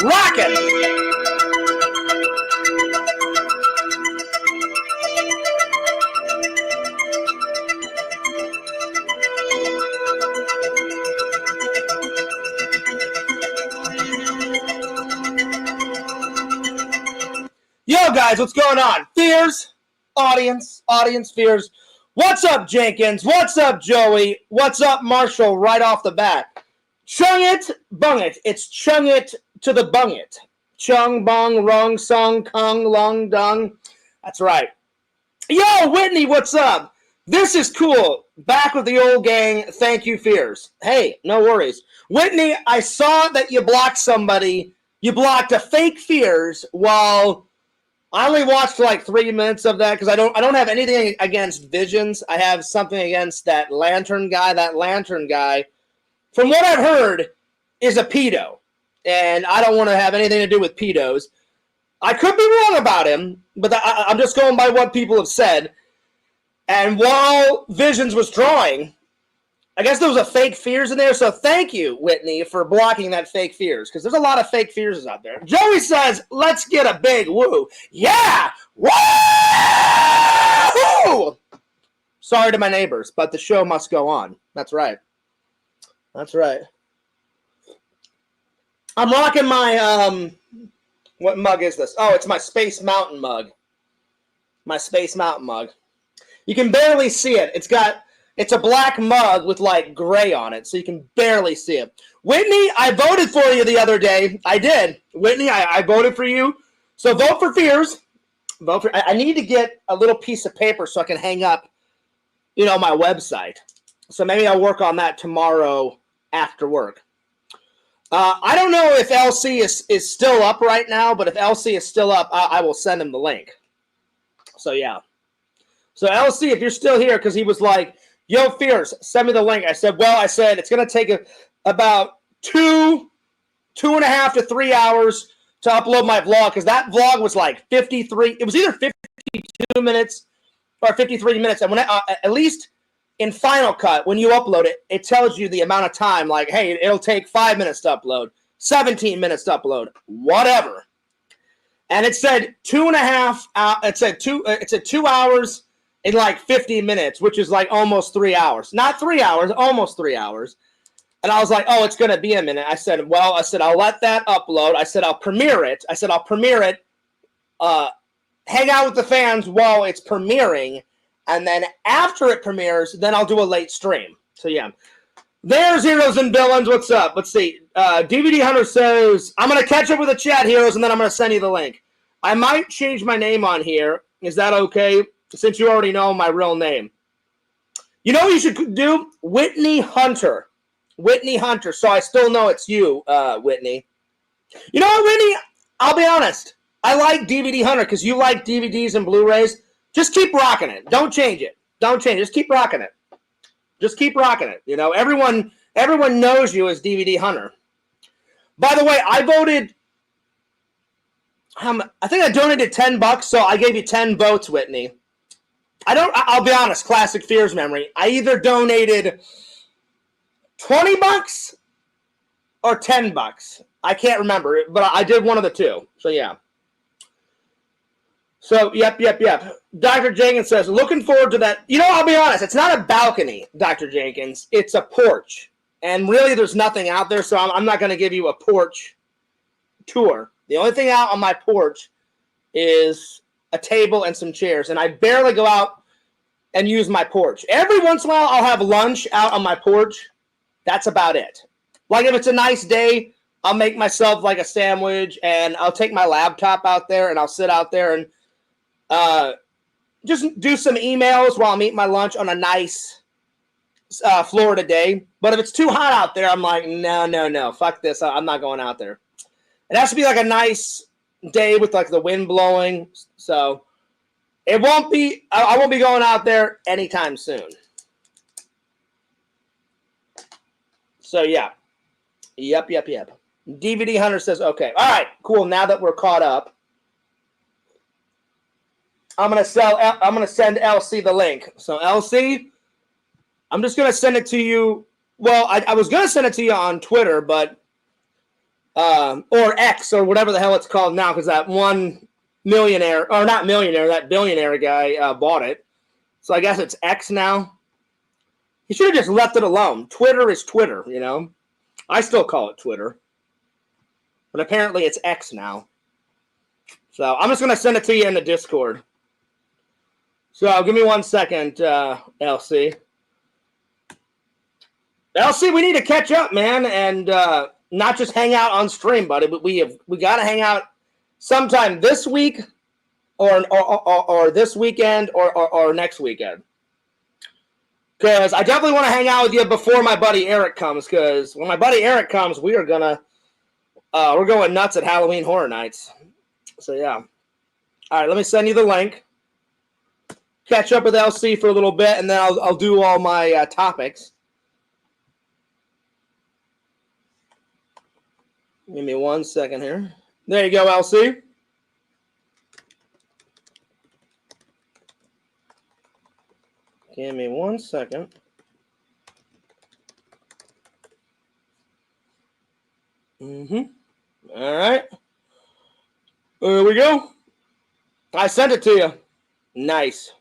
Rockin'! Yo, guys, what's going on? Fears, audience, fears. What's up, Jenkins? What's up, Joey? What's up, Marshall? Right off the bat. Chung it, bung it. It's chung it to the bung it. Chung, bung, rung, sung, kung, lung, dung. That's right. Yo, Whitney, what's up? This is cool. Back with the old gang. Thank you, Fears. Hey, no worries. Whitney, I saw that you blocked somebody. You blocked a fake Fears while... I only watched like 3 minutes of that because I don't have anything against Visions. I have something against that Lantern guy. That Lantern guy, from what I've heard, is a pedo. And I don't want to have anything to do with pedos. I could be wrong about him, but I'm just going by what people have said. And while Visions was drawing, I guess there was a fake Fears in there, so thank you, Whitney, for blocking that fake Fears, because there's a lot of fake Fears out there. Joey says, let's get a big woo. Yeah! Woo! Sorry to my neighbors, but the show must go on. That's right. That's right. I'm rocking my, what mug is this? Oh, it's my Space Mountain mug. My Space Mountain mug. You can barely see it. It's a black mug with, like, gray on it, so you can barely see it. Whitney, I voted for you the other day. I did. Whitney, I voted for you. So vote for Fears. I need to get a little piece of paper so I can hang up, my website. So maybe I'll work on that tomorrow after work. I don't know if LC is still up right now, but if LC is still up, I will send him the link. So, yeah. So, LC, if you're still here, because he was like, yo, Fears, send me the link. I said, it's going to take about 2.5 to 3 hours to upload my vlog, because that vlog was like 53. It was either 52 minutes or 53 minutes. And when at least in Final Cut, when you upload it, it tells you the amount of time. Like, hey, it'll take 5 minutes to upload, 17 minutes to upload, whatever. And it said 2.5. It said 2 hours. In like 50 minutes, which is like almost 3 hours. Not 3 hours, almost 3 hours. And I was like, oh, it's going to be a minute. I said, I'll let that upload. I said, I'll premiere it. Hang out with the fans while it's premiering. And then after it premieres, then I'll do a late stream. So, yeah. There's Heroes and Villains. What's up? Let's see. DVD Hunter says, I'm going to catch up with the chat, Heroes, and then I'm going to send you the link. I might change my name on here. Is that okay? Since you already know my real name. You know what you should do? Whitney Hunter. Whitney Hunter. So I still know it's you, Whitney. You know what, Whitney? I'll be honest. I like DVD Hunter because you like DVDs and Blu-rays. Just keep rocking it. Don't change it. Just keep rocking it. Everyone knows you as DVD Hunter. By the way, I voted... I think I donated $10, so I gave you 10 votes, Whitney. I'll be honest, classic Fears memory. I either donated $20 or $10. I can't remember, but I did one of the two. So, yeah. So, yep. Dr. Jenkins says, looking forward to that. I'll be honest, it's not a balcony, Dr. Jenkins. It's a porch. And really, there's nothing out there, so I'm not going to give you a porch tour. The only thing out on my porch is a table and some chairs, and I barely go out and use my porch. Every once in a while, I'll have lunch out on my porch. That's about it. Like, if it's a nice day, I'll make myself, like, a sandwich, and I'll take my laptop out there, and I'll sit out there and just do some emails while I'm eating my lunch on a nice Florida day. But if it's too hot out there, I'm like, no, fuck this. I'm not going out there. It has to be, like, a nice day with, like, the wind blowing, so... I won't be going out there anytime soon. So, yeah. Yep. DVD Hunter says, okay. All right, cool. Now that we're caught up, I'm going to send LC the link. So, LC, I'm just going to send it to you. Well, I was going to send it to you on Twitter, but or X or whatever the hell it's called now, because that one millionaire, or not millionaire, that billionaire guy bought it. So I guess it's X now. He should have just left it alone. Twitter is Twitter, you know. I still call it Twitter. But apparently it's X now. So I'm just going to send it to you in the Discord. So give me 1 second, LC. LC, we need to catch up, man, and not just hang out on stream, buddy. But we got to hang out sometime this week, or this weekend, or next weekend. Because I definitely want to hang out with you before my buddy Eric comes. Because when my buddy Eric comes, we're going nuts at Halloween Horror Nights. So yeah. All right, let me send you the link. Catch up with LC for a little bit, and then I'll do all my topics. Give me 1 second here. There you go, LC. Give me 1 second. All right. There we go. I sent it to you. Nice.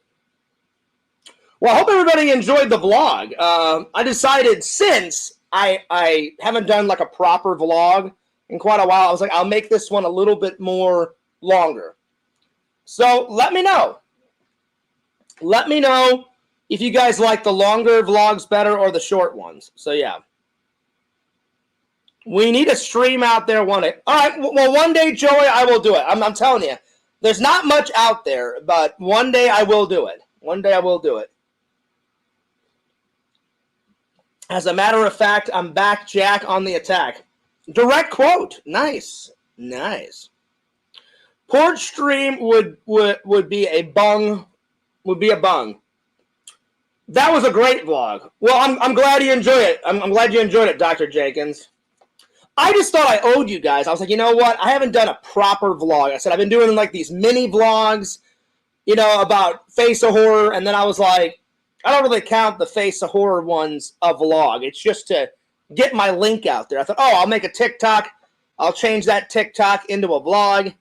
Well, I hope everybody enjoyed the vlog. I decided, since I haven't done like a proper vlog in quite a while, I was like, I'll make this one a little bit more longer. So let me know. Let me know if you guys like the longer vlogs better or the short ones. So yeah. We need a stream out there one day. All right, well, one day, Joey, I will do it. I'm telling you. There's not much out there, but one day I will do it. One day I will do it. As a matter of fact, I'm back, Jack, on the attack. Direct quote. Nice. Nice. Porch stream would be a bung. Would be a bung. That was a great vlog. Well, I'm glad you enjoyed it. I'm glad you enjoyed it, Dr. Jenkins. I just thought I owed you guys. I was like, you know what? I haven't done a proper vlog. I said, I've been doing like these mini vlogs, you know, about Face of Horror. And then I was like, I don't really count the Face of Horror ones a vlog. It's just to get my link out there. I thought, oh, I'll make a TikTok. I'll change that TikTok into a vlog.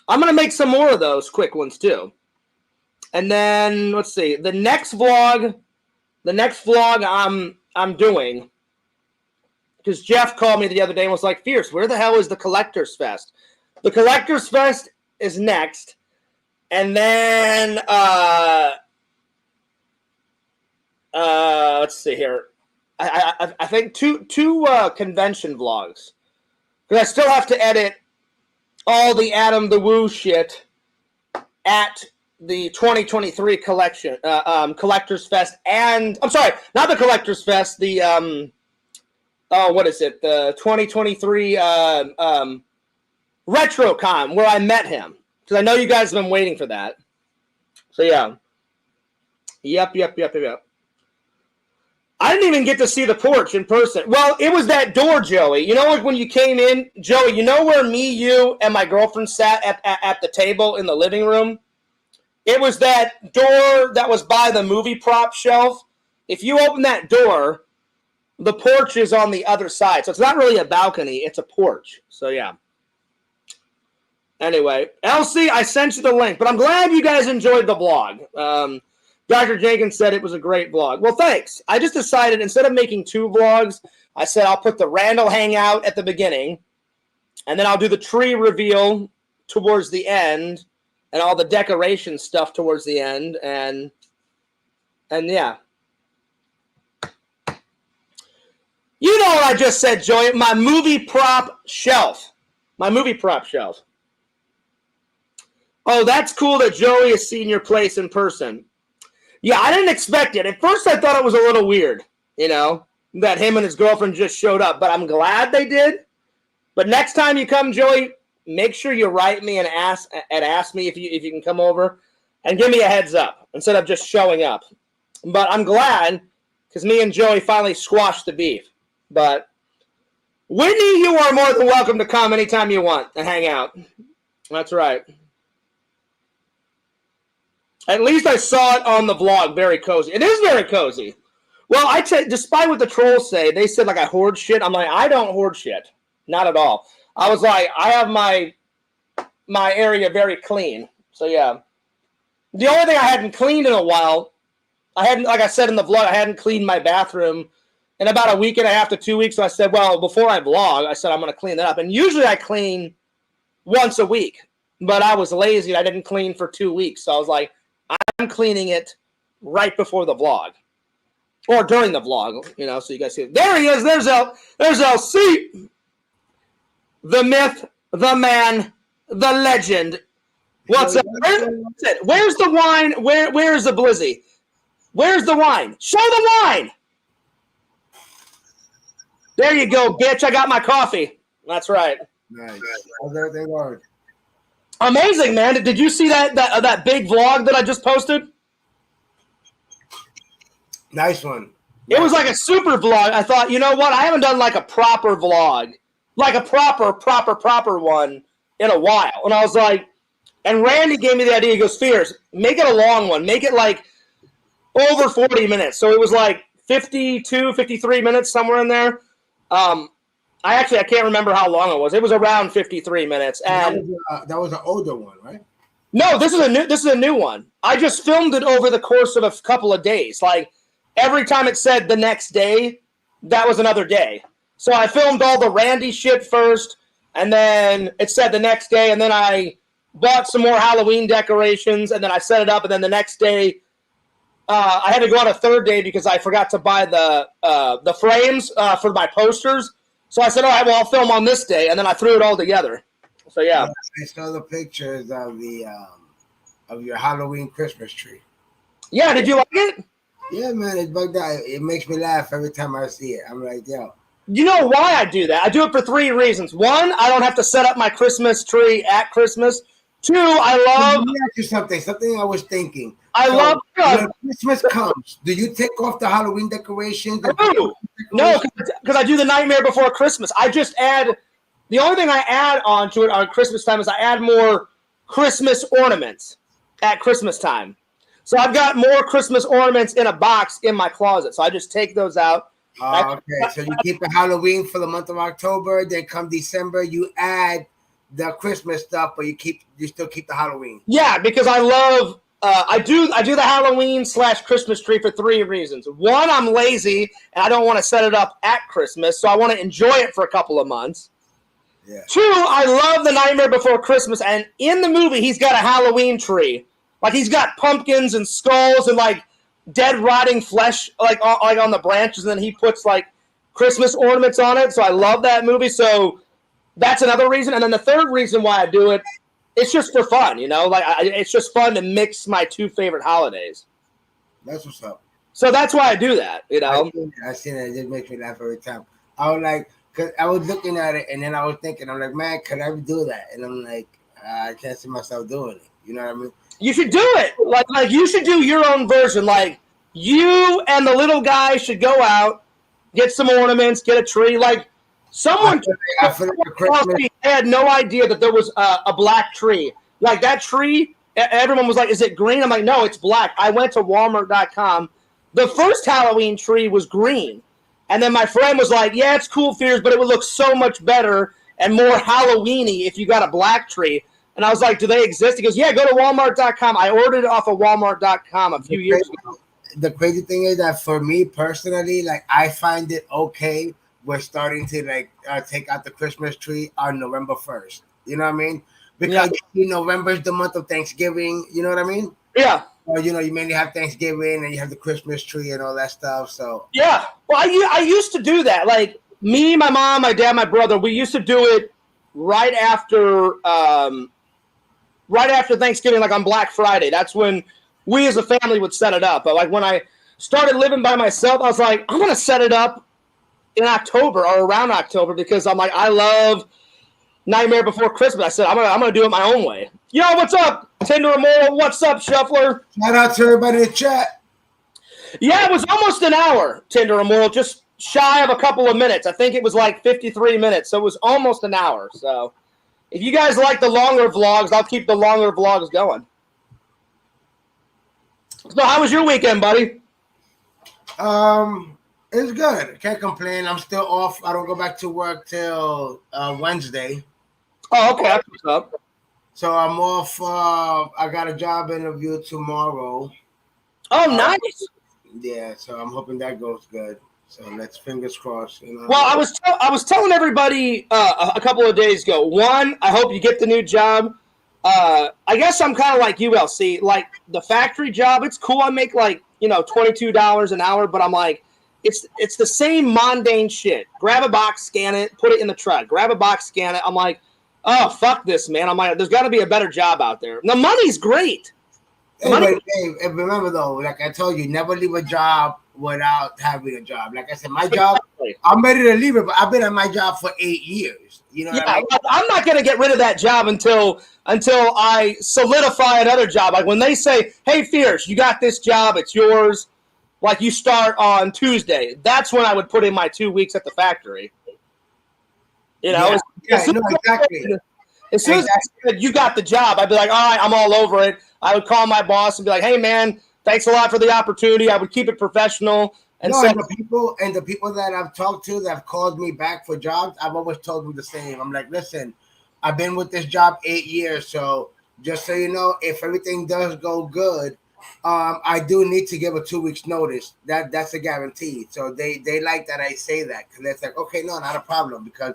I'm going to make some more of those quick ones too. And then, let's see, the next vlog I'm doing, because Jeff called me the other day and was like, Fierce, where the hell is the Collectors Fest? The Collectors Fest is next. And then, let's see here. I think two convention vlogs. Because I still have to edit all the Adam the Woo shit at the 2023 Collectors Fest. And, I'm sorry, not the Collectors Fest, the, what is it? The 2023 RetroCon, where I met him. Because I know you guys have been waiting for that. So, yeah. Yep. I didn't even get to see the porch in person. Well, it was that door, Joey. You know, like when you came in, Joey, you know where me, you, and my girlfriend sat at the table in the living room? It was that door that was by the movie prop shelf. If you open that door, the porch is on the other side. So it's not really a balcony. It's a porch. So, yeah. Anyway, LC, I sent you the link. But I'm glad you guys enjoyed the vlog. Dr. Jenkins said it was a great vlog. Well, thanks. I just decided instead of making two vlogs, I said I'll put the Randall hangout at the beginning. And then I'll do the tree reveal towards the end. And all the decoration stuff towards the end. And yeah. You know what I just said, Joey. My movie prop shelf. My movie prop shelf. Oh, that's cool that Joey has seen your place in person. Yeah, I didn't expect it. At first, I thought it was a little weird, you know, that him and his girlfriend just showed up. But I'm glad they did. But next time you come, Joey, make sure you write me and ask me if you can come over and give me a heads up instead of just showing up. But I'm glad because me and Joey finally squashed the beef. But Whitney, you are more than welcome to come anytime you want and hang out. That's right. At least I saw it on the vlog. Very cozy. It is very cozy. Well, despite what the trolls say, they said like I hoard shit. I'm like, I don't hoard shit. Not at all. I was like, I have my area very clean. So yeah. The only thing I hadn't cleaned in a while, like I said in the vlog, I hadn't cleaned my bathroom in about a week and a half to 2 weeks. So I said, well, before I vlog, I said I'm going to clean that up. And usually I clean once a week, but I was lazy. I didn't clean for 2 weeks. So I was like, I'm cleaning it right before the vlog or during the vlog, you know, so you guys see it. There he is. There's LC, the myth, the man, the legend. What's up? Where's the wine? Where's the blizzy? Where's the wine? Show the wine. There you go, bitch. I got my coffee. That's right. Nice. How's everything going? Amazing, man. Did you see that big vlog that I just posted? Nice one. It was like a super vlog. I thought, you know what? I haven't done like a proper vlog, like a proper one in a while. And I was like, and Randy gave me the idea. He goes, Fears, make it a long one. Make it like over 40 minutes. So it was like 52, 53 minutes, somewhere in there. I can't remember how long it was. It was around 53 minutes. And that was an older one, right? No, this is a new one. I just filmed it over the course of a couple of days. Like every time it said the next day, that was another day. So I filmed all the Randy shit first, and then it said the next day, and then I bought some more Halloween decorations, and then I set it up, and then the next day, I had to go on a third day because I forgot to buy the frames for my posters. So I said, all right, well, I'll film on this day, and then I threw it all together. So yeah. I saw the pictures of your Halloween Christmas tree. Yeah, did you like it? Yeah, man, it's bugged out. It makes me laugh every time I see it. I'm like, yo. You know why I do that? I do it for 3 reasons. 1, I don't have to set up my Christmas tree at Christmas. 2, I love. Let me ask you something I was thinking. Love. When Christmas comes, do you take off the Halloween decorations? No, because I do the Nightmare Before Christmas. I just add. The only thing I add onto it on Christmas time is I add more Christmas ornaments at Christmas time. So I've got more Christmas ornaments in a box in my closet. So I just take those out. Okay, so you keep the Halloween for the month of October. Then come December, you add the Christmas stuff, but you still keep the Halloween. Yeah, because I love. I do the Halloween / Christmas tree for 3 reasons. 1, I'm lazy and I don't want to set it up at Christmas, so I want to enjoy it for a couple of months. Yeah. 2, I love the Nightmare Before Christmas, and in the movie he's got a Halloween tree. Like he's got pumpkins and skulls and like dead rotting flesh like on the branches, and then he puts like Christmas ornaments on it. So I love that movie. So that's another reason. And then the third reason why I do it, it's just for fun, you know. Like it's just fun to mix my 2 favorite holidays. That's what's up. So that's why I do that, you know. I seen it. It just makes me laugh every time. I was like, because I was looking at it, and then I was thinking, I'm like, man, could I do that? And I'm like, I can't see myself doing it. You know what I mean? You should do it. Like you should do your own version. Like you and the little guy should go out, get some ornaments, get a tree. Like someone I had no idea that there was a black tree. Like that tree, everyone was like, is it green? I'm like, no, it's black. I went to Walmart.com. The first Halloween tree was green. And then my friend was like, yeah, it's cool, Fears, but it would look so much better and more Halloween-y if you got a black tree. And I was like, do they exist? He goes, yeah, go to Walmart.com. I ordered it off of Walmart.com a few years ago. The crazy thing is that for me personally, like I find it okay. We're starting to like take out the Christmas tree on November 1st. You know what I mean? Because November is the month of Thanksgiving. You know what I mean? Yeah. Or, you know, you mainly have Thanksgiving and you have the Christmas tree and all that stuff. So yeah. Well, I used to do that. Like me, my mom, my dad, my brother, we used to do it right after Thanksgiving, like on Black Friday. That's when we as a family would set it up. But like when I started living by myself, I was like, I'm going to set it up in October or around October because I'm like, I love Nightmare Before Christmas. I said, I'm gonna do it my own way. Yo, what's up? Tender Immoral, what's up, Shuffler? Shout out to everybody in the chat. Yeah, it was almost an hour, Tender Immoral, just shy of a couple of minutes. I think it was like 53 minutes, so it was almost an hour. So if you guys like the longer vlogs, I'll keep the longer vlogs going. So how was your weekend, buddy? It's good. I can't complain. I'm still off. I don't go back to work till Wednesday. Oh, okay. That's what's up. So I'm off. I got a job interview tomorrow. Oh, nice. Yeah, so I'm hoping that goes good. So let's fingers crossed. You know. Well, I was telling everybody a couple of days ago. One, I hope you get the new job. I guess I'm kind of like ULC, like the factory job. It's cool. I make like $22 an hour, but I'm like, it's the same mundane shit. Grab a box, scan it, put it in the truck. Grab a box, scan it. I'm like, oh fuck this, man. I'm like, there's got to be a better job out there. The money's great. Hey, remember though, like I told you, never leave a job without having a job. Like I said, my job, I'm ready to leave it, but I've been at my job for 8 years. You know what I mean? I'm not going to get rid of that job until I solidify another job. Like when they say, hey, Fierce, you got this job, it's yours. Like you start on Tuesday. That's when I would put in my 2 weeks at the factory. Exactly. As soon as I said, you got the job, I'd be like, all right, I'm all over it. I would call my boss and be like, hey, man, thanks a lot for the opportunity. I would keep it professional. And the people that I've talked to that have called me back for jobs, I've always told them the same. I'm like, listen, I've been with this job 8 years, so just so you know, if everything does go good, I do need to give a 2 weeks notice. That's a guarantee. So they like that I say that because it's like, okay, no, not a problem, because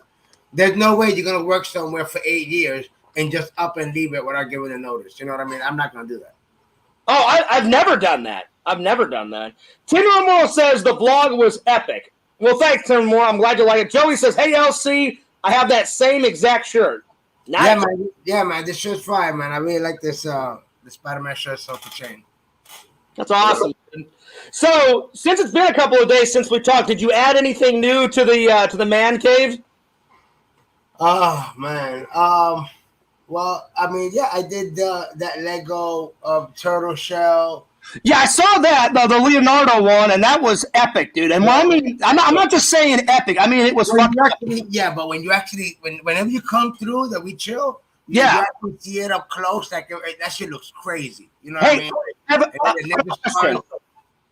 there's no way you're gonna work somewhere for 8 years and just up and leave it without giving a notice. You know what I mean? I'm not gonna do that. Oh, I've never done that. Tim Moore says the vlog was epic. Well, thanks, Tim Moore. I'm glad you like it. Joey says, hey, LC, I have that same exact shirt. Nice. Yeah, man. This shirt's fire, man. I really like this the Spider-Man shirt off the chain. That's awesome. So, since it's been a couple of days since we talked, did you add anything new to the man cave? Oh man. Well, I mean, yeah, I did that Lego turtle shell. Yeah, I saw that the Leonardo one, and that was epic, dude. And I mean, I'm not just saying epic. I mean, it was fucking. But whenever you come through that we chill, you actually see it up close. Like that shit looks crazy. You know what I mean?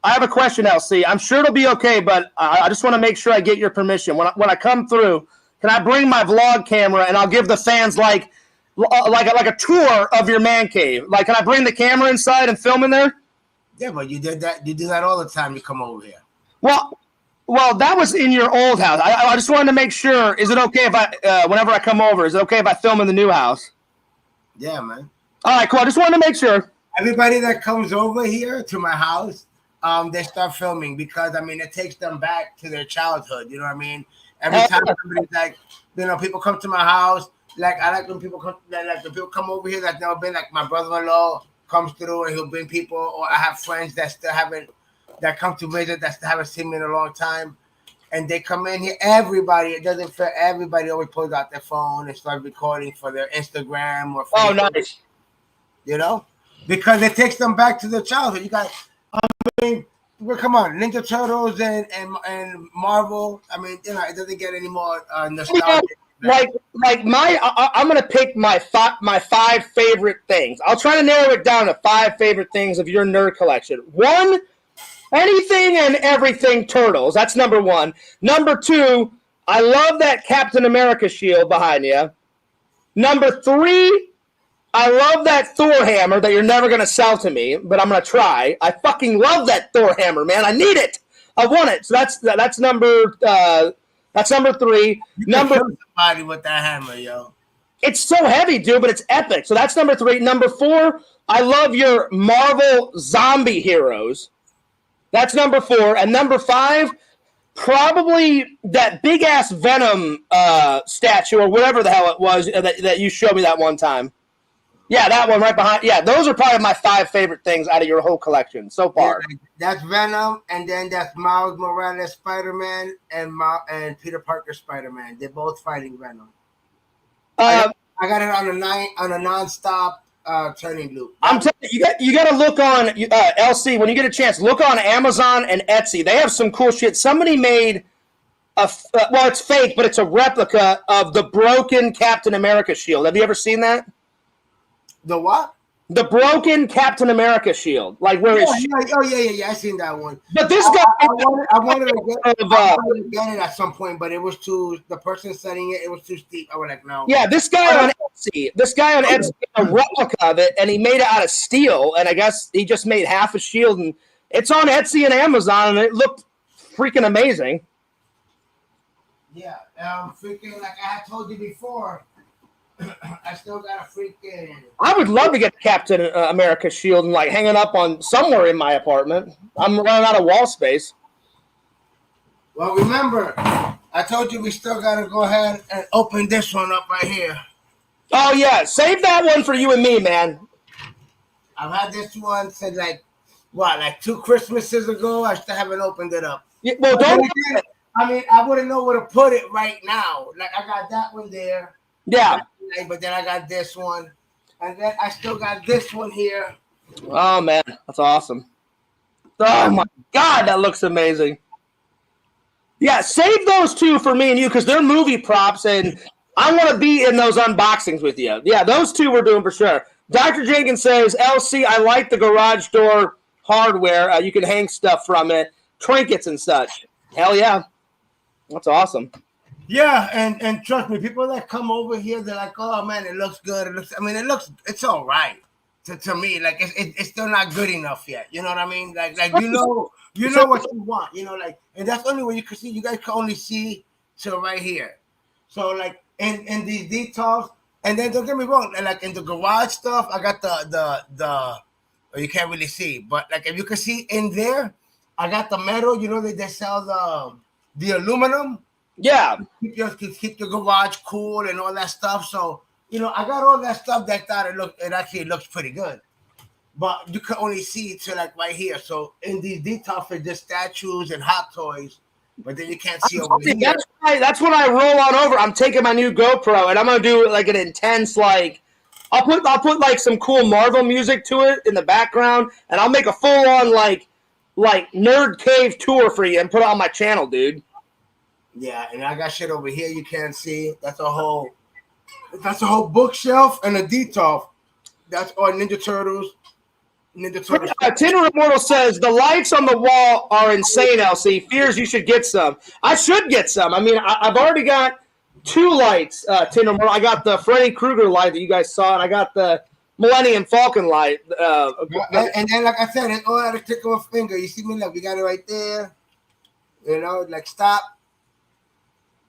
I have a question, LC. I'm sure it'll be okay, but I just want to make sure I get your permission when I come through. Can I bring my vlog camera and I'll give the fans like a tour of your man cave? Like, can I bring the camera inside and film in there? Yeah, but you did that. You do that all the time. You come over here. Well, that was in your old house. I just wanted to make sure. Is it okay if I, whenever I come over, is it okay if I film in the new house? Yeah, man. All right, cool. I just wanted to make sure. Everybody that comes over here to my house, they start filming because I mean it takes them back to their childhood. You know what I mean? Every time somebody's like, people come to my house. Like I like when people come. Like the people come over here that's never been. Like my brother-in-law comes through and he'll bring people, or I have friends that come to visit that still haven't seen me in a long time, and they come in here. Everybody, it doesn't fit. Everybody always pulls out their phone and starts recording for their Instagram or Facebook. Oh, nice. Because it takes them back to their childhood. You got, come on, Ninja Turtles and Marvel. I mean, it doesn't get any more nostalgic. I'm gonna pick my 5 favorite things. I'll try to narrow it down to 5 favorite things of your nerd collection. 1, anything and everything turtles. That's number 1. Number 2, I love that Captain America shield behind you. Number 3, I love that Thor hammer that you're never gonna sell to me, but I'm gonna try. I fucking love that Thor hammer, man. I need it. I want it. So that's number. That's number 3. Number somebody with that hammer, yo. It's so heavy, dude, but it's epic. So that's number 3. Number 4, I love your Marvel zombie heroes. That's number 4. And number 5, probably that big ass Venom statue or whatever the hell it was that you showed me that one time. Yeah, that one right behind. Yeah, those are probably my 5 favorite things out of your whole collection so far. Yeah, that's Venom, and then that's Miles Morales Spider-Man and Peter Parker Spider-Man. They're both fighting Venom. I got it on a non-stop turning loop. I'm telling you, you got to look on LC when you get a chance. Look on Amazon and Etsy. They have some cool shit. Somebody made it's fake, but it's a replica of the broken Captain America shield. Have you ever seen that? The what? The broken Captain America shield, like where his. Yeah. I seen that one. But this guy, I wanted to get it at some point, but it was too. The person selling it, it was too steep. I was like, no. yeah, this guy on Etsy made a replica of it, and he made it out of steel. And I guess he just made half a shield, and it's on Etsy and Amazon, and it looked freaking amazing. Yeah, freaking like I had told you before. I still got a freaking. I would love to get Captain America shield and like hang it up on somewhere in my apartment. I'm running out of wall space. Well, remember, I told you we still got to go ahead and open this one up right here. Oh yeah, save that one for you and me, man. I've had this one since like 2 Christmases ago. I still haven't opened it up. Yeah, well, don't. I mean, I wouldn't know where to put it right now. Like I got that one there. Yeah. But then I got this one, and then I still got this one here. Oh man, that's awesome! Oh my god, that looks amazing. Yeah, save those two for me and you because they're movie props, and I want to be in those unboxings with you. Yeah, those two we're doing for sure. Dr. Jenkins says, "LC, I like the garage door hardware. You can hang stuff from it, trinkets and such. Hell yeah, that's awesome." Yeah, and trust me, people that come over here, they're like, "Oh man, it looks good." It's all right to me. Like it's still not good enough yet. You know what I mean? Like you know what you want. You know, like, and that's only when you can see. You guys can only see till right here. So like in these details, and then don't get me wrong, like in the garage stuff, I got the you can't really see, but like if you can see in there, I got the metal. You know they sell the aluminum. Yeah. Keep your garage cool and all that stuff. So, you know, I got all that stuff that thought it actually looks pretty good. But you can only see it to like right here. So in these details for just statues and hot toys, but then you can't see over here. That's when I roll on over. I'm taking my new GoPro and I'm gonna do like an intense like I'll put like some cool Marvel music to it in the background and I'll make a full on like nerd cave tour for you and put it on my channel, dude. Yeah, and I got shit over here you can't see. That's a whole bookshelf and a detail. That's all Ninja Turtles. Tinner Immortal says the lights on the wall are insane, LC. Fears you should get some. I should get some. I mean, I've already got 2 lights, Tinner Immortal. I got the Freddy Krueger light that you guys saw, and I got the Millennium Falcon light. And then, like I said, it's all at a click of a finger. You see me? Look, we got it right there. You know, like stop.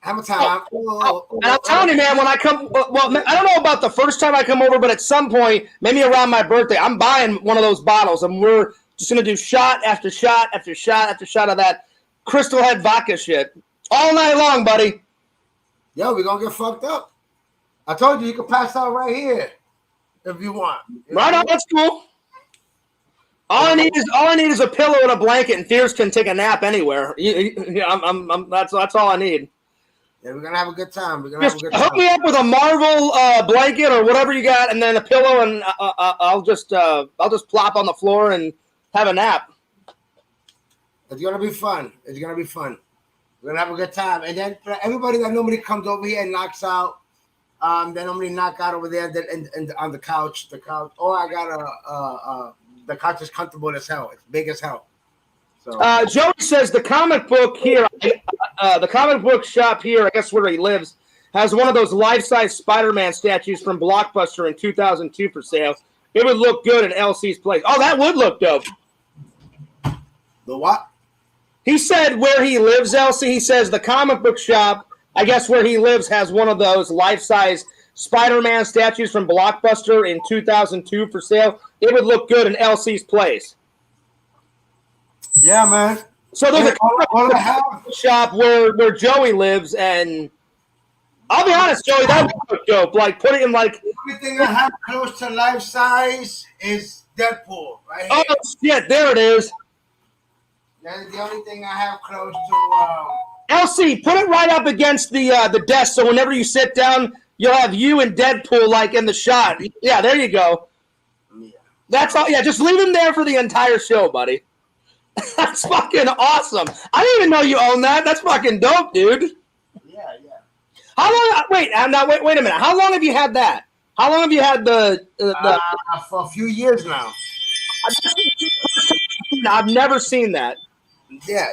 Have a time. And I'm telling you, man, when I come, well, I don't know about the first time I come over, but at some point, maybe around my birthday, I'm buying one of those bottles, and we're just going to do shot after shot after shot after shot of that Crystal Head vodka shit all night long, buddy. Yo, we're going to get fucked up. I told you can pass out right here if you want. Right on, that's cool. All I need is a pillow and a blanket, and Fears can take a nap anywhere. That's all I need. Yeah, we're gonna have a good time. Hook me up with a Marvel blanket or whatever you got, and then a pillow, and I'll just plop on the floor and have a nap. It's gonna be fun. We're gonna have a good time, and then for everybody that normally comes over here and knocks out, they normally knock out over there and on the couch. Oh, I got the couch is comfortable as hell. It's big as hell. So. Joey says the comic book here, the comic book shop here, I guess where he lives, has one of those life-size Spider-Man statues from Blockbuster in 2002 for sale. It would look good in LC's place. Oh, that would look dope. The what? He said where he lives, LC, he says the comic book shop, I guess where he lives, has one of those life-size Spider-Man statues from Blockbuster in 2002 for sale. It would look good in LC's place. Yeah, man. So there's a comic shop where Joey lives, and I'll be honest, Joey, that would look dope. Like, put it in, like... The only thing I have close to life size is Deadpool, right here. Oh, shit, there it is. That is the only thing I have close to... LC, put it right up against the desk, so whenever you sit down, you'll have you and Deadpool, like, in the shot. Yeah, there you go. Yeah. That's all. Yeah, just leave him there for the entire show, buddy. That's fucking awesome. I didn't even know you own that. That's fucking dope, dude. Yeah. How long? Wait a minute. How long have you had that? How long have you had the? For a few years now. I've never seen that. Yeah.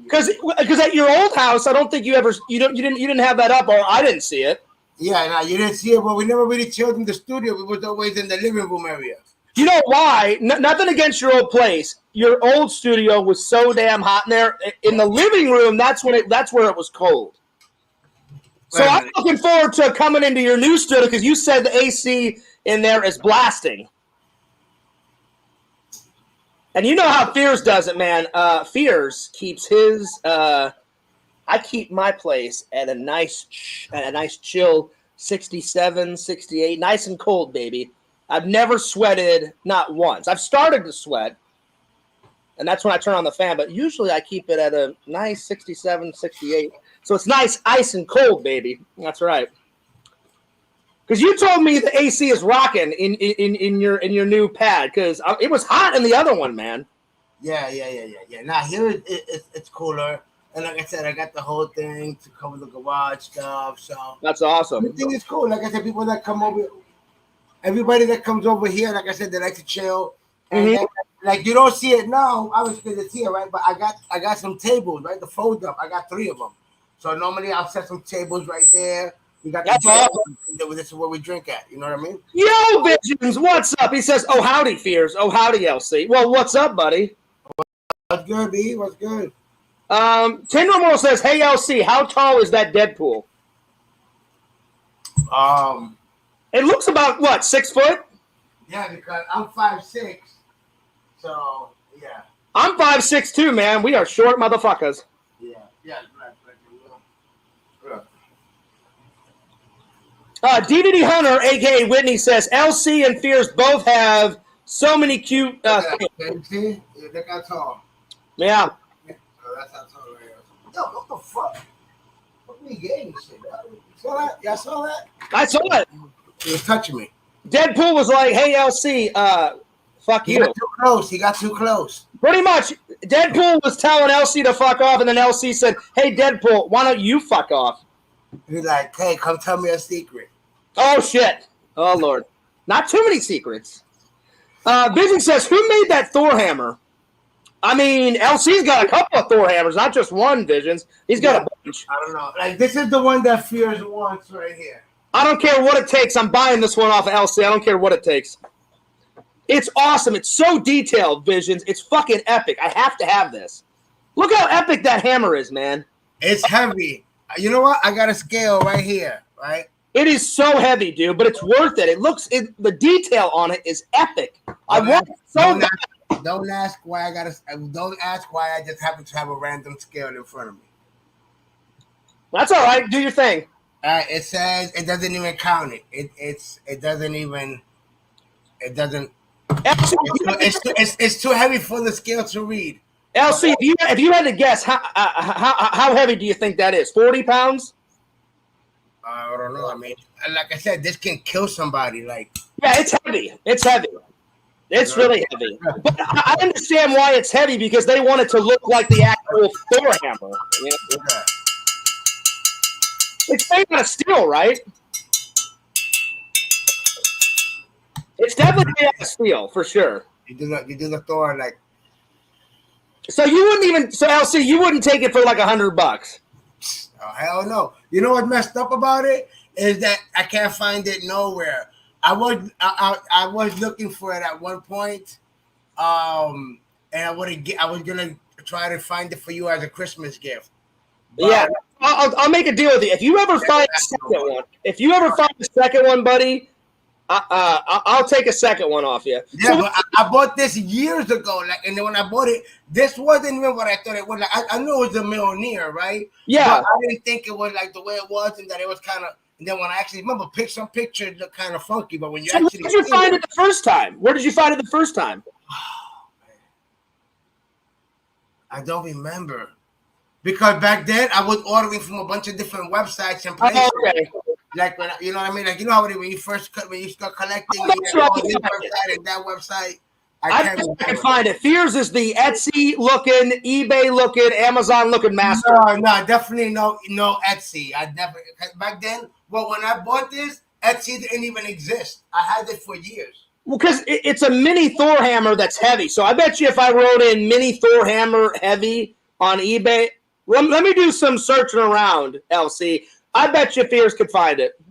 Because at your old house, I don't think you didn't have that up, or I didn't see it. Yeah, no, you didn't see it, but we never really chilled in the studio. We was always in the living room area. You know why? Nothing against your old place. Your old studio was so damn hot in there. In the living room, that's where it was cold. So I'm looking forward to coming into your new studio because you said the AC in there is blasting. And you know how Fears does it, man. Fears keeps his. I keep my place at a nice chill 67, 68, nice and cold, baby. I've never sweated, not once. I've started to sweat, and that's when I turn on the fan. But usually I keep it at a nice 67, 68. So it's nice, ice and cold, baby. That's right. Because you told me the AC is rocking in your new pad. Because it was hot in the other one, man. Yeah. Now here it's cooler, and like I said, I got the whole thing to cover the garage stuff. So that's awesome. The thing is cool. Like I said, people that come over, everybody that comes over here, like I said, they like to chill. And then, like you don't see it now, obviously it's here, right? But I got some tables, right? The fold up. I got 3 of them. So normally I'll set some tables right there. We got that's awesome. This is where we drink at. You know what I mean? Yo, Visions, what's up? He says, "Oh howdy, Fears. Oh howdy, LC." Well, what's up, buddy? What's good, B? What's good? Tindermore says, "Hey, LC, how tall is that Deadpool?" It looks about what, 6 foot? Yeah, because I'm 5'6". So yeah. I'm 5'6" too, man. We are short motherfuckers. Yeah. DVD Hunter, aka Whitney, says LC and Fears both have so many cute. See? Look how tall. Yeah. Oh, that's how tall I am. Yo, what the fuck? What me getting shit? You saw that? Y'all saw that? I saw it. He was touching me. Deadpool was like, "Hey, LC, fuck you." He got too close. He got too close. Pretty much, Deadpool was telling LC to fuck off, and then LC said, "Hey, Deadpool, why don't you fuck off?" He's like, "Hey, come tell me a secret." Oh, shit. Oh, Lord. Not too many secrets. Vision says, "Who made that Thor hammer?" I mean, LC's got a couple of Thor hammers, not just one, Visions. He's got a bunch. I don't know. Like, this is the one that Fears wants right here. I don't care what it takes. I'm buying this one off of LC. I don't care what it takes. It's awesome. It's so detailed, Visions. It's fucking epic. I have to have this. Look how epic that hammer is, man. It's heavy. You know what? I got a scale right here, right? It is so heavy, dude, but it's worth it. The detail on it is epic. I want it so bad. Don't ask why I just happen to have a random scale in front of me. That's all right. Do your thing. It says it doesn't even count it. It's too heavy for the scale to read. LC, if you had to guess, how heavy do you think that is? 40 pounds? I don't know. I mean, like I said, this can kill somebody. Like, yeah, it's heavy. It's heavy. It's really heavy. But I understand why it's heavy because they want it to look like the actual Thor hammer. You know? Okay. It's made out of steel, right? It's definitely made out of steel for sure. You do the Thor like. So you wouldn't even. So LC, you wouldn't take it for like $100. Oh hell no! You know what's messed up about it is that I can't find it nowhere. I was looking for it at one point, and I was gonna try to find it for you as a Christmas gift. But yeah, I'll make a deal with you. If you ever find a second one, buddy, I'll take a second one off you. Yeah, so, but I bought this years ago. Like, and then when I bought it, this wasn't even what I thought it was. Like, I knew it was a Mjolnir, right? Yeah. But I didn't think it was like the way it was, and that it was kind of. And then when I actually remember, some pictures look kind of funky. But when you where did you find it the first time? Where did you find it the first time? Oh, man. I don't remember. Because back then I was ordering from a bunch of different websites and places. Oh, okay. Like when you know what I mean, like you know how when you start collecting, this website and that website. I can find it. Fears is the Etsy looking, eBay looking, Amazon looking master. No, definitely no Etsy. I never back then. Well, when I bought this, Etsy didn't even exist. I had it for years. Well, because it's a mini Thor hammer that's heavy. So I bet you if I wrote in mini Thor hammer heavy on eBay, let me do some searching around, LC. I bet you Fears could find it.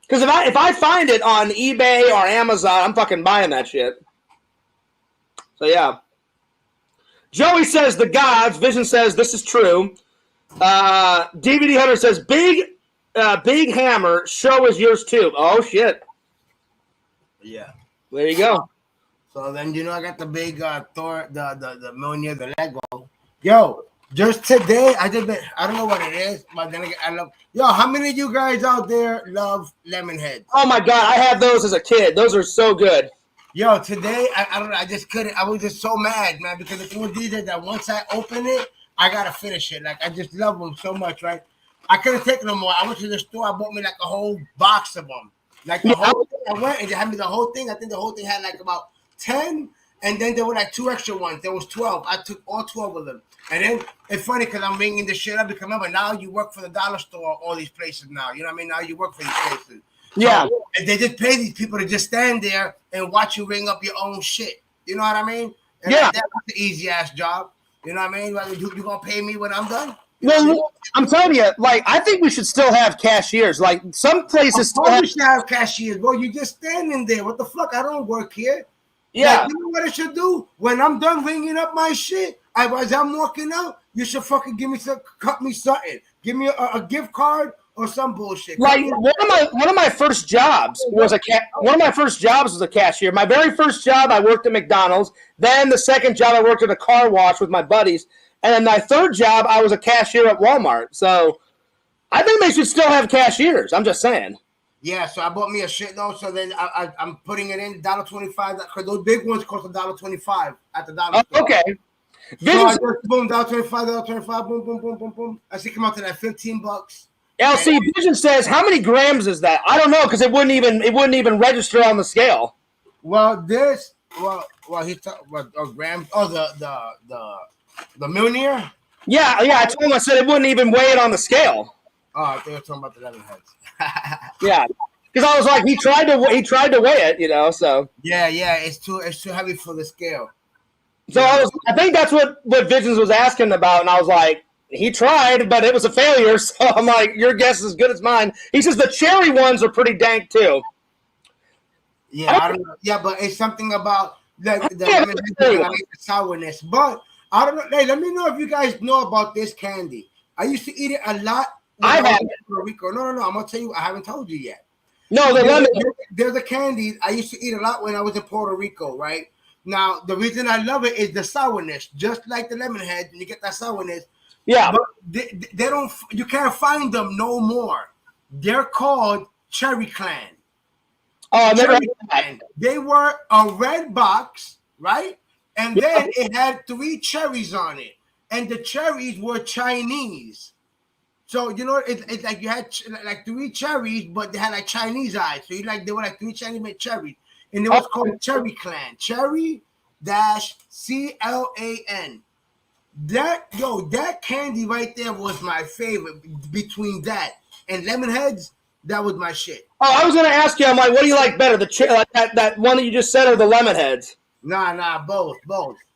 Because if I find it on eBay or Amazon, I'm fucking buying that shit. So yeah. Joey says the gods. Vision says this is true. DVD Hunter says big hammer. Show is yours too. Oh shit. Yeah. There you go. So then I got the big Thor, the Mjolnir, the Lego. Yo, just today I don't know what it is, but then again, I love. Yo, how many of you guys out there love lemon heads? Oh my god, I had those as a kid. Those are so good. Yo, today I don't know. I just couldn't. I was just so mad, man, because the thing with these is that once I open it, I gotta finish it. Like I just love them so much, right? I couldn't take no more. I went to the store. I bought me like a whole box of them. Like the whole thing. I went and they had me the whole thing. I think the whole thing had like about 10, and then there were like 2 extra ones. There was 12. I took all 12 of them. And then it's funny because I'm ringing this shit up because remember now you work for the dollar store, all these places now. You know what I mean? Now you work for these places. Yeah. So, and they just pay these people to just stand there and watch you ring up your own shit. You know what I mean? And yeah. That's an easy ass job. You know what I mean? Like, you gonna pay me when I'm done? Well, I'm telling you, like, I think we should still have cashiers. Like, some places still we should have cashiers. Bro, you just standing there. What the fuck? I don't work here. Yeah. Like, you know what I should do? When I'm done ringing up my shit, as I'm walking out, you should fucking cut me something. Give me a gift card or some bullshit. Like, one of my first jobs was a cashier. My very first job, I worked at McDonald's. Then the second job, I worked at a car wash with my buddies. And then my third job, I was a cashier at Walmart. So I think they should still have cashiers. I'm just saying. Yeah, so I bought me a shit though. So then I'm putting it in $1.25 because those big ones cost $1.25 at the dollar store. Okay. So I just boom, $1.25, boom, boom, boom, boom, boom. I see come out to that $15. LC Vision says, how many grams is that? I don't know because it wouldn't even register on the scale. Well, he's talking about grams. Oh, the Mjolnir? Yeah. I told him, I said it wouldn't even weigh it on the scale. Oh, I think they were talking about the lemon heads. Yeah. Because I was like, he tried to weigh it, so. Yeah, it's too heavy for the scale. So I think that's what Visions was asking about, and I was like, he tried, but it was a failure, so I'm like, your guess is as good as mine. He says the cherry ones are pretty dank, too. Yeah, I don't know. Yeah, but it's something about the sourness. But I don't know. Hey, let me know if you guys know about this candy. I used to eat it a lot. I have in Puerto Rico. No. I'm gonna tell you. I haven't told you yet. No, there's a candy I used to eat a lot when I was in Puerto Rico. Right now, the reason I love it is the sourness, just like the lemon head. And you get that sourness. Yeah, but they don't. You can't find them no more. They're called Cherry Clan. Oh, I never had that. They were a red box, right? And then it had 3 cherries on it, and the cherries were Chinese. So it's like you had like 3 cherries, but they had like Chinese eyes. So they were like 3 Chinese made cherries, and it was called Cherry Clan. Cherry -CLAN. That candy right there was my favorite. Between that and lemon heads, that was my shit. Oh, I was gonna ask you. I'm like, what do you like better, that one that you just said, or the lemon heads? Nah, both.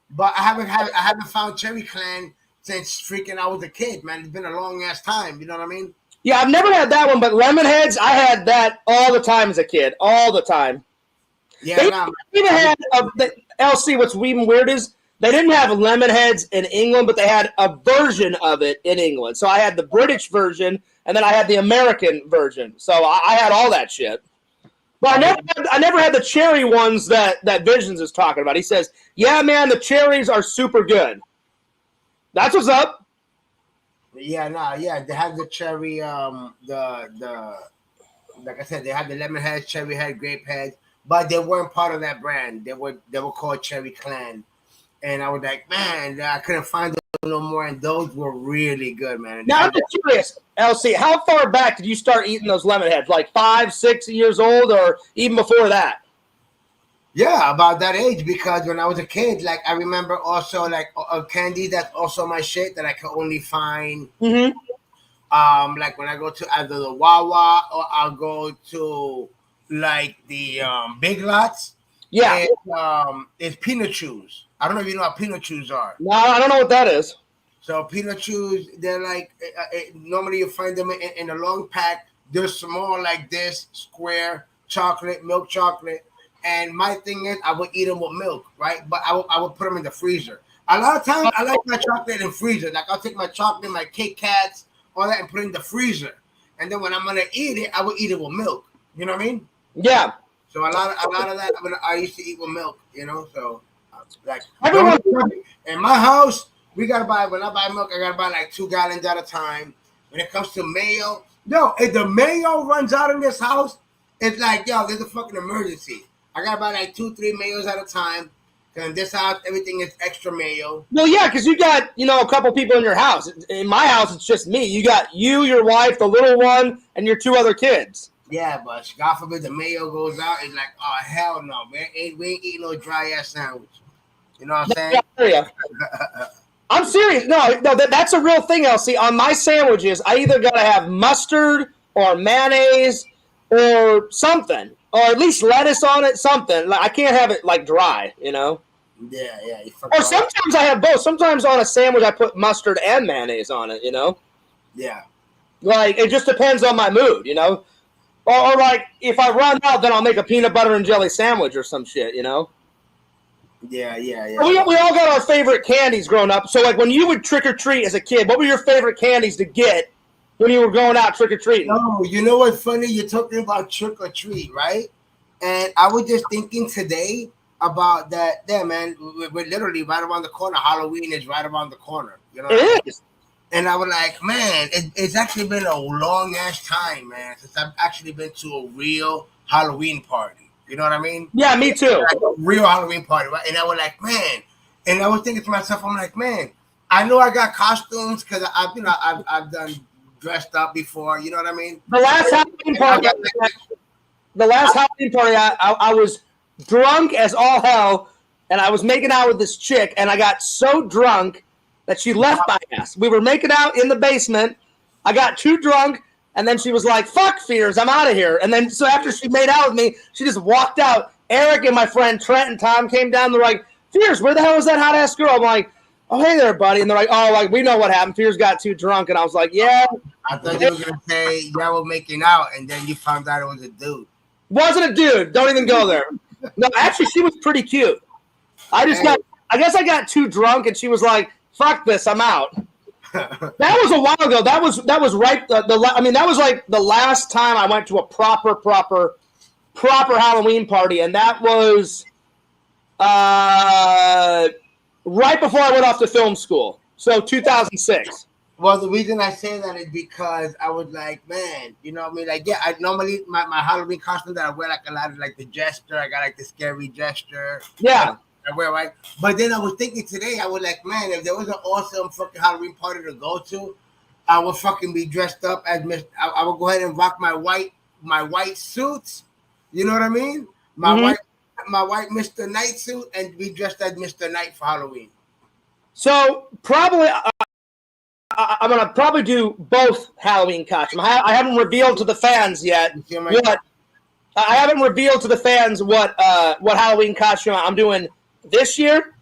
But I haven't found Cherry Clan since freaking I was a kid, man. It's been a long ass time. You know what I mean? Yeah, I've never had that one, but lemon heads, I had that all the time as a kid, all the time. Yeah, they even had LC. What's even weird is they didn't have lemon heads in England, but they had a version of it in England. So I had the British version, and then I had the American version. So I had all that shit. But I never had the cherry ones that Visions is talking about. He says, yeah, man, the cherries are super good. That's what's up. Yeah, they have the cherry, like I said, they had the lemon heads, cherry head, grape head, but they weren't part of that brand. They were called Cherry Clan. And I was like, man, I couldn't find them no more, and those were really good, man. Now, I'm just curious, LC, how far back did you start eating those lemon heads? Like 5, 6 years old, or even before that? Yeah, about that age, because when I was a kid, like I remember also like a candy that's also my shit that I could only find Like when I go to either the Wawa or I'll go to like the Big Lots. Yeah. It's peanut chews. I don't know if you know what peanut chews are. No, I don't know what that is. So peanut chews, they're like normally you find them in a long pack. They're small like this, square chocolate, milk chocolate. And my thing is, I would eat them with milk, right? But I would put them in the freezer. A lot of times, I like my chocolate in freezer. Like I'll take my chocolate, my Kit Kats, all that, and put it in the freezer. And then when I'm gonna eat it, I would eat it with milk. You know what I mean? Yeah. So a lot of that I used to eat with milk. You know, so like Everyone. in my house, we gotta buy. When I buy milk, I gotta buy like 2 gallons at a time. When it comes to mayo, yo, if the mayo runs out in this house, it's like, yo, there's a fucking emergency. I gotta buy like 2-3 mayos at a time. Cause in this house, everything is extra mayo. Well, yeah, because you got, a couple people in your house. In my house, it's just me. You got you, your wife, the little one, and your 2 other kids. Yeah, but God forbid the mayo goes out. It's like, oh hell no, man. We ain't eating no dry ass sandwich. You know what I'm saying? I'm serious. No, that's a real thing, LC. On my sandwiches, I either gotta have mustard or mayonnaise or something, or at least lettuce on it. Something. Like, I can't have it like dry. Yeah. Or sometimes I have both. Sometimes on a sandwich I put mustard and mayonnaise on it. Yeah. Like it just depends on my mood. Or like if I run out, then I'll make a peanut butter and jelly sandwich or some shit. Yeah. We all got our favorite candies growing up. So like when you would trick or treat as a kid, what were your favorite candies to get when you were going out trick or treating? No, you know what's funny? You're talking about trick or treat, right? And I was just thinking today about that. Yeah, man, we're literally right around the corner. Halloween is right around the corner. You know, it is. And I was like, man, it's actually been a long ass time, man, since I've actually been to a real Halloween party. You know what I mean? Yeah, me too. Like a real Halloween party, right? And I was like, man, and I was thinking to myself, I'm like, man, I know I got costumes because I've done dressed up before. You know what I mean? The last Halloween party, I was drunk as all hell, and I was making out with this chick, and I got so drunk that she left my ass. We were making out in the basement. I got too drunk, and then she was like, fuck Fears, I'm out of here. And then so after she made out with me, she just walked out. Eric and my friend Trent and Tom came down. They're like, Fears, where the hell is that hot ass girl? I'm like, oh, hey there, buddy. And they're like, oh, like we know what happened. Fears got too drunk. And I was like, yeah. I thought you were going to say y'all were making out, and then you found out it was a dude. Wasn't a dude. Don't even go there. No, actually, she was pretty cute. I guess I got too drunk, and she was like, fuck this, I'm out. That was a while ago. That was right. That was like the last time I went to a proper Halloween party, and that was right before I went off to film school. So 2006. Well, the reason I say that is because I was like, man, you know what I mean? Like, yeah, I normally my Halloween costume that I wear like a lot of like the jester. I got like the scary jester. Yeah. I wear, right? But then I was thinking today, I was like, man, if there was an awesome fucking Halloween party to go to, I would fucking be dressed up as I would go ahead and rock my white suits. You know what I mean? My white Mr. Knight suit and be dressed as Mr. Knight for Halloween. So probably I'm gonna probably do both Halloween costumes. I haven't revealed to the fans yet what I haven't revealed to the fans what Halloween costume I'm doing this year,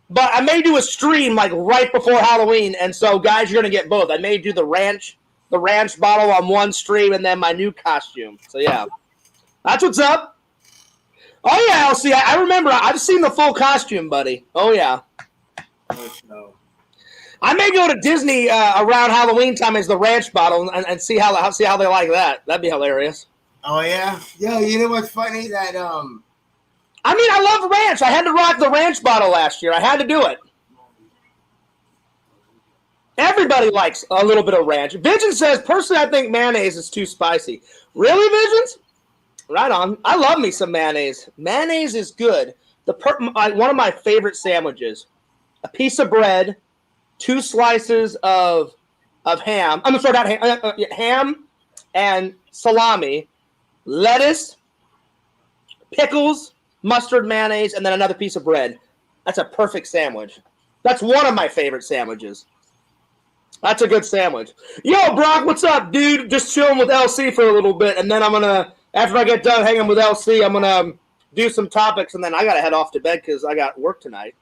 but I may do a stream like right before Halloween, and so guys, you're gonna get both. I may do the ranch bottle on one stream, and then my new costume. So yeah, that's what's up. Oh yeah, LC, I remember. I've seen the full costume, buddy. Oh yeah. No. I may go to Disney around Halloween time as the ranch bottle and see how they like that. That'd be hilarious. Oh yeah, yo, you know what's funny that I mean, I love ranch. I had to rock the ranch bottle last year. I had to do it. Everybody likes a little bit of ranch. Vision says, personally, I think mayonnaise is too spicy. Really, Visions? Right on. I love me some mayonnaise. Mayonnaise is good. One of my favorite sandwiches: a piece of bread, 2 slices of ham. I'm sorry, not ham. Ham and salami, lettuce, pickles, mustard, mayonnaise, and then another piece of bread. That's a perfect sandwich. That's one of my favorite sandwiches. That's a good sandwich. Yo, Brock, what's up, dude? Just chilling with LC for a little bit, and then I'm gonna, after I get done hanging with LC, I'm gonna do some topics, and then I gotta head off to bed because I got work tonight.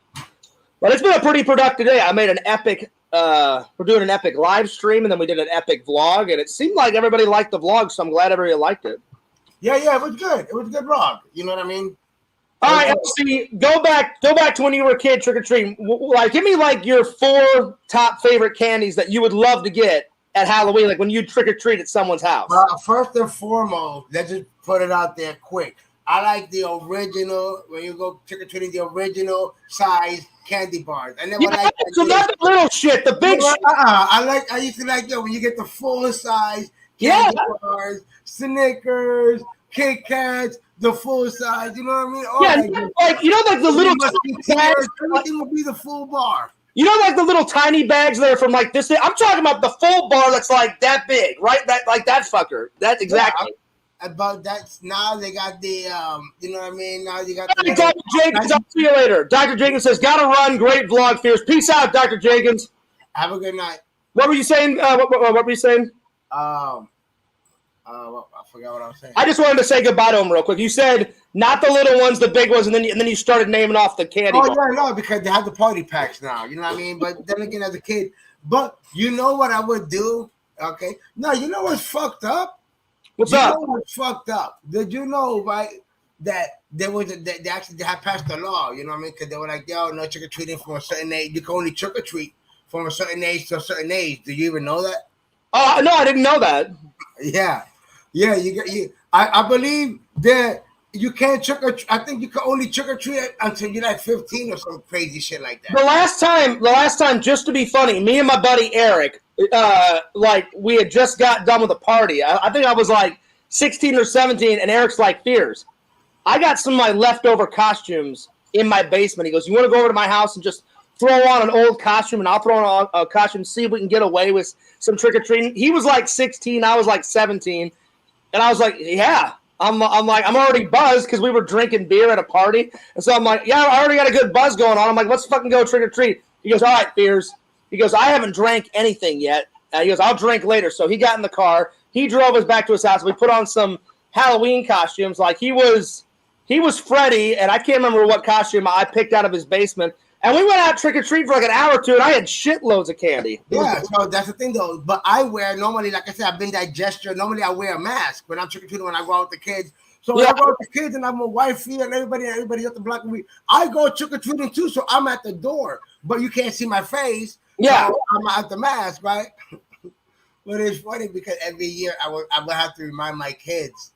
But it's been a pretty productive day. I made an epic. We're doing an epic live stream, and then we did an epic vlog, and it seemed like everybody liked the vlog, so I'm glad everybody liked it. Yeah, it was good. It was a good vlog. You know what I mean? All right, LC, go back to when you were a kid trick or treating. Like, give me like your 4 top favorite candies that you would love to get at Halloween, like when you trick or treat at someone's house. First and foremost, let's just put it out there quick. I like the original when you go trick or treating, the original size candy bars. I never like so not the little shit, the big shit. I used to like when you get the full size candy bars, Snickers, Kit Kats. The full size, you know what I mean? Like the little bags. Everything will be the full bar. You know, like the little tiny bags there from like this. I'm talking about the full bar that's like that big, right? That like that fucker. That's exactly. About that's now they got the you know what I mean? Now you got the Dr. Jenkins, I'll see you later. Dr. Jenkins says, gotta run, great vlog, Fierce. Peace out, Dr. Jenkins. Have a good night. What were you saying? What were you saying? I forgot what I was saying. I just wanted to say goodbye to him real quick. You said not the little ones, the big ones, and then you started naming off the candy. No, because they have the party packs now. You know what I mean? But then again, as a kid, but you know what I would do? Okay, no, you know what's fucked up? What's up? You know what's fucked up? Did you know, right, that there was they actually had passed a law? You know what I mean? Because they were like, yo, no trick or treating from a certain age. You can only trick or treat from a certain age to a certain age. Do you even know that? No, I didn't know that. Yeah. I believe that you can't trick or I think you can only trick or treat until you're like 15 or some crazy shit like that. The last time, just to be funny, me and my buddy Eric, like we had just got done with a party. I think I was like 16 or 17, and Eric's like, Fears, I got some of my leftover costumes in my basement. He goes, you want to go over to my house and just throw on an old costume, and I'll throw on a costume, see if we can get away with some trick or treating. He was like 16, I was like 17. And I was like, yeah. I'm already buzzed because we were drinking beer at a party. And so I'm like, yeah, I already got a good buzz going on. I'm like, let's fucking go trick or treat. He goes, all right, Fears. He goes, I haven't drank anything yet. He goes, I'll drink later. So he got in the car. He drove us back to his house. We put on some Halloween costumes. Like he was Freddy, and I can't remember what costume I picked out of his basement. And we went out trick or treat for like an hour or two, and I had shitloads of candy. Yeah, so that's the thing though. But I wear normally, like I said, I've been that gesture. Normally, I wear a mask when I'm trick or treating when I go out with the kids. So when I go with the kids and I'm with wifey and everybody at the block with me, I go trick or treating too. So I'm at the door, but you can't see my face. Yeah, so I'm out the mask, right? But it's funny because every year I would have to remind my kids.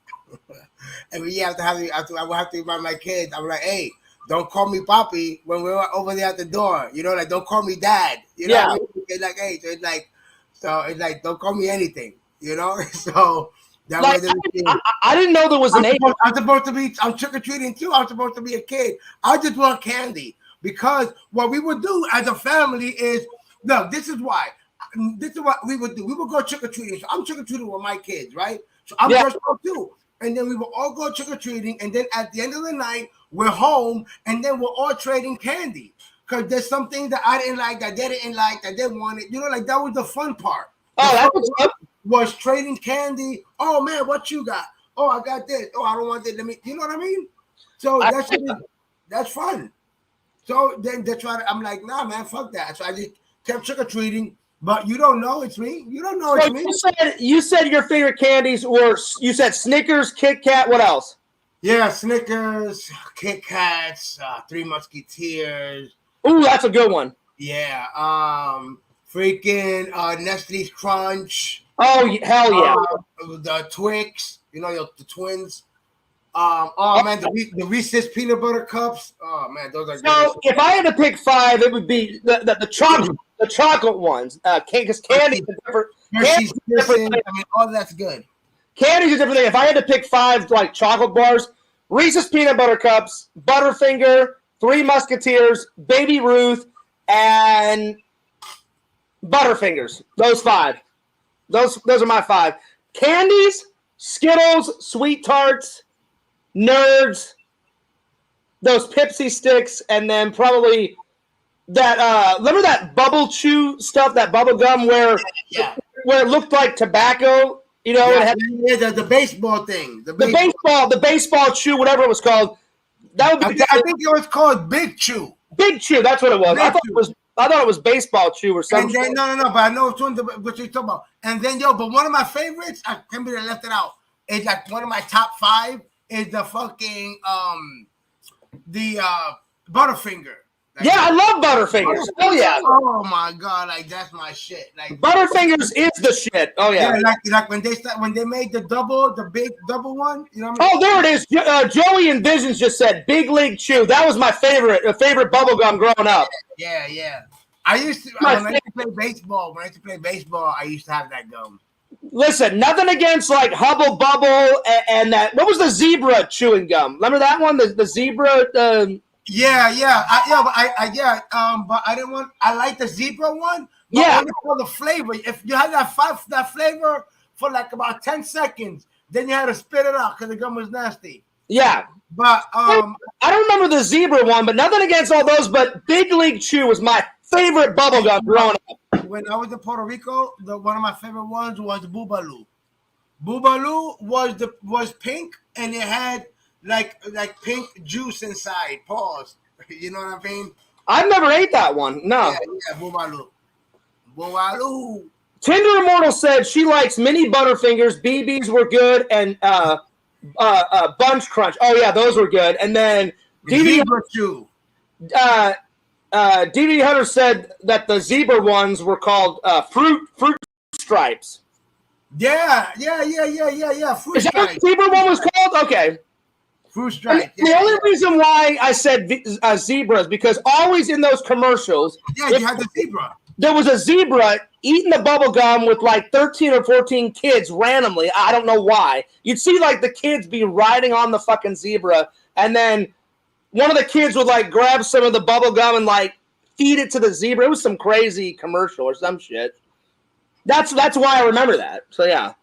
Every year I would have to remind my kids. I'm like, hey. Don't call me Papi when we're over there at the door. You know, like don't call me Dad. You know, what I mean? It's like, hey, so it's like don't call me anything. You know, so that like, I didn't know there was an age. I'm trick or treating too. I'm supposed to be a kid. I just want candy because what we would do as a family is no. This is what we would do. We would go trick or treating. So I'm trick or treating with my kids, right? So I'm dressed up too, and then we would all go trick or treating, and then at the end of the night. We're home, and then we're all trading candy because there's something that I didn't like, that they didn't like, that they wanted. You know, like that was the fun part. That was fun. Was trading candy. Oh man, what you got? Oh, I got this. Oh, I don't want this. Let me. You know what I mean? So that's fun. So then they try to. I'm like, nah, man, fuck that. So I just kept trick or treating. But you don't know it's me. You don't know it's me. You said your favorite candies were. You said Snickers, Kit Kat. What else? Yeah, Snickers, Kit Kats, Three Musketeers. Ooh, that's a good one. Yeah, freaking Nestle's Crunch. Oh, hell yeah. The Twix, you know, the twins. Man, the Reese's peanut butter cups. Oh man, those are good. So if I had to pick 5, it would be the chocolate ones. Because candy is different. I mean, all that's good. Candy's a different thing. If I had to pick 5 like chocolate bars, Reese's peanut butter cups, Butterfinger, Three Musketeers, Baby Ruth, and Butterfingers. Those 5. Those are my 5. Candies, Skittles, Sweet Tarts, Nerds, those Pepsi sticks, and then probably that remember that bubble chew stuff, that bubble gum where it looked like tobacco, you know, it had the baseball thing. The baseball chew, whatever it was called. That would be I think it was called Big Chew. Big Chew, that's what it was. I thought it was baseball chew or something. And then no, but I know what you're talking about. And then but one of my favorites, I can't believe I left it out. It's like one of my top 5 is the fucking the Butterfinger. Like, yeah, I love Butterfingers. Oh yeah. Oh my god, like that's my shit. Like Butterfingers is the shit. Oh yeah. Like when they made the big double one, you know what I mean? Oh, there it is. Joey and Visions just said Big League Chew. That was my favorite bubble gum growing up. Yeah. I used to when I used to play baseball, I used to have that gum. Listen, nothing against like Hubble Bubble and that. What was the zebra chewing gum? Remember that one? The zebra. But I didn't want. I like the zebra one. Yeah. Only for the flavor. If you had that flavor for like about 10 seconds, then you had to spit it out because the gum was nasty. Yeah. But I don't remember the zebra one, but nothing against all those. But Big League Chew was my favorite bubble gum growing up. When I was in Puerto Rico, one of my favorite ones was Boobaloo. Boobaloo was pink and it had like pink juice inside. Pause. You know what I mean? I've never ate that one. No. Yeah, Boobaloo. Boobaloo. Tinder Immortal said she likes mini Butterfingers. BBs were good and Bunch Crunch. Oh yeah, those were good. And then DVD Hunter said that the zebra ones were called fruit stripes. Yeah. Fruit Is that what the zebra one was called? Okay. Fruit stripe. The only reason why I said zebra is because always in those commercials, you had the zebra. There was a zebra eating the bubble gum with like 13 or 14 kids randomly. I don't know why. You'd see like the kids be riding on the fucking zebra, and then one of the kids would like grab some of the bubble gum and like feed it to the zebra. It was some crazy commercial or some shit. That's why I remember that. So yeah.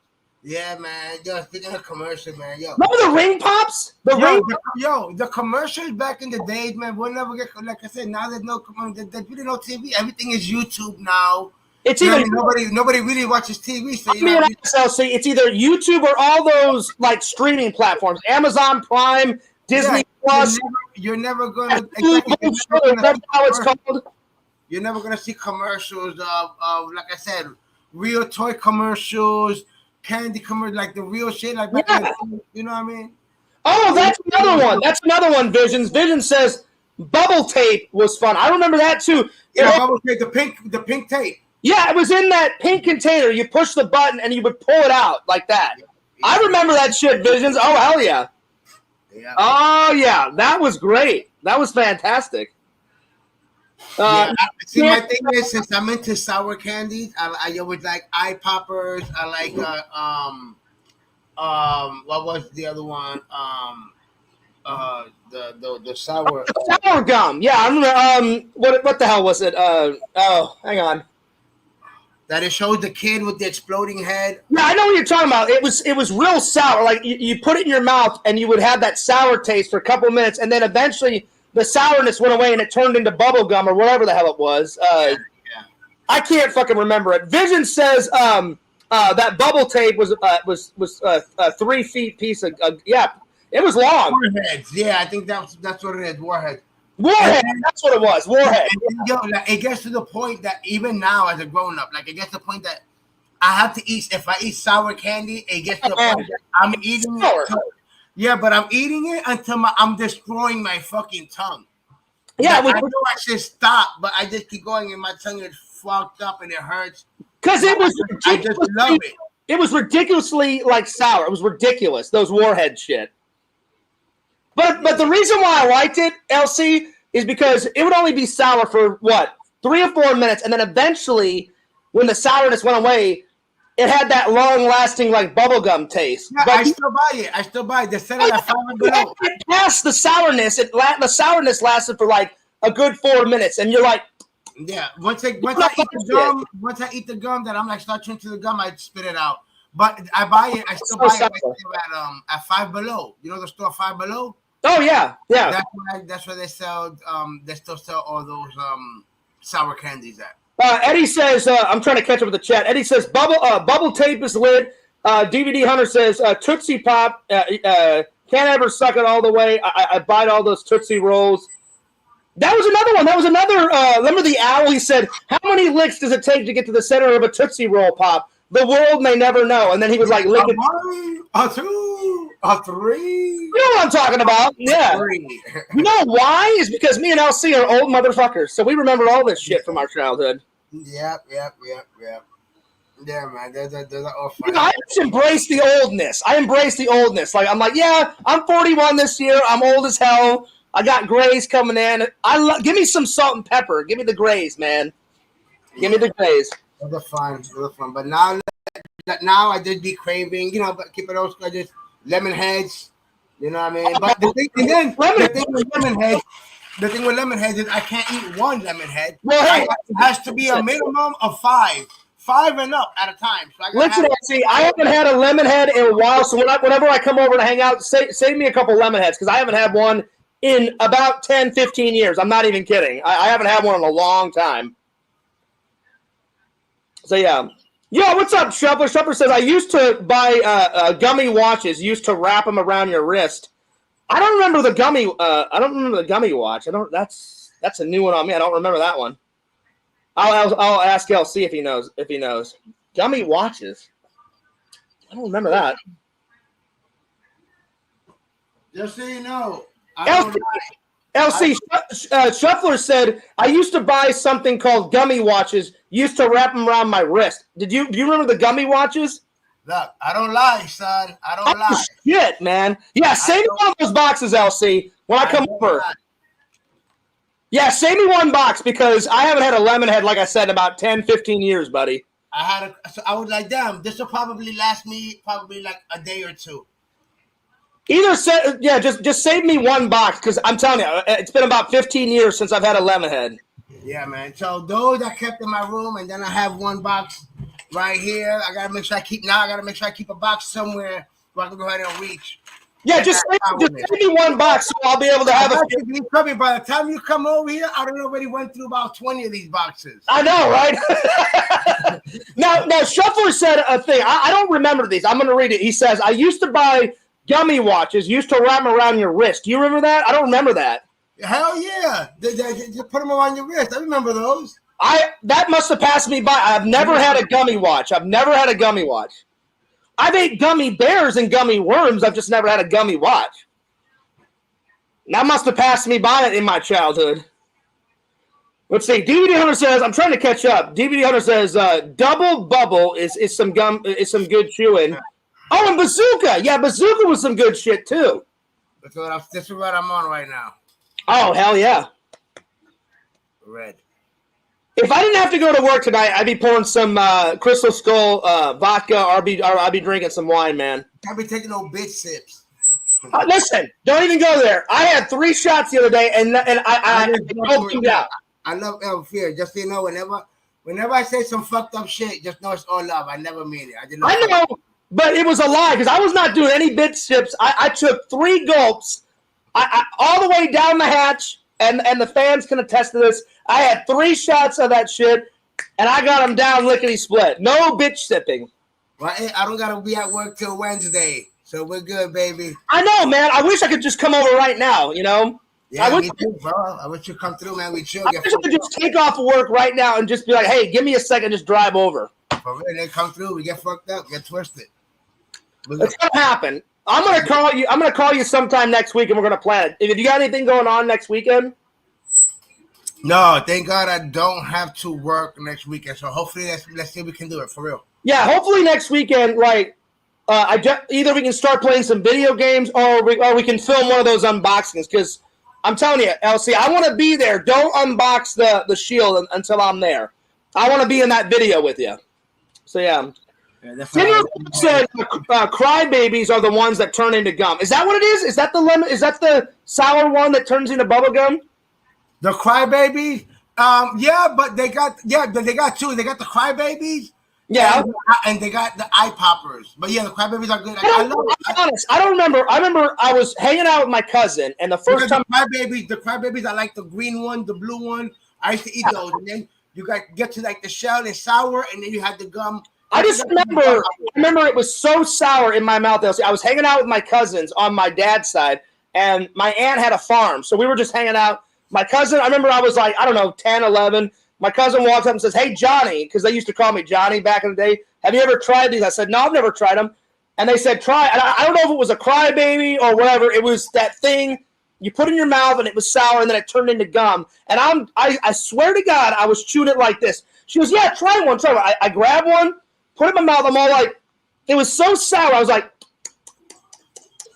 Yeah, man. Yo, speaking of commercials, man. Yo, remember the ring pops? The commercials back in the days, man. We'll never get, like I said. Now there's there's really no TV. Everything is YouTube now. It's either nobody really watches TV. So SLC, it's either YouTube or all those like streaming platforms, Amazon Prime, Disney Plus. You're never gonna. That's how it's called. You're never gonna see commercials of like I said, real toy commercials. Candy commercial, like the real shit, like you know what I mean? Oh, that's another one. That's another one. Visions says bubble tape was fun. I remember that too. Yeah, bubble tape, the pink tape. Yeah, it was in that pink container. You push the button and you would pull it out like that. Yeah. I remember that shit, Visions. Oh hell yeah. Yeah. Oh yeah, that was great. That was fantastic. My thing is, since I'm into sour candies, I always like eye poppers. I like what was the other one? The sour gum. Yeah, I remember. What the hell was it? Hang on. That it shows the kid with the exploding head. Yeah, I know what you're talking about. It was real sour. Like you put it in your mouth and you would have that sour taste for a couple minutes, and then eventually the sourness went away and it turned into bubble gum or whatever the hell it was. I can't fucking remember it. Vision says that bubble tape was a 3 feet piece of it was long. Warheads. Yeah, I think that's what it is. Warheads. Warhead. That's what it was. Warhead. It gets to the point that even now as a grown up, like it gets to the point that I have to eat. If I eat sour candy, it gets to the point that I'm eating it. Yeah, but I'm eating it until I'm destroying my fucking tongue. Yeah, I know I should stop, but I just keep going, and my tongue is fucked up and it hurts. Because it was, I just love it. It was ridiculously like sour. It was ridiculous. Those Warhead shit. But the reason why I liked it, LC, is because it would only be sour for what 3 or 4 minutes, and then eventually, when the sourness went away, it had that long-lasting like bubblegum taste. Yeah, I still buy it. They said it at $5 past the sourness. The sourness lasted for like a good 4 minutes, and you're like, yeah. Once I eat the gum, that I'm like start chewing to the gum, I spit it out. But I buy it. I still buy it at Five Below. You know the store Five Below? Oh yeah. That's where they sell. They still sell all those sour candies at? Eddie says, I'm trying to catch up with the chat. Eddie says, bubble tape is lit. DVD Hunter says, Tootsie Pop, can't ever suck it all the way. I bite all those Tootsie Rolls. That was another one. That was another. Remember the owl? He said, how many licks does it take to get to the center of a Tootsie Roll Pop? The world may never know. And then he would like lick it. A two, a three. You know what I'm talking about? Yeah. You know why? Is because me and LC are old motherfuckers. So we remember all this shit from our childhood. Yep. Yeah, man. There's all fun. I just embrace the oldness. I embrace the oldness. Like I'm like, yeah, I'm 41 this year. I'm old as hell. I got grays coming in. Give me some salt and pepper. Give me the grays, man. Give me the grays. Those are fun. But now I did be craving, but keep it old school, just lemon heads. You know what I mean? But the thing with lemon heads is I can't eat one lemon head. Well, hey, it has to be a minimum of 5 and up at a time. So listen, see, I haven't had a lemon head in a while, so whenever I come over to hang out, save me a couple lemon heads, because I haven't had one in about 10, 15 years. I'm not even kidding. I haven't had one in a long time. So, yeah. Yo, what's up, Shuffler? Shuffler says, I used to buy gummy watches, used to wrap them around your wrist. I don't remember the gummy watch. That's a new one on me. I don't remember that one. I'll ask LC if he knows. Gummy watches. I don't remember that. Just so you know. LC Shuffler said, I used to buy something called gummy watches, used to wrap them around my wrist. Do you remember the gummy watches? Look, I don't lie, son. I don't lie. Shit, man. Yeah, save me one of those boxes, LC, when I come over. Lie. Yeah, save me one box, because I haven't had a lemon head, like I said, in about 10, 15 years, buddy. I was like, damn, this will probably last me like a day or two. Just save me one box, because I'm telling you, it's been about 15 years since I've had a lemon head. Yeah, man. So those I kept in my room, and then I have one box right here. I gotta make sure I keep a box somewhere where I can go ahead and reach. Yeah, just save me one box, so I'll be able to have by the time you come over here, I don't already went through about 20 of these boxes. I know, right? Now, Shuffler said a thing. I don't remember these. I'm going to read it. He says, I used to buy gummy watches, used to wrap them around your wrist. Do you remember that? I don't remember that. Hell yeah. They put them around your wrist. I remember those. That must have passed me by. I've never had a gummy watch. I've ate gummy bears and gummy worms. I've just never had a gummy watch. That must have passed me by in my childhood. Let's see. DVD Hunter says, I'm trying to catch up. DVD Hunter says, double bubble is some good chewing. Oh, and Bazooka. Yeah, Bazooka was some good shit too. This is what I'm on right now. Oh, hell yeah. Red. If I didn't have to go to work tonight, I'd be pouring some Crystal Skull vodka, or I'd be drinking some wine, man. I'd be taking no bitch sips. Listen, don't even go there. I had 3 shots the other day, and I broke you out. I love Fear. Just so you know, whenever I say some fucked up shit, just know it's all love. I never mean it. I know, but it was a lie, because I was not doing any bitch sips. I took 3 gulps, all the way down the hatch, and the fans can attest to this. I had 3 shots of that shit, and I got them down lickety-split. No bitch sipping. Well, I don't got to be at work till Wednesday, so we're good, baby. I know, man. I wish I could just come over right now, you know? Yeah, me too, bro. I wish you'd come through, man. We chill. I wish I could just take off of work right now and just be like, hey, give me a second, just drive over. For real, they come through, we get fucked up, get twisted. It's going to happen. I'm going to call you sometime next week, and we're going to plan it. If you got anything going on next weekend? No, thank God I don't have to work next weekend. So hopefully, let's see if we can do it for real. Yeah, hopefully next weekend, like, either we can start playing some video games, or we can film one of those unboxings. Because I'm telling you, LC, I want to be there. Don't unbox the shield until I'm there. I want to be in that video with you. So yeah. Senior said crybabies are the ones that turn into gum. Is that what it is? Is that the lemon? Is that the sour one that turns into bubble gum? The crybabies? Yeah, but they got 2. They got the crybabies. Yeah, and they got the eye poppers. But yeah, the crybabies are good. I'm honest. I don't remember. I remember I was hanging out with my cousin, and the first time the crybabies, I like the green one, the blue one I used to eat those, and then you get to like the shell and sour, and then you had the gum. I just remember it was so sour in my mouth. I was hanging out with my cousins on my dad's side, and my aunt had a farm, so we were just hanging out. My cousin, I remember I was like, I don't know, 10, 11. My cousin walks up and says, "Hey, Johnny," because they used to call me Johnny back in the day. "Have you ever tried these?" I said, "No, I've never tried them." And they said, "Try." And I don't know if it was a crybaby or whatever. It was that thing you put in your mouth, and it was sour, and then it turned into gum. And I swear to God, I was chewing it like this. She goes, "Yeah, try one, try one." I grabbed one, put it in my mouth. I'm all like, it was so sour. I was like,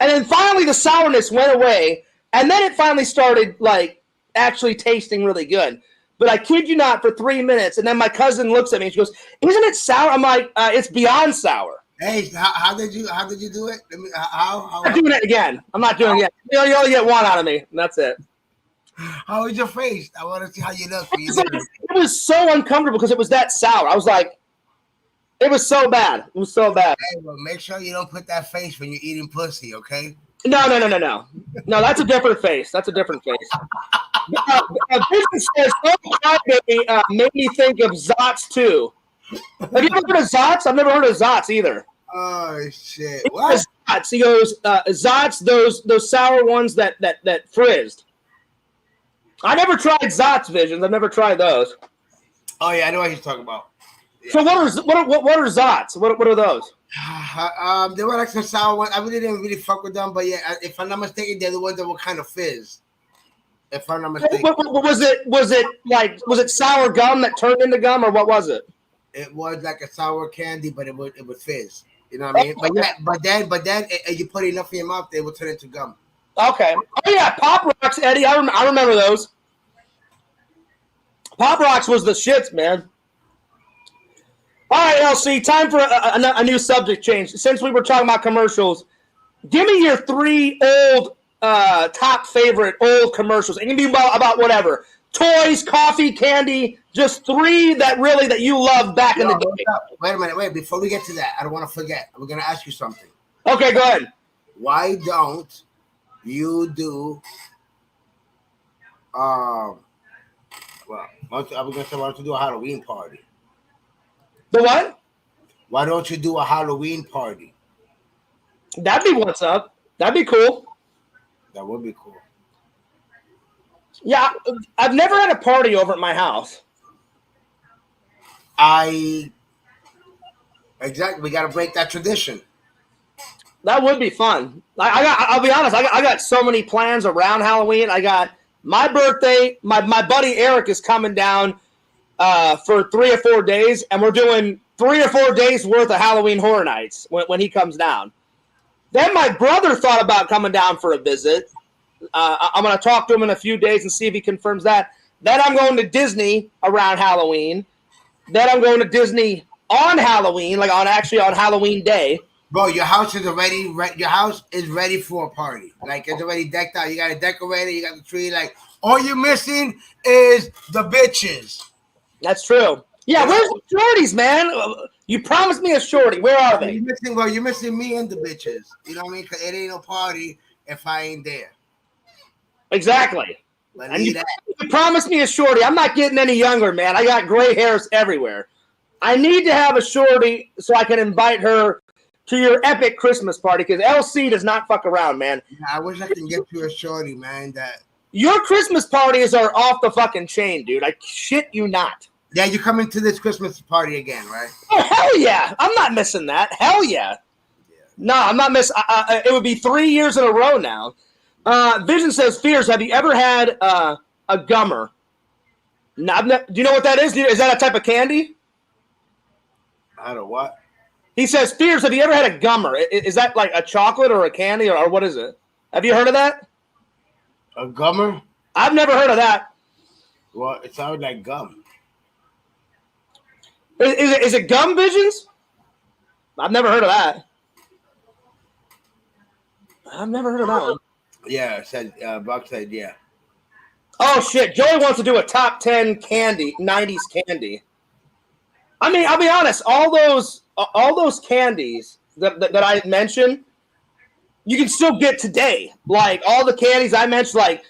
and then finally the sourness went away, and then it finally started like actually tasting really good. But I kid you not, for 3 minutes, and then my cousin looks at me and she goes, "Isn't it sour?" I'm like, "It's beyond sour." Hey, how did you do it? I'm not doing it again. I'm not doing it. You only get one out of me, and that's it. How was your face? I want to see how you look. It was so uncomfortable because it was that sour. I was like, it was so bad. It was so bad. Hey, well, make sure you don't put that face when you're eating pussy, okay? No. No, that's a different face. That's a different face. Business says, made me think of Zots too. Have you ever heard of Zots? I've never heard of Zots either. Oh shit! What? Zots. He goes, Zots, those sour ones that frizzed. I never tried Zots Visions. I've never tried those. Oh yeah, I know what he's talking about. Yeah. So what are Zots? What are those? They were like some sour ones. I really didn't really fuck with them, but yeah, if I'm not mistaken, they're the ones that were kind of fizz. If I'm not mistaken, was it sour gum that turned into gum, or what was it? It was like a sour candy, but it was fizz. You know what I mean? But yeah, but then you put enough in your mouth, they will turn into gum. Okay. Oh yeah, Pop Rocks, Eddie. I remember those. Pop Rocks was the shits, man. All right, LC, time for a new subject change. Since we were talking about commercials, give me your 3 old top favorite old commercials. It can be about whatever. Toys, coffee, candy, just 3 that you loved back in the day. Wait a minute, before we get to that, I don't want to forget. We're going to ask you something. Okay, go ahead. Why don't you do I was going to say, why don't you do a Halloween party? The what? Why don't you do a Halloween party? That'd be what's up. That'd be cool. That would be cool. Yeah, I've never had a party over at my house. Exactly. We got to break that tradition. That would be fun. I'll be honest. I got so many plans around Halloween. I got my birthday. My buddy Eric is coming down for 3 or 4 days, and we're doing 3 or 4 days worth of Halloween Horror Nights when he comes down. Then my brother thought about coming down for a visit. I'm going to talk to him in a few days and see if he confirms that. Then I'm going to Disney around Halloween. Then I'm going to Disney on Halloween, like on Halloween Day. Bro, your house is already your house is ready for a party. Like it's already decked out. You got it decorated. You got the tree. Like all you're missing is the bitches. That's true. Yeah, where's the shorties, man? You promised me a shorty. Where are they? You're missing me and the bitches. You know what I mean? Because it ain't no party if I ain't there. Exactly. And you promised me a shorty. I'm not getting any younger, man. I got gray hairs everywhere. I need to have a shorty so I can invite her to your epic Christmas party because LC does not fuck around, man. I wish I can get you a shorty, man. Your Christmas parties are off the fucking chain, dude. I shit you not. Yeah, you're coming to this Christmas party again, right? Oh, hell yeah. I'm not missing that. Hell yeah. No, I'm not missing. It would be 3 years in a row now. Vision says, Fears, have you ever had a gummer? No, do you know what that is? Is that a type of candy? I don't what? He says, Fears, have you ever had a gummer? Is that like a chocolate or a candy or what is it? Have you heard of that? A gummer? I've never heard of that. Well, it sounds like gum. Is it gum, Visions? I've never heard of that. I've never heard of that one. Yeah, it said Buck said yeah. Oh shit! Joey wants to do a top 10 candy, 90s candy. I mean, I'll be honest. All those candies that I mentioned, you can still get today. Like all the candies I mentioned, like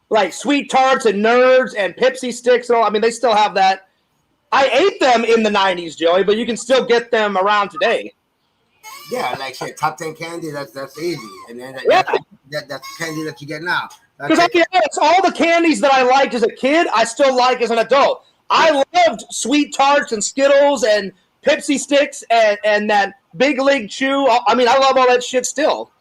like Sweet Tarts and Nerds and Pepsi Sticks and all. I mean, they still have that. I ate them in the 90s, Joey, but you can still get them around today. Yeah, like shit, top 10 candy, that's easy. And then Yeah. that's candy that you get now. Because I'll be honest, all the candies that I liked as a kid, I still like as an adult. I loved Sweet Tarts and Skittles and Pepsi Sticks and that Big League Chew. I mean, I love all that shit still.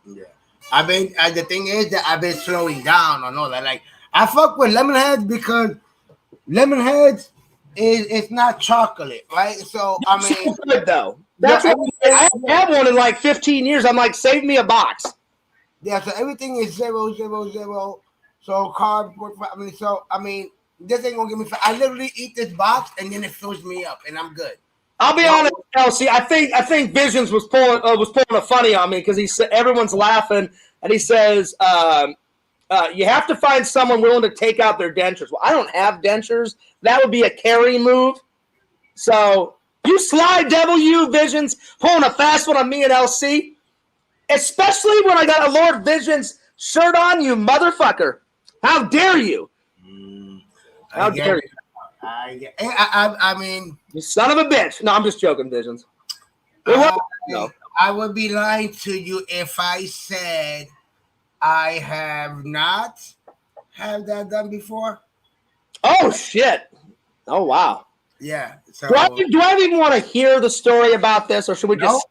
Yeah. I mean, the thing is that I've been slowing down on all that. Like, I fuck with Lemonheads because Lemonheads it's not chocolate, right? So, I mean. So good, though. That's what I haven't had one in like 15 years. I'm like, save me a box. Yeah, so everything is 0, 0, 0. So carbs, I mean, this ain't gonna give me. I literally eat this box and then it fills me up, and I'm good. I'll be honest, Elsie. I think Visions was pulling a funny on me because he said everyone's laughing and he says you have to find someone willing to take out their dentures. Well, I don't have dentures. That would be a carry move. So you sly devil, you Visions, pulling a fast one on me and LC. Especially when I got a Lord Visions shirt on, you motherfucker. How dare you? How dare you? I mean, you son of a bitch. No, I'm just joking, Visions. I would be lying to you if I said I have not had that done before. Oh, shit. Oh, wow. Yeah. So do I even want to hear the story about this, or should we just...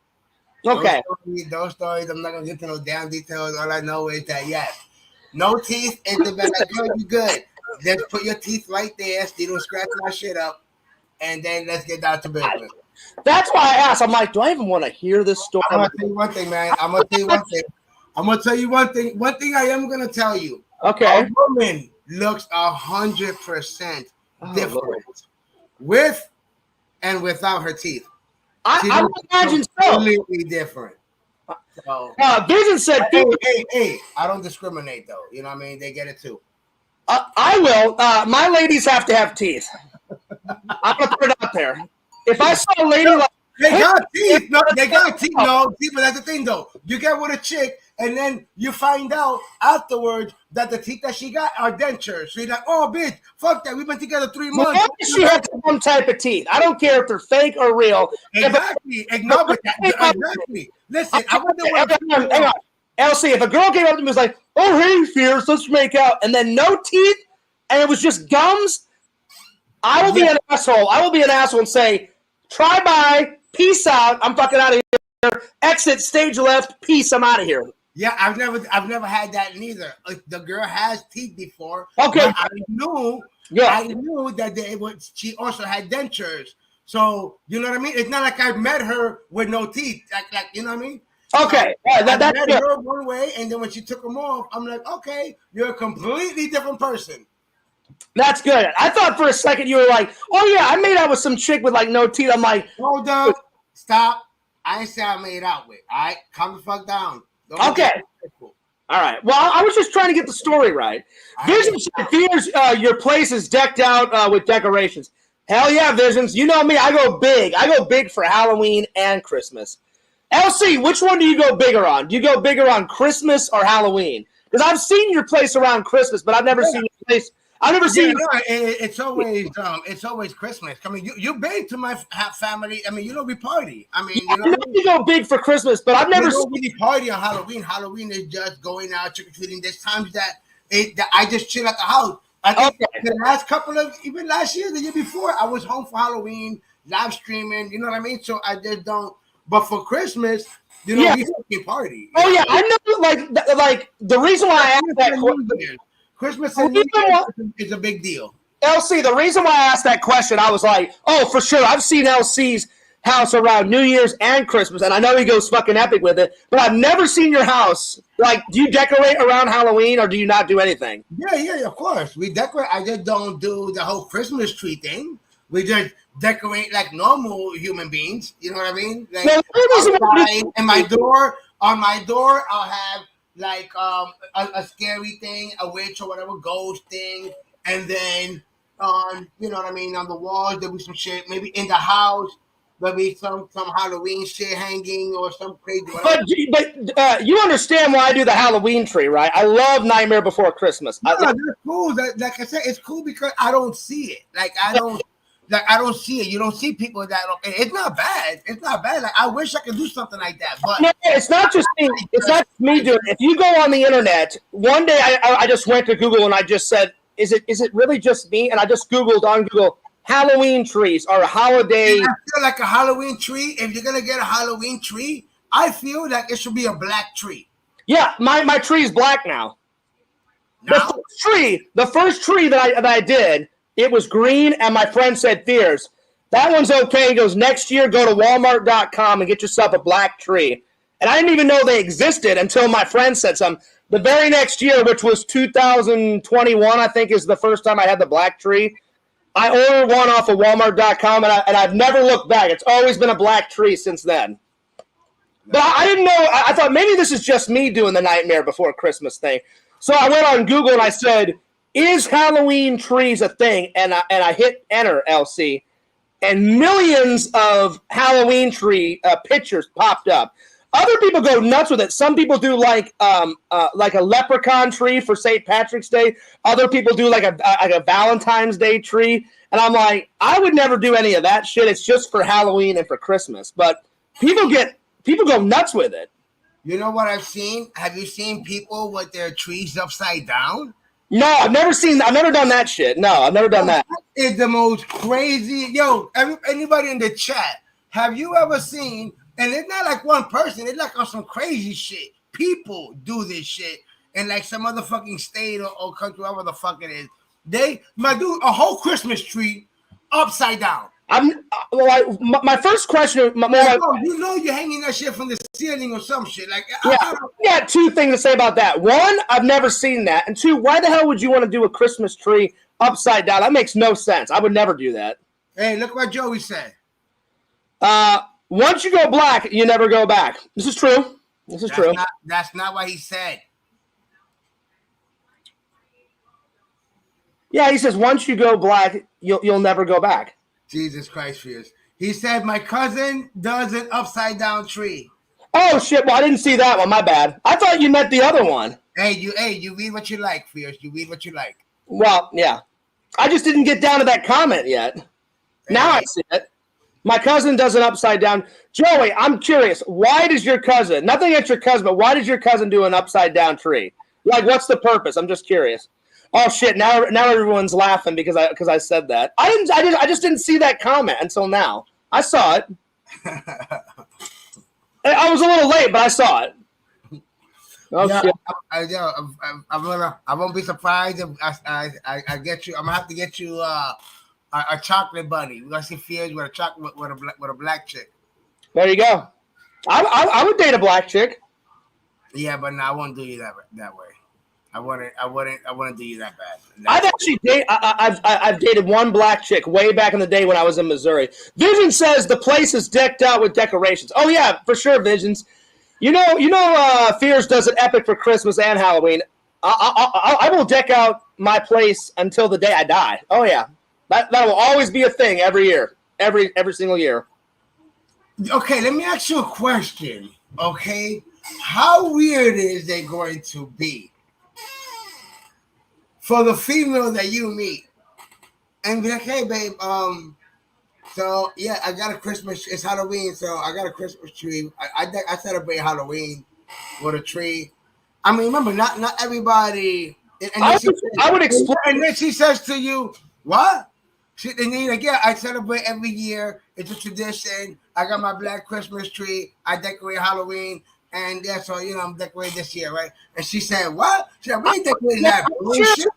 Okay. Those stories, I'm not going to get to no damn details. All I know is that, yes, no teeth is the best. Like, girl, you good. Just put your teeth right there so you don't scratch my shit up, and then let's get down to business. That's why I asked. I'm like, do I even want to hear this story? I'm going to tell you one thing, man. I'm going to tell you one thing. One thing I am going to tell you. Okay. A woman looks 100% different with and without her teeth. I would imagine so. Completely different. So, Vision said, hey, I don't discriminate though. You know what I mean? They get it too. I will. My ladies have to have teeth. I'm going to put it out there. If I saw a lady like... They got teeth. No, they got teeth. No, see, but that's the thing though. You get with a chick and then you find out afterwards that the teeth that she got are dentures. So you're like, oh, bitch, fuck that. We've been together 3 months. Well, she has some type of teeth. I don't care if they're fake or real. Exactly. Exactly. Listen, I wonder what... Hang on. LC, if a girl came up to me and was like, oh, hey, Fierce, let's make out, and then no teeth, and it was just gums, I will be an asshole. I will be an asshole and say, try by, peace out, I'm fucking out of here, exit, stage left, peace, I'm out of here. Yeah, I've never had that neither. The girl has teeth before. Okay. I knew that she also had dentures. So, you know what I mean? It's not like I met her with no teeth. Like you know what I mean? Okay. I met her one way, and then when she took them off, I'm like, okay, you're a completely different person. That's good. I thought for a second you were like, oh, yeah, I made out with some chick with, like, no teeth. I'm like... Hold up. Stop. I ain't say I made out with. All right? Calm the fuck down. Okay. All right. Well, I was just trying to get the story right. Visions, your place is decked out with decorations. Hell yeah, Visions. You know me. I go big. I go big for Halloween and Christmas. LC, which one do you go bigger on? Do you go bigger on Christmas or Halloween? Because I've seen your place around Christmas, but I've never seen your place. I've never seen. It's always Christmas. I mean, you big to my family. I mean, we party. I mean, you go big for Christmas, but I've never seen really party on Halloween. Halloween is just going out trick or treating. There's times that I just chill at the house. I think the last couple of even last year, the year before, I was home for Halloween, live streaming. You know what I mean? So I just don't. But for Christmas, we fucking party. Oh yeah, I know. Like the reason why I asked that question. Christmas and New Year is a big deal. LC, the reason why I asked that question, I was like, oh, for sure. I've seen LC's house around New Year's and Christmas, and I know he goes fucking epic with it, but I've never seen your house. Like, do you decorate around Halloween, or do you not do anything? Yeah, of course. We decorate. I just don't do the whole Christmas tree thing. We just decorate like normal human beings. You know what I mean? Like, on my door, I'll have like a scary thing, a witch or whatever, ghost thing, and then on, you know what I mean, on the walls there'll be some shit. Maybe in the house maybe some Halloween shit hanging or some crazy. But you understand why I do the Halloween tree, right? I love Nightmare Before Christmas. No, that's cool. Like I said, it's cool because I don't see it. I don't see it. You don't see people that. It's not bad. It's not bad. Like I wish I could do something like that. But no, it's not just me. It's not just me doing it. If you go on the internet, one day I just went to Google and I just said, "Is it really just me?" And I just Googled on Google Halloween trees or holiday. I feel like a Halloween tree. If you're gonna get a Halloween tree, I feel like it should be a black tree. Yeah, my tree is black now. The first tree that I did, it was green, and my friend said, "Fears, that one's okay." He goes, "Next year, go to Walmart.com and get yourself a black tree." And I didn't even know they existed until my friend said something. The very next year, which was 2021, I think is the first time I had the black tree. I ordered one off of Walmart.com, and I've never looked back. It's always been a black tree since then. But I didn't know. I thought maybe this is just me doing the Nightmare Before Christmas thing. So I went on Google and I said, "Is Halloween trees a thing?" And I hit enter, LC, and millions of Halloween tree pictures popped up. Other people go nuts with it. Some people do like a leprechaun tree for St. Patrick's Day. Other people do like a Valentine's Day tree. And I'm like, I would never do any of that shit. It's just for Halloween and for Christmas. But people go nuts with it. You know what I've seen? Have you seen people with their trees upside down? No, I've never done that shit. No, I've never done that. It's the most crazy. Yo, anybody in the chat, have you ever seen? And it's not like one person. It's like on some crazy shit. People do this shit in like some other fucking state or country, whatever the fuck it is. They might do a whole Christmas tree upside down. My first question. You know you're hanging that shit from the ceiling or some shit. Like, yeah, I got two things to say about that. One, I've never seen that. And two, why the hell would you want to do a Christmas tree upside down? That makes no sense. I would never do that. Hey, look what Joey said. Once you go black, you never go back. This is true. That's not what he said. Yeah, he says once you go black, you'll never go back. Jesus Christ, Fears. He said my cousin does an upside down tree. Oh shit! Well, I didn't see that one. My bad. I thought you meant the other one. Hey, you read what you like, Fears. You read what you like. Well, yeah. I just didn't get down to that comment yet. Hey. Now I see it. My cousin does an upside down. Joey, I'm curious. Why does your cousin, nothing against your cousin, but why does your cousin do an upside down tree? Like, what's the purpose? I'm just curious. Oh shit! Now everyone's laughing because I said that. I just didn't see that comment until now. I saw it. I was a little late, but I saw it. Oh yeah, shit! I won't be surprised if I get you. I'm gonna have to get you a chocolate bunny. We're gonna see Fears with a chocolate with a black chick. There you go. I would date a black chick. Yeah, but no, I won't do you that way. I wouldn't do you that bad. I've dated one black chick way back in the day when I was in Missouri. Vision says the place is decked out with decorations. Oh yeah, for sure, Visions. You know, Fears does it epic for Christmas and Halloween. I will deck out my place until the day I die. Oh yeah, that will always be a thing every year, every single year. Okay, let me ask you a question. Okay, how weird is it going to be for the female that you meet and be like, "Hey, babe, so yeah, I got a Christmas. It's Halloween, so I got a Christmas tree. I celebrate Halloween with a tree. I mean, remember, not everybody." And I would explain. And then she says to you, "What?" And then you're like, "Yeah, I celebrate every year. It's a tradition. I got my black Christmas tree. I decorate Halloween." And yeah, so I'm decorating this year, right? And she said, "What?" She said, "We ain't decorating that bullshit.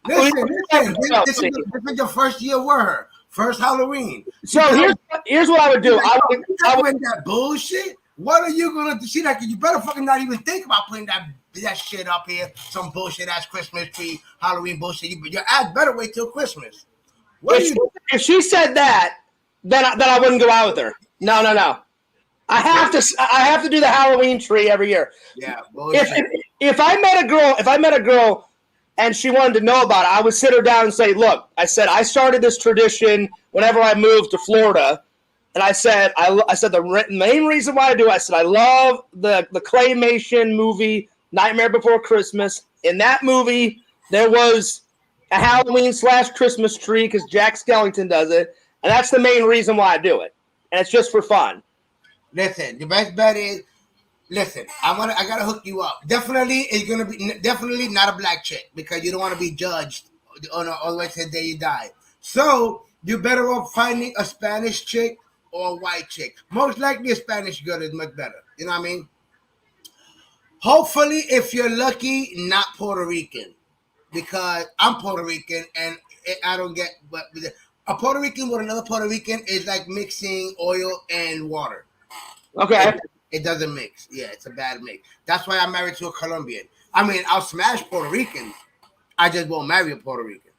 Listen. This is your first year with her, first Halloween." So here's what I would do. I would that bullshit. What are you gonna do? She like, you better fucking not even think about putting that shit up here. Some bullshit ass Christmas tree, Halloween bullshit. Your ass better wait till Christmas. If she said that, then I wouldn't go out with her. No. I have to do the Halloween tree every year. Yeah. If I met a girl and she wanted to know about it, I would sit her down and say, "Look," I said, "I started this tradition whenever I moved to Florida, and I said the main reason why I do it, I said I love the claymation movie Nightmare Before Christmas. In that movie, there was a Halloween/Christmas tree because Jack Skellington does it, and that's the main reason why I do it. And it's just for fun. Listen, the best bet is, listen, I gotta hook you up. Definitely, it's gonna be definitely not a black chick because you don't want to be judged all the way to the day you die. So you're better off finding a Spanish chick or a white chick. Most likely, a Spanish girl is much better. You know what I mean? Hopefully, if you're lucky, not Puerto Rican, because I'm Puerto Rican and I don't get. But a Puerto Rican with another Puerto Rican is like mixing oil and water. Okay. It doesn't mix. Yeah, it's a bad mix. That's why I'm married to a Colombian. I mean, I'll smash Puerto Ricans. I just won't marry a Puerto Rican.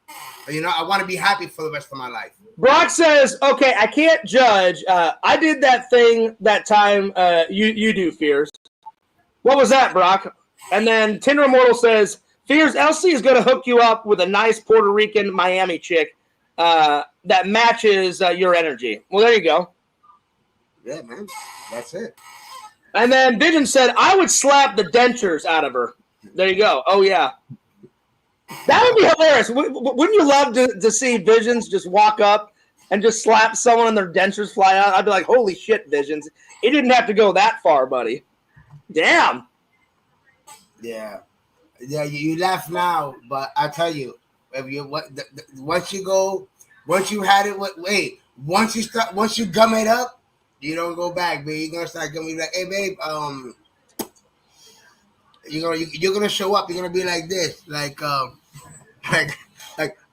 But, you know, I want to be happy for the rest of my life. Brock says, okay, I can't judge. I did that thing that time you do, Fears. What was that, Brock? And then Tinder Immortal says, Fears, Elsie is going to hook you up with a nice Puerto Rican Miami chick that matches your energy. Well, there you go. Yeah, man. That's it. And then Vision said, I would slap the dentures out of her. There you go. Oh, yeah. That would be hilarious. Wouldn't you love to see Visions just walk up and just slap someone and their dentures fly out? I'd be like, holy shit, Visions. It didn't have to go that far, buddy. Damn. Yeah. Yeah, you laugh now, but I tell you, if you once you had it, once you gum it up, you don't go back, babe. You're gonna start gumming like, hey, babe, you're gonna show up. You're gonna be like this, like,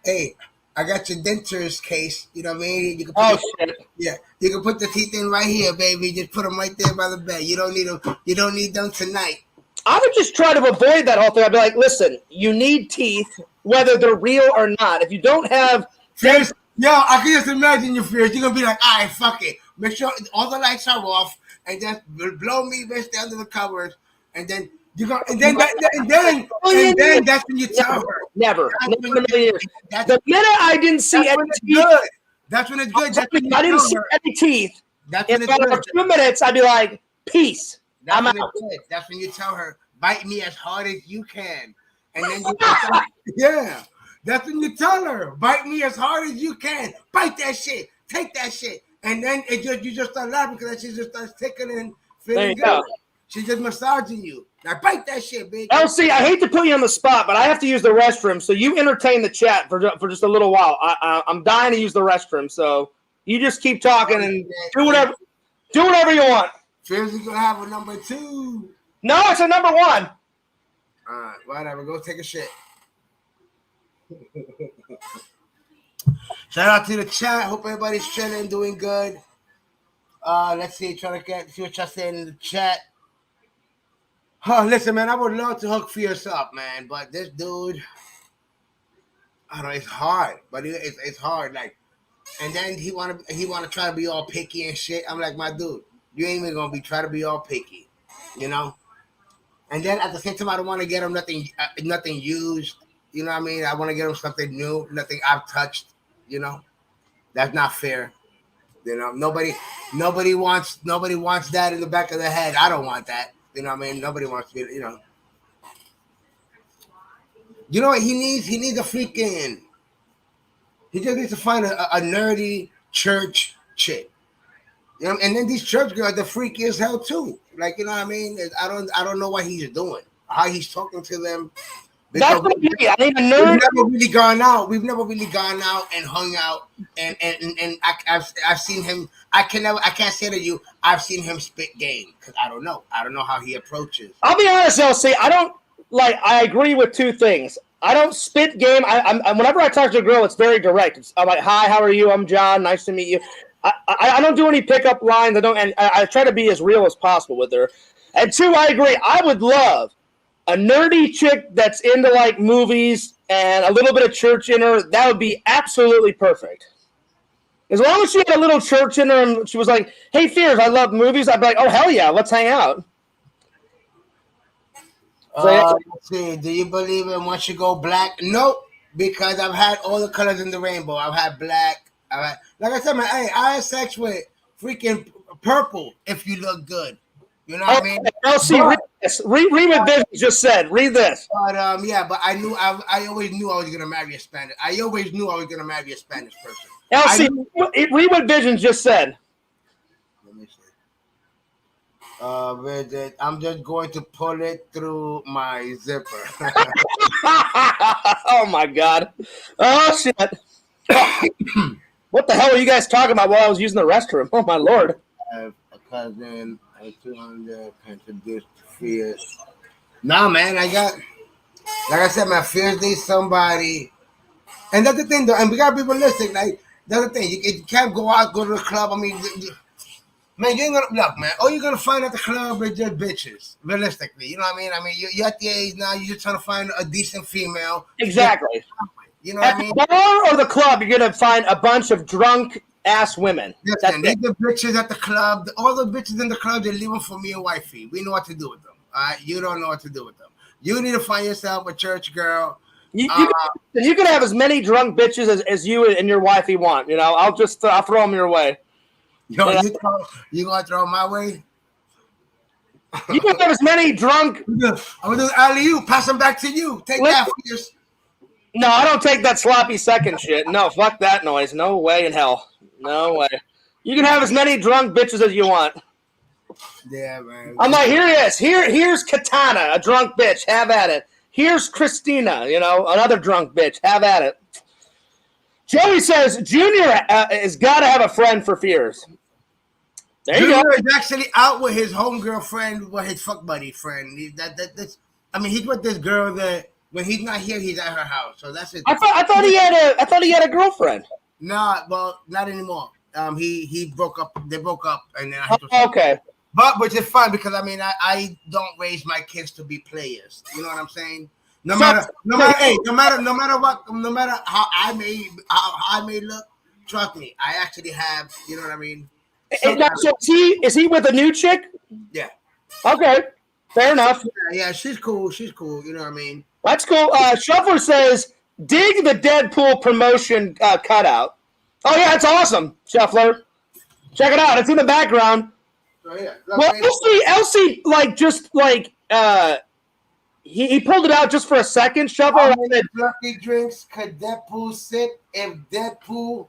hey, I got your dentures case. You know what I mean? You can put shit. Yeah, you can put the teeth in right here, baby. Just put them right there by the bed. You don't need them. You don't need them tonight. I would just try to avoid that whole thing. I'd be like, listen, you need teeth, whether they're real or not. If you don't have Fears, I can just imagine your fears. You're gonna be like, all right, fuck it. Make sure all the lights are off, and just blow me, bitch, down to the covers, and then you're gonna, and then that's when you tell her. Never in a million years. The minute I didn't see any teeth, that's when it's good. I didn't see any teeth. That's when in it's about good. 2 minutes, I'd be like, peace. I'm out. That's when you tell her, bite me as hard as you can, and then you that's when you tell her, bite me as hard as you can, bite that shit, take that shit, and then you just start laughing because she just starts tickling and feeling good. She's just massaging you. Now bite that shit, big. LC, I hate to put you on the spot, but I have to use the restroom, so you entertain the chat for just a little while. I'm dying to use the restroom, so you just keep talking and do whatever you want. Fears is gonna have a number 2. No, it's a number 1. All right, whatever. Go take a shit. Shout out to the chat. Hope everybody's chilling, doing good. Let's see. Trying to see what y'all saying in the chat. Listen, man. I would love to hook Fierce up, man, but this dude, I don't know. It's hard, but it's hard. Like, and then he wanna try to be all picky and shit. I'm like, my dude, you ain't even gonna try to be all picky, you know. And then at the same time, I don't want to get him nothing used. You know what I mean? I want to get him something new, nothing I've touched. You know, that's not fair. You know, nobody wants that in the back of the head. I don't want that. You know what I mean? Nobody wants to be. You know what he needs? He needs a freaking. He just needs to find a nerdy church chick. You know, and then these church girls, they're freaky as hell too. Like, you know what I mean? I don't know what he's doing, how he's talking to them. That's what I need a nerd. We've never really gone out. We've never really gone out and hung out. And I've seen him. I can't say to you, I've seen him spit game because I don't know. I don't know how he approaches. I'll be honest, LC. I agree with 2 things. I don't spit game. I'm whenever I talk to a girl, it's very direct. I'm like, hi, how are you? I'm John. Nice to meet you. I don't do any pickup lines. I try to be as real as possible with her. And 2, I agree. I would love a nerdy chick that's into like movies and a little bit of church in her. That would be absolutely perfect. As long as she had a little church in her and she was like, hey, Fears, I love movies. I'd be like, oh, hell yeah, let's hang out. Let's see. Do you believe in once you go black? Nope, because I've had all the colors in the rainbow. I've had black. Like I said, man, hey, I had sex with freaking purple if you look good. You know what I mean? LC, read this. Read what Vision just said. Read this. But but I always knew I was gonna marry a Spanish. I always knew I was gonna marry a Spanish person. LC, read what Vision just said. Let me see. I'm just going to pull it through my zipper. Oh my god. Oh shit. What the hell are you guys talking about while I was using the restroom? Oh my lord. I have a cousin, a 200 introduced to fears. Nah, man, I got, like I said, my fears need somebody. And that's the thing, though, and we gotta be realistic. Like, that's the thing, you can't go out, go to the club. I mean, man, you ain't gonna look, man. All you're gonna find at the club is just bitches. Realistically, you know what I mean? I mean, you're at the age now. You're just trying to find a decent female. Exactly. You know what I mean? At the bar or the club, you're gonna find a bunch of drunk ass women. Listen, leave the bitches at the club. All the bitches in the club, they leave them for me and wifey. We know what to do with them. All right, you don't know what to do with them. You need to find yourself a church girl. You can have as many drunk bitches as you and your wifey want. You know, I'll throw them your way. Yo, you gonna throw them my way? You can have as many drunk. I'm gonna do alley-oop. Pass them back to you. Take that for yours. No, I don't take that sloppy second shit. No, fuck that noise. No way in hell. No way. You can have as many drunk bitches as you want. Yeah, man. I'm like, here it is. Here's Katana, a drunk bitch. Have at it. Here's Christina, you know, another drunk bitch. Have at it. Joey says Junior has got to have a friend for fears. There you go. Junior is actually out with his homegirl friend, with his fuck buddy friend. That's. I mean, he's with this girl that when he's not here, he's at her house. So that's it. I thought he had a girlfriend. Nah, well, not anymore. He broke up. They broke up, and then okay. But which is fine because I mean I don't raise my kids to be players. You know what I'm saying? No matter how I may look, trust me, I actually have. You know what I mean? So is he with a new chick? Yeah. Okay. Fair enough. Yeah, she's cool. She's cool. You know what I mean? That's cool. Shuffler says, dig the Deadpool promotion cutout. Oh, yeah, it's awesome, Shuffler. Check it out. It's in the background. Oh, yeah. Well, LC, he pulled it out just for a second, Shuffler. Lucky drinks could Deadpool sip if Deadpool.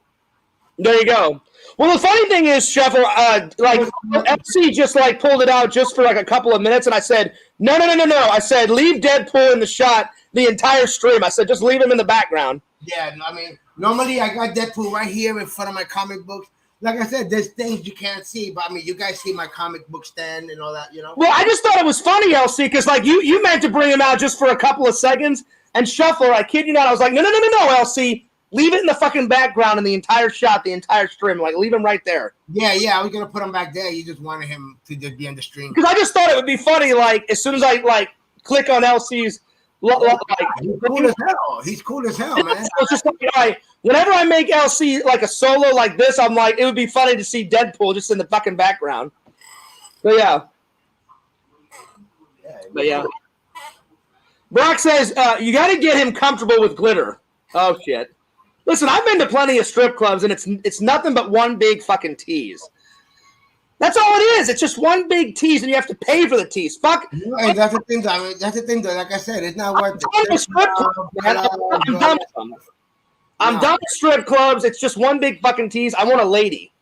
There you go. Well, the funny thing is, Shuffle, LC just pulled it out just for a couple of minutes, and I said, no. I said, leave Deadpool in the shot the entire stream. I said, just leave him in the background. Yeah, I mean, normally I got Deadpool right here in front of my comic books. Like I said, there's things you can't see, but I mean, you guys see my comic book stand and all that, you know? Well, I just thought it was funny, LC, because you meant to bring him out just for a couple of seconds, and Shuffler, I kid you not, I was like, no, LC. Leave it in the fucking background in the entire shot, the entire stream. Leave him right there. Yeah, I was going to put him back there. You just wanted him to just be on the stream. Because I just thought it would be funny, as soon as I, click on LC's... He's cool as hell. He's cool as hell, man. It's just whenever I make LC, a solo like this, I'm like, it would be funny to see Deadpool just in the fucking background. But, yeah. Brock says, you got to get him comfortable with glitter. Oh, shit. Listen, I've been to plenty of strip clubs, and it's nothing but one big fucking tease. That's all it is. It's just one big tease, and you have to pay for the tease. Fuck. And that's the thing, though. Like I said, it's not worth it. I'm done with strip clubs. It's just one big fucking tease. I want a lady.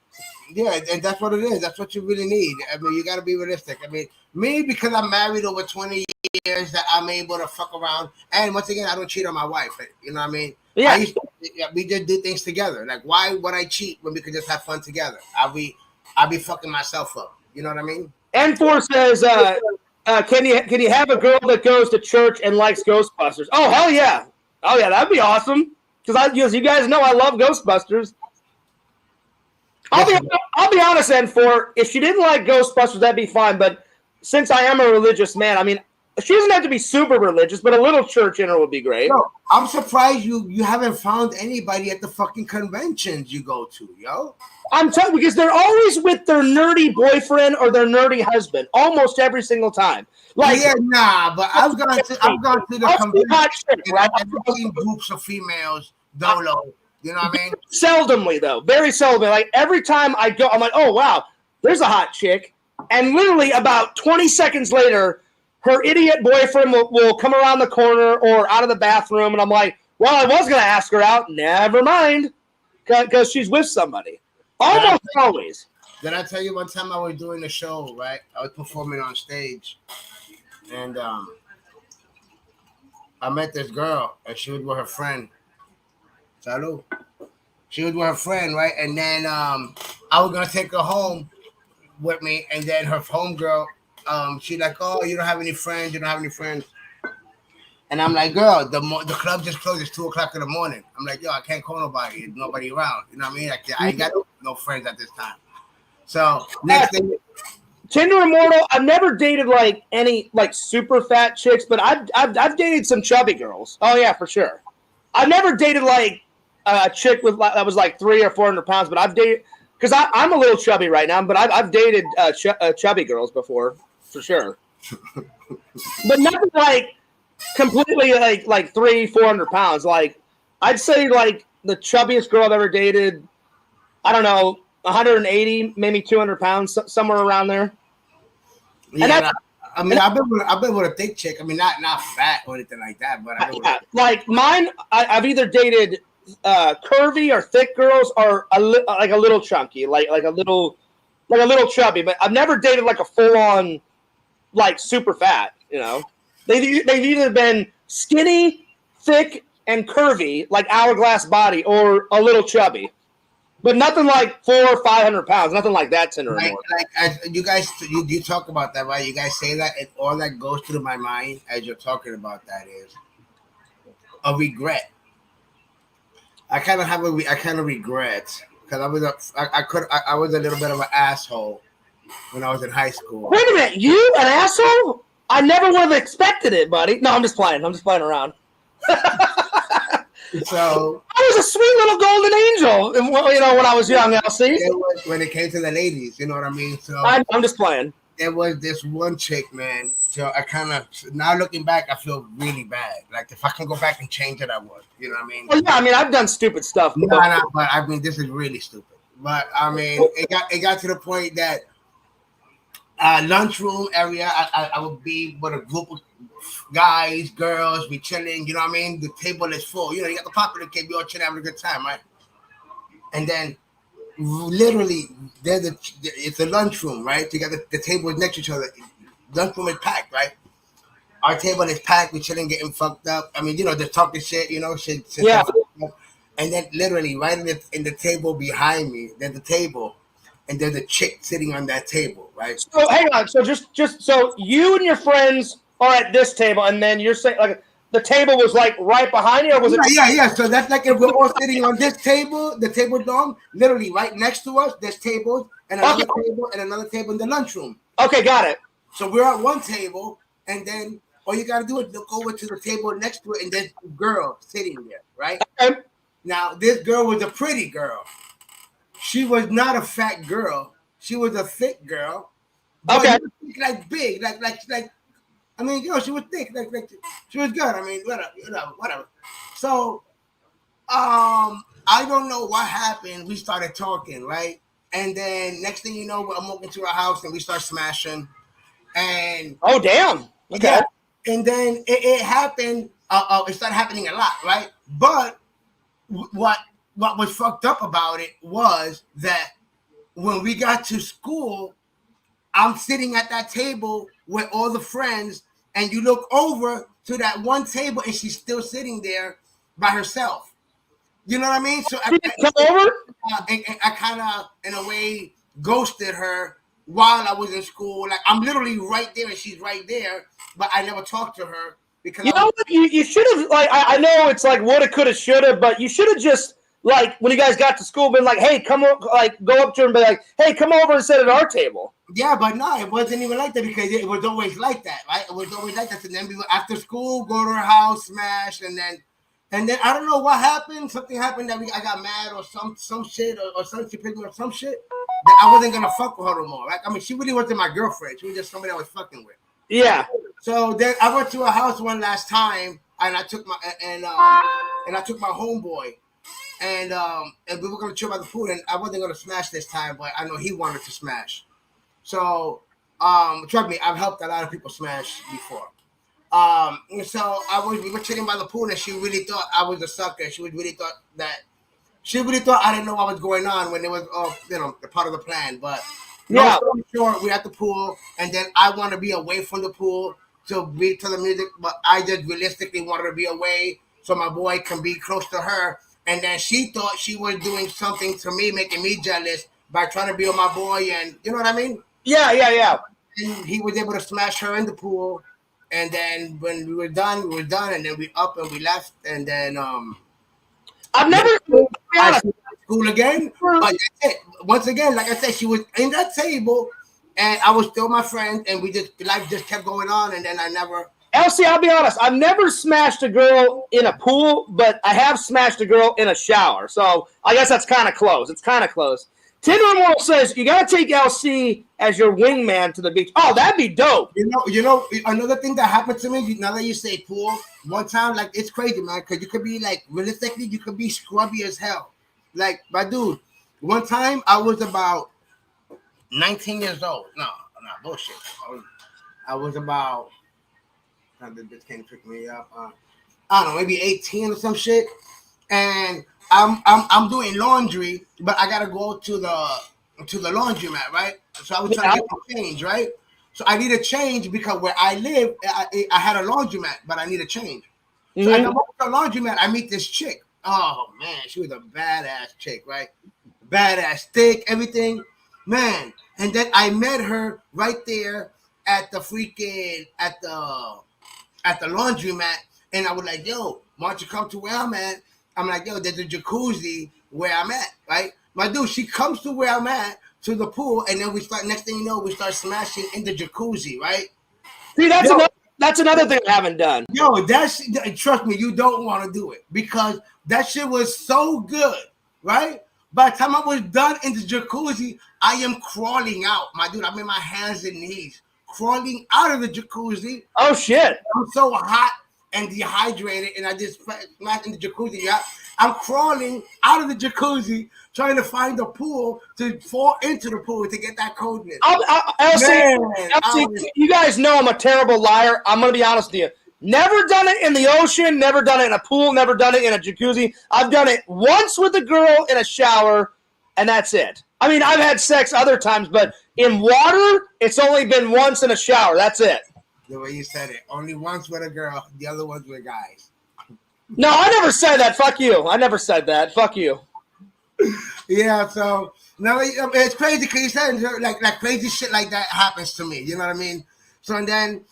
Yeah, and that's what it is. That's what you really need. I mean, you got to be realistic. I mean, me, because I'm married over 20 years, that I'm able to fuck around. And once again, I don't cheat on my wife. You know what I mean? Yeah. We just do things together. Why would I cheat when we could just have fun together? I'll be fucking myself up. You know what I mean? N4 says, can you have a girl that goes to church and likes Ghostbusters? Oh, hell yeah. Oh, yeah, that'd be awesome. Because you guys know I love Ghostbusters. I'll be honest, N4. If she didn't like Ghostbusters, that'd be fine. But since I am a religious man, I mean, she doesn't have to be super religious, but a little church in her would be great. No, I'm surprised you haven't found anybody at the fucking conventions you go to, yo. I'm telling you, because they're always with their nerdy boyfriend or their nerdy husband, almost every single time. But I've gone to the convention, and I've seen groups of females, Dolo, You know what I mean? Seldomly, though. Very seldomly. Like, every time I go, I'm like, oh, wow, there's a hot chick. And literally about 20 seconds later, her idiot boyfriend will come around the corner or out of the bathroom, and I'm like, well, I was going to ask her out. Never mind, because she's with somebody. Almost always. Did I tell you one time I was doing a show, right? I was performing on stage, and I met this girl, and she was with her friend. Salud. She was with her friend, right? And then I was going to take her home with me, and then her homegirl, she like, oh, you don't have any friends, and I'm like, girl, the club just closed. It's 2:00 in the morning. I'm like, yo, I can't call nobody. There's nobody around. You know what I mean? Like, I ain't got no friends at this time. So next thing, Tinder Immortal. I've never dated like any like super fat chicks, but I've dated some chubby girls. Oh yeah, for sure. I've never dated like a chick with that was like 300 or 400 pounds, but I've dated because I'm a little chubby right now, but I've dated chubby girls before for sure. But nothing like completely like 300-400 pounds. Like I'd say like the chubbiest girl I've ever dated, I don't know, 180, maybe 200 pounds, somewhere around there. Yeah, I mean, I've been with a thick chick. I mean, not fat or anything like that, but like mine, I've either dated curvy or thick girls, or like a little chunky, like a little chubby. But I've never dated like a full on like super fat. You know, they've either been skinny, thick, and curvy, like hourglass body, or a little chubby. But nothing like 400 or 500 pounds. Nothing like that, Tinder. Like you guys, you talk about that, right? You guys say that, and all that goes through my mind as you're talking about that is a regret. I kind of regret because I was a little bit of an asshole when I was in high school. Wait a minute, you an asshole? I never would have expected it, buddy. No, I'm just playing. I'm just playing around. So I was a sweet little golden angel, you know, when I was young. LC. When it came to the ladies, you know what I mean. So I'm just playing. There was this one chick, man. So I kind of now looking back, I feel really bad. Like if I can go back and change it, I would. You know what I mean? Well, yeah, I mean I've done stupid stuff. No, but I mean this is really stupid. But I mean it got to the point that lunchroom area, I would be with a group of guys, girls, we chilling, you know what I mean? The table is full. You know, you got the popular kid, we all chilling, having a good time, right? And then literally, it's a lunchroom, right? You got the tables next to each other. Lunchroom is packed, right? Our table is packed, we chilling, getting fucked up. I mean, you know, they're talking shit, you know, shit. Yeah. And then literally right in the table behind me, there's a table. And there's a chick sitting on that table, right? So hang on. So just so you and your friends are at this table, and then you're saying like the table was like right behind you, or was it? Yeah. So that's like if we're all sitting on this table, the table dome, literally right next to us. There's tables and another table and another table in the lunchroom. Okay, got it. So we're at one table, and then all you gotta do is look over to the table next to it, and there's a girl sitting there, right? Okay. Now this girl was a pretty girl. She was not a fat girl. She was a thick girl. Okay. Like big, like. I mean, she was thick. Like she was good. I mean, whatever. So, I don't know what happened. We started talking, right? And then next thing you know, I'm walking to our house and we start smashing. And oh damn. Okay. Yeah, and then it happened. It started happening a lot, right? But what was fucked up about it was that when we got to school, I'm sitting at that table with all the friends, and you look over to that one table, and she's still sitting there by herself. You know what I mean? So I kind of, in a way, ghosted her while I was in school. Like I'm literally right there, and she's right there, but I never talked to her because you should have like I know it's like woulda, coulda, shoulda, but you should have just. Like when you guys got to school, been like, "Hey, come on!" Like go up to her and be like, "Hey, come over and sit at our table." Yeah, but no, it wasn't even like that because it was always like that, right? It was always like that. And then we would, after school, go to her house, smash, and then I don't know what happened. Something happened that I got mad or some shit or something. She picked me up some shit that I wasn't gonna fuck with her no more. Right? I mean, she really wasn't my girlfriend. She was just somebody I was fucking with. Yeah. So then I went to her house one last time, and I took my homeboy. and we were gonna chill by the pool, and I wasn't gonna smash this time, but I know he wanted to smash. So, trust me, I've helped a lot of people smash before. So we were chilling by the pool, and she really thought I was a sucker. She really thought I didn't know what was going on when it was, the part of the plan. But long story short, we're at the pool, and then I want to be away from the pool to be to the music, but I just realistically wanted to be away so my boy can be close to her. And then she thought she was doing something to me, making me jealous by trying to be with my boy, and you know what I mean? Yeah. And he was able to smash her in the pool. And then when we were done, and then we up and we left, and then I've never I school again. But that's it. Once again, like I said, she was in that table, and I was still my friend, and life just kept going on, and then I never. LC, I'll be honest. I've never smashed a girl in a pool, but I have smashed a girl in a shower. So I guess that's kind of close. It's kind of close. Tinder Moral says you got to take LC as your wingman to the beach. Oh, that'd be dope. You know, another thing that happened to me, now that you say pool, one time, like, it's crazy, man, because you could be, like, realistically, you could be scrubby as hell. Like, my dude, one time I was about 19 years old. No, bullshit. I was about, this bitch can't pick me up. I don't know, maybe 18 or some shit. And I'm doing laundry, but I gotta go to the laundromat, right? So I was trying to get my change, right? So I need a change because where I live, I had a laundromat, but I need a change. So I go to the laundromat. I meet this chick. Oh man, she was a badass chick, right? Badass, thick, everything, man. And then I met her right there at the laundromat, and I was like, "Yo, why don't you come to where I'm at?" I'm like, "Yo, there's a jacuzzi where I'm at, right?" My dude, she comes to where I'm at, to the pool, and then we start. Next thing you know, we start smashing in the jacuzzi, right? See, that's another thing I haven't done. Yo, trust me, you don't want to do it because that shit was so good, right? By the time I was done in the jacuzzi, I am crawling out, my dude. I'm in my hands and knees, crawling out of the jacuzzi. Oh shit! I'm so hot and dehydrated, and I just smashed in the jacuzzi. Yeah, I'm crawling out of the jacuzzi, trying to find a pool to fall into the pool to get that coldness. LC, you guys know I'm a terrible liar. I'm gonna be honest with you. Never done it in the ocean. Never done it in a pool. Never done it in a jacuzzi. I've done it once with a girl in a shower, and that's it. I mean, I've had sex other times, but in water, it's only been once in a shower. That's it. The way you said it, only once with a girl, the other ones with guys. No, I never said that. Fuck you. I never said that. Fuck you. Yeah, so now it's crazy because you said like crazy shit like that happens to me. You know what I mean? So and then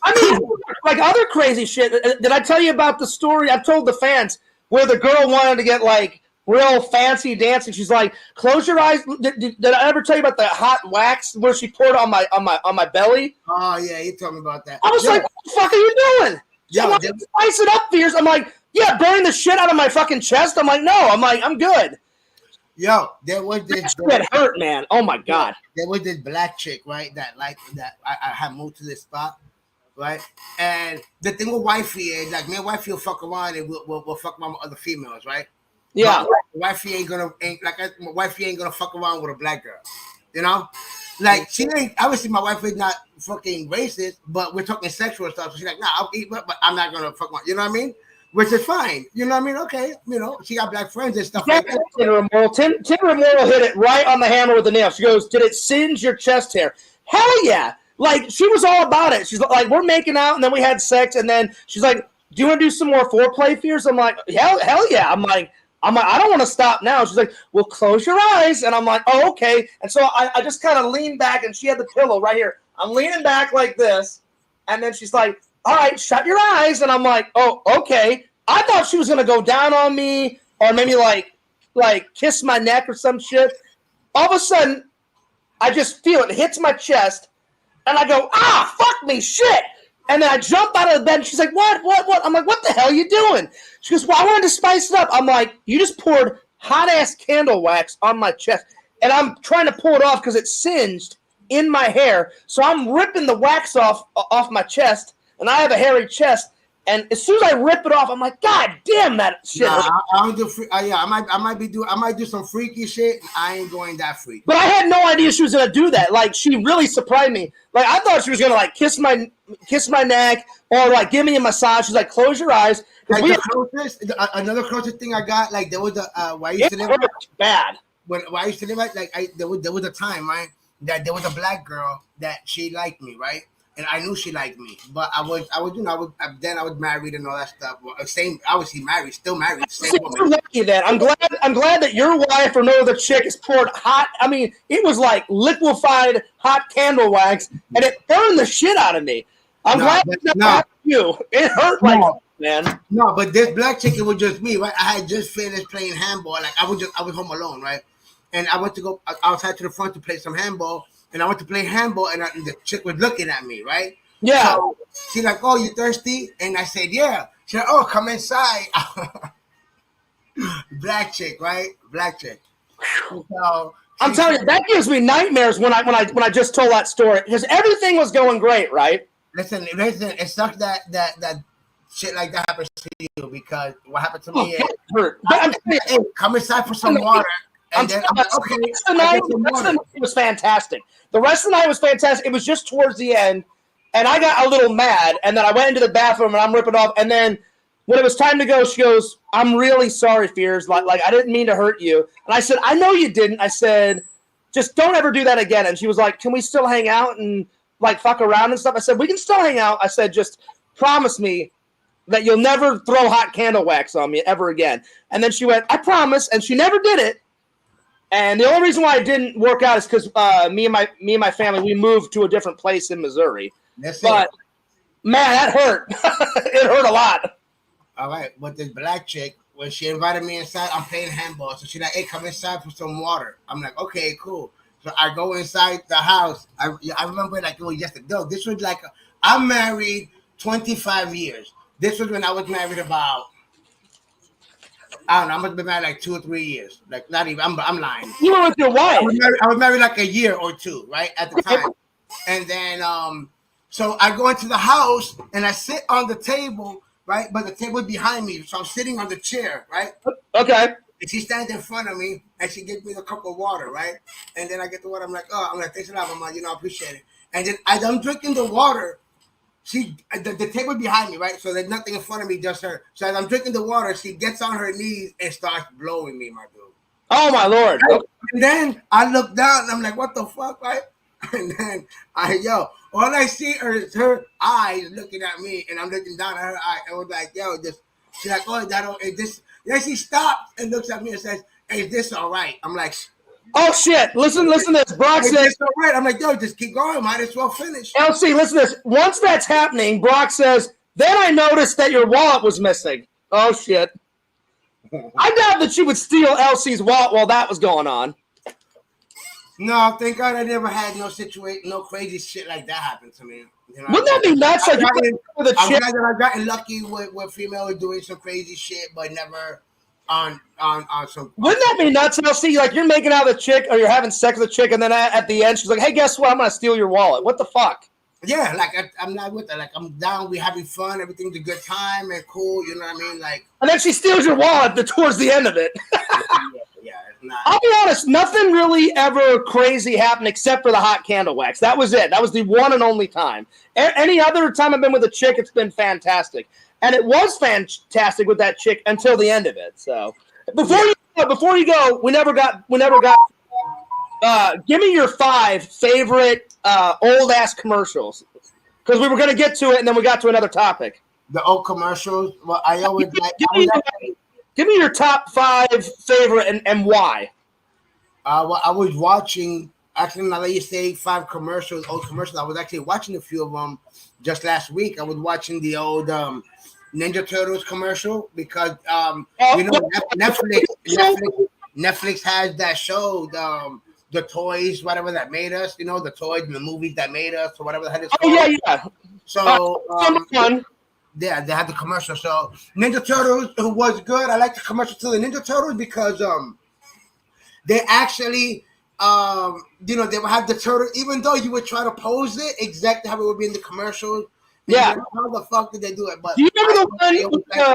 like other crazy shit. Did I tell you about the story? I've told the fans where the girl wanted to get like real fancy dancing. She's like, "Close your eyes." Did I ever tell you about the hot wax where she poured on my belly? Oh yeah, you told me about that. I was like, "What the fuck are you doing?" Yeah, like, spice it up, Fears. I'm like, "Yeah, burn the shit out of my fucking chest." I'm like, "No." I'm like, "I'm good." Yo, there was this. That hurt, man. Oh my god. There was this black chick, right? That I had moved to this spot, right? And the thing with wifey is like me and wifey will fuck around and we'll fuck around with other females, right? Yeah. Wifey ain't gonna fuck around with a black girl, you know? Like she ain't. Obviously, my wife is not fucking racist, but we're talking sexual stuff. So she's like, "Nah, I'll eat, but I'm not gonna fuck around." You know what I mean? Which is fine. You know what I mean? Okay, she got black friends and stuff like that. Tinder Moral hit it right on the hammer with the nail. She goes, "Did it singe your chest hair?" Hell yeah. Like, she was all about it. She's like, we're making out, and then we had sex, and then she's like, "Do you want to do some more foreplay, Fears?" I'm like, hell yeah. I'm like, I don't want to stop now. She's like, "Well, close your eyes." And I'm like, "Oh, okay." And so I just kind of leaned back, and she had the pillow right here. I'm leaning back like this, and then she's like, "All right, shut your eyes." And I'm like, "Oh, okay." I thought she was going to go down on me or maybe like kiss my neck or some shit. All of a sudden, I just feel it hits my chest, and I go, "Ah, fuck me, shit." And then I jump out of the bed, and she's like, what? I'm like, "What the hell are you doing?" She goes, "Well, I wanted to spice it up." I'm like, "You just poured hot-ass candle wax on my chest." And I'm trying to pull it off because it's singed in my hair. So I'm ripping the wax off my chest, and I have a hairy chest. And as soon as I rip it off, I'm like, God damn that shit. Nah, I don't do yeah, I might do some freaky shit. I ain't going that freaky. But I had no idea she was gonna do that. Like, she really surprised me. Like, I thought she was gonna like kiss my neck or like give me a massage. She's like, close your eyes. Like another closest thing I got, like there was a where I used to live bad. When I used to live at, like there was a time, right, that there was a black girl that she liked me, right, and I knew she liked me, but I was then I was married and all that stuff. Well, same, obviously married, still married, same woman. Lucky then. I'm glad that your wife or no other chick has poured hot. I mean, it was like liquefied hot candle wax, and it burned the shit out of me. I'm glad you. It hurt man. No, but this black chick, it was just me, right? I had just finished playing handball. Like I was home alone, right? And I went to go outside to the front to play some handball, and I went to play handball, and the chick was looking at me, right? Yeah. So she's like, "Oh, you thirsty?" And I said, "Yeah." She said, "Oh, come inside." Black chick, right? Black chick. So I'm telling you, that gives me nightmares when I just told that story because everything was going great, right? Listen. It sucks that shit like that happens to you because what happened to me is hurt. But hey, come inside for some water. And then I'm like, okay. The rest of the night was fantastic. The rest of the night was fantastic. It was just towards the end, and I got a little mad, and then I went into the bathroom, and I'm ripping off, and then when it was time to go, she goes, "I'm really sorry, Fears. Like I didn't mean to hurt you." And I said, "I know you didn't." I said, "Just don't ever do that again." And she was like, "Can we still hang out and like fuck around and stuff?" I said, "We can still hang out." I said, "Just promise me that you'll never throw hot candle wax on me ever again." And then she went, "I promise," and she never did it. And the only reason why it didn't work out is because me and my family, we moved to a different place in Missouri. But man, that hurt. It hurt a lot. All right, but this black chick, when she invited me inside, I'm playing handball, so she's like, "Hey, come inside for some water." I'm like, "Okay, cool." So I go inside the house. I remember like it was yesterday. No, this was like I'm married 25 years. This was when I was married about. I don't know. I must have been married like 2 or 3 years. Like not even. I'm lying. You were with your wife. I was married like a year or two, right at the time. And then so I go into the house and I sit on the table, right? But the table behind me, so I'm sitting on the chair, right? Okay. And she stands in front of me and she gives me a cup of water, right? And then I get the water. I'm like, thanks a lot, Mama. I appreciate it. And then as I'm drinking the water, the table behind me, right? So there's nothing in front of me, just her. So as I'm drinking the water, she gets on her knees and starts blowing me, my dude. Oh my Lord! Right? And then I look down and I'm like, "What the fuck?" Right? And then all I see is her eyes looking at me, and I'm looking down at her eye. I was like, "Yo, she's like, oh, is this?" Then she stops and looks at me and says, "Hey, is this all right?" I'm like, "Oh shit! Listen to this." Brock says, "It's all right." I'm like, "Yo, just keep going. Might as well finish." LC, listen to this. Once that's happening, Brock says, "Then I noticed that your wallet was missing." Oh shit! I doubt that she would steal LC's wallet while that was going on. No, thank God I never had no crazy shit like that happen to me. Wouldn't that be nuts? I'm glad that I've gotten lucky with females doing some crazy shit, but never on some. Wouldn't that be nuts? LC, like you're making out with a chick or you're having sex with a chick, and then at the end she's like, "Hey, guess what? I'm gonna steal your wallet." What the fuck? Yeah, like I'm not with that. Like I'm down. We having fun. Everything's a good time and cool. You know what I mean? Like, and then she steals your wallet towards the end of it. yeah, it's not. I'll be honest. Nothing really ever crazy happened except for the hot candle wax. That was it. That was the one and only time. Any other time I've been with a chick, it's been fantastic, and it was fantastic with that chick until the end of it. So before you go, we never got. Give me your 5 favorite old ass commercials, because we were going to get to it and then we got to another topic. The old commercials. Well, I always give me your top 5 favorite and why. Well, I was watching. Actually, now that you say 5 commercials, old commercials, I was actually watching a few of them just last week. I was watching the old Ninja Turtles commercial because Netflix has that show. The toys, whatever that made us, the toys and the movies that made us, or whatever the hell it's called. Oh, yeah. So, fun. Yeah, they had the commercial. So, Ninja Turtles was good. I like the commercial to the Ninja Turtles because they actually, they would have the turtle, even though you would try to pose it exactly how it would be in the commercial, Yeah. How the fuck did they do it? But do you remember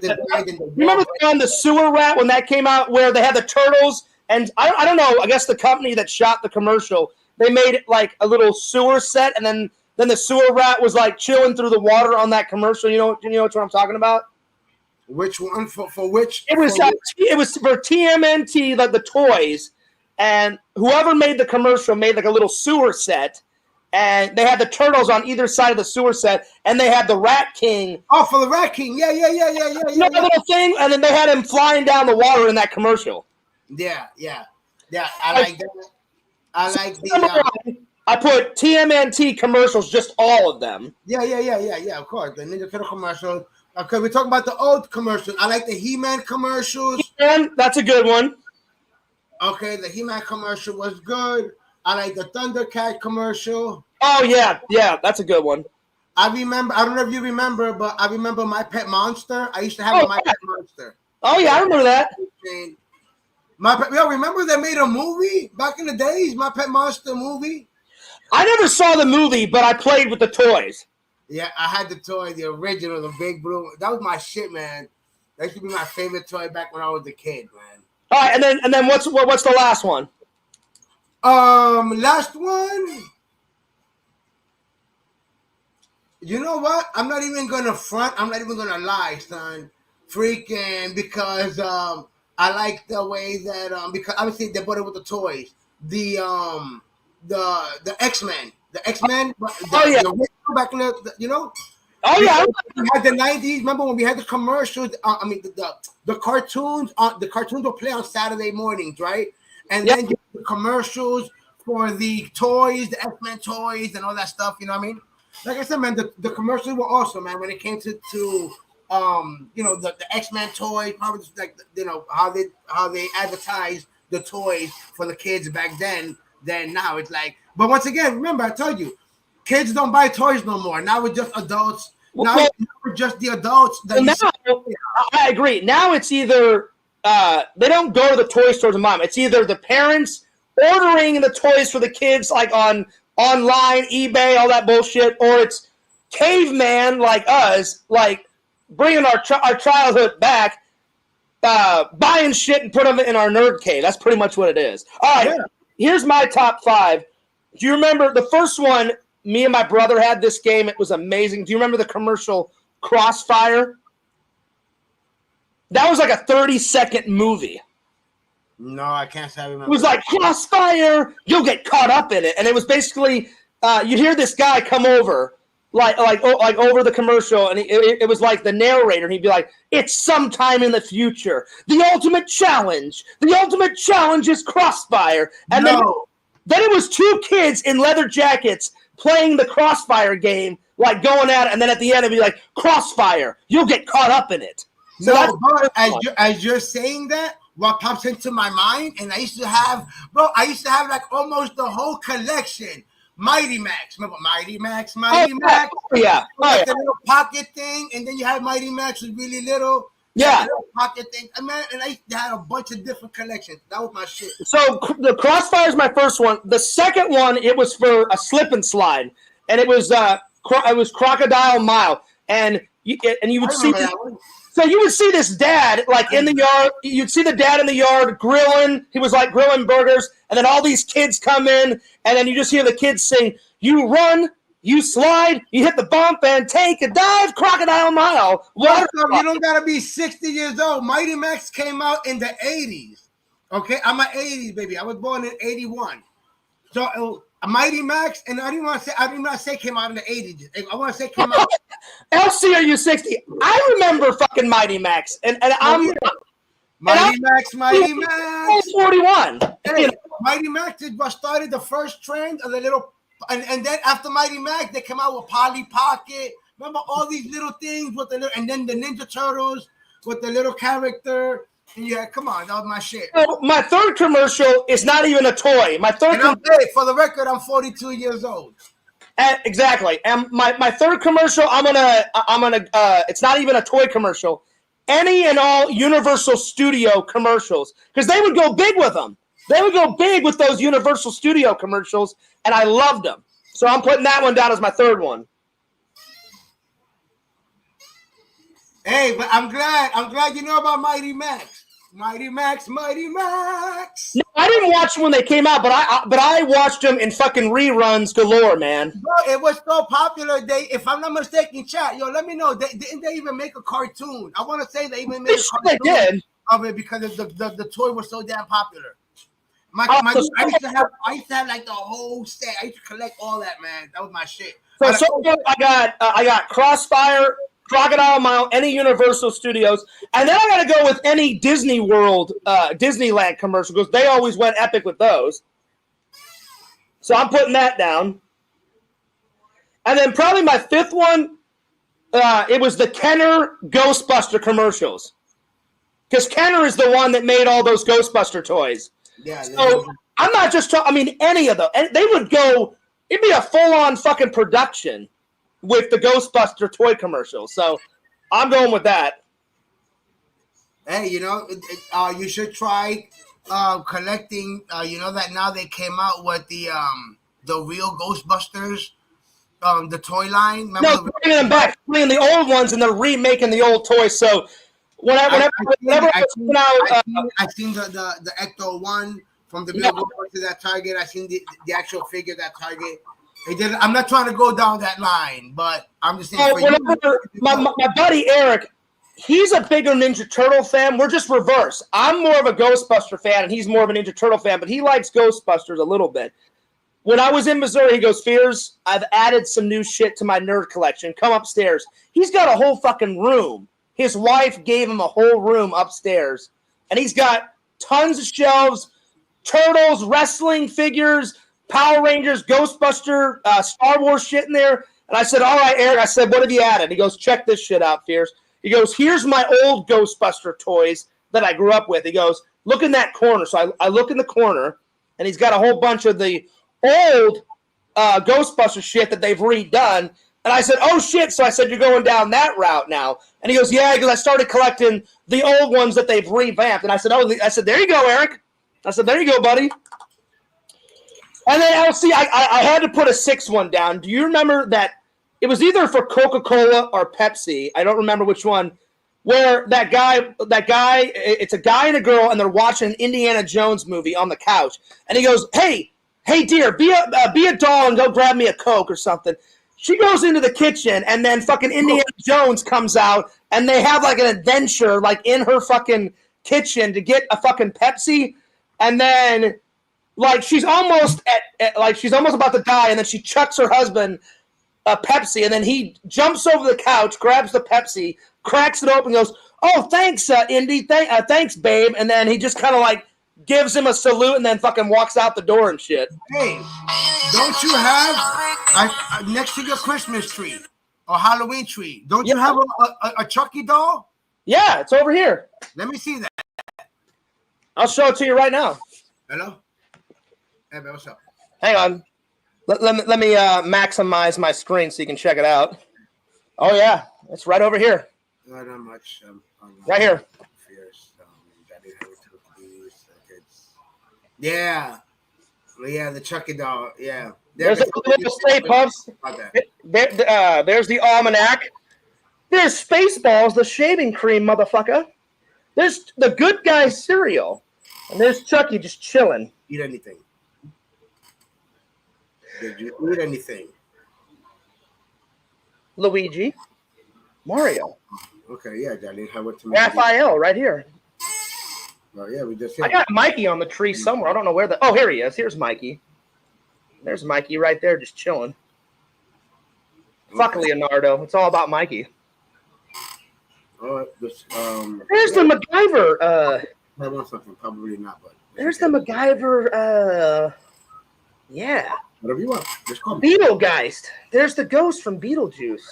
the one? Remember the sewer rat when that came out, where they had the turtles, and I don't know. I guess the company that shot the commercial, they made it like a little sewer set, and then the sewer rat was like chilling through the water on that commercial. You know what I'm talking about? Which one for which? It was for TMNT, like the toys, and whoever made the commercial made like a little sewer set. And they had the turtles on either side of the sewer set, and they had the Rat King. Oh, for the Rat King, yeah. The little thing, and then they had him flying down the water in that commercial. Yeah. I like that. I like I put TMNT commercials, just all of them. Yeah. Of course, the Ninja Turtle commercials. Okay, we're talking about the old commercials. I like the He-Man commercials. He-Man, that's a good one. Okay, the He-Man commercial was good. I like the Thundercat commercial. Oh, yeah, that's a good one. I remember, I don't know if you remember, but I remember My Pet Monster. I used to have My Pet Monster. Oh, yeah, I remember that. Remember they made a movie back in the days, My Pet Monster movie? I never saw the movie, but I played with the toys. Yeah, I had the toy, the original, the big blue. That was my shit, man. That used to be my favorite toy back when I was a kid, man. All right, and then what's the last one? Last one. You know what? I'm not even gonna front. I'm not even gonna lie, son. Freaking because I like the way that because obviously they bought it with the toys. The X-Men. The X-Men. Back in the Oh yeah. We had the 90s. Remember when we had the commercials? The cartoons. The cartoons would play on Saturday mornings, right? And then you the commercials for the toys, the X-Men toys, and all that stuff. You know what I mean? Like I said, man, the commercials were awesome, man. When it came to the X-Men toys, probably just like how they advertised the toys for the kids back then. Then now it's like, but once again, remember I told you, kids don't buy toys no more. Now we're just adults. Now we're just the adults. I agree. Now it's either they don't go to the toy stores and buy them. It's either the parents ordering the toys for the kids, like online, eBay, all that bullshit, or it's caveman like us, like bringing our childhood back, buying shit and put them in our nerd cave. That's pretty much what it is. All right, Here's my top 5. Do you remember the first one? Me and my brother had this game. It was amazing. Do you remember the commercial Crossfire? That was like a 30-second movie. No, I can't say I remember. It was like, Crossfire, you'll get caught up in it. And it was basically, you'd hear this guy come over, like over the commercial, and it was like the narrator, and he'd be like, it's sometime in the future. The ultimate challenge is Crossfire. And then it was 2 kids in leather jackets playing the Crossfire game, like going at it, and then at the end it'd be like, Crossfire, you'll get caught up in it. So but as you're saying that, what pops into my mind, and I used to have like almost the whole collection. Mighty Max, remember Mighty Max? Max. Yeah. The little pocket thing, and then you have Mighty Max was really little. Yeah. Pocket thing. And I used to have a bunch of different collections. That was my shit. So the Crossfire is my first one. The second one, it was for a slip and slide, and it was Crocodile Mile, and you would see. So you would see this dad like in the yard. You'd see the dad in the yard grilling. He was like grilling burgers, and then all these kids come in, and then you just hear the kids sing, "You run, you slide, you hit the bump, and take a dive, Crocodile Mile." You don't gotta be 60 years old. Mighty Max came out in the 80s. Okay, I'm an 80s baby. I was born in 81. So Mighty Max, and I did not say came out in the 80s. I want to say came out. LC, are you 60? I remember fucking Mighty Max, and I'm Mighty Max. 41. Hey, Mighty Max is what started the first trend of the little, and then after Mighty Max, they came out with Polly Pocket. Remember all these little things with the little, and then the Ninja Turtles with the little character. Yeah, come on, that was my shit. So my third commercial is not even a toy. For the record, I'm 42 years old. Exactly. And my third commercial, I'm gonna it's not even a toy commercial. Any and all Universal Studio commercials, because they would go big with them. They would go big with those Universal Studio commercials, and I loved them. So I'm putting that one down as my third one. Hey, but I'm glad you know about Mighty Max. Mighty Max, Mighty Max. No, I didn't watch them when they came out, but I watched them in fucking reruns galore, man. Bro, it was so popular. If I'm not mistaken, chat, yo, let me know. Didn't they even make a cartoon? I want to say they even made a cartoon of it because the toy was so damn popular. I used to have like the whole set. I used to collect all that, man. That was my shit. So far, I got Crossfire, Crocodile Mile, any Universal Studios, and then I got to go with any Disney World, Disneyland commercial because they always went epic with those. So I'm putting that down. And then probably my fifth one, it was the Kenner Ghostbuster commercials. Because Kenner is the one that made all those Ghostbuster toys. Yeah. So I'm not just talking, I mean, any of them. And they would go, it'd be a full-on fucking production with the Ghostbuster toy commercials. So I'm going with that. Hey, you know, you should try collecting, you know that now they came out with the real Ghostbusters, the toy line. Remember No, bringing them back, bringing the old ones, and they're remaking the old toys. So whenever I've seen the Ecto one from the real Ghostbusters at Target. I've seen the actual figure at Target. I'm not trying to go down that line, but I'm just saying. My buddy Eric, he's a bigger Ninja Turtle fan. We're just reverse. I'm more of a Ghostbuster fan, and he's more of a Ninja Turtle fan, but he likes Ghostbusters a little bit. When I was in Missouri, he goes, Fears, I've added some new shit to my nerd collection. Come upstairs. He's got a whole fucking room. His wife gave him a whole room upstairs, and he's got tons of shelves, Turtles, wrestling figures, Power Rangers, Ghostbuster, Star Wars shit in there. And I said, all right, Eric. I said, what have you added? He goes, check this shit out, Fears. He goes, here's my old Ghostbuster toys that I grew up with. He goes, look in that corner. So I look in the corner, and he's got a whole bunch of the old Ghostbuster shit that they've redone. And I said, oh, shit. So I said, you're going down that route now. And he goes, yeah, because I started collecting the old ones that they've revamped. And I said, there you go, Eric. I said, there you go, buddy. And then LC, I had to put a sixth one down. Do you remember that it was either for Coca-Cola or Pepsi? I don't remember which one. Where that guy, it's a guy and a girl, and they're watching an Indiana Jones movie on the couch. And he goes, hey, dear, be a doll and go grab me a Coke or something. She goes into the kitchen, and then fucking Indiana Jones comes out, and they have like an adventure like in her fucking kitchen to get a fucking Pepsi, and then. Like she's almost about to die, and then she chucks her husband a Pepsi, and then he jumps over the couch, grabs the Pepsi, cracks it open, and goes, "Oh, thanks, Indy, thanks, babe," and then he just kind of like gives him a salute, and then fucking walks out the door and shit. Hey, don't you have next to your Christmas tree or Halloween tree? Don't you have a Chucky doll? Yeah, it's over here. Let me see that. I'll show it to you right now. Hello. Hey, man, what's up? Hang on. Let me maximize my screen so you can check it out. Oh, yeah. It's right over here. Not much. Right here. Yeah. Yeah, the Chucky doll. Yeah. There's a little Stay Puffs. There's the Almanac. There's Spaceballs, the shaving cream, motherfucker. There's the Good Guy cereal. And there's Chucky just chilling. Eat anything. Did you eat anything? Luigi. Mario. Okay, yeah, Johnny. How about Raphael right here. Oh, yeah, we just. I got Mikey on the tree somewhere. I don't know where the. Oh, here he is. Here's Mikey. There's Mikey right there, just chilling. Okay. Fuck Leonardo. It's all about Mikey. Oh, there's the MacGyver. I want something. Probably not, but. There's the MacGyver. Yeah. Whatever you want. Just call me. Beetlegeist. There's the ghost from Beetlejuice.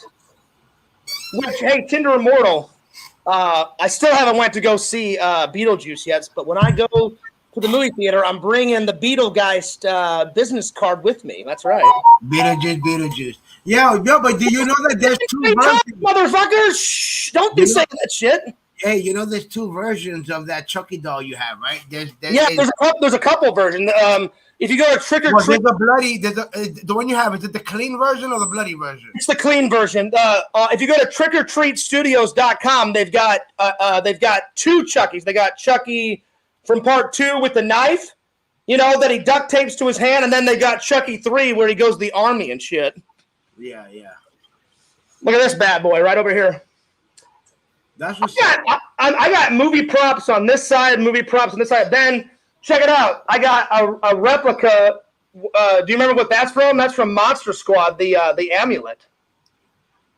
Which, hey, Tinder Immortal. I still haven't went to go see Beetlejuice yet, but when I go to the movie theater, I'm bringing the Beetlegeist business card with me. That's right. Beetlejuice. Yeah, but do you know that there's two versions? Motherfuckers! Shh! Don't be saying that shit. Hey, you know, there's two versions of that Chucky doll you have, right? Yeah, there's a couple versions. If you go to Trick or Treat, the one you have, is it the clean version or the bloody version? it's the clean version. If you go to trickortreatstudios.com, they've got two Chuckies. They got Chucky from part 2 with the knife, you know, that he duct tapes to his hand, and then they got Chucky 3 where he goes to the army and shit. Yeah. Look at this bad boy right over here. That's what's I got movie props on this side, movie props on this side. Then check it out. I got a replica. Do you remember what that's from? That's from Monster Squad, the amulet.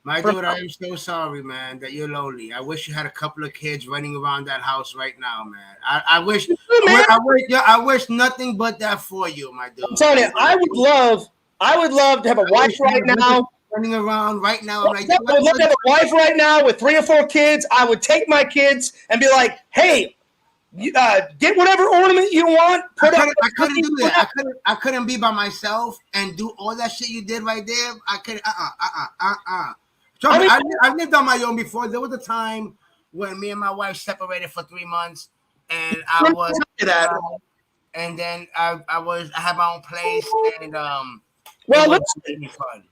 My dude, I am so sorry, man, that you're lonely. I wish you had a couple of kids running around that house right now, man. I wish nothing but that for you, my dude. I'm telling you, I would love to have a wife right now. Running around right now. I'm like, I would love to have a wife right now with 3 or 4 kids. I would take my kids and be like, hey, get whatever ornament you want. I couldn't do that. I couldn't be by myself and do all that shit you did right there. I couldn't. I've lived on my own before. There was a time when me and my wife separated for 3 months, and I was and then I had my own place, and well, it was really fun.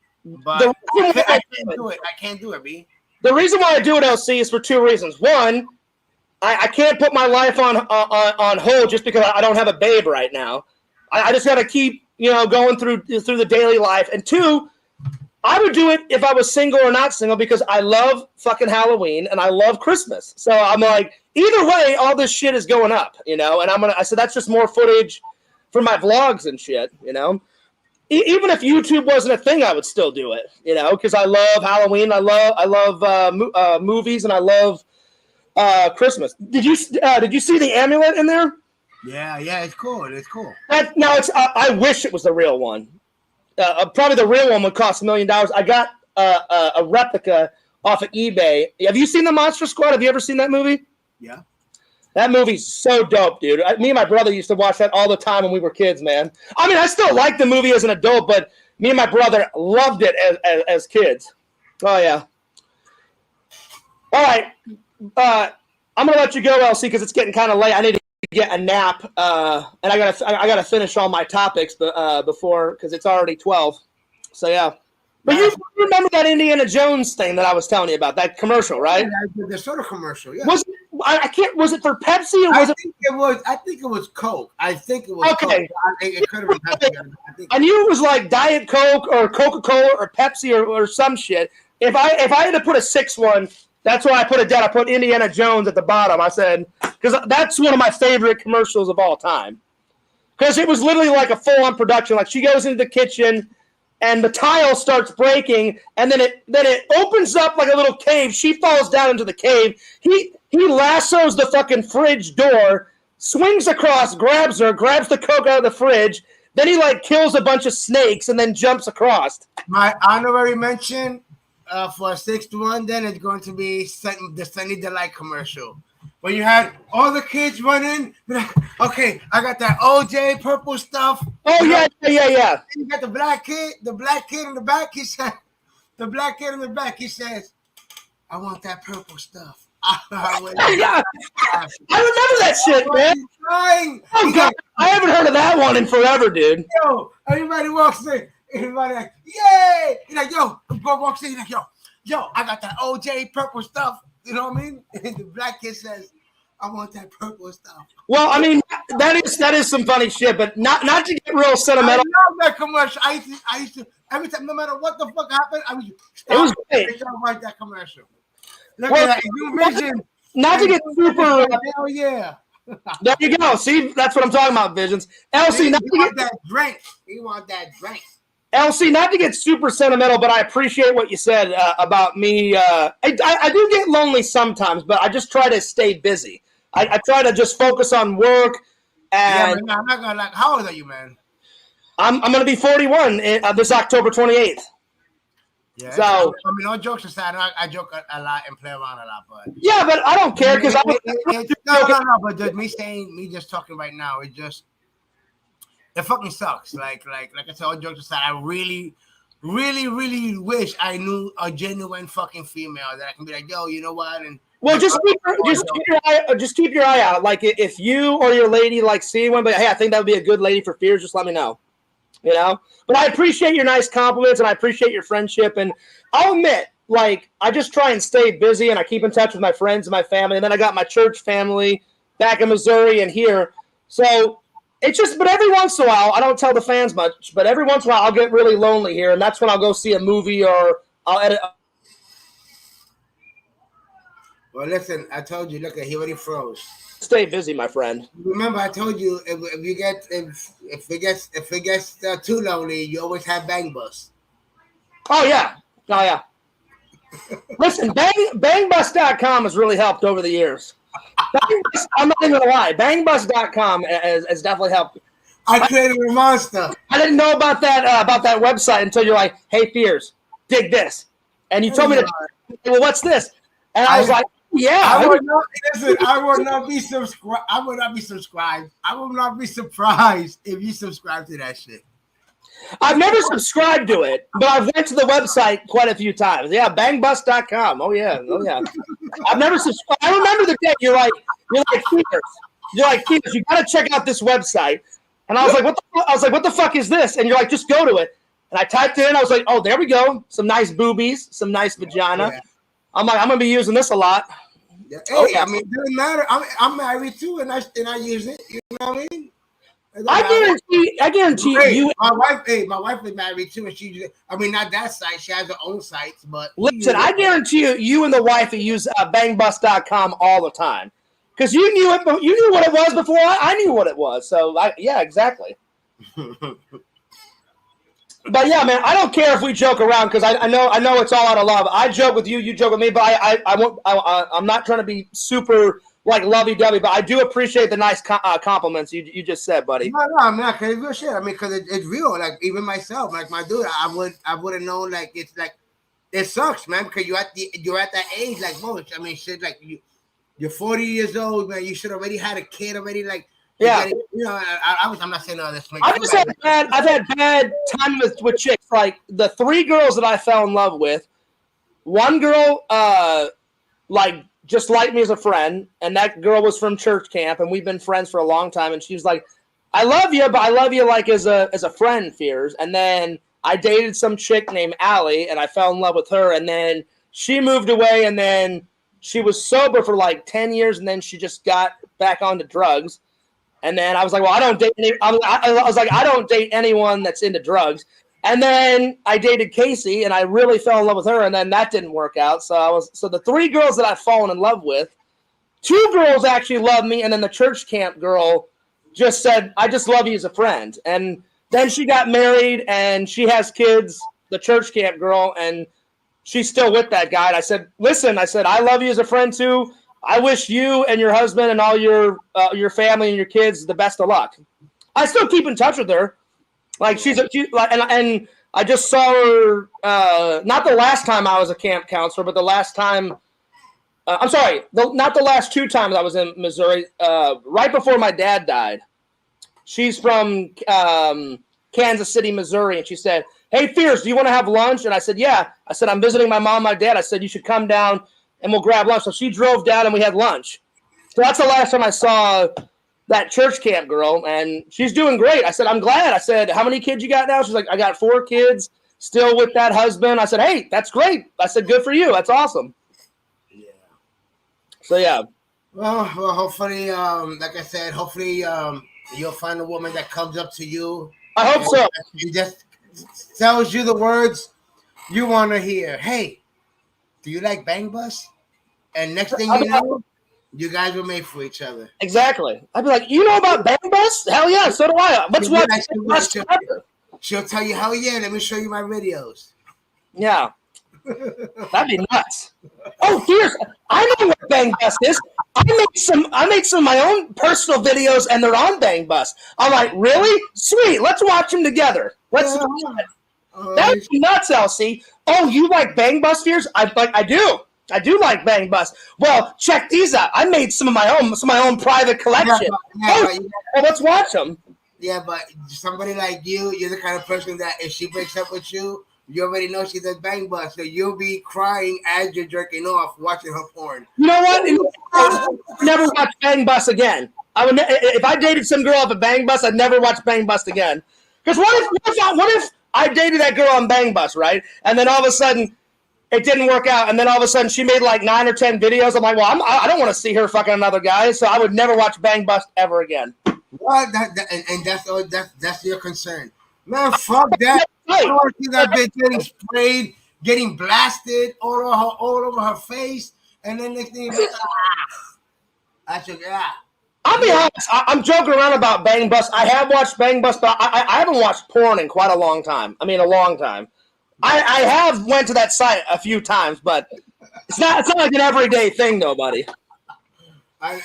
But I can't do it, B. The reason why I do it, LC, is for 2 reasons. One, I can't put my life on hold just because I don't have a babe right now. I just got to keep, you know, going through the daily life. And 2, I would do it if I was single or not single because I love fucking Halloween and I love Christmas. So I'm like, either way, all this shit is going up, you know. And I said that's just more footage for my vlogs and shit, you know. Even if YouTube wasn't a thing, I would still do it, you know, because I love Halloween, I love movies, and I love Christmas. Did you see the amulet in there? Yeah, it's cool. It's cool. I wish it was the real one. Probably the real one would cost $1 million. I got a replica off of eBay. Have you seen the Monster Squad? Have you ever seen that movie? Yeah. That movie's so dope, dude. Me and my brother used to watch that all the time when we were kids, man. I mean, I still like the movie as an adult, but me and my brother loved it as kids. Oh, yeah. All right. I'm going to let you go, LC, because it's getting kind of late. I need to get a nap, and I gotta finish all my topics before, because it's already 12. So, yeah. But you remember that Indiana Jones thing that I was telling you about, that commercial, right? Yeah, the soda commercial, yeah. Was it for Pepsi or was it? I think it was Coke. I think it was okay. Coke. It could have been Pepsi. I knew it was like Diet Coke or Coca-Cola or Pepsi or some shit. If I had to put a 6th one, that's why I put it down. I put Indiana Jones at the bottom. I said, because that's one of my favorite commercials of all time. Because it was literally like a full-on production. Like she goes into the kitchen and the tile starts breaking, and then it opens up like a little cave. She falls down into the cave. He lassos the fucking fridge door, swings across, grabs her, grabs the Coke out of the fridge. Then he like kills a bunch of snakes and then jumps across. My honorary mention for a 6th one, then it's going to be the Sunny Delight commercial. When you had all the kids running, okay, I got that OJ purple stuff. Oh, yeah. You got the black kid in the back. He said, I want that purple stuff. I remember that shit, man. Oh, God. I haven't heard of that one in forever, dude. Yo, everybody walks in. Everybody like, yay! He's like, yo, walks in. He's like, yo, I got that OJ purple stuff. You know what I mean? And the black kid says, I want that purple stuff. Well, I mean, that is some funny shit, but not to get real sentimental. I love that commercial. I used to every time, no matter what the fuck happened, I would stop. It was great. I watch that commercial. Look at that. You mentioned not to get super. Hell yeah. There you go. See, that's what I'm talking about, Visions. LC, not to get that drink. You want that drink. LC, not to get super sentimental, but I appreciate what you said about me. I do get lonely sometimes, but I just try to stay busy. I try to just focus on work. And yeah, I'm not gonna like. How old are you, man? I'm gonna be 41 this October 28th. Yeah. So I mean, all jokes aside, I joke a lot and play around a lot, but yeah, but I don't care because no. But just me just talking right now, it fucking sucks. Like I said, all jokes aside, I really wish I knew a genuine fucking female that I can be like, yo, you know what? And Well, just keep your eye out. Like if you or your lady like see one, but hey, I think that would be a good lady for Fears. Just let me know. You know. But I appreciate your nice compliments and I appreciate your friendship. And I'll admit, like I just try and stay busy and I keep in touch with my friends and my family. And then I got my church family back in Missouri and here. So it's just, but every once in a while, I don't tell the fans much, but every once in a while I'll get really lonely here, and that's when I'll go see a movie or I'll edit. Well, listen, I told you. Look, he already froze. Stay busy, my friend. Remember, I told you if it gets too lonely, you always have Bang Bus. Oh yeah. Listen, bangbus.com has really helped over the years. I'm not even gonna lie. Bangbus.com has definitely helped. I created a monster. I didn't know about that website until you're like, "Hey, Fears, dig this," and you told me well, what's this? And I was like, "Yeah." I would not be subscribed. I would not be subscribed. I will not be surprised if you subscribe to that shit. I've never subscribed to it, but I've went to the website quite a few times. Yeah, bangbus.com. Oh yeah. I've never subscribed. I remember the day you're like Fears. You're like Fears. You got to check out this website. And I was like, what the fuck is this? And you're like, just go to it. And I typed it in. I was like, oh, there we go. Some nice boobies, some nice vagina. Yeah. I'm like, I'm gonna be using this a lot. Yeah. Hey, I mean, it doesn't matter. I'm married too, and I use it. You know what I mean? I guarantee you. My wife is married too, and she. I mean, not that site. She has her own sites, but listen, I guarantee you and the wife use bangbus.com all the time because you knew it. You knew what it was before I knew what it was. So yeah, exactly. But yeah, man, I don't care if we joke around because I know it's all out of love. I joke with you, you joke with me, but I won't. I'm not trying to be super like lovey-dovey, but I do appreciate the nice compliments you just said, buddy. No, I'm not, cause it's real shit. I mean, cause it's real. Like even myself, like my dude, I would have known. Like it's like it sucks, man, because you're at that age, like most. I mean, shit, like you're 40 years old, man. You should already had a kid already, like. Yeah, I'm not saying all this. I've had bad time with chicks. Like the 3 girls that I fell in love with, one girl like just liked me as a friend, and that girl was from church camp, and we've been friends for a long time. And she was like, "I love you, but I love you like as a friend, Fears." And then I dated some chick named Allie, and I fell in love with her. And then she moved away, and then she was sober for like 10 years, and then she just got back onto drugs. And then I was like, well, I don't date I don't date anyone that's into drugs. And then I dated Casey, and I really fell in love with her, and then that didn't work out. So the 3 girls that I've fallen in love with, 2 girls actually love me, and then the church camp girl just said, I just love you as a friend. And then she got married, and she has kids, the church camp girl, and she's still with that guy. And I said, listen, I love you as a friend too. I wish you and your husband and all your family and your kids the best of luck. I still keep in touch with her. Like and I just saw her not the last time I was a camp counselor, but the last time. I'm sorry, not the last 2 times I was in Missouri. Right before my dad died. She's from Kansas City, Missouri, and she said, "Hey, Fears, do you want to have lunch?" And I said, "Yeah." I said, "I'm visiting my mom, and my dad." I said, "You should come down." And we'll grab lunch. So she drove down and we had lunch. So that's the last time I saw that church camp girl, and she's doing great. I said, I'm glad. I said, how many kids you got now? She's like, I got 4 kids, still with that husband. I said, hey, that's great. I said, good for you. That's awesome. Yeah. So, yeah. Well, hopefully, like I said, hopefully you'll find a woman that comes up to you. I hope so. She just tells you the words you want to hear. Hey, do you like Bang Bus? And next thing you know, you guys were made for each other. Exactly. I'd be like, you know about Bang Bus? Hell yeah, so do I. She'll tell you, hell yeah, let me show you my videos. Yeah. That'd be nuts. Oh, here's I know what Bang Bus is. I made some of my own personal videos, and they're on Bang Bus. I'm like, really? Sweet. Let's watch them together. That'd be nuts, LC. Oh, you like Bang Bus, Fears? I do. I do like Bang Bus. Well, check these out. I made some of my own private collection. Well, let's watch them. Yeah, but somebody like you're the kind of person that if she breaks up with you, You already know she does Bang Bus, so you'll be crying as you're jerking off watching her porn. You know what? I would never watch Bang Bus again. If I dated some girl off a Bang Bus, I'd never watch Bang Bus again. Because what if I dated that girl on Bang Bus, right? And then all of a sudden it didn't work out, and then all of a sudden she made like 9 or 10 videos. I'm like, well, I don't want to see her fucking another guy, so I would never watch Bang Bus ever again. Well, that's your concern, man. Fuck that. I don't want to see that bitch getting sprayed, getting blasted all over her face, and then next thing, I'll be honest. I'm joking around about Bang Bus. I have watched Bang Bus, but I haven't watched porn in quite a long time. I mean, a long time. I have went to that site a few times, but it's not like an everyday thing, though, buddy.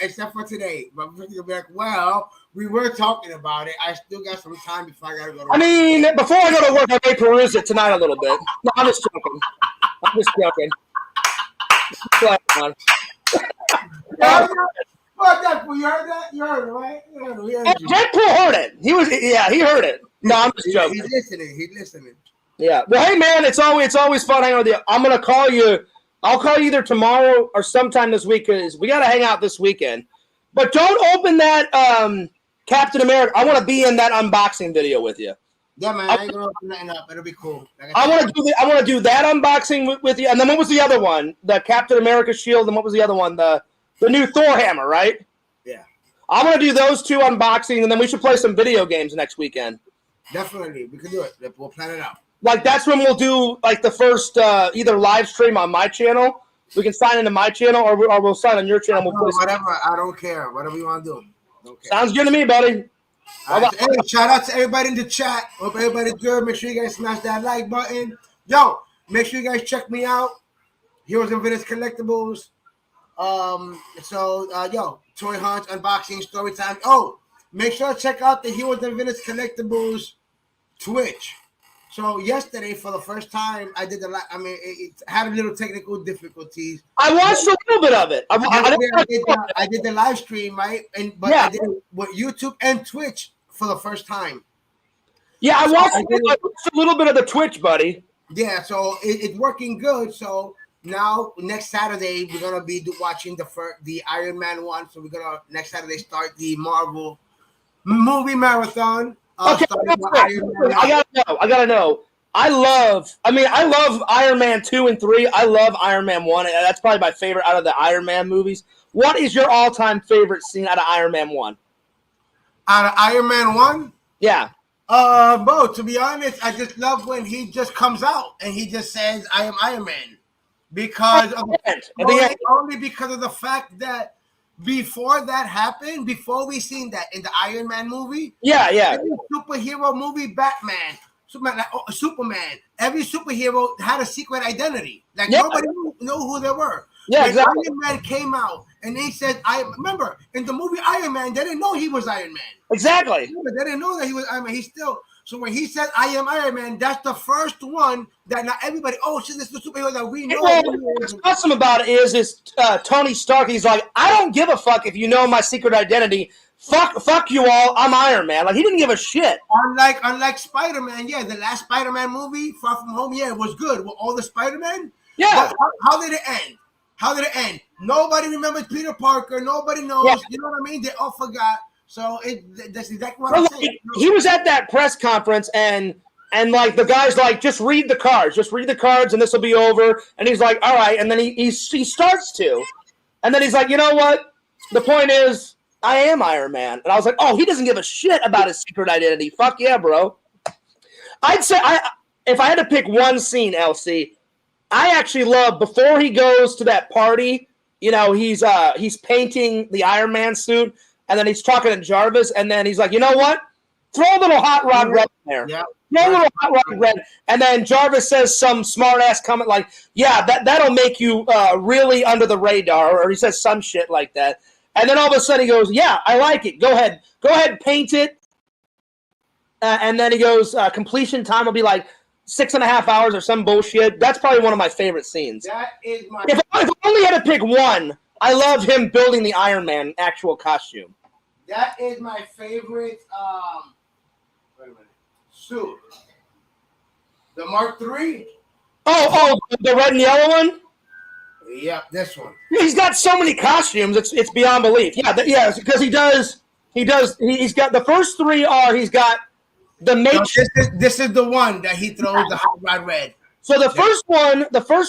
Except for today. But we're gonna be like, well, we were talking about it. I still got some time before I gotta go to work. I mean, before I go to work, I may peruse it tonight a little bit. No, I'm just joking. Fuck that fool. You heard that? You heard it, right? Deadpool heard it. He heard it. No, I'm just joking. He's listening. Yeah. Well, hey, man, it's always fun hanging with you. I'm going to call you. I'll call you either tomorrow or sometime this week because we got to hang out this weekend. But don't open that Captain America. I want to be in that unboxing video with you. Yeah, man. I ain't going to open nothing up. It'll be cool. I want to do that unboxing with you. And then what was the other one? The Captain America shield. And what was the other one? The new Thor hammer, right? Yeah. I'm going to do those two unboxing, and then we should play some video games next weekend. Definitely. We can do it. We'll plan it out. Like, that's when we'll do, like, the first either live stream on my channel. We can sign into my channel, or we'll sign on your channel. Whatever. I don't care. Whatever you want to do. Sounds good to me, buddy. Right, hey, shout out to everybody in the chat. Hope everybody's good. Make sure you guys smash that like button. Yo, make sure you guys check me out. Heroes and Villains Collectibles. Yo, toy hunts, unboxing, story time. Oh, make sure to check out the Heroes and Villains Collectibles Twitch. So yesterday, for the first time, I did it had a little technical difficulties. I watched a little bit of it. I did the live stream, right? I did it with YouTube and Twitch for the first time. Yeah, I watched a little bit of the Twitch, buddy. Yeah, so it's working good. So now next Saturday we're gonna be watching the Iron Man 1. So we're gonna next Saturday start the Marvel movie marathon. Okay, I gotta know. I love Iron Man 2 and 3. I love Iron Man 1. That's probably my favorite out of the Iron Man movies. What is your all-time favorite scene out of Iron Man 1? Out of Iron Man 1? Yeah. Bro, to be honest, I just love when he just comes out and he just says, I am Iron Man. Because only because of the fact that before that happened, before we seen that in the Iron Man movie, every superhero movie, Batman, Superman, every superhero had a secret identity. Like nobody knew who they were. Yeah, when exactly. Iron Man came out and he said, I remember in the movie Iron Man, they didn't know he was Iron Man. Exactly. They didn't know that he was Iron Man. So when he said, I am Iron Man, that's the first one that not everybody, oh shit, this is the superhero that we know. What's awesome about it is Tony Stark, he's like, I don't give a fuck if you know my secret identity. Fuck you all, I'm Iron Man. Like, he didn't give a shit. Unlike Spider-Man, the last Spider-Man movie, Far From Home, it was good. With all the Spider-Man. Yeah. But how did it end? Nobody remembers Peter Parker. Nobody knows. Yeah. You know what I mean? They all forgot. So that's exactly what I'm saying. He was at that press conference and like the guy's like, just read the cards and this will be over. And he's like, all right. And then he starts to, and then he's like, you know what? The point is, I am Iron Man. And I was like, oh, he doesn't give a shit about his secret identity. Fuck yeah, bro. I'd say if I had to pick one scene, LC, I actually love before he goes to that party. You know, he's painting the Iron Man suit. And then he's talking to Jarvis, and then he's like, you know what? Throw a little Hot Rod Red in there. Yeah. Throw a little Hot Rod Red. And then Jarvis says some smart-ass comment like, yeah, that'll make you really under the radar, or he says some shit like that. And then all of a sudden he goes, yeah, I like it. Go ahead, paint it. And then he goes, completion time will be like 6.5 hours or some bullshit. That's probably one of my favorite scenes. That is my. If I only had to pick one, I love him building the Iron Man actual costume. That is my favorite. Wait a minute. Suit. The Mark III. The red and yellow one. Yeah, this one. He's got so many costumes. It's beyond belief. Yeah, because he's got the first three are he's got the Matrix. No, this is the one that he throws the hot rod red. So the first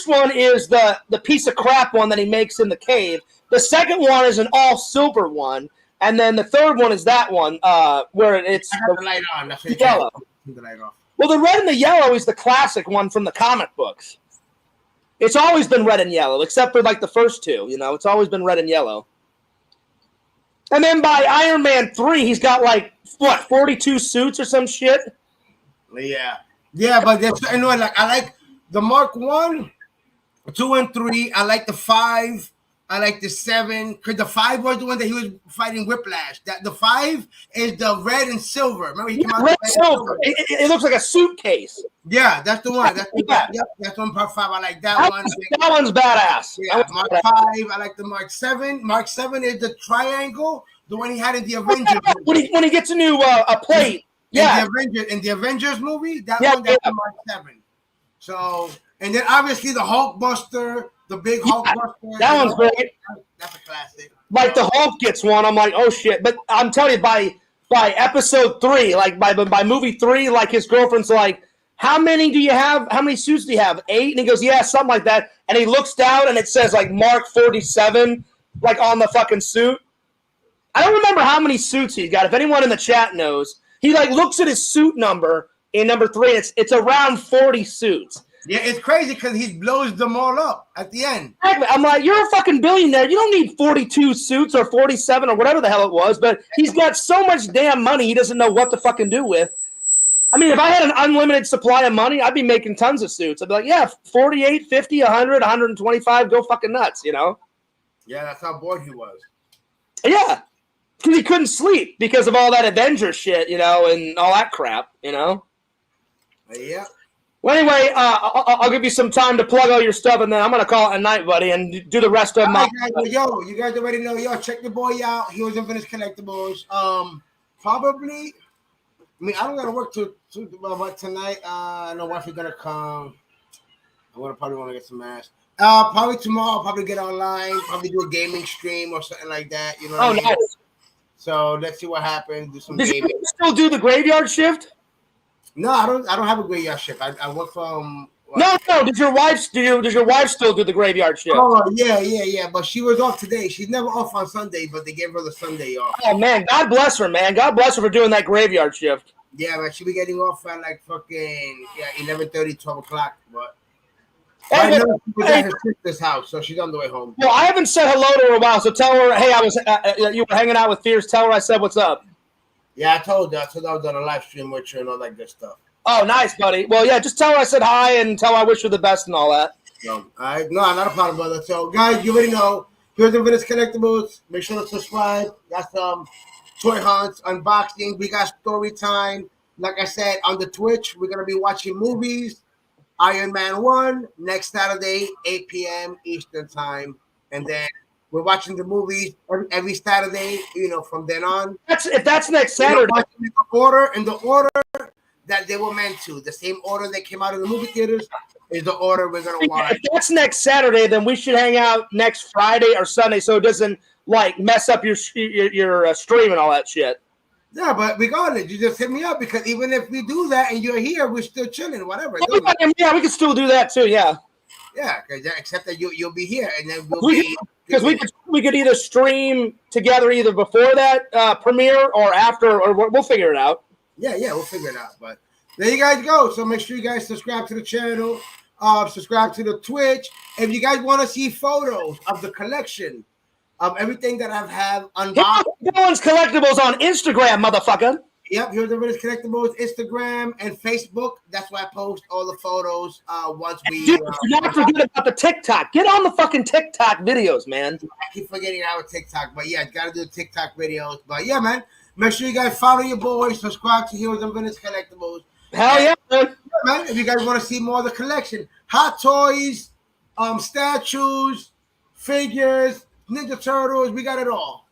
one is the piece of crap one that he makes in the cave. The second one is an all silver one, and then the third one is that one where it's the light on. That's yellow. The light off. Well, the red and the yellow is the classic one from the comic books. It's always been red and yellow, except for like the first two. It's always been red and yellow. And then by Iron Man 3, he's got 42 suits or some shit. Yeah, but there's I like the Mark 1, 2, and 3. I like the 5. I like the 7 because the 5 was the one that he was fighting Whiplash. The 5 is the red and silver. Remember, he came out red and silver. It looks like a suitcase. Yeah, that's the one. That's one part 5. I like that one. That one's badass. Yeah, Mark 5. I like the Mark 7. Mark 7 is the triangle, the one he had in the Avengers. When he gets a new a plate. Yeah, in the Avengers movie, that's the Mark 7. So, and then obviously the Hulkbuster. The big Hulk Buster. That one's great. That's a classic. Like the Hulk gets one, I'm like, oh shit. But I'm telling you, by episode 3, by movie 3, his girlfriend's like, how many do you have? How many suits do you have? 8? And he goes, yeah, something like that. And he looks down and it says Mark 47, on the fucking suit. I don't remember how many suits he's got. If anyone in the chat knows, he looks at his suit number in number 3. It's around 40 suits. Yeah, it's crazy because he blows them all up at the end. I'm like, you're a fucking billionaire. You don't need 42 suits or 47 or whatever the hell it was, but he's got so much damn money he doesn't know what to fucking do with. I mean, if I had an unlimited supply of money, I'd be making tons of suits. I'd be like, yeah, 48, 50, 100, 125, go fucking nuts, Yeah, that's how bored he was. Yeah, because he couldn't sleep because of all that Avengers shit, and all that crap, Yeah. Well, anyway, I'll give you some time to plug all your stuff, and then I'm going to call it a night, buddy, and do the rest of my... Yo, you guys already know. Yo, check the boy out. He was Infinite Collectibles. Probably... I mean, I don't got to work but tonight. I know wife is going to come. Probably want to get some masks. Probably tomorrow, I'll probably get online, probably do a gaming stream or something like that. You know what I mean? Nice. So let's see what happens. Do some Did gaming. you still do the graveyard shift? No, I don't have a graveyard shift. I work from. No. Does your wife still do the graveyard shift? Oh yeah. But she was off today. She's never off on Sunday, but they gave her the Sunday off. Oh man, God bless her, man. God bless her for doing that graveyard shift. Yeah, but she'll be getting off at fucking 11:30, 12 o'clock. But Hey, right now she's at her sister's house, so she's on the way home. Well, I haven't said hello to her in a while, so tell her, hey, I was you were hanging out with Fierce. Tell her I said what's up. Yeah, I told her. I said I was on a live stream with her and all that good stuff. Oh, nice, buddy. Well, yeah, just tell her I said hi and tell her I wish her the best and all that. No, all right. No, not a problem, brother. So, guys, you already know. Here's the Vintage Collectibles. Make sure to subscribe. Got some toy hunts, unboxing. We got story time. Like I said, on the Twitch, we're going to be watching movies. Iron Man 1 next Saturday, 8 p.m. Eastern Time. And then we're watching the movies every Saturday, from then on. If that's next Saturday. In the order that they were meant to. The same order they came out of the movie theaters is the order we're going to watch. If that's next Saturday, then we should hang out next Friday or Sunday so it doesn't, mess up your stream and all that shit. Yeah, but regardless, you just hit me up because even if we do that and you're here, we're still chilling, whatever. Yeah, we can still do that too, yeah. Yeah, except that you'll be here and then because we could either stream together either before that premiere or after, or we'll figure it out. Yeah, we'll figure it out. But there you guys go. So make sure you guys subscribe to the channel, subscribe to the Twitch. If you guys want to see photos of the collection of everything that I've had unboxed. Dylan's Collectibles on Instagram, motherfucker. Yep, here's the Vintage Collectibles, Instagram and Facebook. That's where I post all the photos once we... Dude, do not forget about the TikTok. Get on the fucking TikTok videos, man. I keep forgetting our TikTok, but yeah, got to do TikTok videos. But yeah, man, make sure you guys follow your boys, subscribe to Heroes and Vintage Collectibles. Hell yeah, man. Yeah, man. If you guys want to see more of the collection, hot toys, statues, figures, Ninja Turtles, we got it all.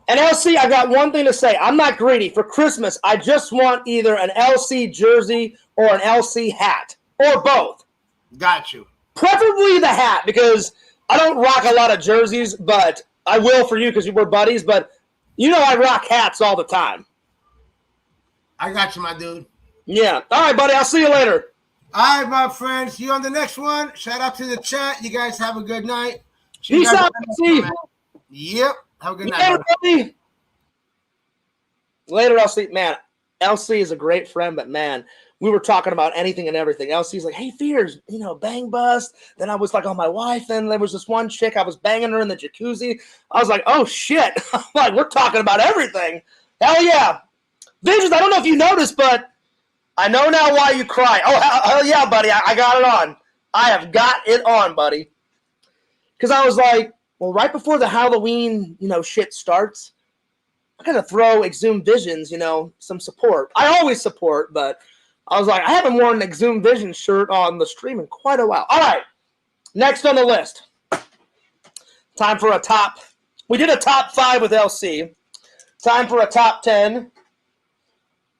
And LC, I got one thing to say. I'm not greedy. For Christmas, I just want either an LC jersey or an LC hat. or both. Got you. Preferably the hat, because I don't rock a lot of jerseys, but I will for you because we're buddies. But you know I rock hats all the time. I got you, my dude. Yeah. All right, buddy. I'll see you later. All right, my friends. See you on the next one. Shout out to the chat. You guys have a good night. Peace out. See. Yep. Have a good night. Later, buddy. Later, LC. Man, LC is a great friend, but man, we were talking about anything and everything. LC's like, hey, Fears, bang bust. Then I was like on my wife, and there was this one chick, I was banging her in the jacuzzi. I was like, oh, shit. I'm like, we're talking about everything. Hell yeah. Visions, I don't know if you noticed, but I know now why you cry. Oh, hell yeah, buddy. I got it on. I have got it on, buddy. Because I was like, well, right before the Halloween, shit starts, I got to throw Exhumed Visions, some support. I always support, but I was like, I haven't worn an Exhumed Visions shirt on the stream in quite a while. All right. Next on the list. Time for a top. We did a top 5 with LC. Time for a top 10.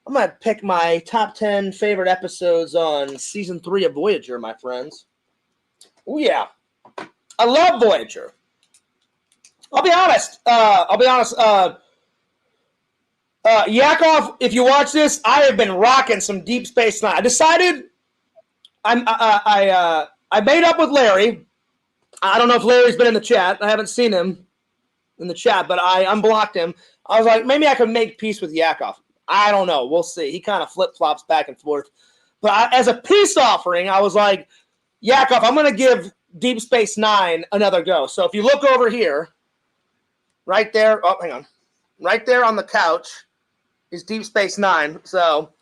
I'm going to pick my top 10 favorite episodes on season 3 of Voyager, my friends. Oh, yeah. I love Voyager. I'll be honest. Yakov, if you watch this, I have been rocking some Deep Space Nine. I decided I made up with Larry. I don't know if Larry's been in the chat. I haven't seen him in the chat, but I unblocked him. I was like, maybe I could make peace with Yakov. I don't know. We'll see. He kind of flip-flops back and forth. But as a peace offering, I was like, Yakov, I'm going to give Deep Space Nine another go. So if you look over here, right there. Oh, hang on. Right there on the couch is Deep Space Nine. So,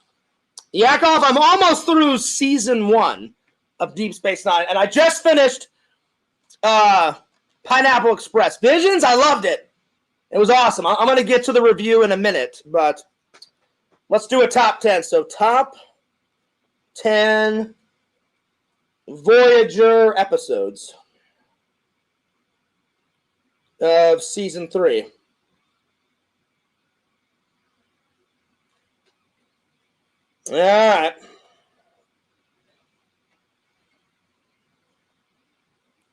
Yakov, I'm almost through season 1 of Deep Space Nine. And I just finished Pineapple Express. Visions, I loved it. It was awesome. I'm going to get to the review in a minute, but let's do a top 10. So, top 10 Voyager episodes of season 3. All right.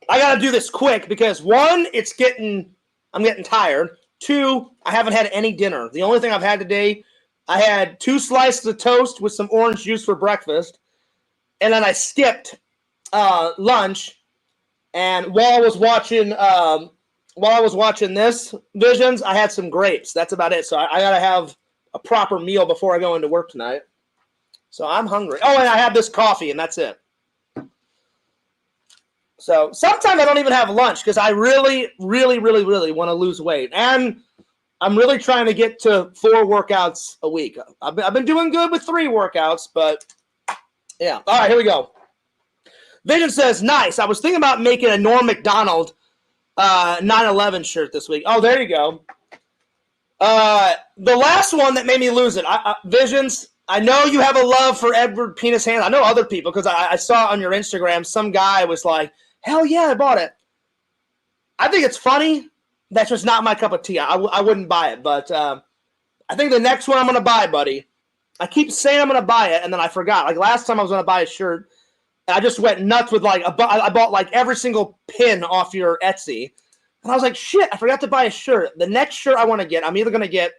I got to do this quick because 1, I'm getting tired. 2, I haven't had any dinner. The only thing I've had today, I had 2 slices of toast with some orange juice for breakfast. And then I skipped lunch. And while I was watching this Visions, I had some grapes. That's about it. So I got to have a proper meal before I go into work tonight. So I'm hungry. Oh, and I have this coffee, and that's it. So sometimes I don't even have lunch because I really, really, really, really want to lose weight. And I'm really trying to get to 4 workouts a week. I've been doing good with 3 workouts, but yeah. All right, here we go. Vision says, nice. I was thinking about making a Norm Macdonald 9/11 shirt this week. Oh, there you go. The last one that made me lose it. Visions, I know you have a love for Edward Penis Hands. I know other people because I saw on your Instagram some guy was like, hell yeah, I bought it. I think it's funny. That's just not my cup of tea. I wouldn't buy it, but I think the next one I'm going to buy, buddy. I keep saying I'm going to buy it, and then I forgot. Like last time I was going to buy a shirt, and I just went nuts with I bought like every single pin off your Etsy. And I was like, shit, I forgot to buy a shirt. The next shirt I want to get, I'm either going to get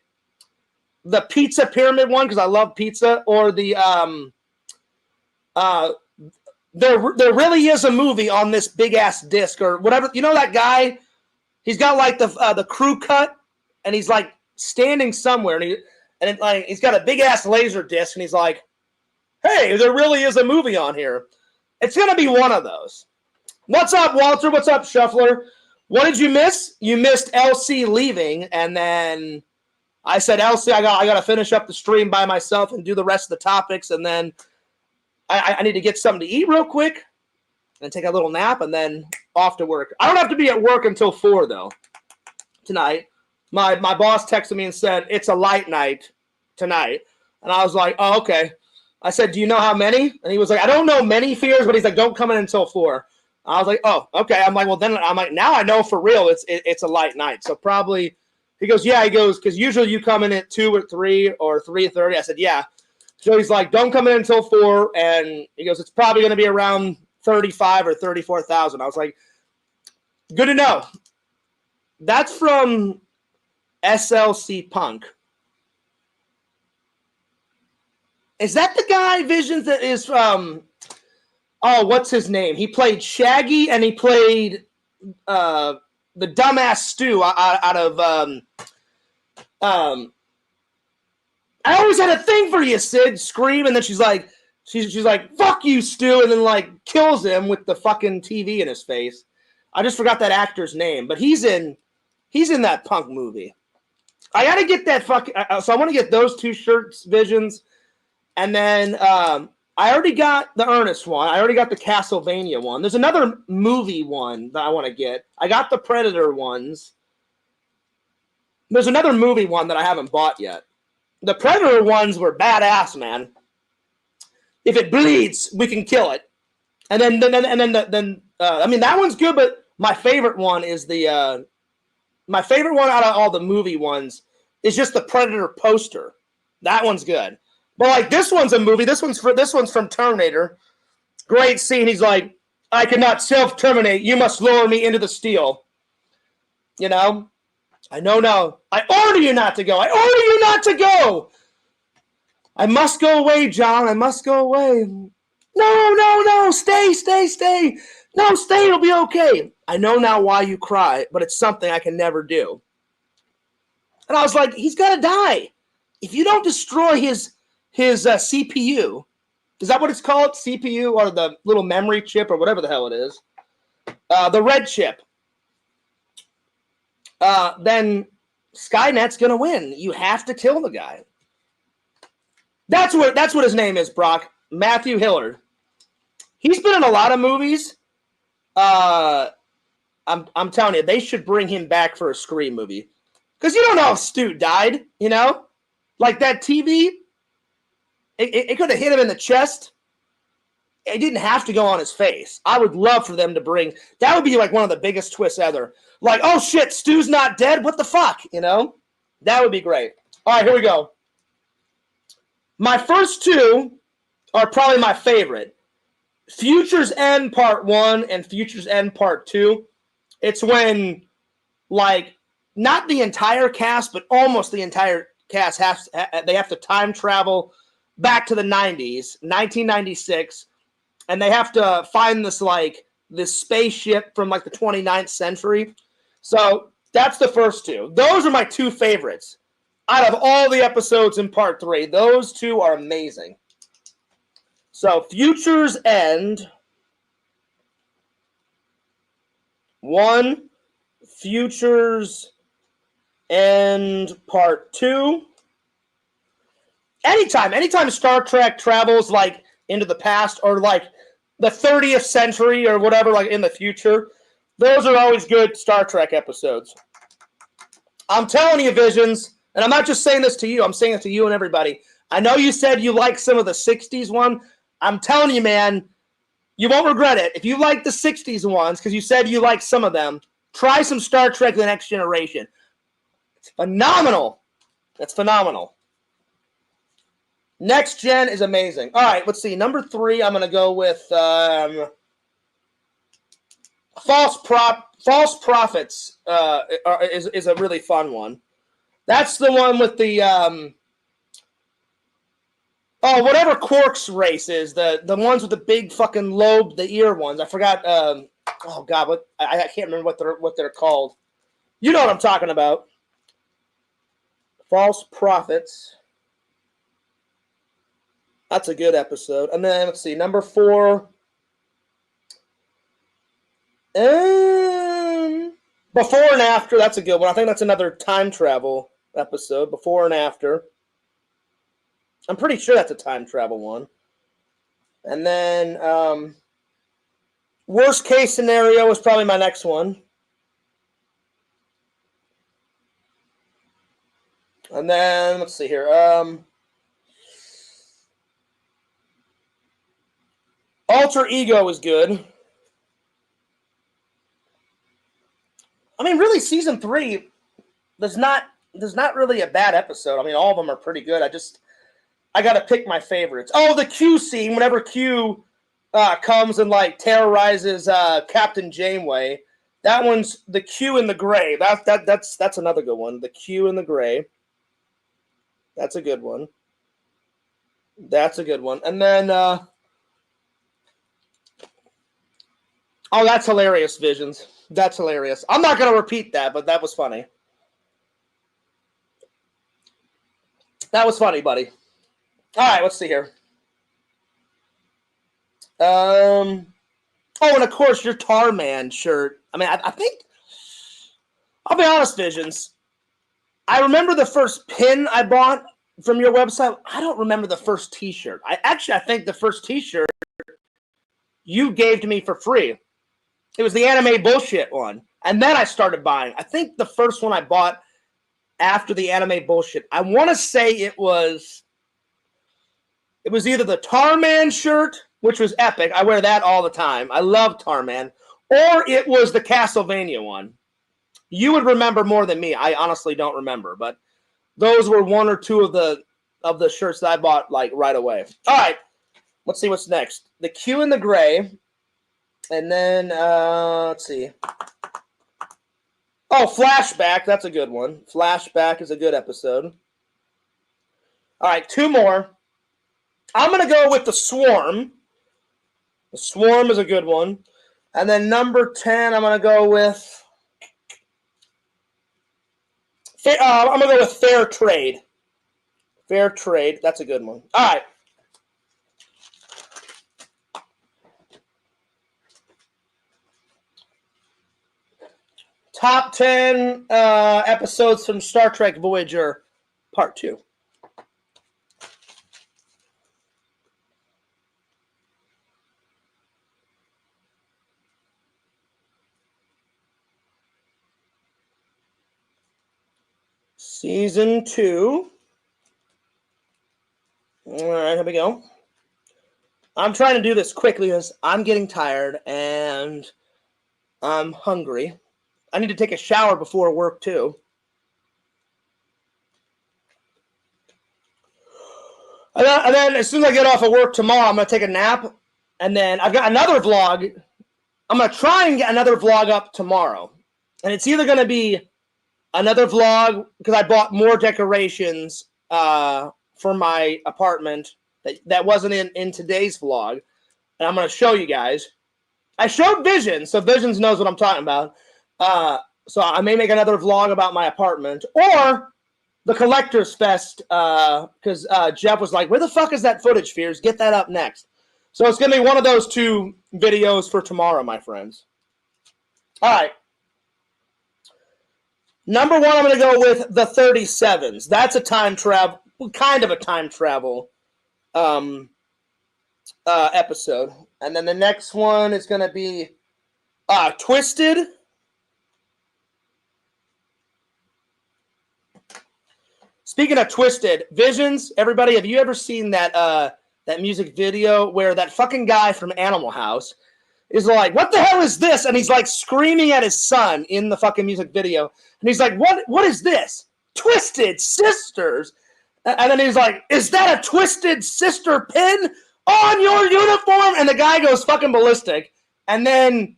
the pizza pyramid one because I love pizza, or the there really is a movie on this big ass disc or whatever. You know that guy? He's got like the crew cut, and he's like standing somewhere, and he's got a big ass laser disc, and he's like, "Hey, there really is a movie on here." It's gonna be one of those. What's up, Walter? What's up, Shuffler? What did you miss? You missed LC leaving, and then I said, LC, I got to finish up the stream by myself and do the rest of the topics, and then I need to get something to eat real quick and take a little nap, and then off to work. I don't have to be at work until 4, though, tonight. My boss texted me and said, it's a light night tonight. And I was like, oh, okay. I said, do you know how many? And he was like, I don't know many Fears, but he's like, don't come in until 4. I was like, oh, okay. I'm like, well, then I'm like, now I know for real it's a light night. So probably, he goes, yeah, he goes, because usually you come in at 2 or 3 or 3:30. I said, yeah. Joey's like, don't come in until 4. And he goes, it's probably going to be around 35 or 34,000. I was like, good to know. That's from SLC Punk. Is that the guy, Visions, that is from, what's his name? He played Shaggy and he played the dumbass Stu out of, I always had a thing for you, Sid. Scream, and then she's like, fuck you, Stu, and then like kills him with the fucking TV in his face. I just forgot that actor's name, but he's in that Punk movie. I gotta get that fucking. So I want to get those 2 shirts, Visions, and then I already got the Ernest one. I already got the Castlevania one. There's another movie one that I want to get. I got the Predator ones. There's another movie one that I haven't bought yet. The Predator ones were badass, man. If it bleeds, we can kill it. And then I mean, that one's good, but my favorite one is my favorite one out of all the movie ones is just the Predator poster. That one's good. But like this one's a movie. This one's from Terminator. Great scene. He's like, I cannot self-terminate. You must lower me into the steel. You know? I know now. I order you not to go. I order you not to go. I must go away, John. I must go away. No. Stay. No, stay. It'll be okay. I know now why you cry, but it's something I can never do. And I was like, he's got to die. If you don't destroy his CPU, is that what it's called? CPU or the little memory chip or whatever the hell it is? The red chip. Then Skynet's gonna win. You have to kill the guy. That's what his name is, Brock. Matthew Hillard. He's been in a lot of movies. I'm telling you, they should bring him back for a Scream movie. Because you don't know if Stu died, you know? Like that TV, it could have hit him in the chest. It didn't have to go on his face. I would love for them to bring, that would be like one of the biggest twists ever. Like, oh shit, Stu's not dead? What the fuck? You know? That would be great. All right, here we go. My first 2 are probably my favorite. Future's End Part 1 and Future's End Part 2. It's when, like, not the entire cast, but almost the entire cast they have to time travel back to the 90s, 1996, and they have to find this spaceship from like the 29th century. So that's the first 2. Those are my 2 favorites. Out of all the episodes in Part 3, those 2 are amazing. So Future's End 1, Future's End Part 2. Anytime Star Trek travels like into the past or like the 30th century or whatever, like in the future, those are always good Star Trek episodes. I'm telling you, Visions, and I'm not just saying this to you, I'm saying it to you and everybody. I know you said you like some of the 60s one. I'm telling you, man, you won't regret it. If you like the 60s ones, because you said you like some of them, try some Star Trek The Next Generation. It's phenomenal. That's phenomenal. Next Gen is amazing. All right, let's see. Number 3, I'm going to go with False Prophets is a really fun one. That's the one with the whatever Quark's race is, the ones with the big fucking lobe, the ear ones. I forgot. I can't remember what they're called. You know what I'm talking about. False Prophets. That's a good episode. And then let's see, number 4. Before and After. That's a good one. I think that's another time travel episode. Before and After. I'm pretty sure that's a time travel one. And then Worst Case Scenario is probably my next one. And then let's see here. Alter Ego is good. I mean, really, season 3, there's not really a bad episode. I mean, all of them are pretty good. I got to pick my favorites. Oh, the Q scene, whenever Q comes and, like, terrorizes Captain Janeway. That one's the Q in the gray. That's another good one. The Q in the gray. That's a good one. That's a good one. And then, oh, that's hilarious, Visions. That's hilarious. I'm not going to repeat that, but that was funny. That was funny, buddy. All right, let's see here. Oh, and of course, your Tarman shirt. I mean, I think, I'll be honest, Visions. I remember the first pin I bought from your website. I don't remember the first t-shirt. I think the first t-shirt you gave to me for free. It was the anime bullshit one. And then I started buying. I think the first one I bought after the anime bullshit, I want to say it was either the Tarman shirt, which was epic. I wear that all the time. I love Tarman. Or it was the Castlevania one. You would remember more than me. I honestly don't remember, but those were one or two of the shirts that I bought like right away. All right, let's see what's next. The Q in the gray, and then let's see. Oh, Flashback. That's a good one. Flashback is a good episode. All right, two more. I'm gonna go with the Swarm. The Swarm is a good one, and then number 10, I'm gonna go with. I'm going to go with Fair Trade. Fair Trade. That's a good one. All right. Top 10 episodes from Star Trek Voyager Part 2. Season 2. All right, here we go. I'm trying to do this quickly because I'm getting tired and I'm hungry. I need to take a shower before work, too. And then as soon as I get off of work tomorrow, I'm going to take a nap. And then I've got another vlog. I'm going to try and get another vlog up tomorrow. And it's either going to be another vlog because I bought more decorations for my apartment that wasn't in today's vlog. And I'm going to show you guys. I showed Visions, so Visions knows what I'm talking about. So I may make another vlog about my apartment. Or the Collector's Fest, because Jeff was like, where the fuck is that footage, Fears? Get that up next. So it's going to be one of those two videos for tomorrow, my friends. All right. Number 1, I'm going to go with the 37s. That's a time travel, kind of a time travel episode. And then the next one is going to be Twisted. Speaking of Twisted, Visions, everybody, have you ever seen that music video where that fucking guy from Animal House is like, what the hell is this? And he's like screaming at his son in the fucking music video. And he's like, what is this? Twisted Sisters. And then he's like, is that a Twisted Sister pin on your uniform? And the guy goes fucking ballistic. And then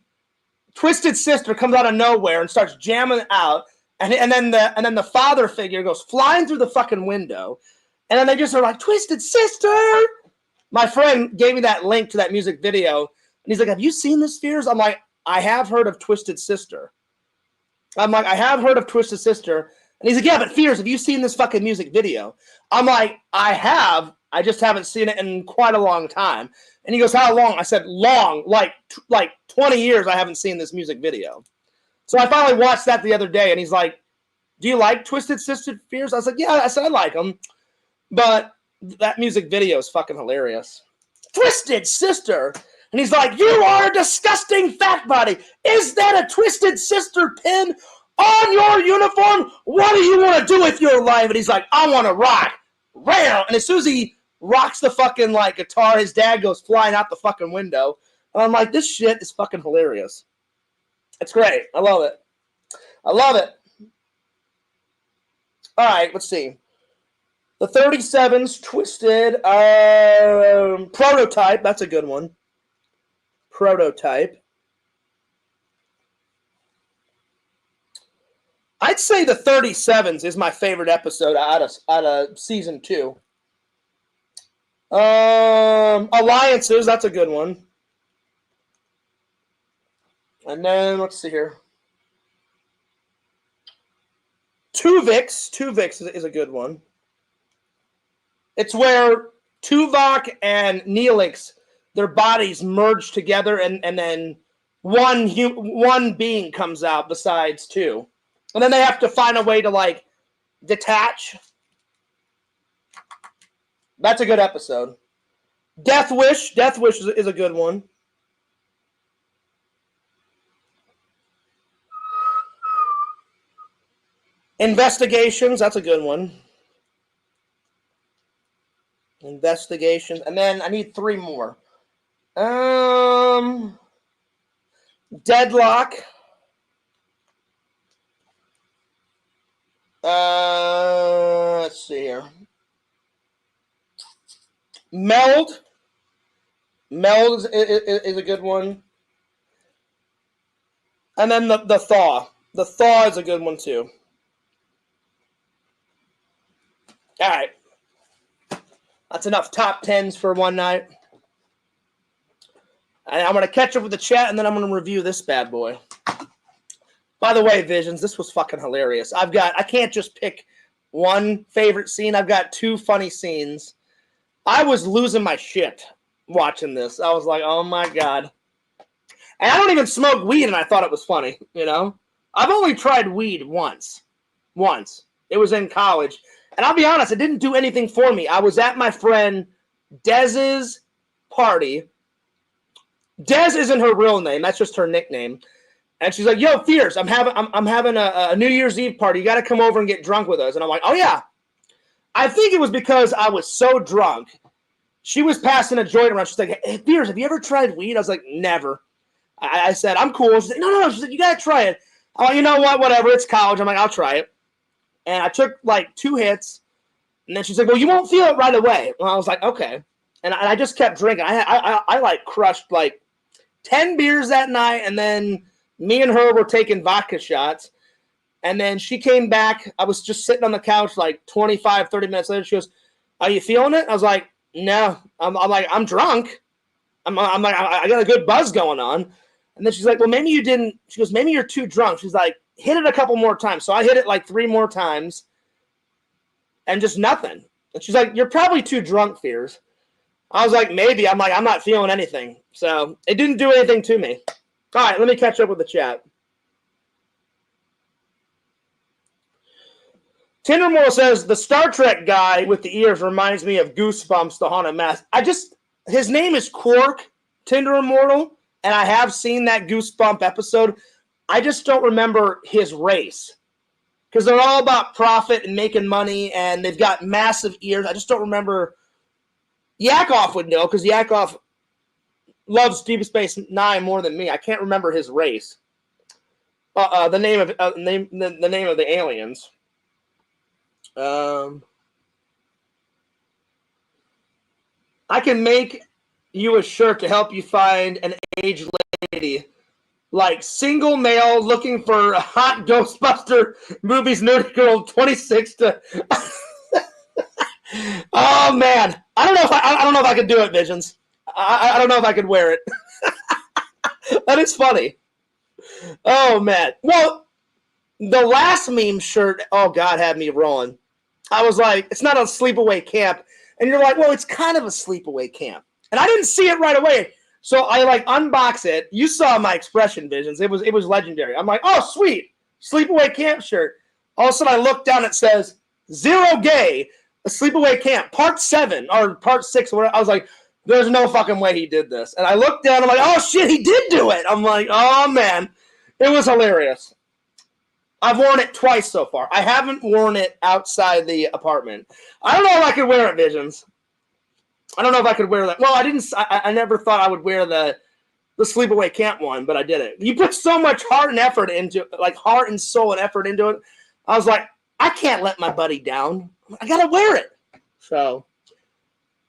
Twisted Sister comes out of nowhere and starts jamming out. And then the father figure goes flying through the fucking window. And then they just are like, Twisted Sister. My friend gave me that link to that music video. And he's like, have you seen this, Fears? I'm like, I have heard of Twisted Sister. I'm like, I have heard of Twisted Sister. And he's like, yeah, but Fears, have you seen this fucking music video? I'm like, I have. I just haven't seen it in quite a long time. And he goes, how long? I said, long. Like 20 years I haven't seen this music video. So I finally watched that the other day. And he's like, do you like Twisted Sister, Fears? I was like, yeah. I said, I like them. But that music video is fucking hilarious. Twisted Sister. And he's like, you are a disgusting fat body. Is that a Twisted Sister pin on your uniform? What do you want to do with your life? And he's like, I want to rock. Ram. And as soon as he rocks the fucking like guitar, his dad goes flying out the fucking window. And I'm like, this shit is fucking hilarious. It's great. I love it. I love it. All right, let's see. The 37's Twisted. Prototype. That's a good one. Prototype. I'd say the 37's is my favorite episode out of season 2. Alliances. That's a good one. And then let's see here. Tuvix is a good one. It's where Tuvok and Neelix, their bodies merge together, and then one being comes out besides two, and then they have to find a way to like detach. That's a good episode. Death Wish is a good one. Investigations, that's a good one. Investigations. And then I need 3 more. Deadlock. Let's see here. Meld. Meld is a good one. And then the Thaw. The Thaw is a good one too. All right. That's enough top 10s for one night. And I'm going to catch up with the chat, and then I'm going to review this bad boy. By the way, Visions, this was fucking hilarious. I can't just pick one favorite scene. I've got 2 funny scenes. I was losing my shit watching this. I was like, oh my God. And I don't even smoke weed, and I thought it was funny, you know? I've only tried weed once. It was in college. And I'll be honest, it didn't do anything for me. I was at my friend Dez's party. Dez isn't her real name. That's just her nickname. And she's like, yo, Fierce, I'm having a New Year's Eve party. You got to come over and get drunk with us. And I'm like, oh, yeah. I think it was because I was so drunk. She was passing a joint around. She's like, hey, Fierce, have you ever tried weed? I was like, never. I said, I'm cool. She's like, no. She's like, you got to try it. I'm like, you know what? Whatever. It's college. I'm like, I'll try it. And I took like 2 hits. And then she's like, well, you won't feel it right away. Well, I was like, okay. And I just kept drinking. I like crushed like 10 beers that night. And then me and her were taking vodka shots. And then she came back. I was just sitting on the couch like 25, 30 minutes later. She goes, are you feeling it? I was like, no. I'm like, I'm drunk. I'm like, I got a good buzz going on. And then she's like, well, maybe you didn't. She goes, maybe you're too drunk. She's like, hit it a couple more times. So I hit it like 3 more times and just nothing. And she's like, you're probably too drunk, Fears. I was like, maybe. I'm like, I'm not feeling anything. So it didn't do anything to me. All right, let me catch up with the chat. Tindermore says, the Star Trek guy with the ears reminds me of Goosebumps, the Haunted Mask. His name is Quark, Tinder Immortal, and I have seen that Goosebump episode. I just don't remember his race because they're all about profit and making money, and they've got massive ears. I just don't remember. Yakov would know because Yakov loves Deep Space Nine more than me. I can't remember his race. The name of the aliens. I can make you a shirt to help you find an aged lady. Like single male looking for a hot Ghostbuster movies nerdy girl 26 to oh man. I don't know if I could do it, Visions. I don't know if I could wear it. That is funny. Oh man. Well, the last meme shirt, oh God, had me rolling. I was like, it's not a sleepaway camp. And you're like, well, it's kind of a sleepaway camp. And I didn't see it right away. So I like unbox it. You saw my expression, Visions. It was legendary. I'm like, oh, sweet. Sleepaway camp shirt. All of a sudden I look down, it says, 0 gay, a sleepaway camp, part 7 or part 6 or whatever. I was like, there's no fucking way he did this. And I looked down, I'm like, oh shit, he did do it. I'm like, oh man. It was hilarious. I've worn it twice so far. I haven't worn it outside the apartment. I don't know if I could wear it, Visions. I don't know if I could wear that. Well, I never thought I would wear the sleepaway camp one, but I did it. You put so much heart and effort into it, like heart and soul and effort into it. I was like, I can't let my buddy down. I got to wear it. So,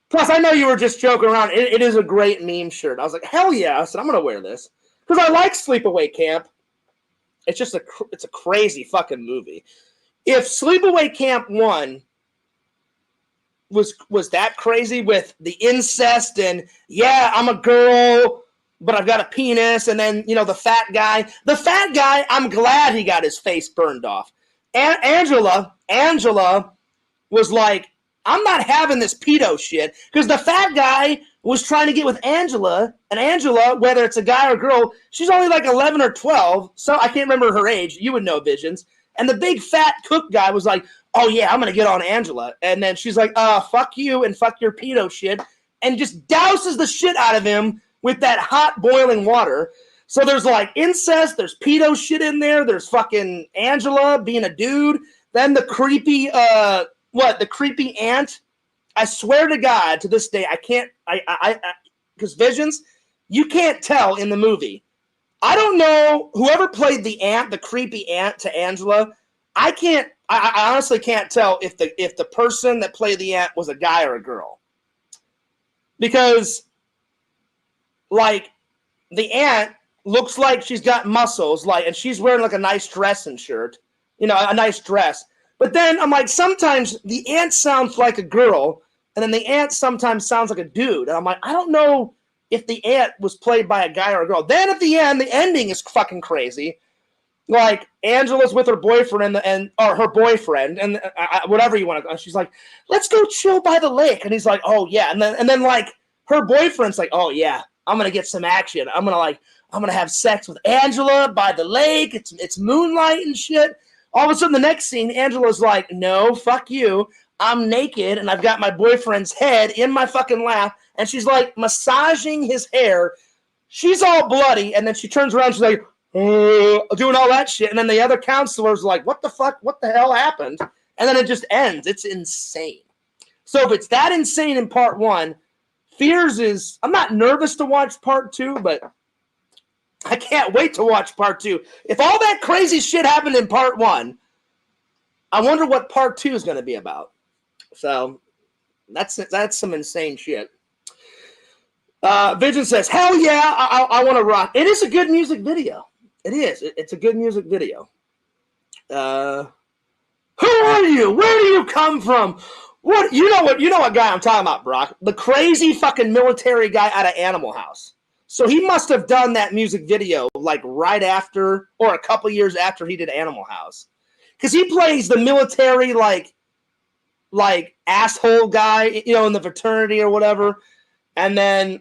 plus, I know you were just joking around. It is a great meme shirt. I was like, hell yeah. I said, I'm going to wear this. Because I like Sleepaway Camp. It's just it's a crazy fucking movie. If Sleepaway Camp 1 was that crazy with the incest and, yeah, I'm a girl, but I've got a penis, and then, the fat guy. The fat guy, I'm glad he got his face burned off. Angela was like, I'm not having this pedo shit, because the fat guy was trying to get with Angela, and Angela, whether it's a guy or girl, she's only like 11 or 12, so I can't remember her age. You would know, Visions. And the big fat cook guy was like, oh yeah, I'm going to get on Angela. And then she's like, fuck you and fuck your pedo shit, and just douses the shit out of him with that hot boiling water. So there's like incest, there's pedo shit in there, there's fucking Angela being a dude, then the creepy, the creepy aunt. I swear to God, to this day, I can't, because Visions, you can't tell in the movie. I don't know, whoever played the aunt, the creepy aunt to Angela, I honestly can't tell if the person that played the aunt was a guy or a girl. Because, like, the aunt looks like she's got muscles, and she's wearing like a nice dress and shirt, a nice dress. But then I'm like, sometimes the aunt sounds like a girl, and then the aunt sometimes sounds like a dude. And I'm like, I don't know if the aunt was played by a guy or a girl. Then at the end, the ending is fucking crazy. Like, Angela's with her boyfriend or her boyfriend, and whatever you want to. She's like, let's go chill by the lake. And he's like, oh yeah. And then like her boyfriend's like, oh yeah, I'm gonna get some action. I'm gonna have sex with Angela by the lake. It's moonlight and shit. All of a sudden, the next scene, Angela's like, no, fuck you. I'm naked, and I've got my boyfriend's head in my fucking lap, and she's, like, massaging his hair. She's all bloody, and then she turns around, she's like, doing all that shit, and then the other counselor's like, what the fuck? What the hell happened? And then it just ends. It's insane. So if it's that insane in part 1, Fears is... I'm not nervous to watch part 2, but... I can't wait to watch part 2. If all that crazy shit happened in part 1, I wonder what part 2 is going to be about. So that's some insane shit. Vision says, hell yeah, I want to rock. It is a good music video. It is. It's a good music video. Who are you? Where do you come from? What you know what guy I'm talking about, Brock? The crazy fucking military guy out of Animal House. So he must have done that music video like right after or a couple years after he did Animal House. Because he plays the military like asshole guy, in the fraternity or whatever. And then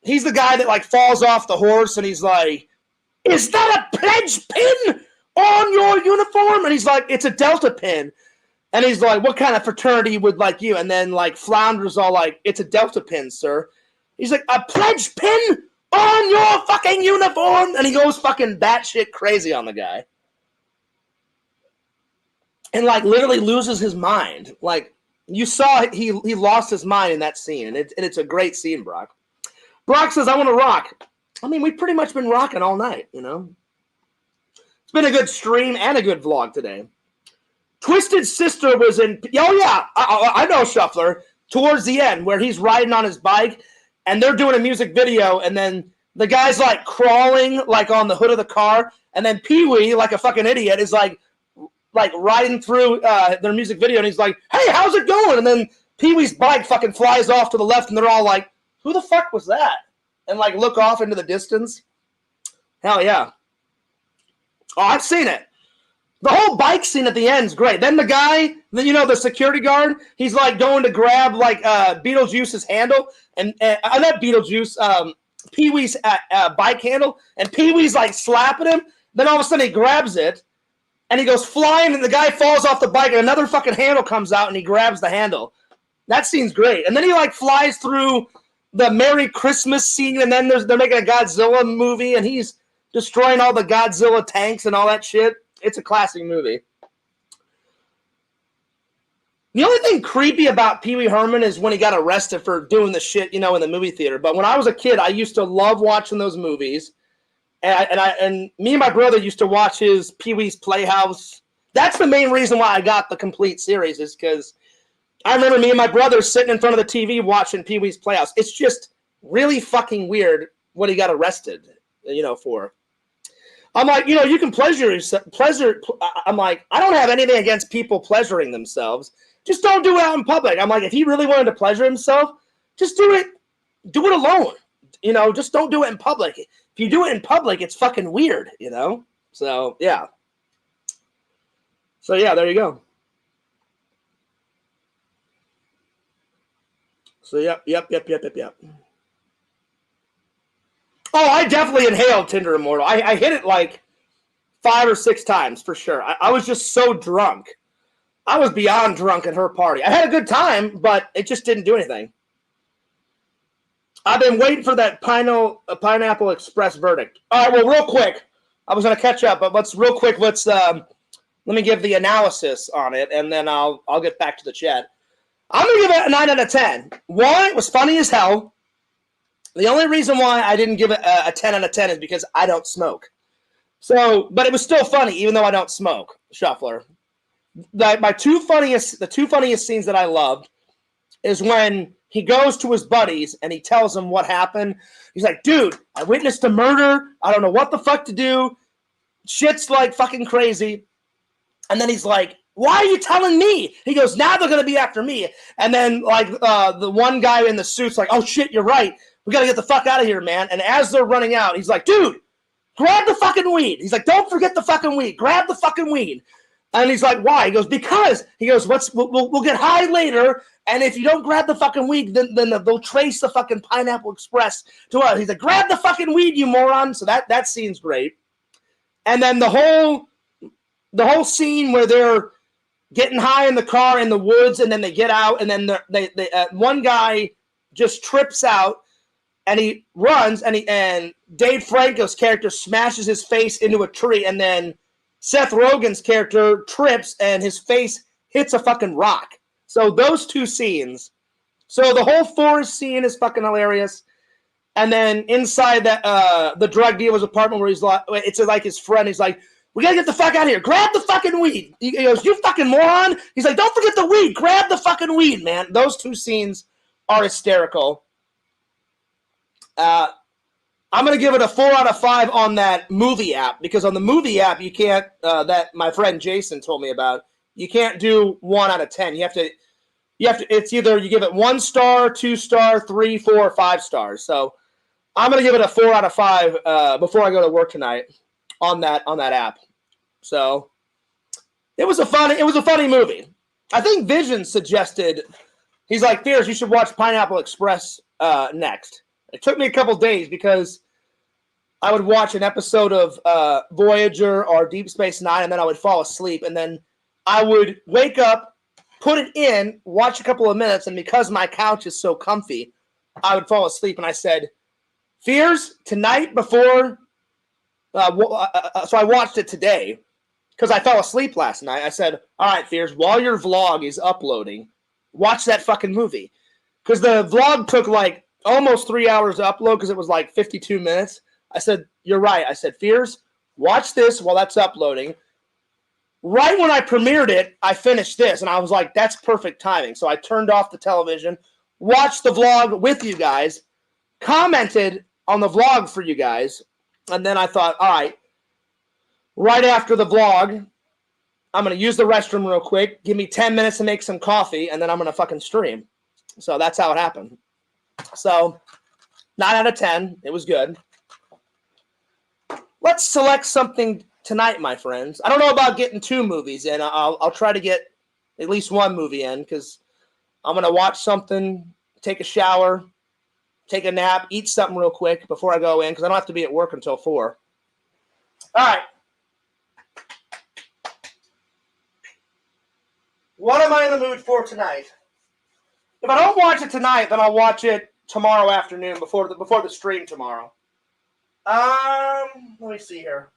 he's the guy that like falls off the horse and he's like, is that a pledge pin on your uniform? And he's like, it's a Delta pin. And he's like, what kind of fraternity would like you? And then like Flounder's all like, it's a Delta pin, sir. He's like, a pledge pin on your fucking uniform? And he goes fucking batshit crazy on the guy. And, like, literally loses his mind. Like, you saw he lost his mind in that scene. And it's a great scene, Brock. Brock says, I want to rock. I mean, we've pretty much been rocking all night, It's been a good stream and a good vlog today. Twisted Sister was in... Oh, yeah, I know Shuffler. Towards the end, where he's riding on his bike, and they're doing a music video, and then the guy's, like, crawling, like, on the hood of the car, and then Pee-wee, like a fucking idiot, is, like riding through their music video, and he's like, hey, how's it going? And then Pee-wee's bike fucking flies off to the left, and they're all like, who the fuck was that? And, like, look off into the distance. Hell yeah. Oh, I've seen it. The whole bike scene at the end is great. Then the guy, the security guard, he's, like, going to grab, like, Beetlejuice's handle, and not Beetlejuice, Pee-wee's bike handle, and Pee-wee's, like, slapping him. Then all of a sudden he grabs it, and he goes flying, and the guy falls off the bike, and another fucking handle comes out, and he grabs the handle. That scene's great. And then he, like, flies through the Merry Christmas scene, and then they're making a Godzilla movie, and he's destroying all the Godzilla tanks and all that shit. It's a classic movie. The only thing creepy about Pee Wee Herman is when he got arrested for doing the shit, in the movie theater. But when I was a kid, I used to love watching those movies. And me and my brother used to watch his Pee Wee's Playhouse. That's the main reason why I got the complete series, is because I remember me and my brother sitting in front of the TV watching Pee Wee's Playhouse. It's just really fucking weird what he got arrested, for. I'm like, you can pleasure. I'm like, I don't have anything against people pleasuring themselves. Just don't do it out in public. I'm like, if he really wanted to pleasure himself, just do it alone. Just don't do it in public. If you do it in public, it's fucking weird, So, yeah. There you go. So, yep. Oh, I definitely inhaled Tinder Immortal. I hit it like 5 or 6 times for sure. I was just so drunk. I was beyond drunk at her party. I had a good time, but it just didn't do anything. I've been waiting for that Pineapple Express verdict. All right, well, real quick. I was going to catch up, but let's let me give the analysis on it, and then I'll get back to the chat. I'm going to give it a 9 out of 10. One, it was funny as hell. The only reason why I didn't give it a 10 out of 10 is because I don't smoke. So, but it was still funny, even though I don't smoke, Shuffler. The two funniest scenes that I loved is when he goes to his buddies and he tells them what happened. He's like, dude, I witnessed a murder. I don't know what the fuck to do. Shit's like fucking crazy. And then he's like, why are you telling me? He goes, now they're going to be after me. And then like the one guy in the suit's like, oh shit, you're right. We got to get the fuck out of here, man. And as they're running out, he's like, dude, grab the fucking weed. He's like, don't forget the fucking weed. Grab the fucking weed. And he's like, why? He goes, because. He goes, we'll get high later, and if you don't grab the fucking weed, then they'll trace the fucking Pineapple Express to us. He's like, grab the fucking weed, you moron. So that scene's great. And then the whole scene where they're getting high in the car in the woods, and then they get out, and then they one guy just trips out, and he runs, and Dave Franco's character smashes his face into a tree, and then Seth Rogen's character trips, and his face hits a fucking rock. So those two scenes. So the whole forest scene is fucking hilarious. And then inside the drug dealer's apartment where he's like, it's like his friend, he's like, we gotta get the fuck out of here. Grab the fucking weed. He goes, you fucking moron. He's like, don't forget the weed. Grab the fucking weed, man. Those two scenes are hysterical. I'm going to give it a 4 out of 5 on that movie app, because on the movie app, you can't, that my friend Jason told me about, you can't do 1 out of 10. You have to, it's either you give it 1 star, 2 star, 3, 4, or 5 stars. So I'm going to give it a 4 out of 5 before I go to work tonight on that app. So it was a funny movie. I think Vision suggested, he's like, Fears, you should watch Pineapple Express next. It took me a couple days because I would watch an episode of Voyager or Deep Space Nine, and then I would fall asleep, and then I would wake up, put it in, watch a couple of minutes, and because my couch is so comfy, I would fall asleep. And I said, Fears, tonight before, so I watched it today because I fell asleep last night. I said, all right, Fears, while your vlog is uploading, watch that fucking movie. Because the vlog took like almost 3 hours to upload because it was like 52 minutes. I said, you're right. I said, Fears, watch this while that's uploading. Right when I premiered it, I finished this, and I was like, that's perfect timing. So I turned off the television, watched the vlog with you guys, commented on the vlog for you guys, and then I thought, all right after the vlog, I'm going to use the restroom real quick, give me 10 minutes to make some coffee, and then I'm going to fucking stream. So that's how it happened. So 9 out of 10. It was good. Let's select something tonight, my friends. I don't know about getting 2 movies in. I'll try to get at least 1 movie in because I'm going to watch something, take a shower, take a nap, eat something real quick before I go in because I don't have to be at work until 4. All right. What am I in the mood for tonight? If I don't watch it tonight, then I'll watch it tomorrow afternoon before the stream tomorrow. Let me see here.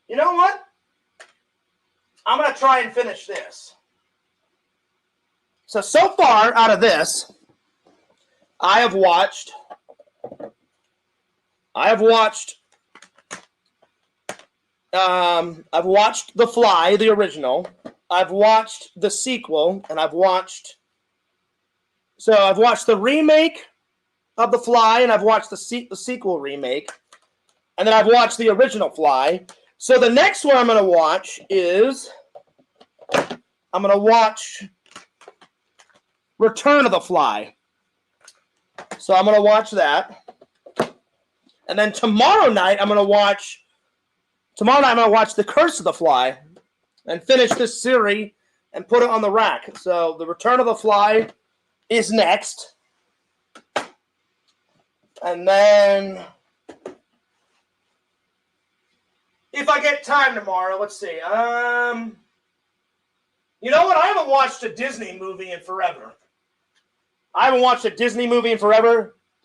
You know what? I'm going to try and finish this. So far out of this, I have watched I've watched The Fly, the original. I've watched the sequel, and I've watched the remake of The Fly, and I've watched the sequel remake, and then I've watched the original Fly. So the next one I'm going to watch is Return of the Fly. So I'm going to watch that. And then tomorrow night I'm going to watch The Curse of the Fly and finish this series and put it on the rack. So the Return of the Fly is next. And then if I get time tomorrow, let's see. You know what? I haven't watched a Disney movie in forever.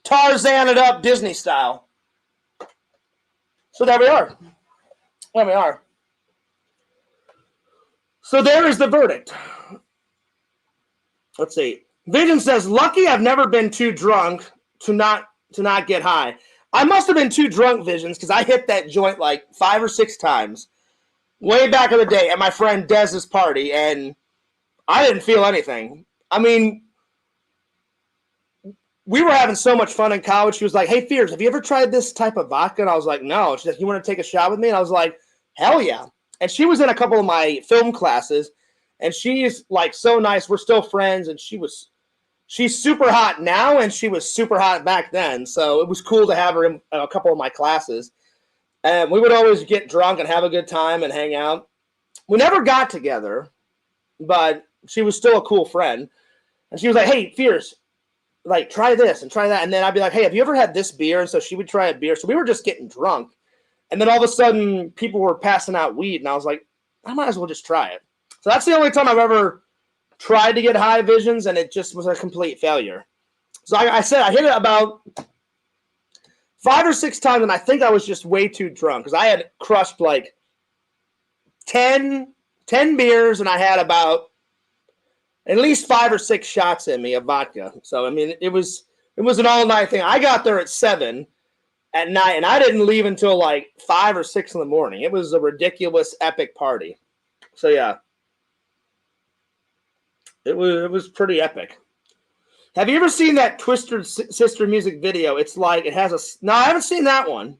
Tarzan it up Disney style. So there we are. So there is the verdict. Let's see. Vision says, lucky I've never been too drunk to not get high. I must have been too drunk, Visions, because I hit that joint like 5 or 6 times way back in the day at my friend Dez's party, and I didn't feel anything. I mean, we were having so much fun in college. She was like, hey, Fears, have you ever tried this type of vodka? And I was like, no. She said, you want to take a shot with me? And I was like, hell yeah. And she was in a couple of my film classes, and she's like so nice. We're still friends, and she's super hot now, and she was super hot back then. So it was cool to have her in a couple of my classes. And we would always get drunk and have a good time and hang out. We never got together, but she was still a cool friend. And she was like, hey, Fears, like, try this and try that. And then I'd be like, hey, have you ever had this beer? And so she would try a beer. So we were just getting drunk. And then all of a sudden, people were passing out weed. And I was like, I might as well just try it. So that's the only time I've ever tried to get high, Visions, and it just was a complete failure. So I said I hit it about 5 or 6 times, and I think I was just way too drunk because I had crushed like 10 beers, and I had about at least 5 or 6 shots in me of vodka. So, I mean, it was an all-night thing. I got there at 7 at night, and I didn't leave until like 5 or 6 in the morning. It was a ridiculous, epic party. So, yeah. It was pretty epic. Have you ever seen that Twisted Sister music video? It's like it has a... No, I haven't seen that one.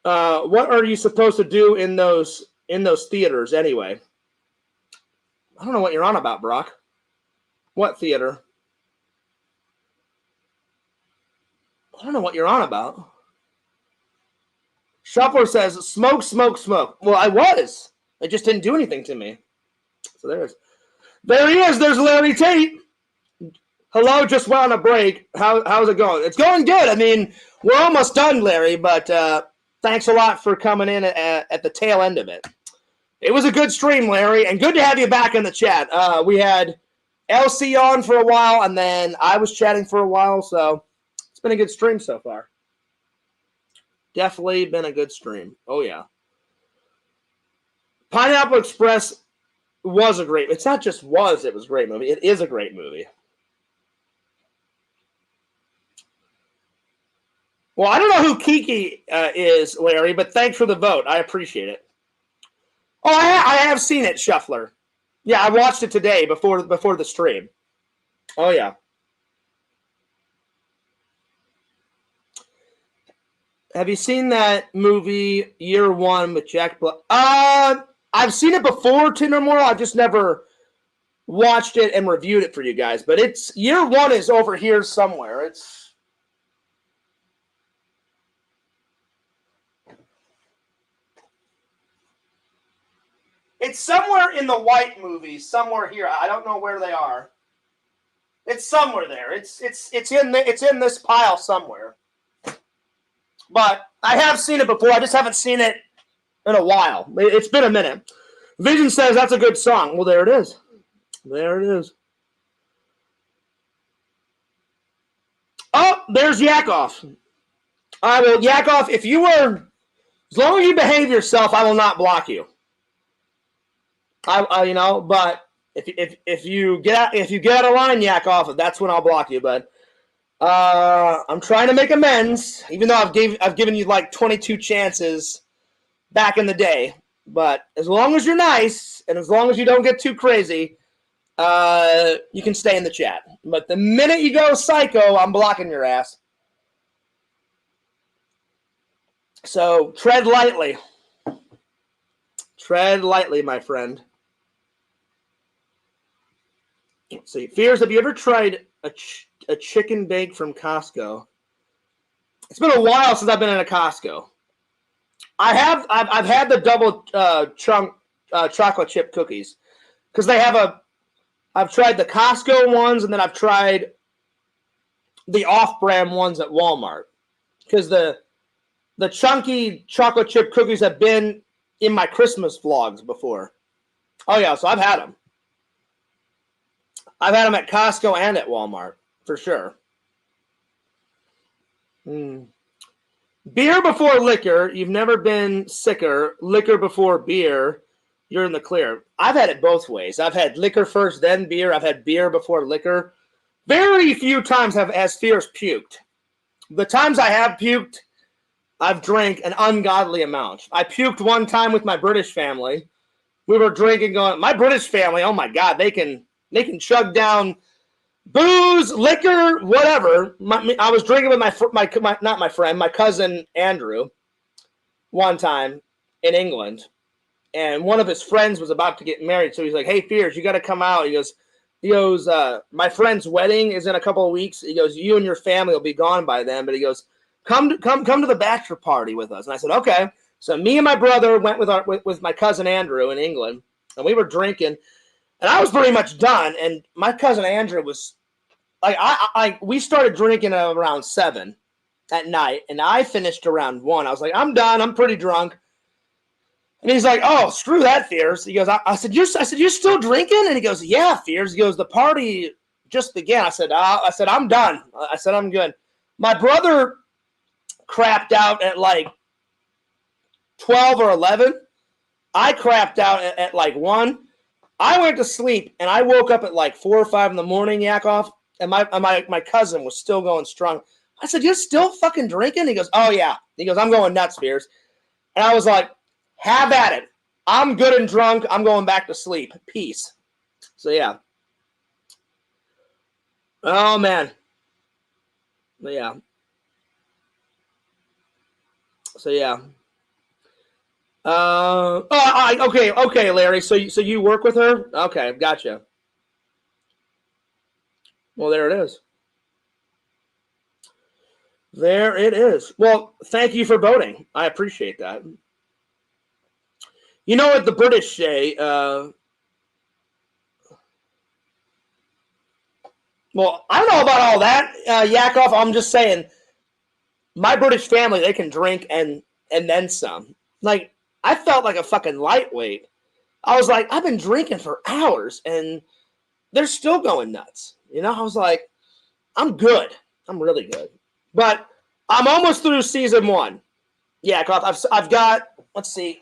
What are you supposed to do in those theaters anyway? I don't know what you're on about, Brock. What theater? I don't know what you're on about. Shuffler says, smoke, smoke, smoke. Well, I was. It just didn't do anything to me. So there he is. There's Larry Tate. Hello, just went on a break. How's it going? It's going good. I mean, we're almost done, Larry, but thanks a lot for coming in at the tail end of it. It was a good stream, Larry, and good to have you back in the chat. We had LC on for a while, and then I was chatting for a while, so it's been a good stream so far. Definitely been a good stream. Oh, yeah. Pineapple Express was a great... It's not just was, it was a great movie. It is a great movie. Well, I don't know who Kiki is, Larry, but thanks for the vote. I appreciate it. Oh, I have seen it, Shuffler. Yeah, I watched it today before the stream. Oh, yeah. Have you seen that movie, Year One, with Jack Black? I've seen it before, Tinder Moral. I've just never watched it and reviewed it for you guys. But Year One is over here somewhere. It's somewhere in the White movies, somewhere here. I don't know where they are. It's somewhere there. It's in this pile somewhere. But I have seen it before. I just haven't seen it in a while. It's been a minute. Vision says that's a good song. Well, there it is. There it is. Oh, there's Yakov. I will Yakov. As long as you behave yourself, I will not block you. But if you get out of line, Yakov, that's when I'll block you. But I'm trying to make amends, even though I've given you like 22 chances back in the day. But as long as you're nice and as long as you don't get too crazy, you can stay in the chat. But the minute you go psycho, I'm blocking your ass. So tread lightly. Tread lightly, my friend. Let's see. Fears, have you ever tried a chicken bake from Costco? It's been a while since I've been in a Costco. I've had the double chunk chocolate chip cookies because they have I've tried the Costco ones and then I've tried the off-brand ones at Walmart because the chunky chocolate chip cookies have been in my Christmas vlogs before. Oh yeah, so I've had them. I've had them at Costco and at Walmart for sure. Beer before liquor. You've never been sicker. Liquor before beer. You're in the clear. I've had it both ways. I've had liquor first, then beer. I've had beer before liquor. Very few times has Fears puked. The times I have puked, I've drank an ungodly amount. I puked one time with my British family. We were drinking, going, my British family, oh my God, they can chug down booze, liquor, whatever. I was drinking with my cousin Andrew one time in England, and one of his friends was about to get married. So he's like, "Hey, Fears, you got to come out." He goes, my friend's wedding is in a couple of weeks. He goes, you and your family will be gone by then. But he goes, come to the bachelor party with us. And I said, okay. So me and my brother went with my cousin Andrew in England, and we were drinking. And I was pretty much done. And my cousin Andrew was like, we started drinking around 7 at night, and I finished around 1. I was like, I'm done. I'm pretty drunk. And he's like, oh, screw that, Fears. He goes, I said, you're still drinking? And he goes, yeah, Fears. He goes, the party just began. I said, I'm done. I said, I'm good. My brother crapped out at like 12 or 11. I crapped out at like 1. I went to sleep, and I woke up at like 4 or 5 in the morning, Yakov, and my cousin was still going strong. I said, you're still fucking drinking? He goes, oh, yeah. He goes, I'm going nuts, Fears. And I was like, have at it. I'm good and drunk. I'm going back to sleep. Peace. So, yeah. Oh, man. But, yeah. So, yeah. Okay, Larry. So you work with her? Okay, gotcha. Well, there it is. There it is. Well, thank you for voting. I appreciate that. You know what the British say? Well, I don't know about all that, Yakov. I'm just saying, my British family, they can drink and then some. Like, I felt like a fucking lightweight. I was like, I've been drinking for hours, and they're still going nuts. You know, I was like, I'm good. I'm really good. But I'm almost through season 1. Yakov, I've got, let's see.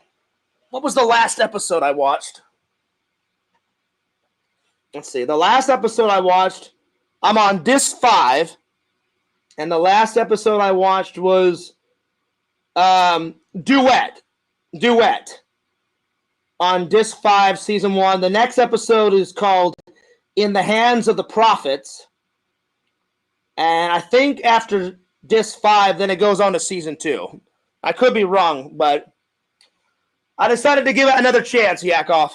What was the last episode I watched? Let's see. The last episode I watched, I'm on disc 5. And the last episode I watched was Duet. On disc 5, season 1. The next episode is called In the Hands of the Prophets. And I think after disc 5, then it goes on to season 2. I could be wrong, but I decided to give it another chance, Yakov.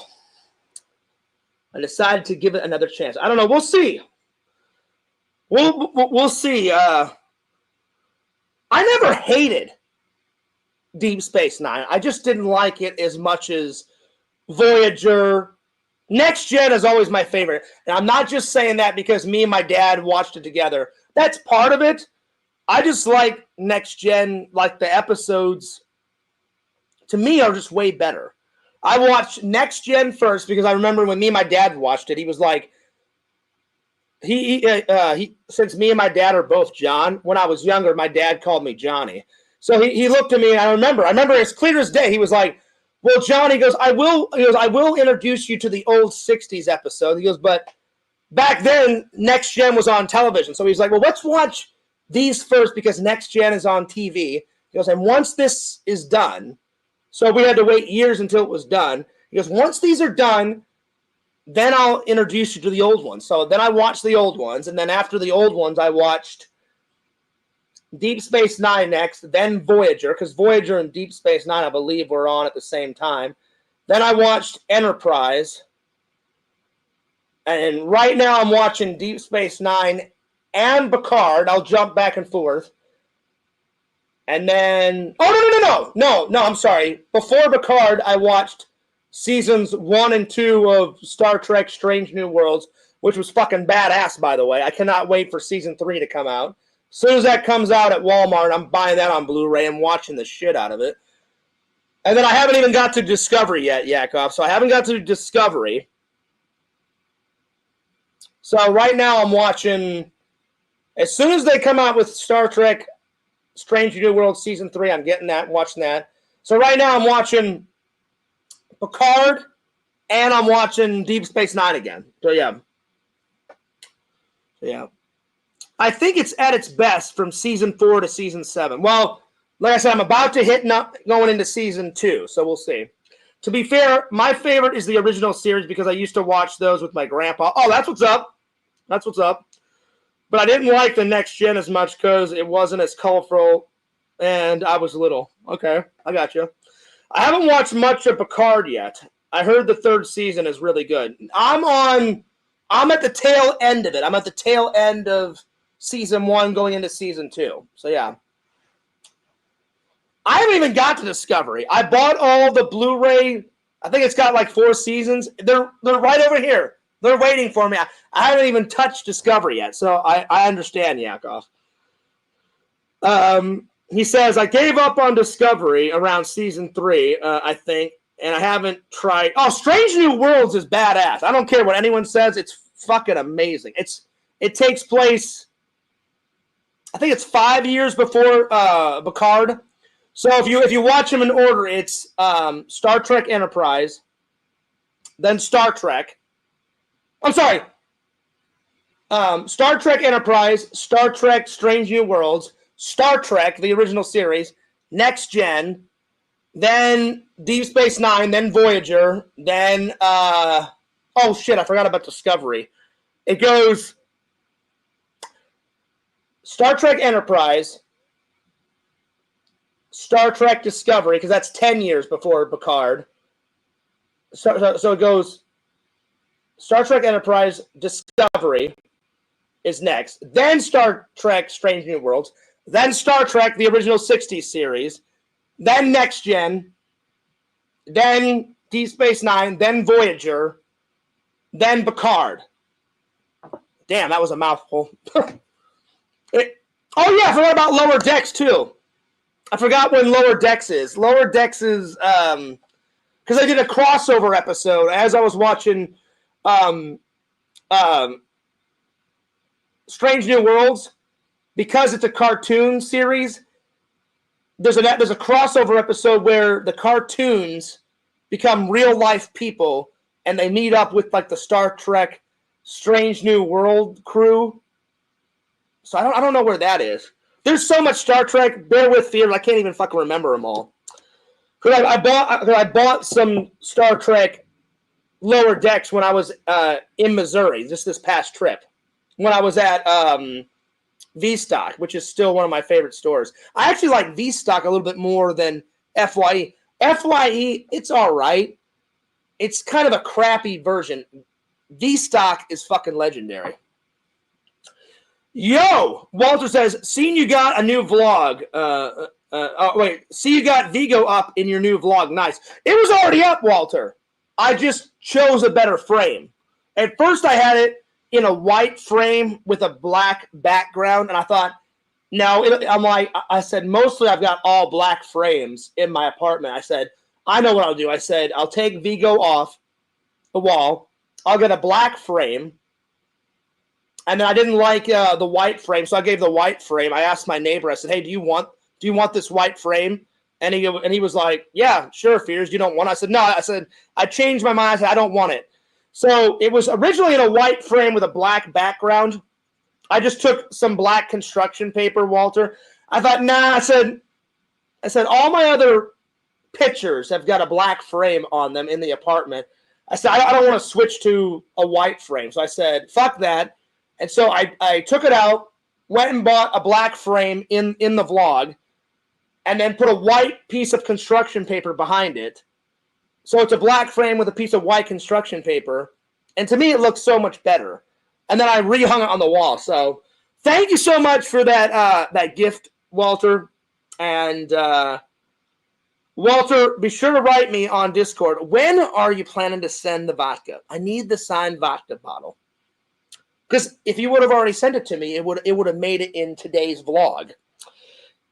I decided to give it another chance. I don't know. We'll see. We'll see. I never hated Deep Space Nine. I just didn't like it as much as Voyager. Next Gen is always my favorite. And I'm not just saying that because me and my dad watched it together. That's part of it. I just like Next Gen, like the episodes, to me, are just way better. I watched Next Gen first because I remember when me and my dad watched it, he was like, he since me and my dad are both John, when I was younger, my dad called me Johnny. So he looked at me, and I remember as clear as day, he was like, well, John, he goes, I will introduce you to the old 60s episode. He goes, but back then, Next Gen was on television. So he's like, well, let's watch these first because Next Gen is on TV. He goes, and once this is done, so we had to wait years until it was done. He goes, once these are done, then I'll introduce you to the old ones. So then I watched the old ones, and then after the old ones, I watched Deep Space Nine next, then Voyager, because Voyager and Deep Space Nine, I believe, were on at the same time. Then I watched Enterprise. And right now I'm watching Deep Space Nine and Picard. I'll jump back and forth. And then... Oh, no, I'm sorry. Before Picard, I watched seasons 1 and 2 of Star Trek Strange New Worlds, which was fucking badass, by the way. I cannot wait for season 3 to come out. As soon as that comes out at Walmart, I'm buying that on Blu-ray and watching the shit out of it. And then I haven't even got to Discovery yet, Yakov. So I haven't got to Discovery. So right now I'm watching... As soon as they come out with Star Trek Strange New World Season 3, I'm getting that, watching that. So right now I'm watching Picard, and I'm watching Deep Space Nine again. So yeah. I think it's at its best from Season 4 to Season 7. Well, like I said, I'm about to hit going into Season 2, so we'll see. To be fair, my favorite is the original series because I used to watch those with my grandpa. Oh, that's what's up. That's what's up. But I didn't like the Next Gen as much because it wasn't as colorful and I was little. Okay, I got you. I haven't watched much of Picard yet. I heard the 3rd season is really good. I'm at the tail end of it. I'm at the tail end of Season 1 going into Season 2. So, yeah. I haven't even got to Discovery. I bought all the Blu-ray. I think it's got like 4 seasons. They're right over here. They're waiting for me. I haven't even touched Discovery yet, so I understand, Yakov. He says, I gave up on Discovery around Season 3, I think, and I haven't tried. Oh, Strange New Worlds is badass. I don't care what anyone says. It's fucking amazing. It takes place, I think it's 5 years before Picard. So if you watch them in order, it's Star Trek Enterprise, then Star Trek. I'm sorry. Star Trek Enterprise, Star Trek Strange New Worlds, Star Trek, the original series, Next Gen, then Deep Space Nine, then Voyager, then, oh shit, I forgot about Discovery. It goes Star Trek Enterprise, Star Trek Discovery, because that's 10 years before Picard. So it goes Star Trek Enterprise, Discovery is next. Then Star Trek Strange New Worlds. Then Star Trek, the original 60s series. Then Next Gen. Then Deep Space Nine. Then Voyager. Then Picard. Damn, that was a mouthful. Oh, yeah, I forgot about Lower Decks, too. I forgot when Lower Decks is. Lower Decks is... because I did a crossover episode as I was watching... Strange New Worlds, because it's a cartoon series. There's a crossover episode where the cartoons become real life people, and they meet up with like the Star Trek Strange New World crew. So I don't know where that is. There's so much Star Trek. Bear with fear. I can't even fucking remember them all. Because I bought some Star Trek Lower Decks when I was in Missouri, just this past trip, when I was at V-Stock, which is still one of my favorite stores. I actually like V-Stock a little bit more than FYE. FYE, it's all right. It's kind of a crappy version. V-Stock is fucking legendary. Yo, Walter says, seen you got a new vlog. See you got Vigo up in your new vlog. Nice. It was already up, Walter. I just chose a better frame. At first, I had it in a white frame with a black background, and I thought, no. I said, mostly I've got all black frames in my apartment. I said, I know what I'll do. I said, I'll take Vigo off the wall. I'll get a black frame. And then I didn't like the white frame, so I gave the white frame. I asked my neighbor, I said, hey, do you want this white frame? And he was like, yeah, sure, Fears, you don't want it. I said, no. I said, I changed my mind. I said, I don't want it. So it was originally in a white frame with a black background. I just took some black construction paper, Walter. I thought, nah, I said all my other pictures have got a black frame on them in the apartment. I said, I don't want to switch to a white frame. So I said, fuck that. And so I took it out, went and bought a black frame in the vlog, and then put a white piece of construction paper behind it. So it's a black frame with a piece of white construction paper. And to me, it looks so much better. And then I rehung it on the wall. So thank you so much for that gift, Walter. And Walter, be sure to write me on Discord. When are you planning to send the vodka? I need the signed vodka bottle. Because if you would have already sent it to me, it would have made it in today's vlog.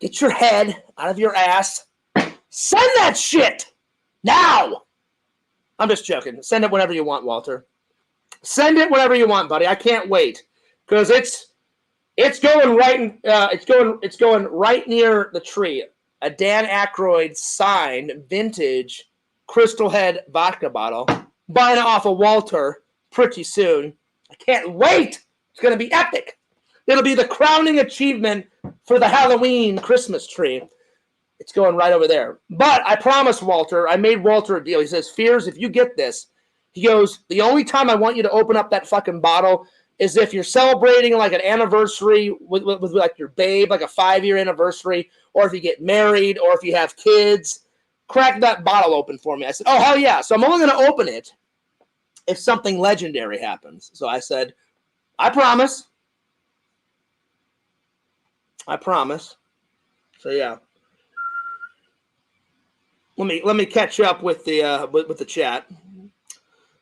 Get your head out of your ass. Send that shit now. I'm just joking. Send it whenever you want, Walter. Send it whenever you want, buddy. I can't wait because it's going right. It's going right near the tree. A Dan Aykroyd signed vintage Crystal Head vodka bottle. Buying it off of Walter pretty soon. I can't wait. It's going to be epic. It'll be the crowning achievement for the Halloween Christmas tree. It's going right over there. But I promised Walter, I made Walter a deal. He says, Fears, if you get this, he goes, the only time I want you to open up that fucking bottle is if you're celebrating like an anniversary with like your babe, like a 5-year anniversary, or if you get married, or if you have kids. Crack that bottle open for me. I said, oh, hell yeah. So I'm only going to open it if something legendary happens. So I said, I promise. I promise. So yeah. Let me catch up with the chat.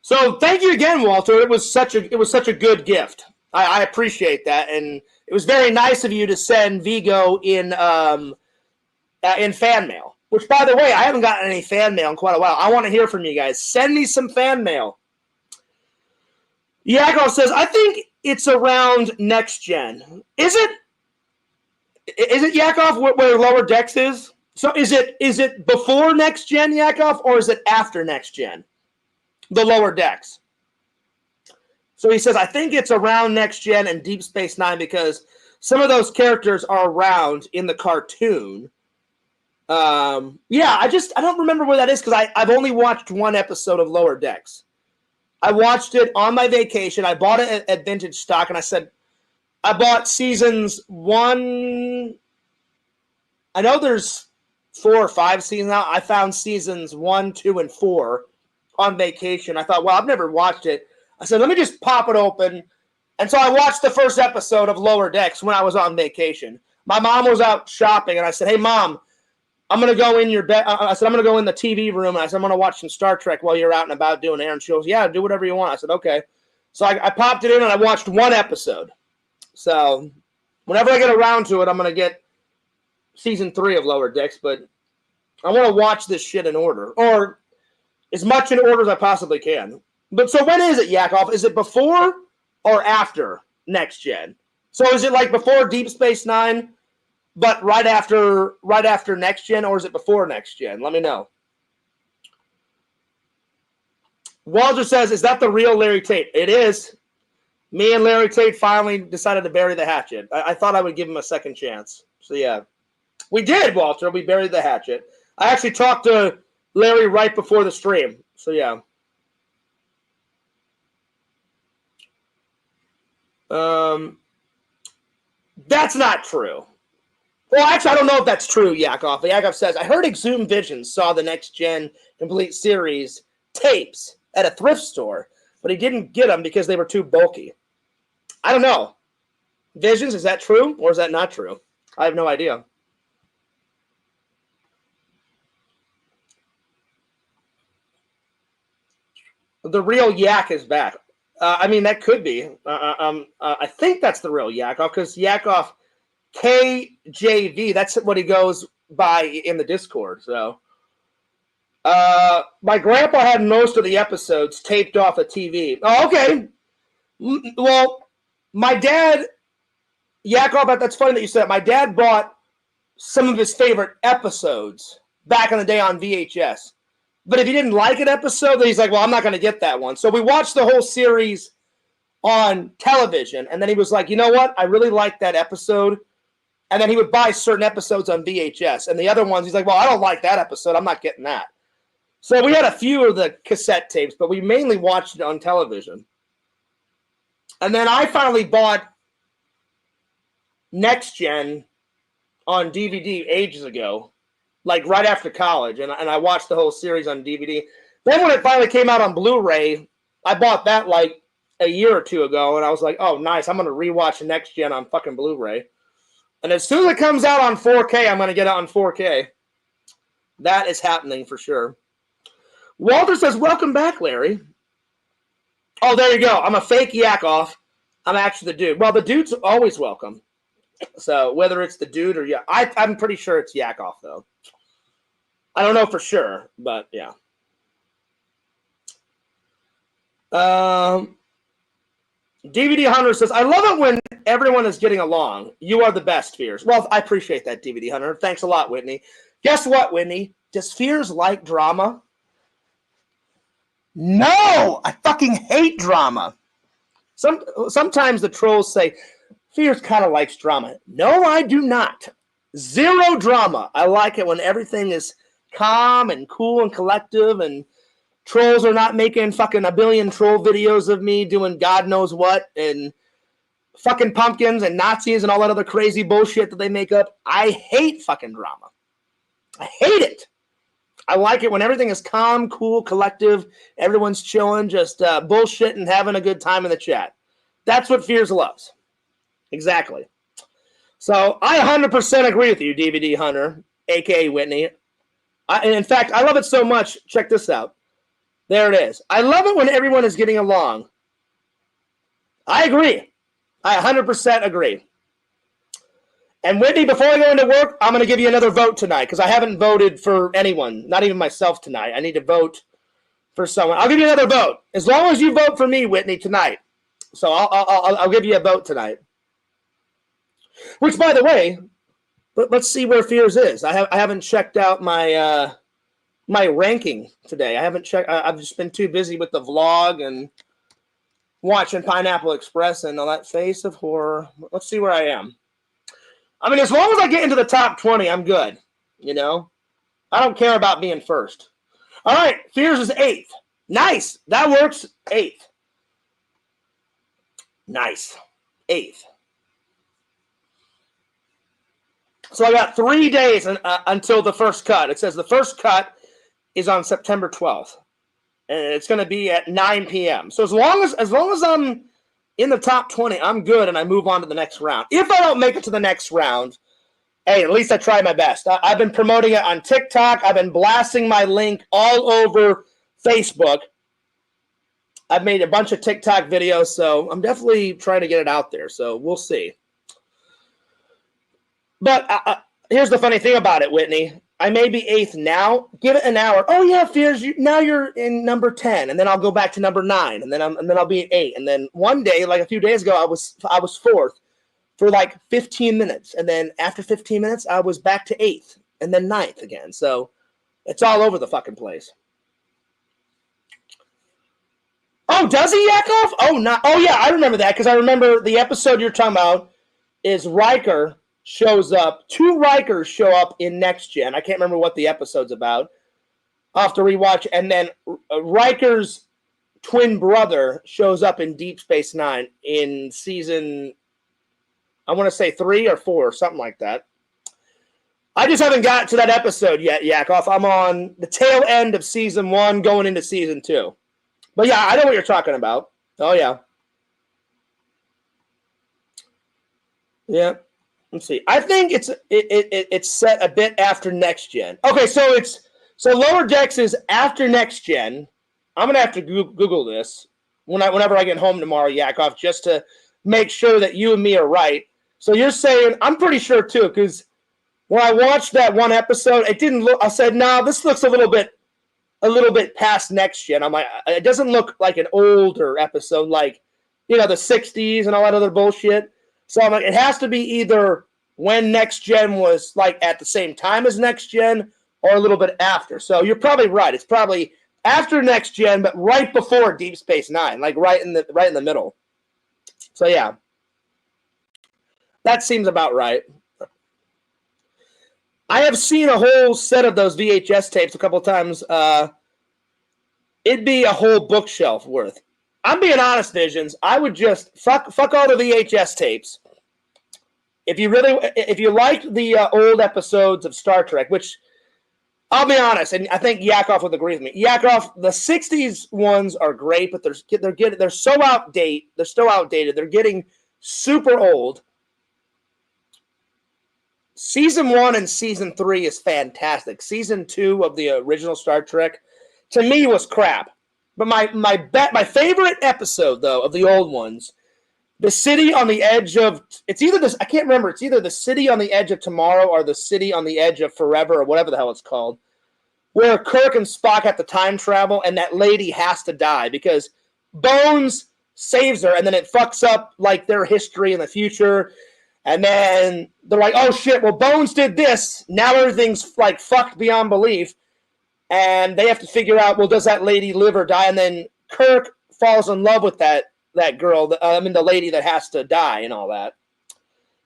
So thank you again, Walter. It was such a good gift. I appreciate that, and it was very nice of you to send Vigo in fan mail. Which, by the way, I haven't gotten any fan mail in quite a while. I want to hear from you guys. Send me some fan mail. Yakov says, I think it's around next gen. Is it Yakov where Lower Decks is? So is it before next gen, Yakov, or is it after next gen? The Lower Decks. So he says, I think it's around next gen and Deep Space Nine because some of those characters are around in the cartoon. Yeah, I don't remember where that is because I've only watched one episode of Lower Decks. I watched it on my vacation. I bought it at Vintage Stock, and I said, I bought seasons 1. I know there's 4 or 5 seasons now. I found seasons 1, 2, and 4 on vacation. I thought, well, I've never watched it. I said, let me just pop it open. And so I watched the first episode of Lower Decks when I was on vacation. My mom was out shopping, and I said, hey, Mom, I'm going to go in your bed. I said, I'm going to go in the TV room. And I said, I'm going to watch some Star Trek while you're out and about doing errands. She goes, yeah, do whatever you want. I said, okay. So I popped it in, and I watched one episode. So whenever I get around to it, I'm going to get season 3 of Lower Decks. But I want to watch this shit in order, or as much in order as I possibly can. But so when is it, Yakov? Is it before or after next gen? So is it like before Deep Space Nine, but right after next gen, or is it before next gen? Let me know. Walter says, is that the real Larry Tate? It is. Me and Larry Tate finally decided to bury the hatchet. I thought I would give him a second chance. So yeah, we did, Walter. We buried the hatchet. I actually talked to Larry right before the stream. So yeah. That's not true. Well, actually, I don't know if that's true, Yakov. Yakov says, I heard Exhumed Visions saw the Next Gen Complete Series tapes at a thrift store, but he didn't get them because they were too bulky. I don't know. Visions, is that true or is that not true? I have no idea. The real Yak is back. I mean, that could be. I think that's the real Yakov because Yakov KJV, that's what he goes by in the Discord. So, my grandpa had most of the episodes taped off a TV. Oh, okay. Well, my dad, Yakov, that's funny that you said that. My dad bought some of his favorite episodes back in the day on VHS. But if he didn't like an episode, then he's like, well, I'm not going to get that one. So we watched the whole series on television. And then he was like, you know what? I really like that episode. And then he would buy certain episodes on VHS. And the other ones, he's like, well, I don't like that episode. I'm not getting that. So we had a few of the cassette tapes, but we mainly watched it on television. And then I finally bought Next Gen on DVD ages ago, like right after college. And I watched the whole series on DVD. Then when it finally came out on Blu-ray, I bought that like a year or two ago. And I was like, oh, nice. I'm going to rewatch Next Gen on fucking Blu-ray. And as soon as it comes out on 4K, I'm going to get it on 4K. That is happening for sure. Walter says, welcome back, Larry. Oh, there you go. I'm a fake Yakov. I'm actually the dude. Well, the dude's always welcome. So whether it's the dude or I'm pretty sure it's Yakov, though. I don't know for sure, but yeah. DVD Hunter says, I love it when everyone is getting along. You are the best, Fears. Well, I appreciate that, DVD Hunter. Thanks a lot, Whitney. Guess what, Whitney? Does Fears like drama? No! I fucking hate drama. Sometimes the trolls say, Fears kind of likes drama. No, I do not. Zero drama. I like it when everything is calm and cool and collective, and trolls are not making fucking a billion troll videos of me doing God knows what, and fucking pumpkins and Nazis and all that other crazy bullshit that they make up. I hate fucking drama. I hate it. I like it when everything is calm, cool, collective. Everyone's chilling, just bullshit and having a good time in the chat. That's what Fears loves. Exactly. So I 100% agree with you, DVD Hunter, a.k.a. Whitney. And in fact, I love it so much. Check this out. There it is. I love it when everyone is getting along. I agree. I 100% agree. And Whitney, before I go into work, I'm going to give you another vote tonight because I haven't voted for anyone, not even myself tonight. I need to vote for someone. I'll give you another vote as long as you vote for me, Whitney, tonight. So I'll give you a vote tonight. Which, by the way, let's see where Fears is. I haven't checked out my my ranking today. I haven't checked. I've just been too busy with the vlog and watching Pineapple Express and all that. Face of Horror. Let's see where I am. I mean, as long as I get into the top 20, I'm good. You know? I don't care about being first. All right, Fears is 8th. Nice. That works. 8th. Nice. 8th. So I got 3 days until the first cut. It says the first cut is on September 12th. And it's going to be at 9 p.m. So as long as I'm in the top 20, I'm good, and I move on to the next round. If I don't make it to the next round, hey, at least I tried my best. I've been promoting it on TikTok. I've been blasting my link all over Facebook. I've made a bunch of TikTok videos, so I'm definitely trying to get it out there. So we'll see. But here's the funny thing about it, Whitney. I may be 8th now. Give it an hour. Oh yeah, Fears. Now you're in number 10, and then I'll go back to number 9, and then I'll be at 8, and then one day, like a few days ago, I was 4th for like 15 minutes, and then after 15 minutes, I was back to 8th, and then 9th again. So it's all over the fucking place. Oh, does he, Yakov? Oh, not. Oh yeah, I remember that because I remember the episode you're talking about is Riker shows up. 2 Rikers show up in Next Gen. I can't remember what the episode's about. I'll have to rewatch. And then Riker's twin brother shows up in Deep Space Nine in season, I want to say 3 or 4, something like that. I just haven't gotten to that episode yet, Yakov. I'm on the tail end of season 1 going into season 2. But yeah, I know what you're talking about. Oh, yeah. Yeah. Let's see. I think it's set a bit after Next Gen. Okay, so Lower Decks is after Next Gen. I'm gonna have to Google this whenever I get home tomorrow, Yakov, just to make sure that you and me are right. So you're saying I'm pretty sure too, because when I watched that one episode, it didn't look. I said, "No, this looks a little bit past Next Gen." I'm like, it doesn't look like an older episode, like the '60s and all that other bullshit. So I'm like, it has to be either when Next Gen was like at the same time as Next Gen or a little bit after. So you're probably right. It's probably after Next Gen, but right before Deep Space Nine, like right in the middle. So yeah, that seems about right. I have seen a whole set of those VHS tapes a couple of times. It'd be a whole bookshelf worth. I'm being honest, Visions. I would just fuck all the VHS tapes. If you liked the old episodes of Star Trek, which I'll be honest, and I think Yakov would agree with me. Yakov, the '60s ones are great, but they're so outdated. They're so outdated. They're getting super old. Season 1 and Season 3 is fantastic. Season 2 of the original Star Trek, to me, was crap. But my favorite episode though of the old ones, the city on the edge of it's either this I can't remember. It's either the city on the edge of tomorrow or the city on the edge of forever or whatever the hell it's called, where Kirk and Spock have to time travel and that lady has to die because Bones saves her and then it fucks up like their history in the future. And then they're like, oh shit, well, Bones did this. Now everything's like fucked beyond belief. And they have to figure out, well, does that lady live or die? And then Kirk falls in love with that girl, the lady that has to die and all that.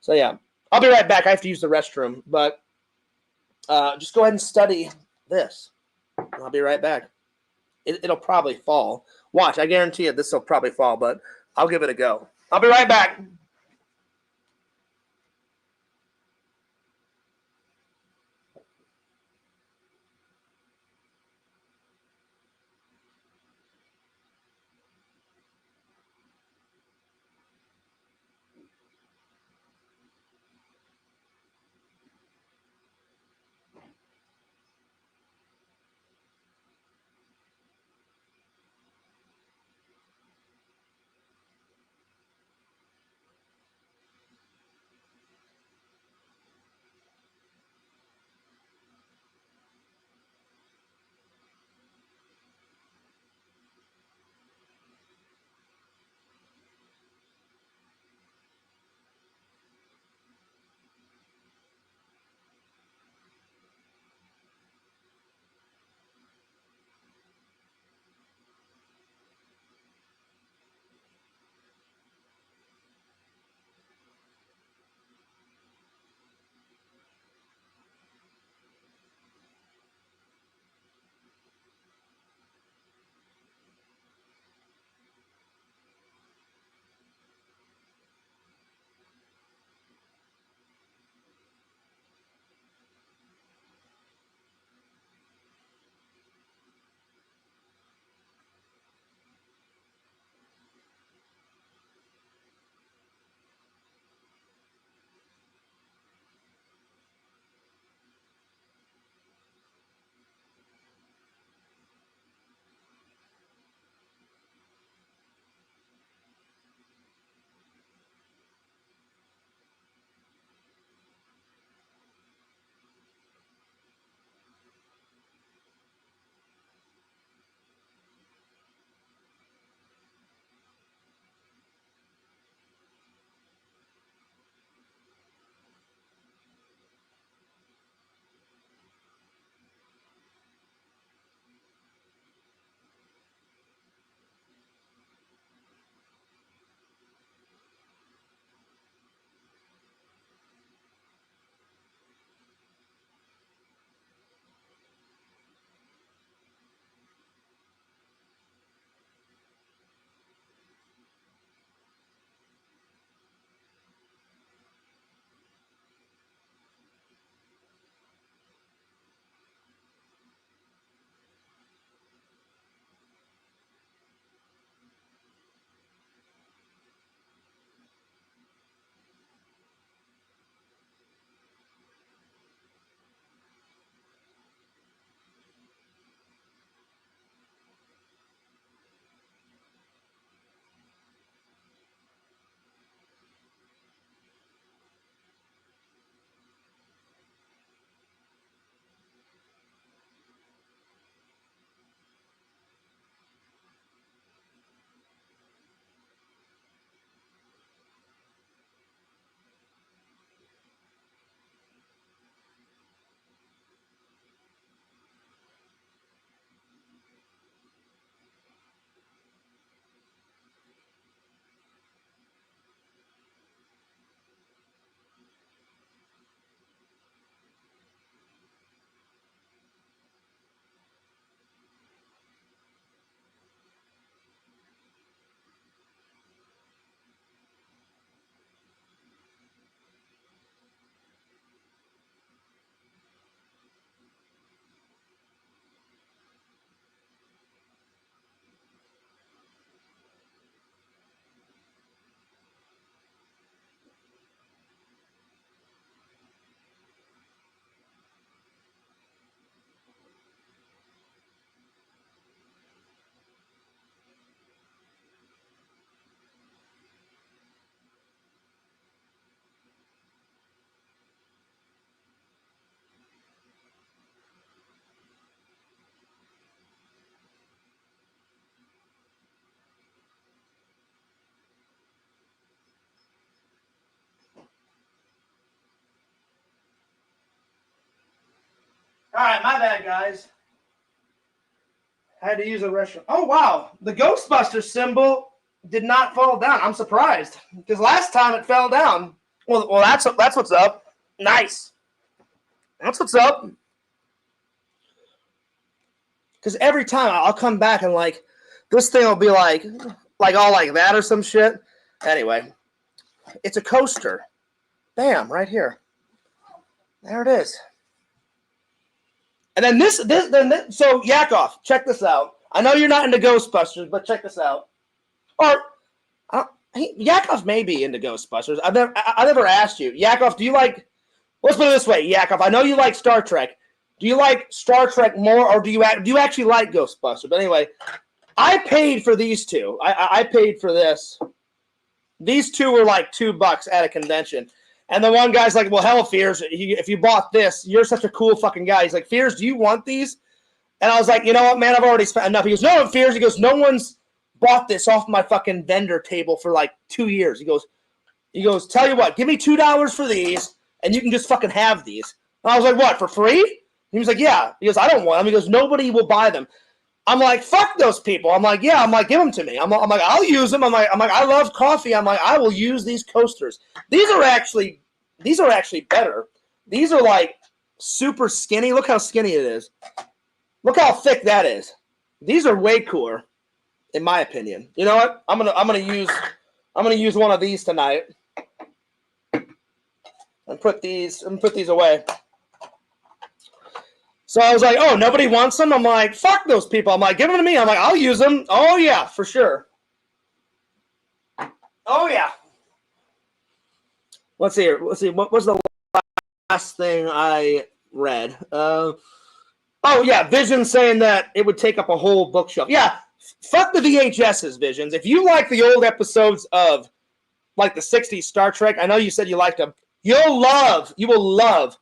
So yeah, I'll be right back. I have to use the restroom, but just go ahead and study this. I'll be right back. It'll probably fall. Watch, I guarantee you this will probably fall, but I'll give it a go. I'll be right back. All right, my bad, guys. I had to use a restroom. Oh, wow. The Ghostbusters symbol did not fall down. I'm surprised. Because last time it fell down. Well, that's what's up. Nice. That's what's up. Because every time I'll come back and, like, this thing will be like all like that or some shit. Anyway, it's a coaster. Bam, right here. There it is. And then so Yakov, check this out. I know you're not into Ghostbusters, but check this out. Or Yakov may be into Ghostbusters. I've never asked you. Yakov, do you like? Let's put it this way, Yakov. I know you like Star Trek. Do you like Star Trek more, or do you actually like Ghostbusters? But anyway, I paid for these two. I paid for this. These two were like $2 at a convention. And the one guy's like, well, hell, Fears, if you bought this, you're such a cool fucking guy. He's like, Fears, do you want these? And I was like, you know what, man, I've already spent enough. He goes, no, Fears. He goes, no one's bought this off my fucking vendor table for like 2 years. He goes, tell you what, give me $2 for these, and you can just fucking have these. And I was like, what, for free? He was like, yeah. He goes, I don't want them. He goes, nobody will buy them. I'm like, fuck those people. I'm like, yeah. I'm like, give them to me. I'm like, I'll use them. I'm like, I love coffee. I'm like, I will use these coasters. These are actually better. These are like super skinny. Look how skinny it is. Look how thick that is. These are way cooler, in my opinion. You know what? I'm gonna use one of these tonight and put these away. So I was like, oh, nobody wants them? I'm like, fuck those people. I'm like, give them to me. I'm like, I'll use them. Oh, yeah, for sure. Oh, yeah. Let's see here. Let's see. What was the last thing I read? Oh, yeah, Vision saying that it would take up a whole bookshelf. Yeah, fuck the VHSs, Visions. If you like the old episodes of, like, the 60s Star Trek, I know you said you liked them, you will love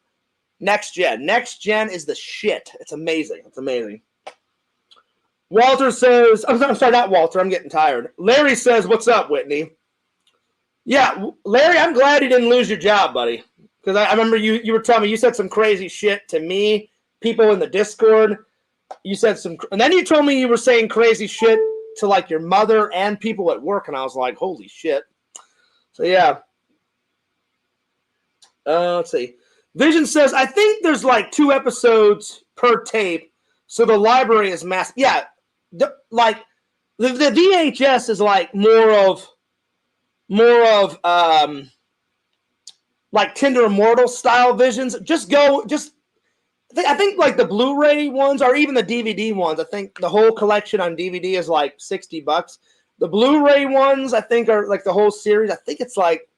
Next Gen. Next Gen is the shit. It's amazing. It's amazing. Walter says, I'm sorry, not Walter. I'm getting tired. Larry says, what's up, Whitney? Yeah, Larry, I'm glad you didn't lose your job, buddy. Because I remember you were telling me, you said some crazy shit to me, people in the Discord. You said some, and then you told me you were saying crazy shit to like your mother and people at work, and I was like, holy shit. So yeah. Let's see. Vision says, I think there's like 2 episodes per tape, so the library is massive. Yeah, the VHS is like more of like Tinder Immortal style Visions. I think like the Blu-ray ones or even the DVD ones. I think the whole collection on DVD is like $60. The Blu-ray ones, I think, are like the whole series. I think it's like,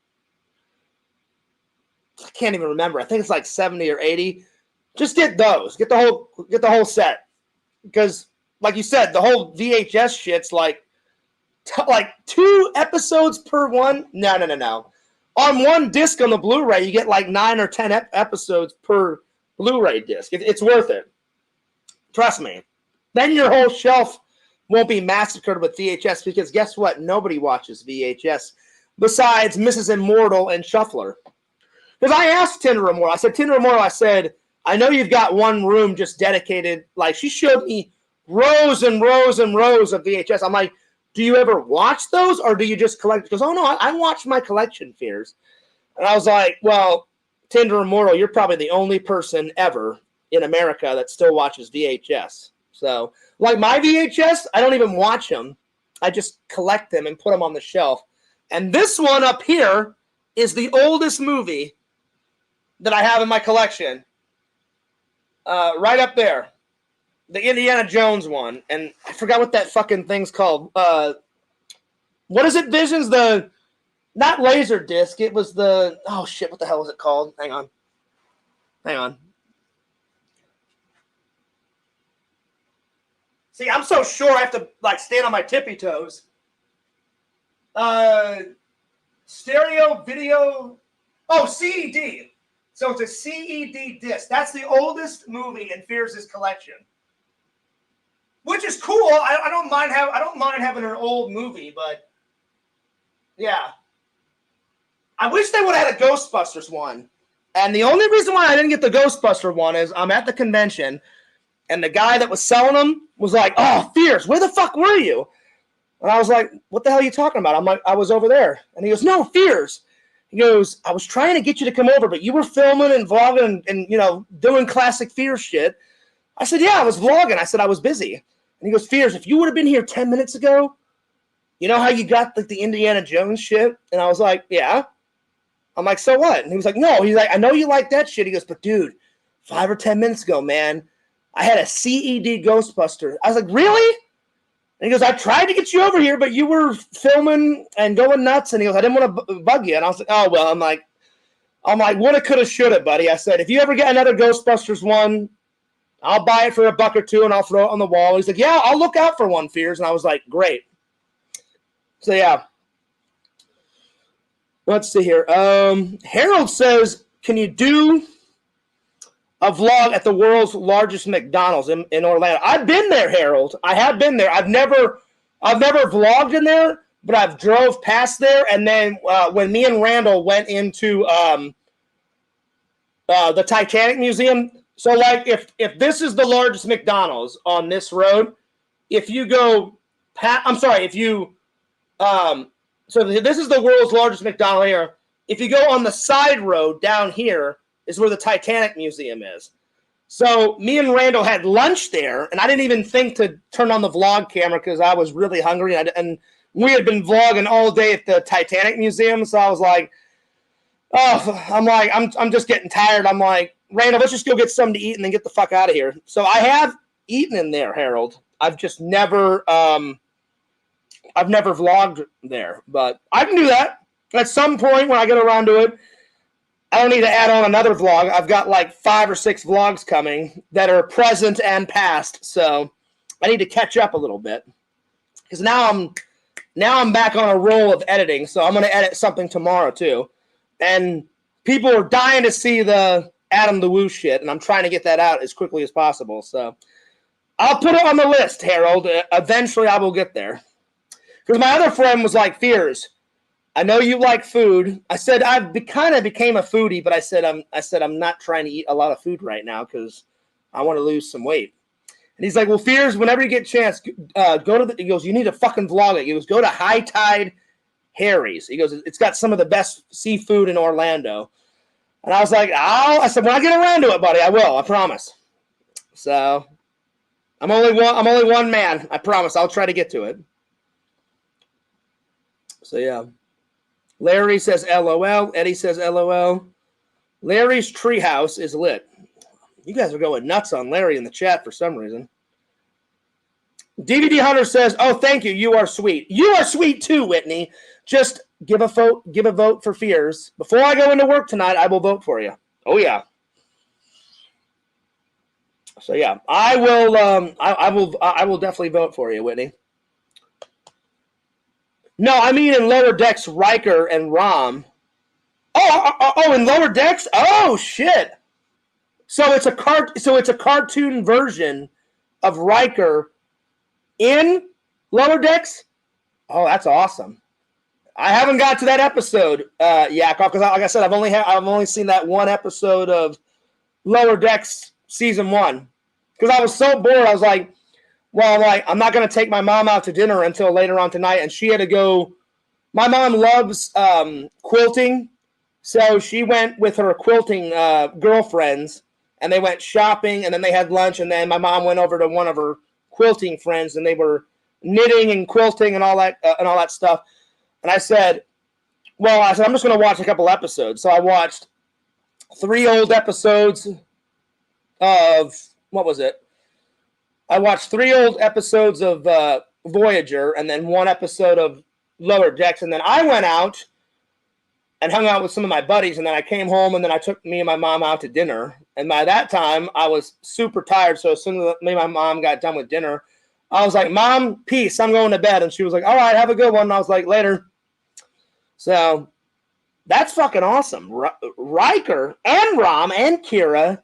I can't even remember. I think it's like 70 or 80. Just get those. Get the whole set. Because, like you said, the whole VHS shit's like 2 episodes per one. No. On one disc on the Blu-ray, you get like 9 or 10 episodes per Blu-ray disc. It's worth it. Trust me. Then your whole shelf won't be massacred with VHS because guess what? Nobody watches VHS besides Mrs. Immortal and Shuffler. Because I asked Tinder Immortal, I said, I know you've got one room just dedicated. Like, she showed me rows and rows and rows of VHS. I'm like, do you ever watch those or do you just collect? She goes, oh, no, I watch my collection, Fears. And I was like, well, Tinder Immortal, you're probably the only person ever in America that still watches VHS. So, like my VHS, I don't even watch them. I just collect them and put them on the shelf. And this one up here is the oldest movie that I have in my collection, right up there, the Indiana Jones one, and I forgot what that fucking thing's called. What is it, Visions? Not laser disc. It was oh shit, what the hell was it called? Hang on. See, I'm so sure I have to like stand on my tippy toes. Stereo video. Oh, CED. So it's a CED disc. That's the oldest movie in Fears' collection, which is cool. I don't mind having an old movie, but yeah, I wish they would have had a Ghostbusters one And the only reason why I didn't get the Ghostbuster one is I'm at the convention, and the guy that was selling them was like, "Oh, Fierce, where the fuck were you?" And I was like, "What the hell are you talking about?" I'm like, "I was over there." And he goes, "No, Fierce." He goes, "I was trying to get you to come over, but you were filming and vlogging and you know, doing classic Fierce shit." I said, "Yeah, I was vlogging." I said, "I was busy." And he goes, "Fierce, if you would have been here 10 minutes ago, you know how you got like the Indiana Jones shit?" And I was like, "Yeah." I'm like, "So what?" And he was like, "No." He's like, "I know you like that shit." He goes, "But dude, 5 or 10 minutes ago, man, I had a CED Ghostbuster." I was like, "Really?" And he goes, "I tried to get you over here, but you were filming and going nuts." And he goes, "I didn't want to bug you." And I was like, "Oh, well." I'm like, woulda, coulda, shoulda, buddy. I said, "If you ever get another Ghostbusters one, I'll buy it for $1 or $2 and I'll throw it on the wall." He's like, "Yeah, I'll look out for one, Fears." And I was like, "Great." So, yeah. Let's see here. Harold says, "Can you do a vlog at the world's largest McDonald's in Orlando?" I've been there, Harold. I have been there. I've never vlogged in there, but I've drove past there. And then when me and Randall went into the Titanic Museum, so like if this is the largest McDonald's on this road, if you go so this is the world's largest McDonald's here. If you go on the side road down here is where the Titanic Museum is. So me and Randall had lunch there, and I didn't even think to turn on the vlog camera because I was really hungry, and we had been vlogging all day at the Titanic Museum. So I was like, "Oh," I'm just getting tired. I'm like, "Randall, let's just go get something to eat and then get the fuck out of here." So I have eaten in there, Harold. I've just never vlogged there, but I can do that at some point when I get around to it. I don't need to add on another vlog. I've got like 5 or 6 vlogs coming that are present and past, so I need to catch up a little bit because now I'm back on a roll of editing. So I'm going to edit something tomorrow too, and people are dying to see the Adam the Woo shit, and I'm trying to get that out as quickly as possible. So I'll put it on the list, Harold. Eventually, I will get there. Because my other friend was like, "Fears, I know you like food." I said I kind of became a foodie, but I said I'm not trying to eat a lot of food right now because I want to lose some weight. And he's like, "Well, Fears, whenever you get a chance, go to the." He goes, "You need to fucking vlog it." He goes, "Go to High Tide Harry's." He goes, "It's got some of the best seafood in Orlando." And I was like, I said, "When I get around to it, buddy, I will. I promise." So I'm only one man. I promise. I'll try to get to it. So yeah. Larry says LOL. Eddie says LOL. Larry's treehouse is lit. You guys are going nuts on Larry in the chat for some reason. DVD Hunter says, "Oh, thank you. You are sweet." You are sweet too, Whitney. Just give a vote for Fears. Before I go into work tonight, I will vote for you. Oh yeah. So yeah, I will definitely vote for you, Whitney. No, I mean in Lower Decks, Riker and Rom. Oh, in Lower Decks? Oh shit! So it's a cartoon version of Riker in Lower Decks. Oh, that's awesome. I haven't got to that episode, Yakov, because like I said, I've only seen that one episode of Lower Decks season 1. Because I was so bored, I was like, well, I'm not going to take my mom out to dinner until later on tonight, and she had to go. My mom loves quilting, so she went with her quilting girlfriends, and they went shopping, and then they had lunch, and then my mom went over to one of her quilting friends, and they were knitting and quilting and all that stuff. And I said, I'm just going to watch a couple episodes. So I watched 3 old episodes of what was it? I watched 3 old episodes of Voyager, and then 1 episode of Lower Decks, and then I went out and hung out with some of my buddies, and then I came home, and then I took me and my mom out to dinner. And by that time, I was super tired, so as soon as me and my mom got done with dinner, I was like, "Mom, peace, I'm going to bed." And she was like, "All right, have a good one." And I was like, "Later." So that's fucking awesome. Riker and Rom and Kira.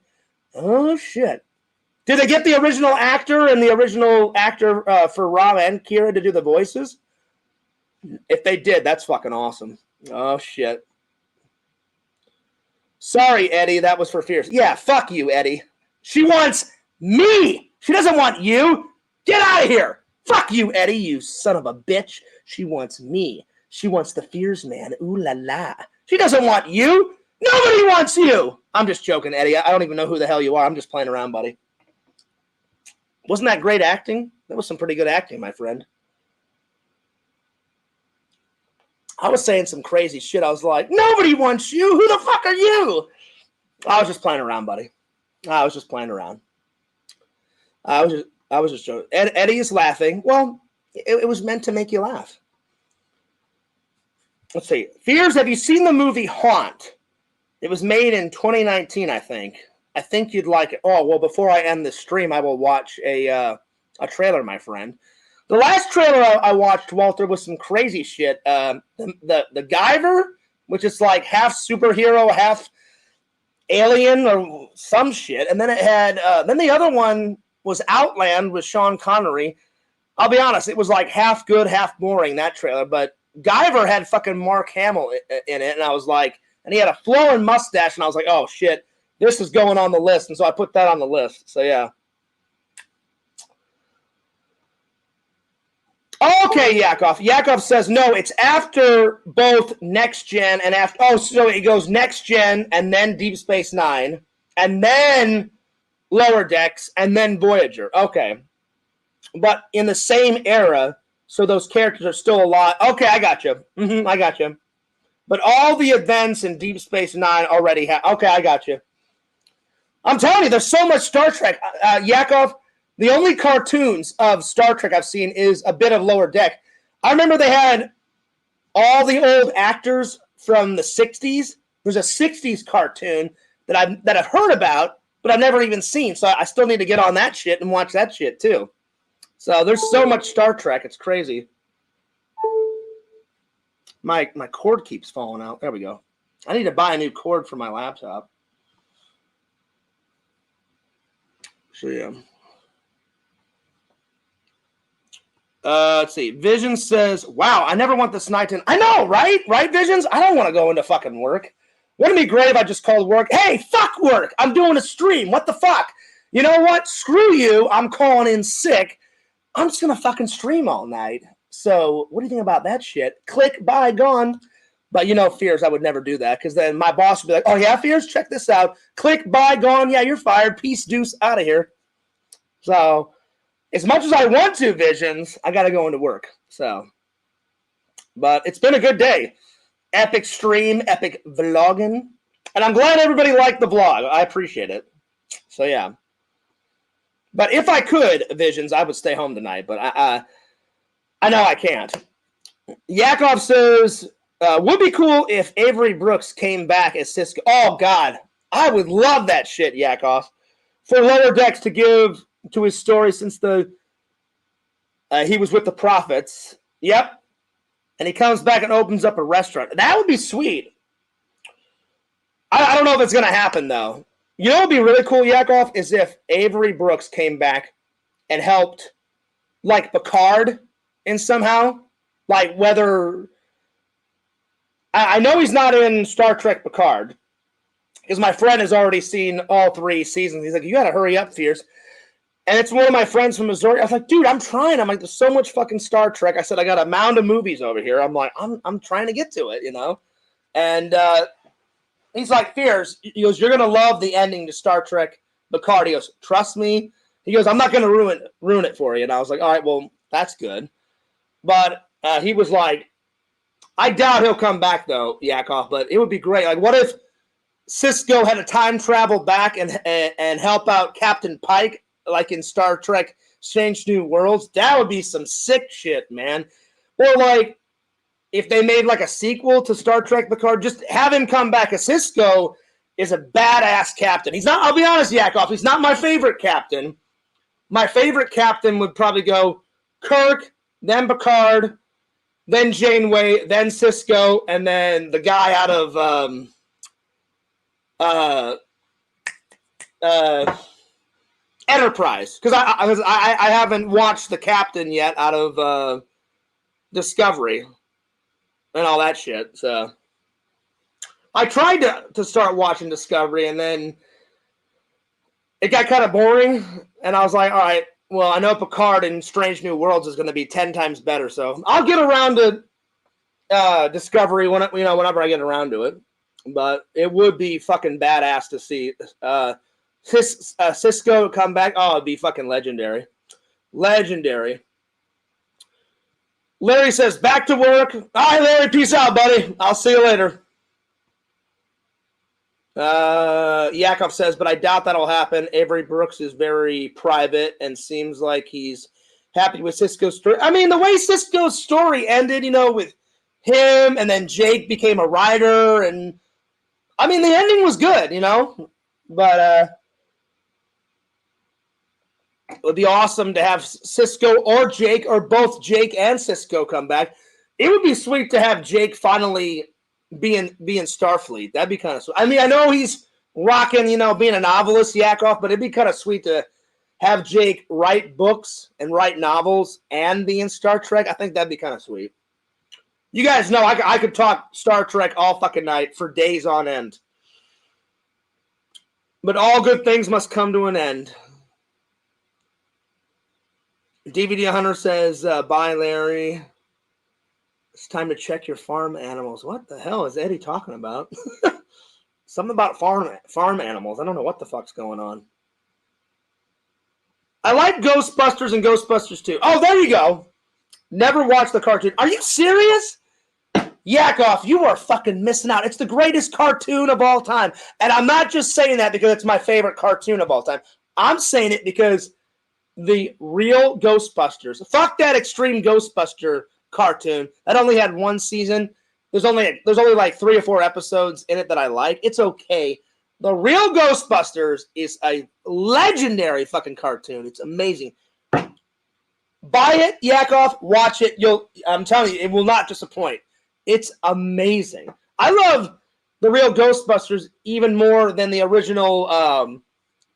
Oh, shit. Did they get the original actor and the original actor for Rom and Kira to do the voices? If they did, that's fucking awesome. Oh, shit. Sorry, Eddie, that was for Fierce. Yeah, fuck you, Eddie. She wants me. She doesn't want you. Get out of here. Fuck you, Eddie, you son of a bitch. She wants me. She wants the Fierce man. Ooh la la. She doesn't want you. Nobody wants you. I'm just joking, Eddie. I don't even know who the hell you are. I'm just playing around, buddy. Wasn't that great acting? That was some pretty good acting, my friend. I was saying some crazy shit. I was like, nobody wants you. Who the fuck are you? I was just playing around, buddy. I was just playing around. I was just joking. Eddie is laughing. Well, it was meant to make you laugh. Let's see. Fears, have you seen the movie Haunt? It was made in 2019, I think. I think you'd like it. Oh, well, before I end this stream, I will watch a trailer, my friend. The last trailer I watched, Walter, was some crazy shit. The Guyver, which is like half superhero, half alien or some shit. And then it had, then the other one was Outland with Sean Connery. I'll be honest, it was like half good, half boring, that trailer. But Guyver had fucking Mark Hamill in it. And I was like, and he had a flowing mustache. And I was like, oh shit, this is going on the list. And so I put that on the list. So yeah. Okay, Yakov. Yakov says, no, it's after both Next Gen and after. Oh, so it goes Next Gen and then Deep Space Nine and then Lower Decks and then Voyager. Okay. But in the same era, so those characters are still alive. Okay, I got you. I got you. But all the events in Deep Space Nine already have. Okay, I got you. I'm telling you, there's so much Star Trek. Yakov, the only cartoons of Star Trek I've seen is a bit of Lower Deck. I remember they had all the old actors from the 60s. There's a 60s cartoon that I've heard about, but I've never even seen. So I still need to get on that shit and watch that shit too. So there's so much Star Trek. It's crazy. My cord keeps falling out. There we go. I need to buy a new cord for my laptop. So yeah. Let's see. Vision says, wow, I never want this night to. I know, right? Right, Visions? I don't want to go into fucking work. Wouldn't it be great if I just called work? Hey, fuck work. I'm doing a stream. What the fuck? You know what? Screw you. I'm calling in sick. I'm just going to fucking stream all night. So what do you think about that shit? Click, bye, gone. But you know, Fears, I would never do that because then my boss would be like, oh, yeah, Fears, check this out. Click, bye, gone. Yeah, you're fired. Peace, deuce, out of here. So as much as I want to, Visions, I got to go into work. So, but it's been a good day. Epic stream, epic vlogging. And I'm glad everybody liked the vlog. I appreciate it. So, yeah. But if I could, Visions, I would stay home tonight. But I know I can't. Yakov says, would be cool if Avery Brooks came back as Cisco. Oh, God. I would love that shit, Yakov. For Lower Decks to give to his story since he was with the Prophets. Yep. And he comes back and opens up a restaurant. That would be sweet. I don't know if it's going to happen, though. You know what would be really cool, Yakov, is if Avery Brooks came back and helped, like, Picard in somehow. Like, whether... I know he's not in Star Trek Picard, because my friend has already seen all 3 seasons. He's like, you got to hurry up, Fierce. And it's one of my friends from Missouri. I was like, dude, I'm trying. I'm like, there's so much fucking Star Trek. I said, I got a mound of movies over here. I'm like, I'm trying to get to it, you know? And he's like, Fierce, he goes, you're going to love the ending to Star Trek Picard. He goes, trust me. He goes, I'm not going to ruin it for you. And I was like, all right, well, that's good. But he was like, I doubt he'll come back, though, Yakov, but it would be great. Like, what if Cisco had to time travel back and help out Captain Pike, like in Star Trek Strange New Worlds? That would be some sick shit, man. Or like if they made like a sequel to Star Trek Picard, just have him come back. Cisco is a badass captain. He's not, I'll be honest, Yakov, he's not my favorite captain. My favorite captain would probably go Kirk, then Picard, then Janeway, then Cisco, and then the guy out of Enterprise, because I haven't watched the captain yet out of Discovery and all that shit. So I tried to start watching Discovery, and then it got kind of boring, and I was like, all right, well, I know Picard and Strange New Worlds is going to be 10 times better, so I'll get around to Discovery whenever I get around to it. But it would be fucking badass to see Cisco come back. Oh, it'd be fucking legendary. Legendary. Larry says, back to work. All right, Larry, peace out, buddy. I'll see you later. Yakov says, but I doubt that'll happen. Avery Brooks is very private and seems like he's happy with Cisco's story. I mean, the way Cisco's story ended, with him and then Jake became a writer, and I mean, the ending was good, but it would be awesome to have Cisco or Jake or both Jake and Cisco come back. It would be sweet to have Jake finally be in Starfleet. That'd be kind of sweet. I mean, I know he's rocking, being a novelist, Yakov, but it'd be kind of sweet to have Jake write books and write novels and be in Star Trek. I think that'd be kind of sweet. You guys know I could talk Star Trek all fucking night for days on end. But all good things must come to an end. DVD Hunter says, bye, Larry. It's time to check your farm animals. What the hell is Eddie talking about? Something about farm animals. I don't know what the fuck's going on. I like Ghostbusters and Ghostbusters 2. Oh, there you go. Never watched the cartoon. Are you serious? Yakov, you are fucking missing out. It's the greatest cartoon of all time. And I'm not just saying that because it's my favorite cartoon of all time. I'm saying it because the real Ghostbusters, fuck that Extreme Ghostbuster cartoon that only had one season. There's only like 3 or 4 episodes in it that I like. It's okay. The real Ghostbusters is a legendary fucking cartoon. It's amazing. Buy it, Yakov, watch it. I'm telling you, it will not disappoint. It's amazing. I love the real Ghostbusters even more than the original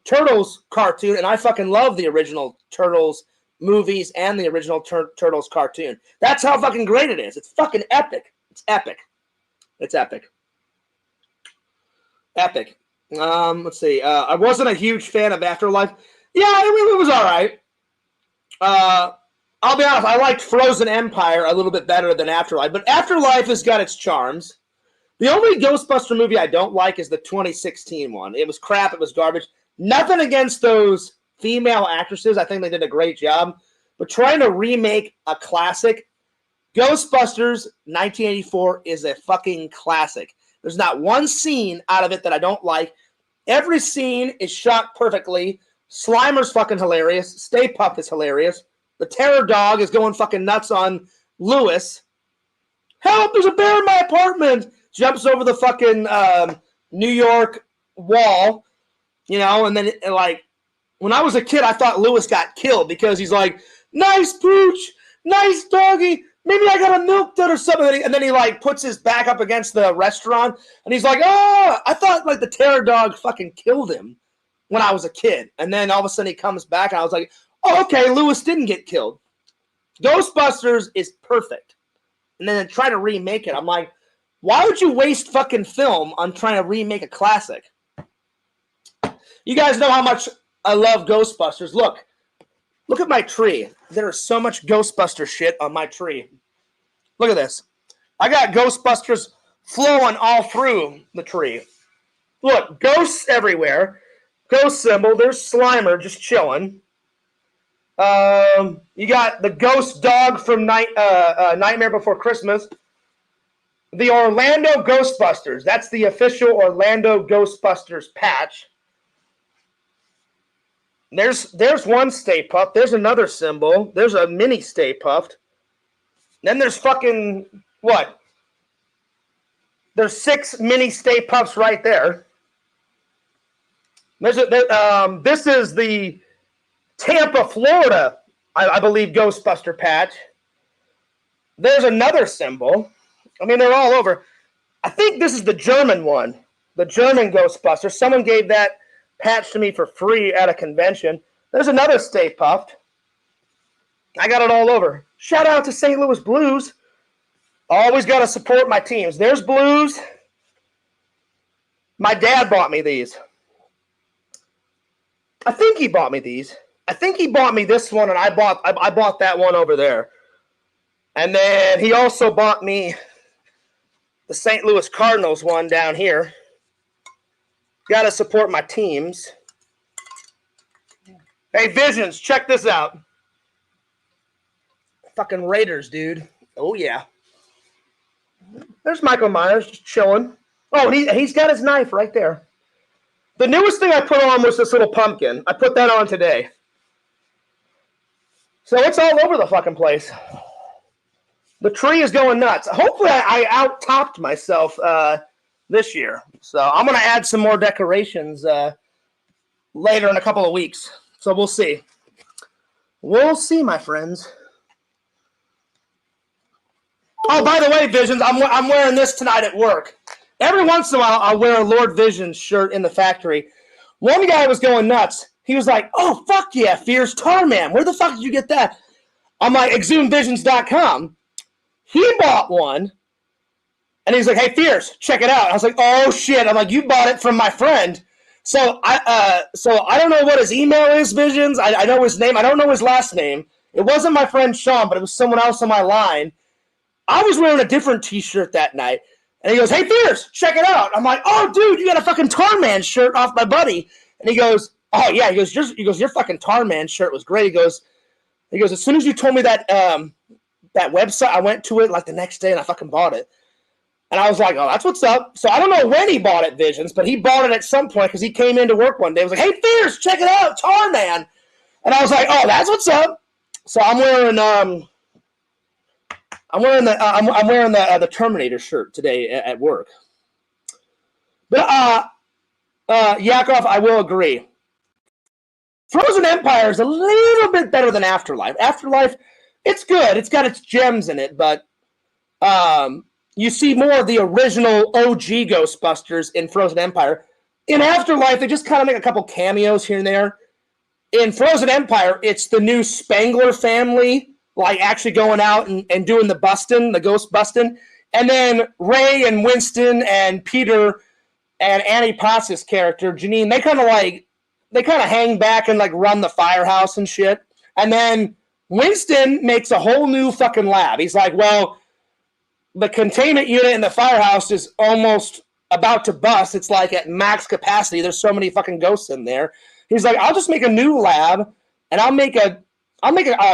Turtles cartoon, and I fucking love the original Turtles movies and the original Turtles cartoon. That's how fucking great it is. It's fucking epic. It's epic. It's epic. Epic. Let's see. I wasn't a huge fan of Afterlife. Yeah, it was all right. I'll be honest, I liked Frozen Empire a little bit better than Afterlife, but Afterlife has got its charms. The only Ghostbuster movie I don't like is the 2016 one. It was crap. It was garbage. Nothing against those female actresses. I think they did a great job. But trying to remake a classic, Ghostbusters 1984 is a fucking classic. There's not one scene out of it that I don't like. Every scene is shot perfectly. Slimer's fucking hilarious. Stay Puft is hilarious. The Terror Dog is going fucking nuts on Lewis. Help, there's a bear in my apartment. Jumps over the fucking New York wall, and then when I was a kid, I thought Lewis got killed because he's like, nice pooch, nice doggy, maybe I got a milk dud or something. And then he puts his back up against the restaurant and he's like, oh, I thought the Terror Dog fucking killed him when I was a kid. And then all of a sudden he comes back and I was like, oh, okay, Lewis didn't get killed. Ghostbusters is perfect. And then try to remake it. I'm like, why would you waste fucking film on trying to remake a classic? You guys know how much I love Ghostbusters. Look at my tree. There is so much Ghostbuster shit on my tree. Look at this. I got Ghostbusters flowing all through the tree. Look, ghosts everywhere. Ghost symbol. There's Slimer just chilling. You got the ghost dog from Nightmare Before Christmas. The Orlando Ghostbusters. That's the official Orlando Ghostbusters patch. There's one Stay Puft. There's another symbol. There's a mini Stay Puft. Then there's fucking what? There's 6 mini Stay Puffs right there. This is the Tampa, Florida, I believe, Ghostbuster patch. There's another symbol. I mean, they're all over. I think this is the German one, the German Ghostbuster. Someone gave that patch to me for free at a convention. There's another Stay Puft. I got it all over. Shout out to St. Louis Blues. Always got to support my teams. There's Blues. My dad bought me these. I think he bought me these. I think he bought me this one, and I bought that one over there. And then he also bought me the St. Louis Cardinals one down here. Got to support my teams. Hey, Visions, check this out. Fucking Raiders, dude. Oh, yeah. There's Michael Myers just chilling. Oh, and he's got his knife right there. The newest thing I put on was this little pumpkin. I put that on today. So it's all over the fucking place. The tree is going nuts. Hopefully I out-topped myself this year. So I'm going to add some more decorations later in a couple of weeks. So we'll see. We'll see, my friends. Oh, by the way, Visions, I'm wearing this tonight at work. Every once in a while, I'll wear a Lord Visions shirt in the factory. One guy was going nuts. He was like, oh, fuck yeah, Fierce Tarman. Where the fuck did you get that? I'm like, exhumevisions.com. He bought one, and he's like, hey, Fierce, check it out. I was like, oh, shit. I'm like, you bought it from my friend. So I don't know what his email is, Visions. I know his name. I don't know his last name. It wasn't my friend Sean, but it was someone else on my line. I was wearing a different T-shirt that night. And he goes, hey, Fierce, check it out. I'm like, oh, dude, you got a fucking Tarman shirt off my buddy. And he goes, oh, yeah. He goes, your fucking Tarman shirt was great. He goes, as soon as you told me that that website, I went to it like the next day and I fucking bought it. And I was like, oh, that's what's up. So I don't know when he bought it, Visions, but he bought it at some point because he came into work one day. He was like, hey, Fierce, check it out, Tarman. And I was like, oh, that's what's up. So I'm wearing the Terminator shirt today at work. But Yakov, I will agree. Frozen Empire is a little bit better than Afterlife. Afterlife, it's good. It's got its gems in it, but you see more of the original OG Ghostbusters in Frozen Empire. In Afterlife, they just kind of make a couple cameos here and there. In Frozen Empire, it's the new Spangler family, like actually going out and doing the busting, the ghost busting. And then Ray and Winston and Peter and Annie Potts' character, Janine, they kind of hang back and like run the firehouse and shit. And then Winston makes a whole new fucking lab. He's like, well, the containment unit in the firehouse is almost about to bust. It's like at max capacity. There's so many fucking ghosts in there. He's like, I'll just make a new lab and I'll make a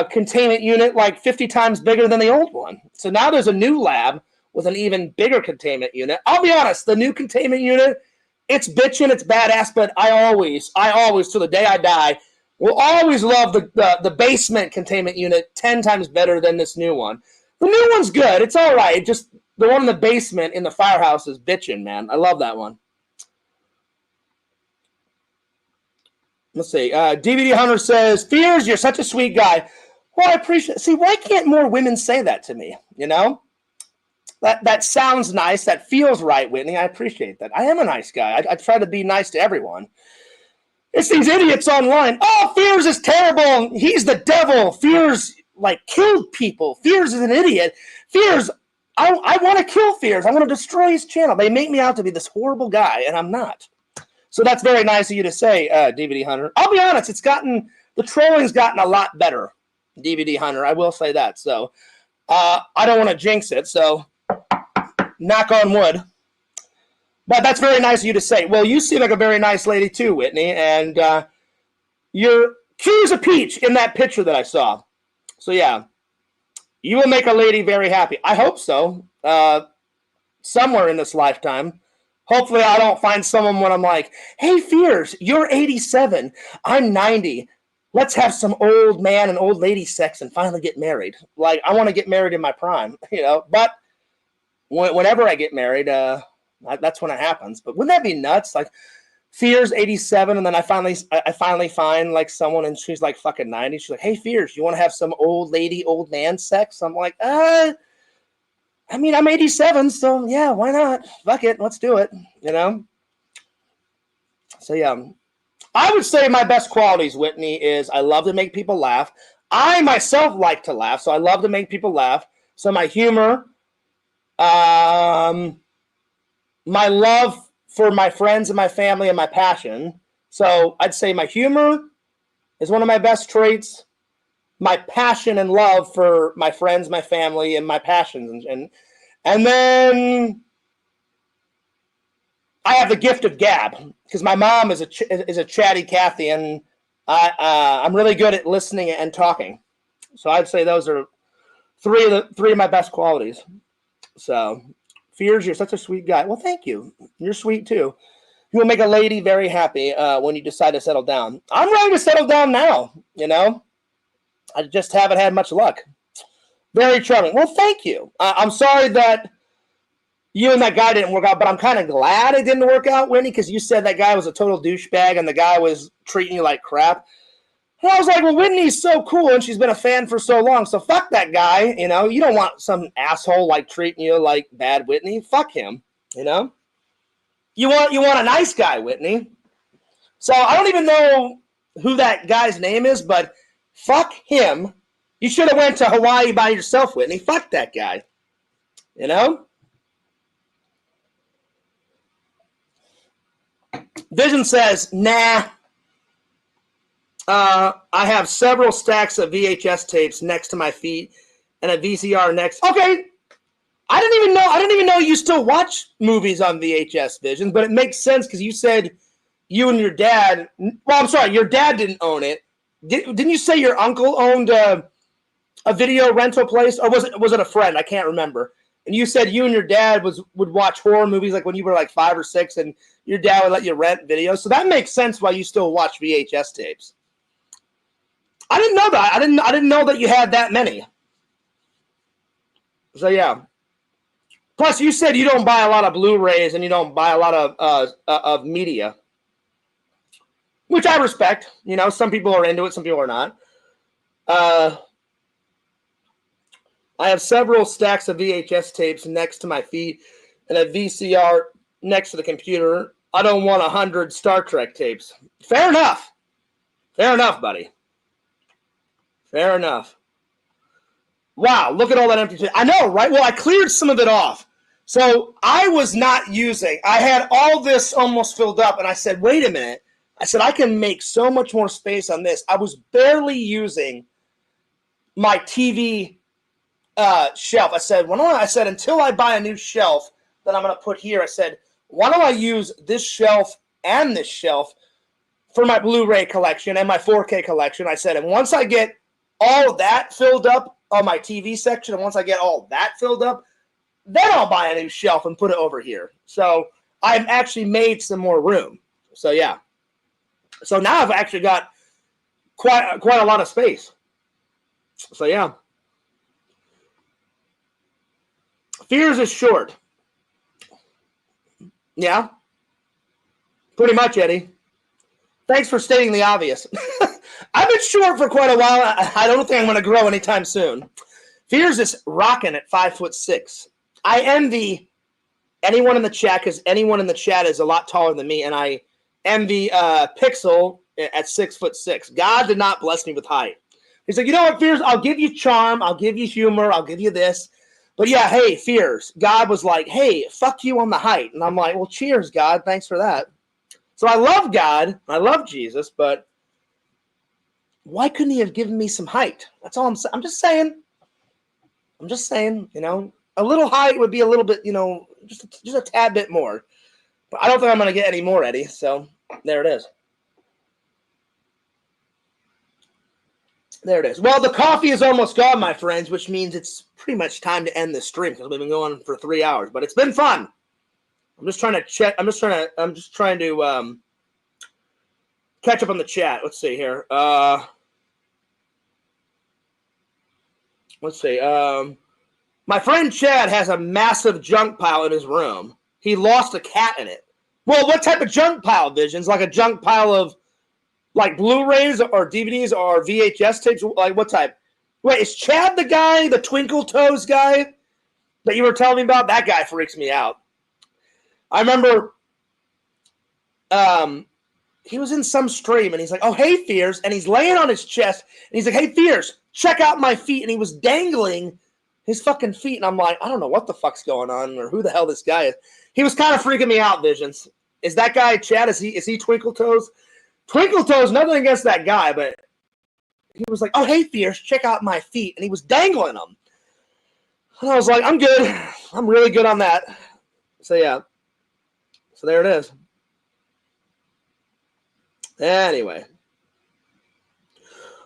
containment unit like 50 times bigger than the old one. So now there's a new lab with an even bigger containment unit. I'll be honest, the new containment unit, it's bitchin', it's badass, but I always, till the day I die, will always love the basement containment unit 10 times better than this new one. The new one's good. It's all right. Just the one in the basement in the firehouse is bitchin', man. I love that one. Let's see. DVD Hunter says, Fears, you're such a sweet guy. Well, I appreciate it. See, why can't more women say that to me? You know? That sounds nice. That feels right, Whitney. I appreciate that. I am a nice guy. I try to be nice to everyone. It's these idiots online. Oh, Fears is terrible. He's the devil. Fears, like, killed people. Fears is an idiot. Fears, I want to kill Fears. I want to destroy his channel. They make me out to be this horrible guy, and I'm not. So that's very nice of you to say, DVD Hunter. I'll be honest, the trolling's gotten a lot better, DVD Hunter. I will say that. So I don't want to jinx it, so knock on wood. But that's very nice of you to say. Well, you seem like a very nice lady too, Whitney, and you're cute as a peach in that picture that I saw. So yeah, you will make a lady very happy. I hope so. Somewhere in this lifetime. Hopefully I don't find someone when I'm like, hey, Fears, you're 87. I'm 90. Let's have some old man and old lady sex and finally get married. Like, I want to get married in my prime, you know. But whenever I get married, that's when it happens. But wouldn't that be nuts? Like, Fears 87, and then I finally find, like, someone, and she's, like, fucking 90. She's like, hey, Fears, you want to have some old lady, old man sex? I'm like, I mean, I'm 87, so yeah, why not? Fuck it, let's do it, you know? So yeah, I would say my best qualities, Whitney, is I love to make people laugh. I myself like to laugh, so I love to make people laugh. So my humor, my love for my friends and my family and my passion. So I'd say my humor is one of my best traits. My passion and love for my friends, my family, and my passions, and then I have the gift of gab because my mom is a chatty Cathy, and I'm really good at listening and talking. So I'd say those are three of my best qualities. So, Fears, you're such a sweet guy. Well, thank you. You're sweet too. You will make a lady very happy when you decide to settle down. I'm ready to settle down now. You know, I just haven't had much luck. Very charming. Well, thank you. I'm sorry that you and that guy didn't work out, but I'm kind of glad it didn't work out, Winnie, because you said that guy was a total douchebag and the guy was treating you like crap. And I was like, well, Whitney's so cool and she's been a fan for so long, so fuck that guy. You know, you don't want some asshole like treating you like bad Whitney. Fuck him. You know, you want a nice guy, Whitney. So I don't even know who that guy's name is, but fuck him. You should have went to Hawaii by yourself, Whitney. Fuck that guy. You know? Vision says, nah. I have several stacks of VHS tapes next to my feet and a VCR next. Okay. I didn't even know you still watch movies on VHS, Vision, but it makes sense because you said you and your dad, well, I'm sorry, your dad didn't own it. Didn't you say your uncle owned a video rental place, or was it a friend? I can't remember. And you said you and your dad would watch horror movies like when you were like 5 or 6, and your dad would let you rent videos. So that makes sense why you still watch VHS tapes. I didn't know that. I didn't know that you had that many. So yeah. Plus, you said you don't buy a lot of Blu-rays and you don't buy a lot of media, which I respect. You know, some people are into it, some people are not. I have several stacks of VHS tapes next to my feet and a VCR next to the computer. I don't want 100 Star Trek tapes. Fair enough. Fair enough, buddy. Fair enough. Wow, look at all that empty tape. I know, right? Well, I cleared some of it off. So I was not using. I had all this almost filled up, and I said, wait a minute. I said, I can make so much more space on this. I was barely using my TV shelf. I said, until I buy a new shelf that I'm going to put here, I said, why don't I use this shelf and this shelf for my Blu-ray collection and my 4K collection? I said, and once I get all of that filled up on my TV section, and once I get all that filled up, then I'll buy a new shelf and put it over here. So I've actually made some more room. So yeah. So now I've actually got quite a lot of space. So yeah. Fears is short. Yeah. Pretty much, Eddie. Thanks for stating the obvious. I've been short for quite a while. I don't think I'm going to grow anytime soon. Fears is rocking at 5'6". I envy anyone in the chat because anyone in the chat is a lot taller than me, and I envy Pixel at 6'6". God did not bless me with height. He's like, you know what, Fears? I'll give you charm. I'll give you humor. I'll give you this. But yeah, hey, Fears. God was like, hey, fuck you on the height. And I'm like, well, cheers, God. Thanks for that. So I love God. I love Jesus, but why couldn't he have given me some height? That's all I'm saying. I'm just saying, you know, a little height would be a little bit, you know, just a tad bit more. But I don't think I'm going to get any more, Eddie. So there it is. There it is. Well, the coffee is almost gone, my friends, which means it's pretty much time to end this stream because we've been going for 3 hours. But it's been fun. I'm just trying to check. I'm just trying to catch up on the chat. Let's see here. Let's see. My friend Chad has a massive junk pile in his room. He lost a cat in it. Well, what type of junk pile, Visions? Like a junk pile of like Blu-rays or DVDs or VHS tapes? Like what type? Wait, is Chad the guy, the Twinkle Toes guy that you were telling me about? That guy freaks me out. I remember he was in some stream and he's like, oh, hey, Fears. And he's laying on his chest and he's like, hey, Fears, check out my feet. And he was dangling his fucking feet. And I'm like, I don't know what the fuck's going on or who the hell this guy is. He was kind of freaking me out, Visions. Is that guy Chad? Is he Twinkle Toes? Twinkle Toes, nothing against that guy, but he was like, oh, hey, Fierce, check out my feet. And he was dangling them. And I was like, I'm good. I'm really good on that. So, yeah. So, there it is. Anyway.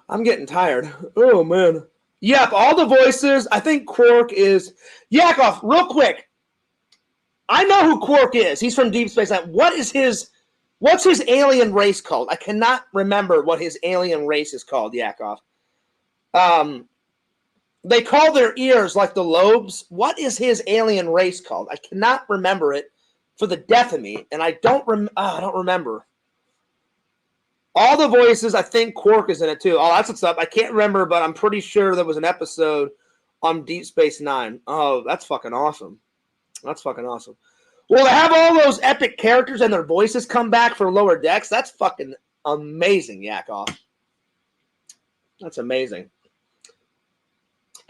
I'm getting tired. Oh, man. Yep, all the voices. I think Quark is... Yakov, real quick. I know who Quark is. He's from Deep Space Nine. What's his alien race called? I cannot remember what his alien race is called, Yakov. They call their ears like the lobes. What is his alien race called? I cannot remember it for the death of me, and I don't remember. All the voices, I think Quark is in it too. Oh, that's what's up. I can't remember, but I'm pretty sure there was an episode on Deep Space Nine. Oh, that's fucking awesome. That's fucking awesome. Well, to have all those epic characters and their voices come back for Lower Decks, that's fucking amazing, Yakov. That's amazing.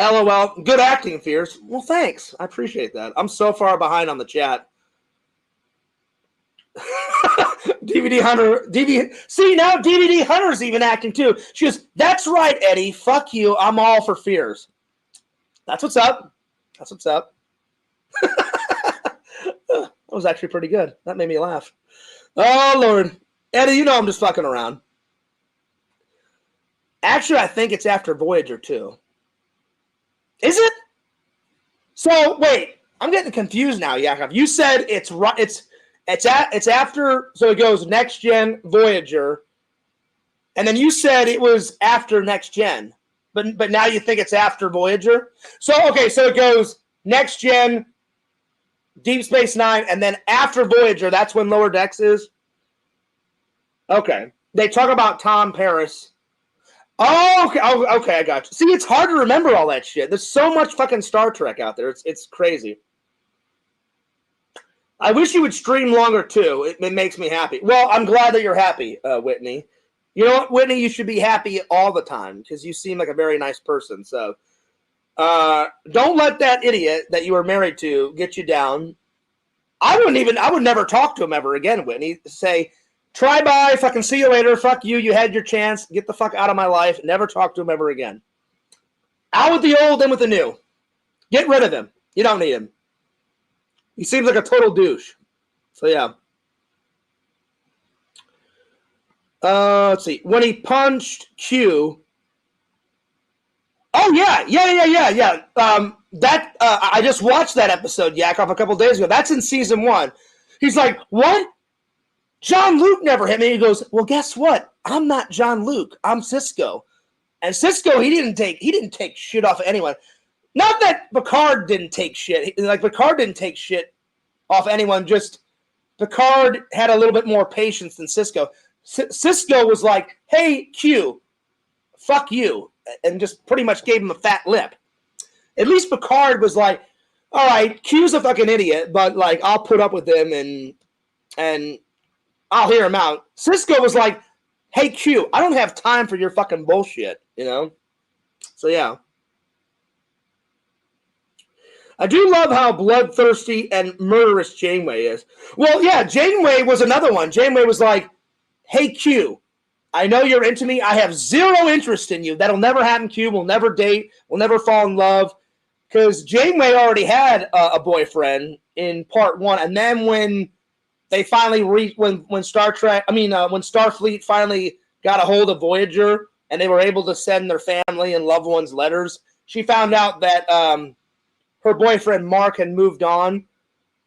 LOL. Good acting, Fierce. Well, thanks. I appreciate that. I'm so far behind on the chat. DVD Hunter. See, now DVD Hunter's even acting too. She goes, that's right, Eddie. Fuck you. I'm all for Fierce. That's what's up. That's what's up. That was actually pretty good. That made me laugh. Oh, Lord. Eddie, you know I'm just fucking around. Actually, I think it's after Voyager 2. Is it? So, wait. I'm getting confused now, Yakov. You said it's after, so it goes Next Gen, Voyager, and then you said it was after Next Gen, but now you think it's after Voyager? So, okay, so it goes Next Gen, Deep Space Nine, and then after Voyager, that's when Lower Decks is? Okay. They talk about Tom Paris. Oh, okay. Oh, okay, I got you. See, it's hard to remember all that shit. There's so much fucking Star Trek out there. It's crazy. I wish you would stream longer, too. It makes me happy. Well, I'm glad that you're happy, Whitney. You know what, Whitney? You should be happy all the time because you seem like a very nice person. So don't let that idiot that you were married to get you down. I would never talk to him ever again, Whitney. Say, try bye, fucking see you later, fuck you, you had your chance, get the fuck out of my life, never talk to him ever again. Out with the old, in with the new. Get rid of him. You don't need him. He seems like a total douche. So, yeah. Let's see. When he punched Q. Oh, yeah. I just watched that episode, Yakov, a couple days ago. That's in season 1. He's like, what? John Luke never hit me. He goes, well, guess what? I'm not John Luke. I'm Cisco. And Cisco, he didn't take shit off of anyone. Not that Picard didn't take shit. Like, Picard didn't take shit off anyone. Just Picard had a little bit more patience than Cisco. Cisco was like, hey, Q, fuck you. And just pretty much gave him a fat lip. At least Picard was like, all right, Q's a fucking idiot, but, like, I'll put up with him and I'll hear him out. Cisco was like, hey, Q, I don't have time for your fucking bullshit, you know? So, yeah. I do love how bloodthirsty and murderous Janeway is. Well, yeah, Janeway was another one. Janeway was like, hey, Q, I know you're into me. I have zero interest in you. That'll never happen, Q. We'll never date. We'll never fall in love. Because Janeway already had a boyfriend in part 1. And then when they finally when Starfleet finally got a hold of Voyager and they were able to send their family and loved ones letters, she found out that her boyfriend Mark had moved on,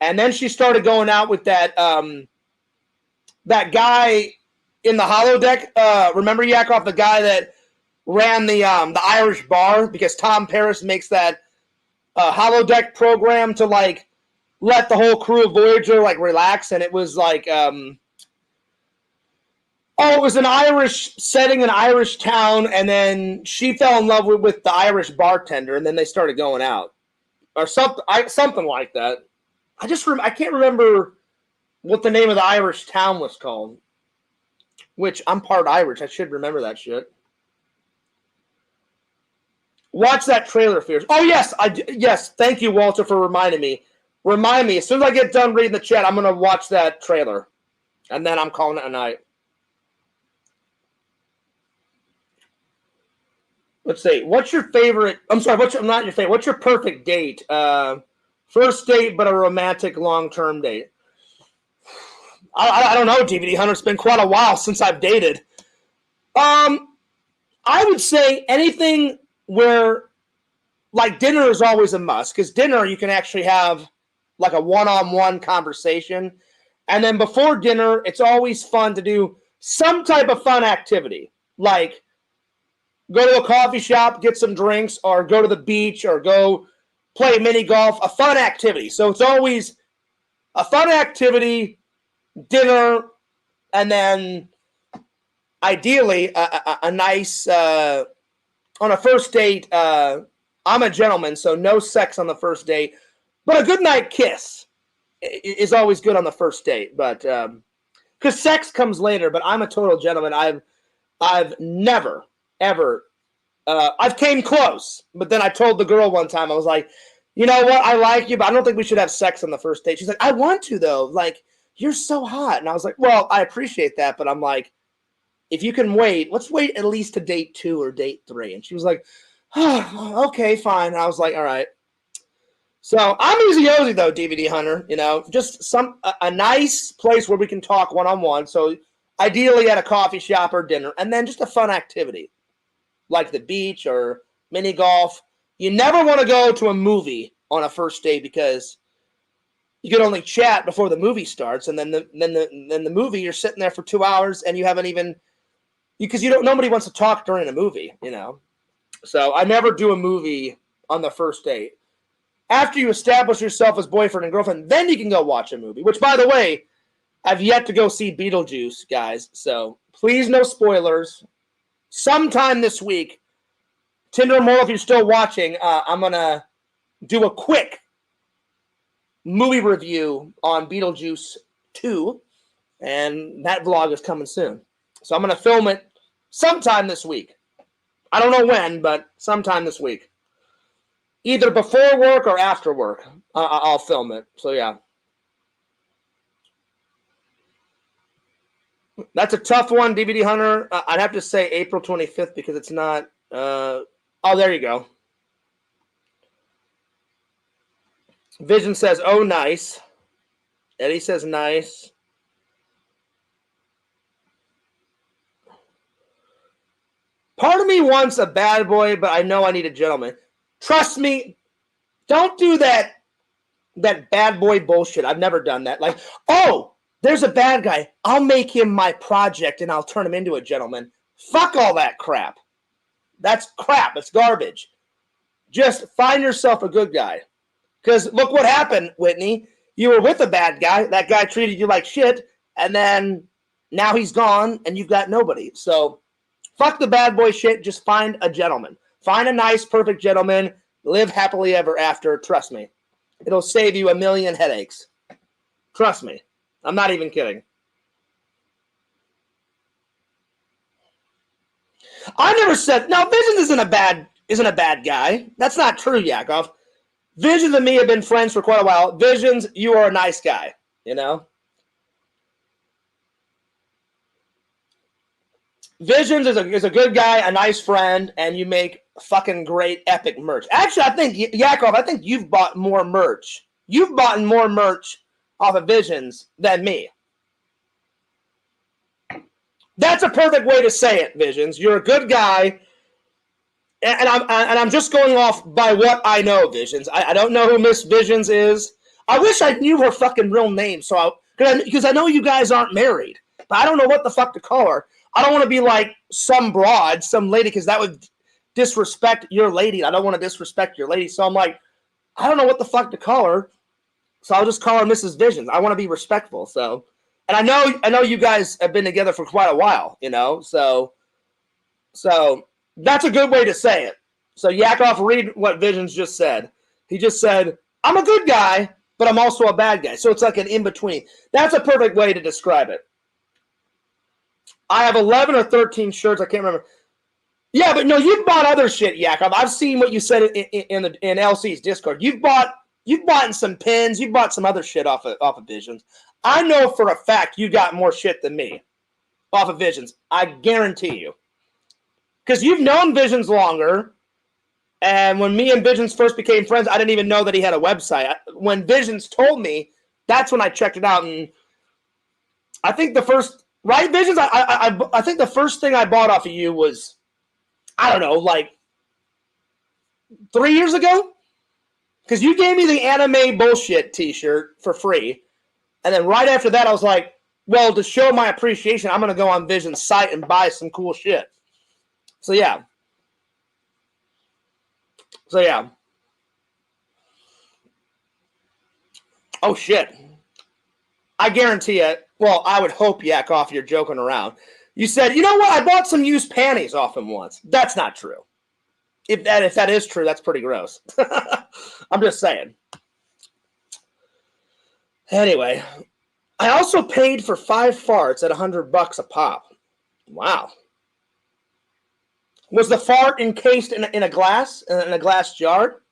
and then she started going out with that guy in the holodeck. Remember, Yakov, the guy that ran the Irish bar, because Tom Paris makes that holodeck program to like let the whole crew of Voyager like relax, and it was like it was an Irish setting, an Irish town, and then she fell in love with the Irish bartender, and then they started going out. Or something like that. I can't remember what the name of the Irish town was called. Which, I'm part Irish. I should remember that shit. Watch that trailer, Fierce. Oh, yes. Yes. Thank you, Walter, for reminding me. Remind me. As soon as I get done reading the chat, I'm going to watch that trailer. And then I'm calling it a night. Let's see. What's your favorite? I'm sorry. Not your favorite? What's your perfect date? First date, but a romantic long-term date. I don't know, DVD Hunter. It's been quite a while since I've dated. I would say anything where, like, dinner is always a must, because dinner you can actually have like a one-on-one conversation, and then before dinner, it's always fun to do some type of fun activity, like go to a coffee shop, get some drinks, or go to the beach, or go play mini golf, a fun activity. So it's always a fun activity, dinner, and then ideally a nice, on a first date, I'm a gentleman, so no sex on the first date, but a good night kiss is always good on the first date. But because sex comes later, but I'm a total gentleman. I've never, ever, I've came close, but then I told the girl one time, I was like, you know what, I like you, but I don't think we should have sex on the first date. She's like, I want to, though. Like, you're so hot. And I was like, well, I appreciate that, but I'm like, if you can wait, let's wait at least to date 2 or date 3. And she was like, oh, okay, fine. And I was like, all right. So I'm easy-ozy, though, DVD Hunter. You know, just a nice place where we can talk one-on-one. So ideally at a coffee shop or dinner, and then just a fun activity like the beach or mini golf. You never want to go to a movie on a first date, because you can only chat before the movie starts, and then the movie, you're sitting there for 2 hours and you haven't even, because nobody wants to talk during a movie, you know. So I never do a movie on the first date. After you establish yourself as boyfriend and girlfriend, then you can go watch a movie, which, by the way, I've yet to go see Beetlejuice, guys. So please, no spoilers. Sometime this week, Tinder Moral, if you're still watching, I'm going to do a quick movie review on Beetlejuice 2, and that vlog is coming soon. So I'm going to film it sometime this week. I don't know when, but sometime this week. Either before work or after work, I'll film it. So, yeah. That's a tough one, DVD Hunter. I'd have to say April 25th, because it's not... oh, there you go. Vision says, oh, nice. Eddie says, nice. Part of me wants a bad boy, but I know I need a gentleman. Trust me, don't do that bad boy bullshit. I've never done that. Like, oh, there's a bad guy. I'll make him my project and I'll turn him into a gentleman. Fuck all that crap. That's crap. It's garbage. Just find yourself a good guy. Because look what happened, Whitney. You were with a bad guy. That guy treated you like shit. And then now he's gone and you've got nobody. So fuck the bad boy shit. Just find a gentleman. Find a nice, perfect gentleman. Live happily ever after. Trust me. It'll save you a million headaches. Trust me. I'm not even kidding. I never said, no, Visions isn't a bad guy. That's not true, Yakov. Visions and me have been friends for quite a while. Visions, you are a nice guy, you know? Visions is a good guy, a nice friend, and you make fucking great epic merch. Actually, I think, Yakov, you've bought more merch. You've bought more merch off of Visions than me. That's a perfect way to say it, Visions. You're a good guy, and I'm just going off by what I know, Visions. I don't know who Miss Visions is. I wish I knew her fucking real name, because I know you guys aren't married, but I don't know what the fuck to call her. I don't want to be like some broad, some lady, because that would disrespect your lady. I don't want to disrespect your lady, so I'm like, I don't know what the fuck to call her, so I'll just call her Mrs. Visions. I want to be respectful, so. And I know you guys have been together for quite a while, you know, so that's a good way to say it. So Yakov, read what Visions just said. He just said, I'm a good guy, but I'm also a bad guy. So it's like an in-between. That's a perfect way to describe it. I have 11 or 13 shirts. I can't remember. Yeah, but no, you've bought other shit, Yakov. I've seen what you said in LC's Discord. You've bought You've bought some pins. You've bought some other shit off of Visions. I know for a fact you got more shit than me off of Visions. I guarantee you. Because you've known Visions longer. And when me and Visions first became friends, I didn't even know that he had a website. When Visions told me, that's when I checked it out. And I think the first, right, Visions? I think the first thing I bought off of you was, I don't know, like 3 years ago? Because you gave me the anime bullshit t-shirt for free. And then right after that, I was like, well, to show my appreciation, I'm going to go on Vision's site and buy some cool shit. So, yeah. Oh, shit. I guarantee it. Well, I would hope, Yak, off you're joking around. You said, you know what? I bought some used panties off him once. That's not true. If that is true, that's pretty gross. I'm just saying. Anyway, I also paid for 5 farts at $100 a pop. Wow. Was the fart encased in a glass jar?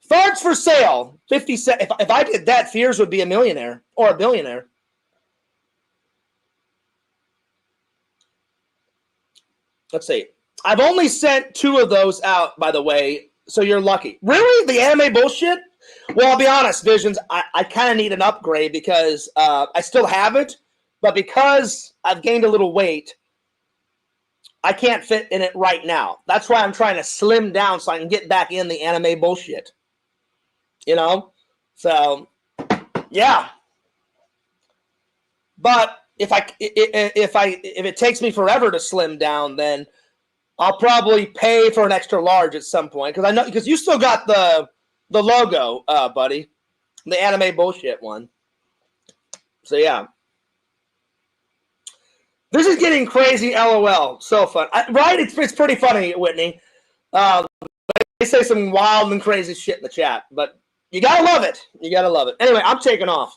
Farts for sale. 50 cents. If I did that, Fears would be a millionaire or a billionaire. Let's see. I've only sent 2 of those out, by the way, so you're lucky. Really? The anime bullshit? Well, I'll be honest, Visions, I kind of need an upgrade because I still have it, but because I've gained a little weight, I can't fit in it right now. That's why I'm trying to slim down so I can get back in the anime bullshit. You know? So, yeah. But if it takes me forever to slim down, then I'll probably pay for an extra large at some point because you still got the logo, buddy, the anime bullshit one. So yeah, this is getting crazy. LOL, so fun, right? It's pretty funny, Whitney. They say some wild and crazy shit in the chat, but you gotta love it. You gotta love it. Anyway, I'm taking off.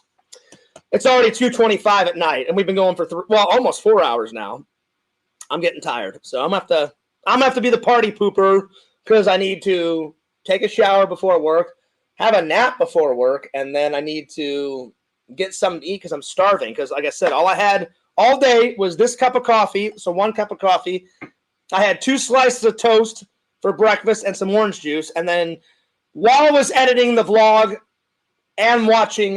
It's already 2:25 at night, and we've been going for almost 4 hours now. I'm getting tired, so I'm gonna have to be the party pooper because I need to take a shower before work, have a nap before work, and then I need to get something to eat because I'm starving. Because, like I said, all I had all day was this cup of coffee, so 1 cup of coffee. I had 2 slices of toast for breakfast and some orange juice, and then while I was editing the vlog and watching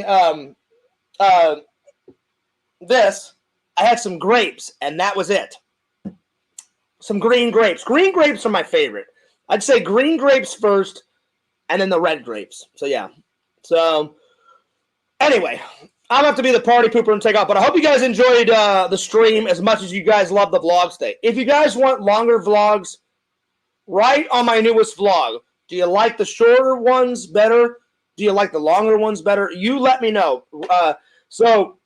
this, I had some grapes, and that was it. Some green grapes. Green grapes are my favorite. I'd say green grapes first, and then the red grapes. So, yeah. So, anyway, I'm going to have to be the party pooper and take off. But I hope you guys enjoyed the stream as much as you guys love the vlogs today. If you guys want longer vlogs, write on my newest vlog. Do you like the shorter ones better? Do you like the longer ones better? You let me know. So,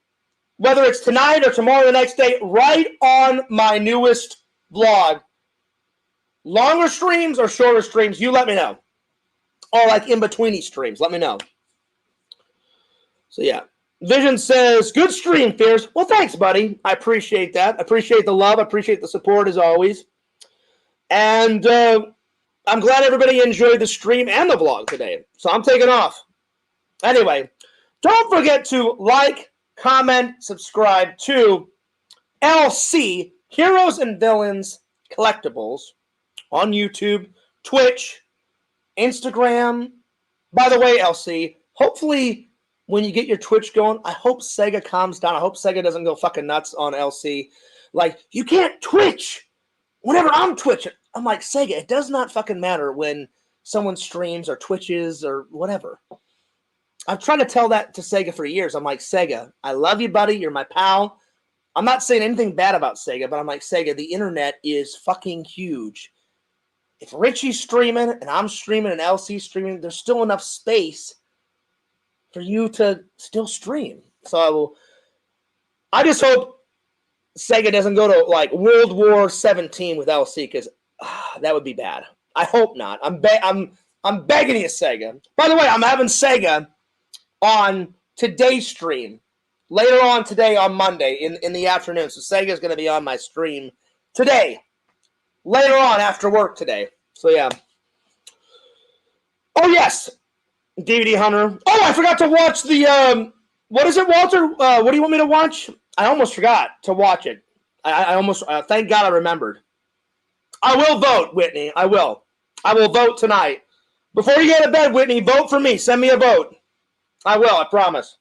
whether it's tonight or tomorrow or the next day, write on my newest vlog. Longer streams or shorter streams, you let me know. Or like in-betweeny streams, let me know. So yeah. Vision says, good stream, Fears. Well, thanks, buddy. I appreciate that. I appreciate the love. I appreciate the support as always. And I'm glad everybody enjoyed the stream and the vlog today. So I'm taking off. Anyway, don't forget to like, comment, subscribe to LC, Heroes and Villains Collectibles, on YouTube, Twitch, Instagram. By the way, LC, hopefully when you get your Twitch going, I hope Sega calms down. I hope Sega doesn't go fucking nuts on LC. Like, you can't Twitch whenever I'm twitching. I'm like, Sega, it does not fucking matter when someone streams or twitches or whatever. I'm trying to tell that to Sega for years. I'm like, Sega, I love you, buddy. You're my pal. I'm not saying anything bad about Sega, but I'm like, Sega, the internet is fucking huge. If Richie's streaming and I'm streaming and LC's streaming, there's still enough space for you to still stream. So I just hope Sega doesn't go to like World War 17 with LC because that would be bad. I hope not. I'm begging you, Sega. By the way, I'm having Sega on today's stream. Later on today on Monday in the afternoon. So Sega's going to be on my stream today. Later on after work today. So yeah. Oh yes. DVD Hunter. Oh, I forgot to watch the what is it, Walter? What do you want me to watch? I almost forgot to watch it. I almost thank God I remembered. I will vote, Whitney. I will vote tonight. Before you go to bed, Whitney, vote for me. Send me a vote. I will. I promise.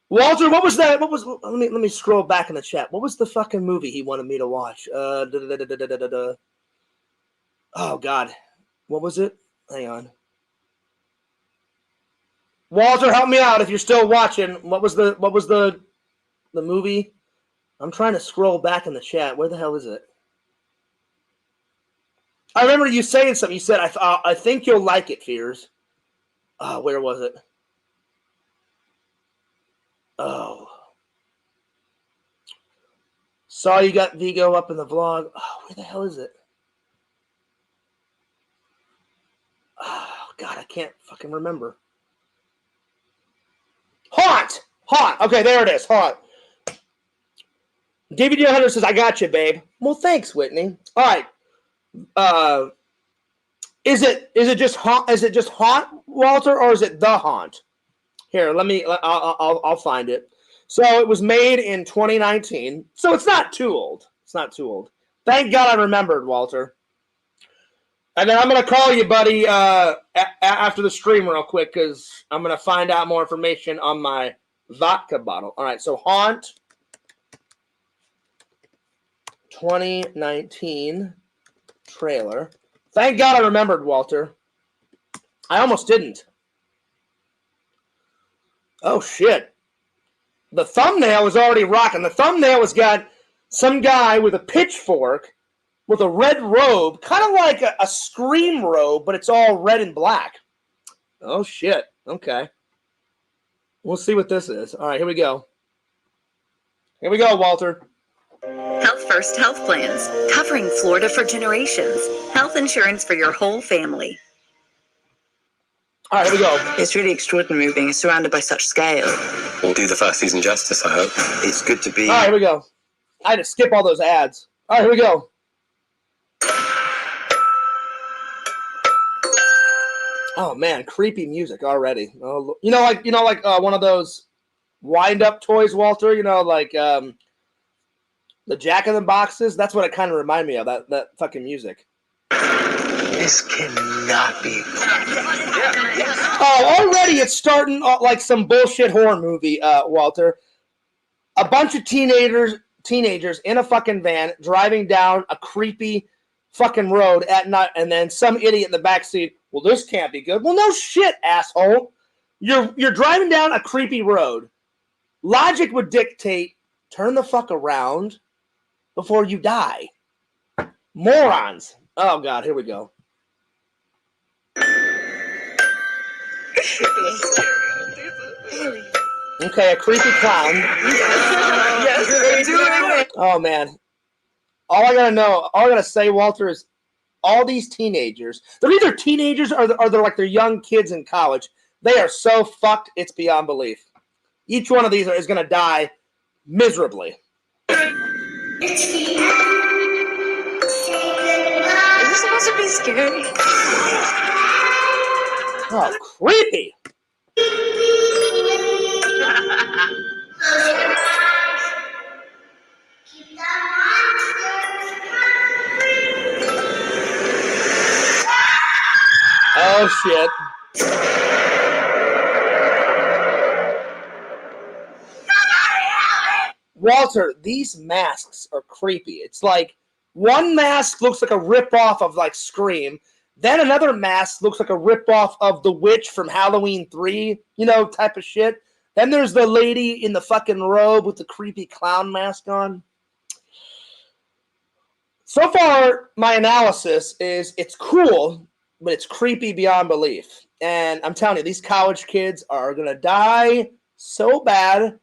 Walter, what was that? What was? Let me scroll back in the chat. What was the fucking movie he wanted me to watch? Oh God, what was it? Hang on. Walter, help me out if you're still watching. What was the movie? I'm trying to scroll back in the chat. Where the hell is it? I remember you saying something. You said, I think you'll like it, Fears. Where was it? Oh. Saw you got Vigo up in the vlog. Oh, where the hell is it? Oh, God, I can't fucking remember. Haunt! Okay, there it is. Haunt. DVD Hunter says, I got you, babe. Well, thanks, Whitney. All right. Is it just Haunt? Is it just Haunt, Walter, or is it The Haunt? Here, I'll find it. So it was made in 2019. So it's not too old. Thank God I remembered, Walter. And then I'm going to call you, buddy, after the stream real quick because I'm going to find out more information on my vodka bottle. All right, so Haunt 2019 trailer. Thank God I remembered, Walter. I almost didn't. Oh, shit. The thumbnail was already rocking. The thumbnail has got some guy with a pitchfork with a red robe, kind of like a Scream robe, but it's all red and black. Oh, shit. Okay. We'll see what this is. All right, here we go. Here we go, Walter. Health First Health Plans, covering Florida for generations. Health insurance for your whole family. All right, here we go. It's really extraordinary being surrounded by such scale. We'll do the first season justice, I hope. It's good to be... All right, here we go. I had to skip all those ads. All right, here we go. Oh, man, creepy music already. Oh, you know, like one of those wind-up toys, Walter? You know, like the Jack in the Boxes? That's what it kind of reminded me of, that fucking music. This cannot be... Oh, already it's starting like some bullshit horror movie, Walter. A bunch of teenagers in a fucking van driving down a creepy fucking road at night, and then some idiot in the backseat, well, this can't be good. Well, no shit, asshole. You're driving down a creepy road. Logic would dictate, turn the fuck around before you die. Morons. Oh, God, here we go. Okay, a creepy clown. Yes, oh, man. All I gotta say, Walter, is all these teenagers, they're either teenagers or they're like they're young kids in college. They are so fucked, it's beyond belief. Each one of these is gonna die miserably. Is this supposed to be scary? Oh, creepy! Oh, shit. Walter, these masks are creepy. It's like one mask looks like a ripoff of like Scream. Then another mask looks like a ripoff of the witch from Halloween 3, you know, type of shit. Then there's the lady in the fucking robe with the creepy clown mask on. So far, my analysis is it's cool, but it's creepy beyond belief. And I'm telling you, these college kids are going to die so bad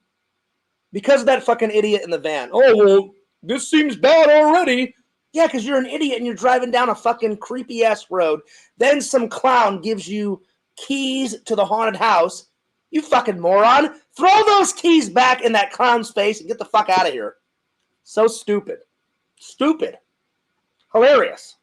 because of that fucking idiot in the van. Oh, well, this seems bad already. Yeah, because you're an idiot and you're driving down a fucking creepy-ass road. Then some clown gives you keys to the haunted house. You fucking moron. Throw those keys back in that clown's face and get the fuck out of here. So stupid. Stupid. Hilarious.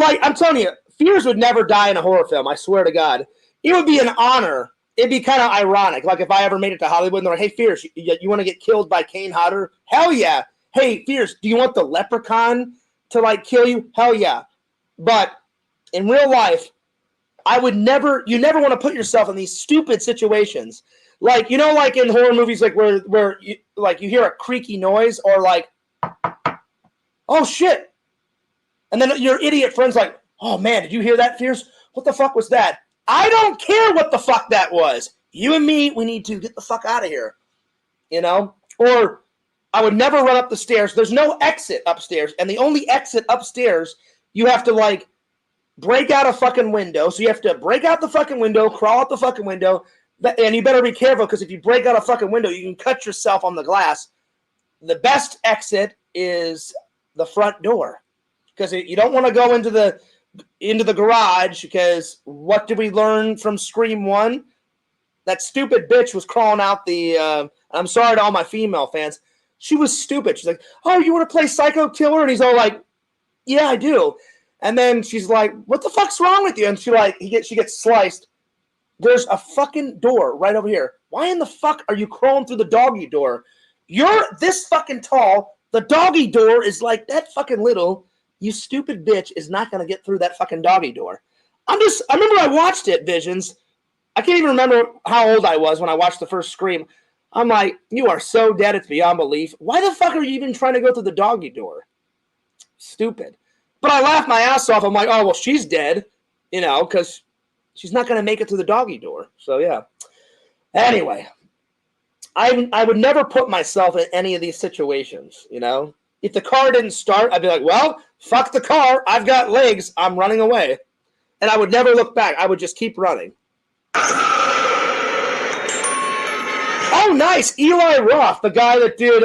like, I'm telling you, Fears would never die in a horror film. I swear to God. It would be an honor. It'd be kind of ironic. Like if I ever made it to Hollywood and they're like, hey, Fears, you want to get killed by Kane Hodder? Hell yeah. Hey, Fears, do you want the leprechaun to like kill you? Hell yeah. But in real life, you never want to put yourself in these stupid situations. Like, you know, like in horror movies, like where you hear a creaky noise or like, oh shit. And then your idiot friend's like, oh man, did you hear that, Fears? What the fuck was that? I don't care what the fuck that was. You and me, we need to get the fuck out of here. You know? Or I would never run up the stairs. There's no exit upstairs. And the only exit upstairs, you have to like break out a fucking window. So you have to break out the fucking window, crawl out the fucking window. And you better be careful because if you break out a fucking window, you can cut yourself on the glass. The best exit is the front door. Because you don't want to go into the garage because what did we learn from Scream 1? That stupid bitch was crawling out the I'm sorry to all my female fans. She was stupid. She's like, oh, you want to play Psycho Killer? And he's all like, yeah, I do. And then she's like, what the fuck's wrong with you? And she gets sliced. There's a fucking door right over here. Why in the fuck are you crawling through the doggy door? You're this fucking tall. The doggy door is like that fucking little. You stupid bitch is not going to get through that fucking doggy door. I remember I watched it, Visions. I can't even remember how old I was when I watched the first Scream. I'm like, you are so dead, it's beyond belief. Why the fuck are you even trying to go through the doggy door? Stupid. But I laughed my ass off. I'm like, oh, well, she's dead, you know, because she's not going to make it through the doggy door. So, yeah. Anyway, I would never put myself in any of these situations, you know. If the car didn't start, I'd be like, well, fuck the car. I've got legs. I'm running away. And I would never look back. I would just keep running. Oh, nice. Eli Roth, the guy that did,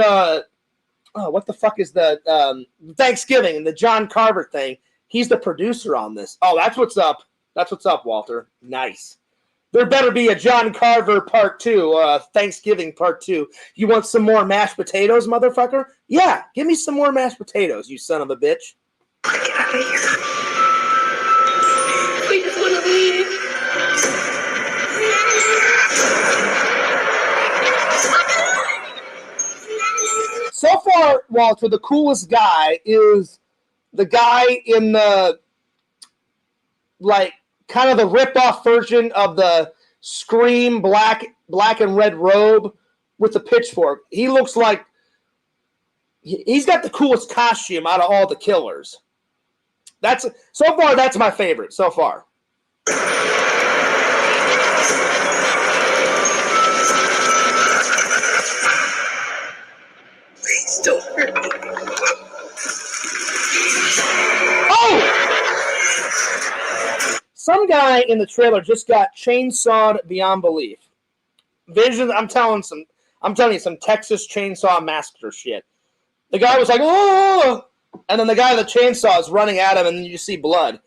what the fuck is the Thanksgiving and the John Carver thing. He's the producer on this. Oh, that's what's up. That's what's up, Walter. Nice. There better be a John Carver part 2, Thanksgiving part 2. You want some more mashed potatoes, motherfucker? Yeah, give me some more mashed potatoes, you son of a bitch. Get out of here. We just want to leave. So far, Walter, the coolest guy is the guy in the, like, kind of the rip-off version of the Scream black and red robe with the pitchfork. He looks like he's got the coolest costume out of all the killers. So far, that's my favorite so far. Please don't hurt me. Oh! Some guy in the trailer just got chainsawed beyond belief. Vision, I'm telling you, some Texas Chainsaw Massacre shit. The guy was like, oh! And then the guy with the chainsaw is running at him, and you see blood.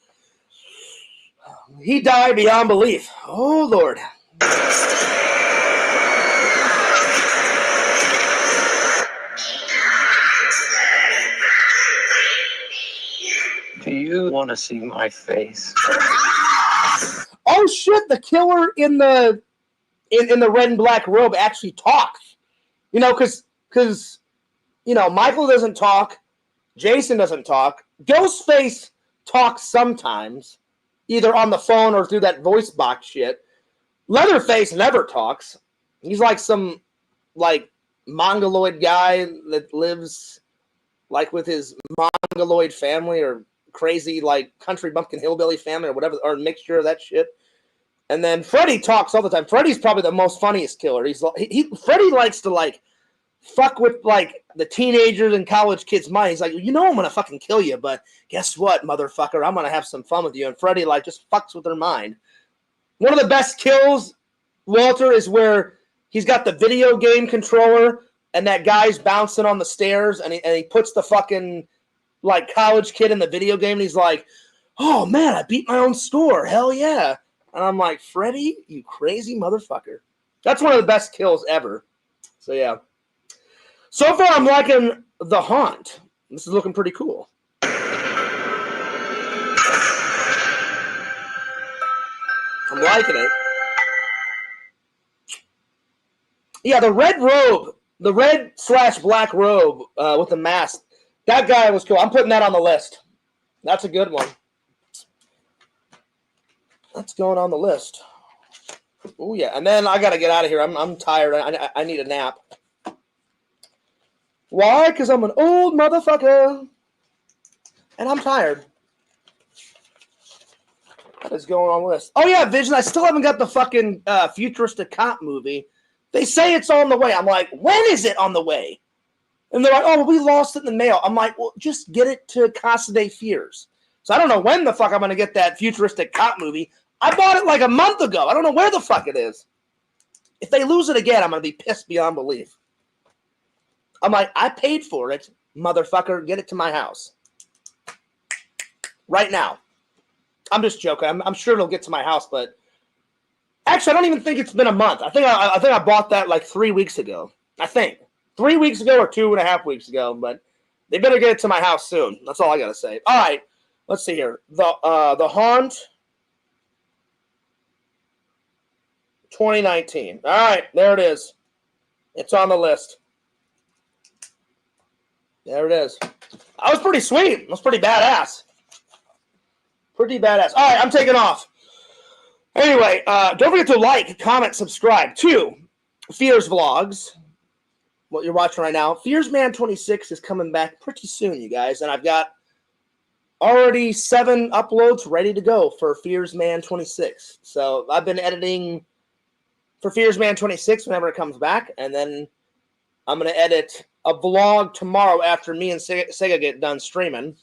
He died beyond belief. Oh, Lord. Do you want to see my face? Oh, shit, the killer in the red and black robe actually talks. You know, because, you know, Michael doesn't talk. Jason doesn't talk. Ghostface talks sometimes, either on the phone or through that voice box shit. Leatherface never talks. He's like some, like, mongoloid guy that lives, like, with his mongoloid family or crazy, like, country bumpkin hillbilly family or whatever, or a mixture of that shit. And then Freddy talks all the time. Freddy's probably the most funniest killer. Freddy likes to, like, fuck with, like, the teenagers and college kids' mind. He's like, you know I'm going to fucking kill you, but guess what, motherfucker? I'm going to have some fun with you. And Freddy, like, just fucks with their mind. One of the best kills, Walter, is where he's got the video game controller and that guy's bouncing on the stairs and he puts the fucking, like, college kid in the video game and he's like, oh, man, I beat my own score. Hell yeah. And I'm like, Freddy, you crazy motherfucker. That's one of the best kills ever. So, yeah. So far, I'm liking The Haunt. This is looking pretty cool. I'm liking it. Yeah, the red robe, the red/black robe with the mask. That guy was cool. I'm putting that on the list. That's a good one. That's going on the list. Oh yeah, and then I gotta get out of here. I'm tired. I need a nap. Why? Because I'm an old motherfucker, and I'm tired. What is going on the list? Oh yeah, Vision. I still haven't got the fucking futuristic cop movie. They say it's on the way. I'm like, when is it on the way? And they're like, oh, well, we lost it in the mail. I'm like, well, just get it to Casa de Fears. So I don't know when the fuck I'm going to get that futuristic cop movie. I bought it like a month ago. I don't know where the fuck it is. If they lose it again, I'm going to be pissed beyond belief. I'm like, I paid for it, motherfucker. Get it to my house. Right now. I'm just joking. I'm sure it'll get to my house, but actually, I don't even think it's been a month. I think I bought that like 3 weeks ago. I think. 3 weeks ago or 2.5 weeks ago, but they better get it to my house soon. That's all I gotta say. All right, let's see here. The Haunt 2019. All right, there it is. It's on the list. There it is. That was pretty sweet. That was pretty badass. Pretty badass. All right, I'm taking off. Anyway, don't forget to like, comment, subscribe to Fears Vlogs. What you're watching right now. Fears Man 26 is coming back pretty soon, you guys. And I've got already 7 uploads ready to go for Fears Man 26. So I've been editing for Fears Man 26 whenever it comes back. And then I'm going to edit a vlog tomorrow after me and Sega get done streaming. And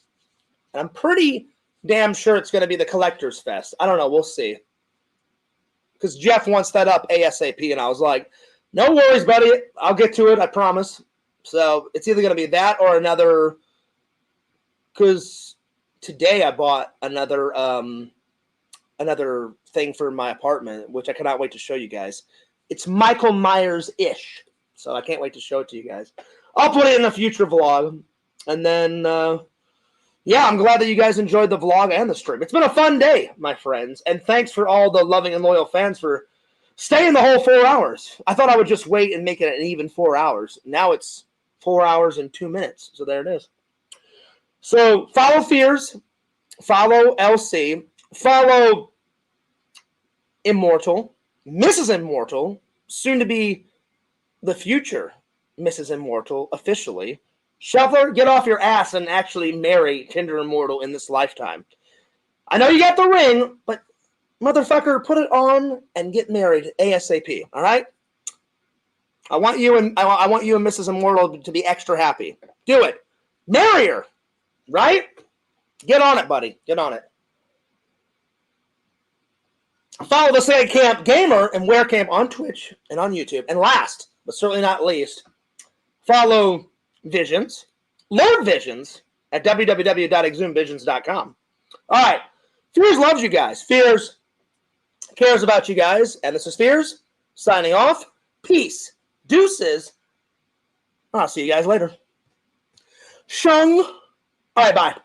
I'm pretty damn sure it's going to be the Collector's Fest. I don't know. We'll see. Because Jeff wants that up ASAP. And I was like, no worries, buddy. I'll get to it. I promise. So it's either going to be that or another. Because today I bought another thing for my apartment, which I cannot wait to show you guys. It's Michael Myers-ish. So I can't wait to show it to you guys. I'll put it in a future vlog. And then, yeah, I'm glad that you guys enjoyed the vlog and the stream. It's been a fun day, my friends. And thanks for all the loving and loyal fans for staying the whole 4 hours. I thought I would just wait and make it an even 4 hours. Now it's 4 hours and 2 minutes. So there it is. So follow Fears. Follow LC. Follow Immortal. Mrs. Immortal. Soon to be the future Mrs. Immortal officially. Shuffler, get off your ass and actually marry Tinder Immortal in this lifetime. I know you got the ring, but motherfucker, put it on and get married ASAP. All right? I want you and Mrs. Immortal to be extra happy. Do it. Marry her. Right? Get on it, buddy. Get on it. Follow the Sega Camp Gamer and Wear Camp on Twitch and on YouTube. And last, but certainly not least, follow Visions, Lord Visions, at www.exhumvisions.com. All right. Fears loves you guys. Fears cares about you guys. And this is Fears signing off. Peace. Deuces. I'll see you guys later. Shung. All right, bye.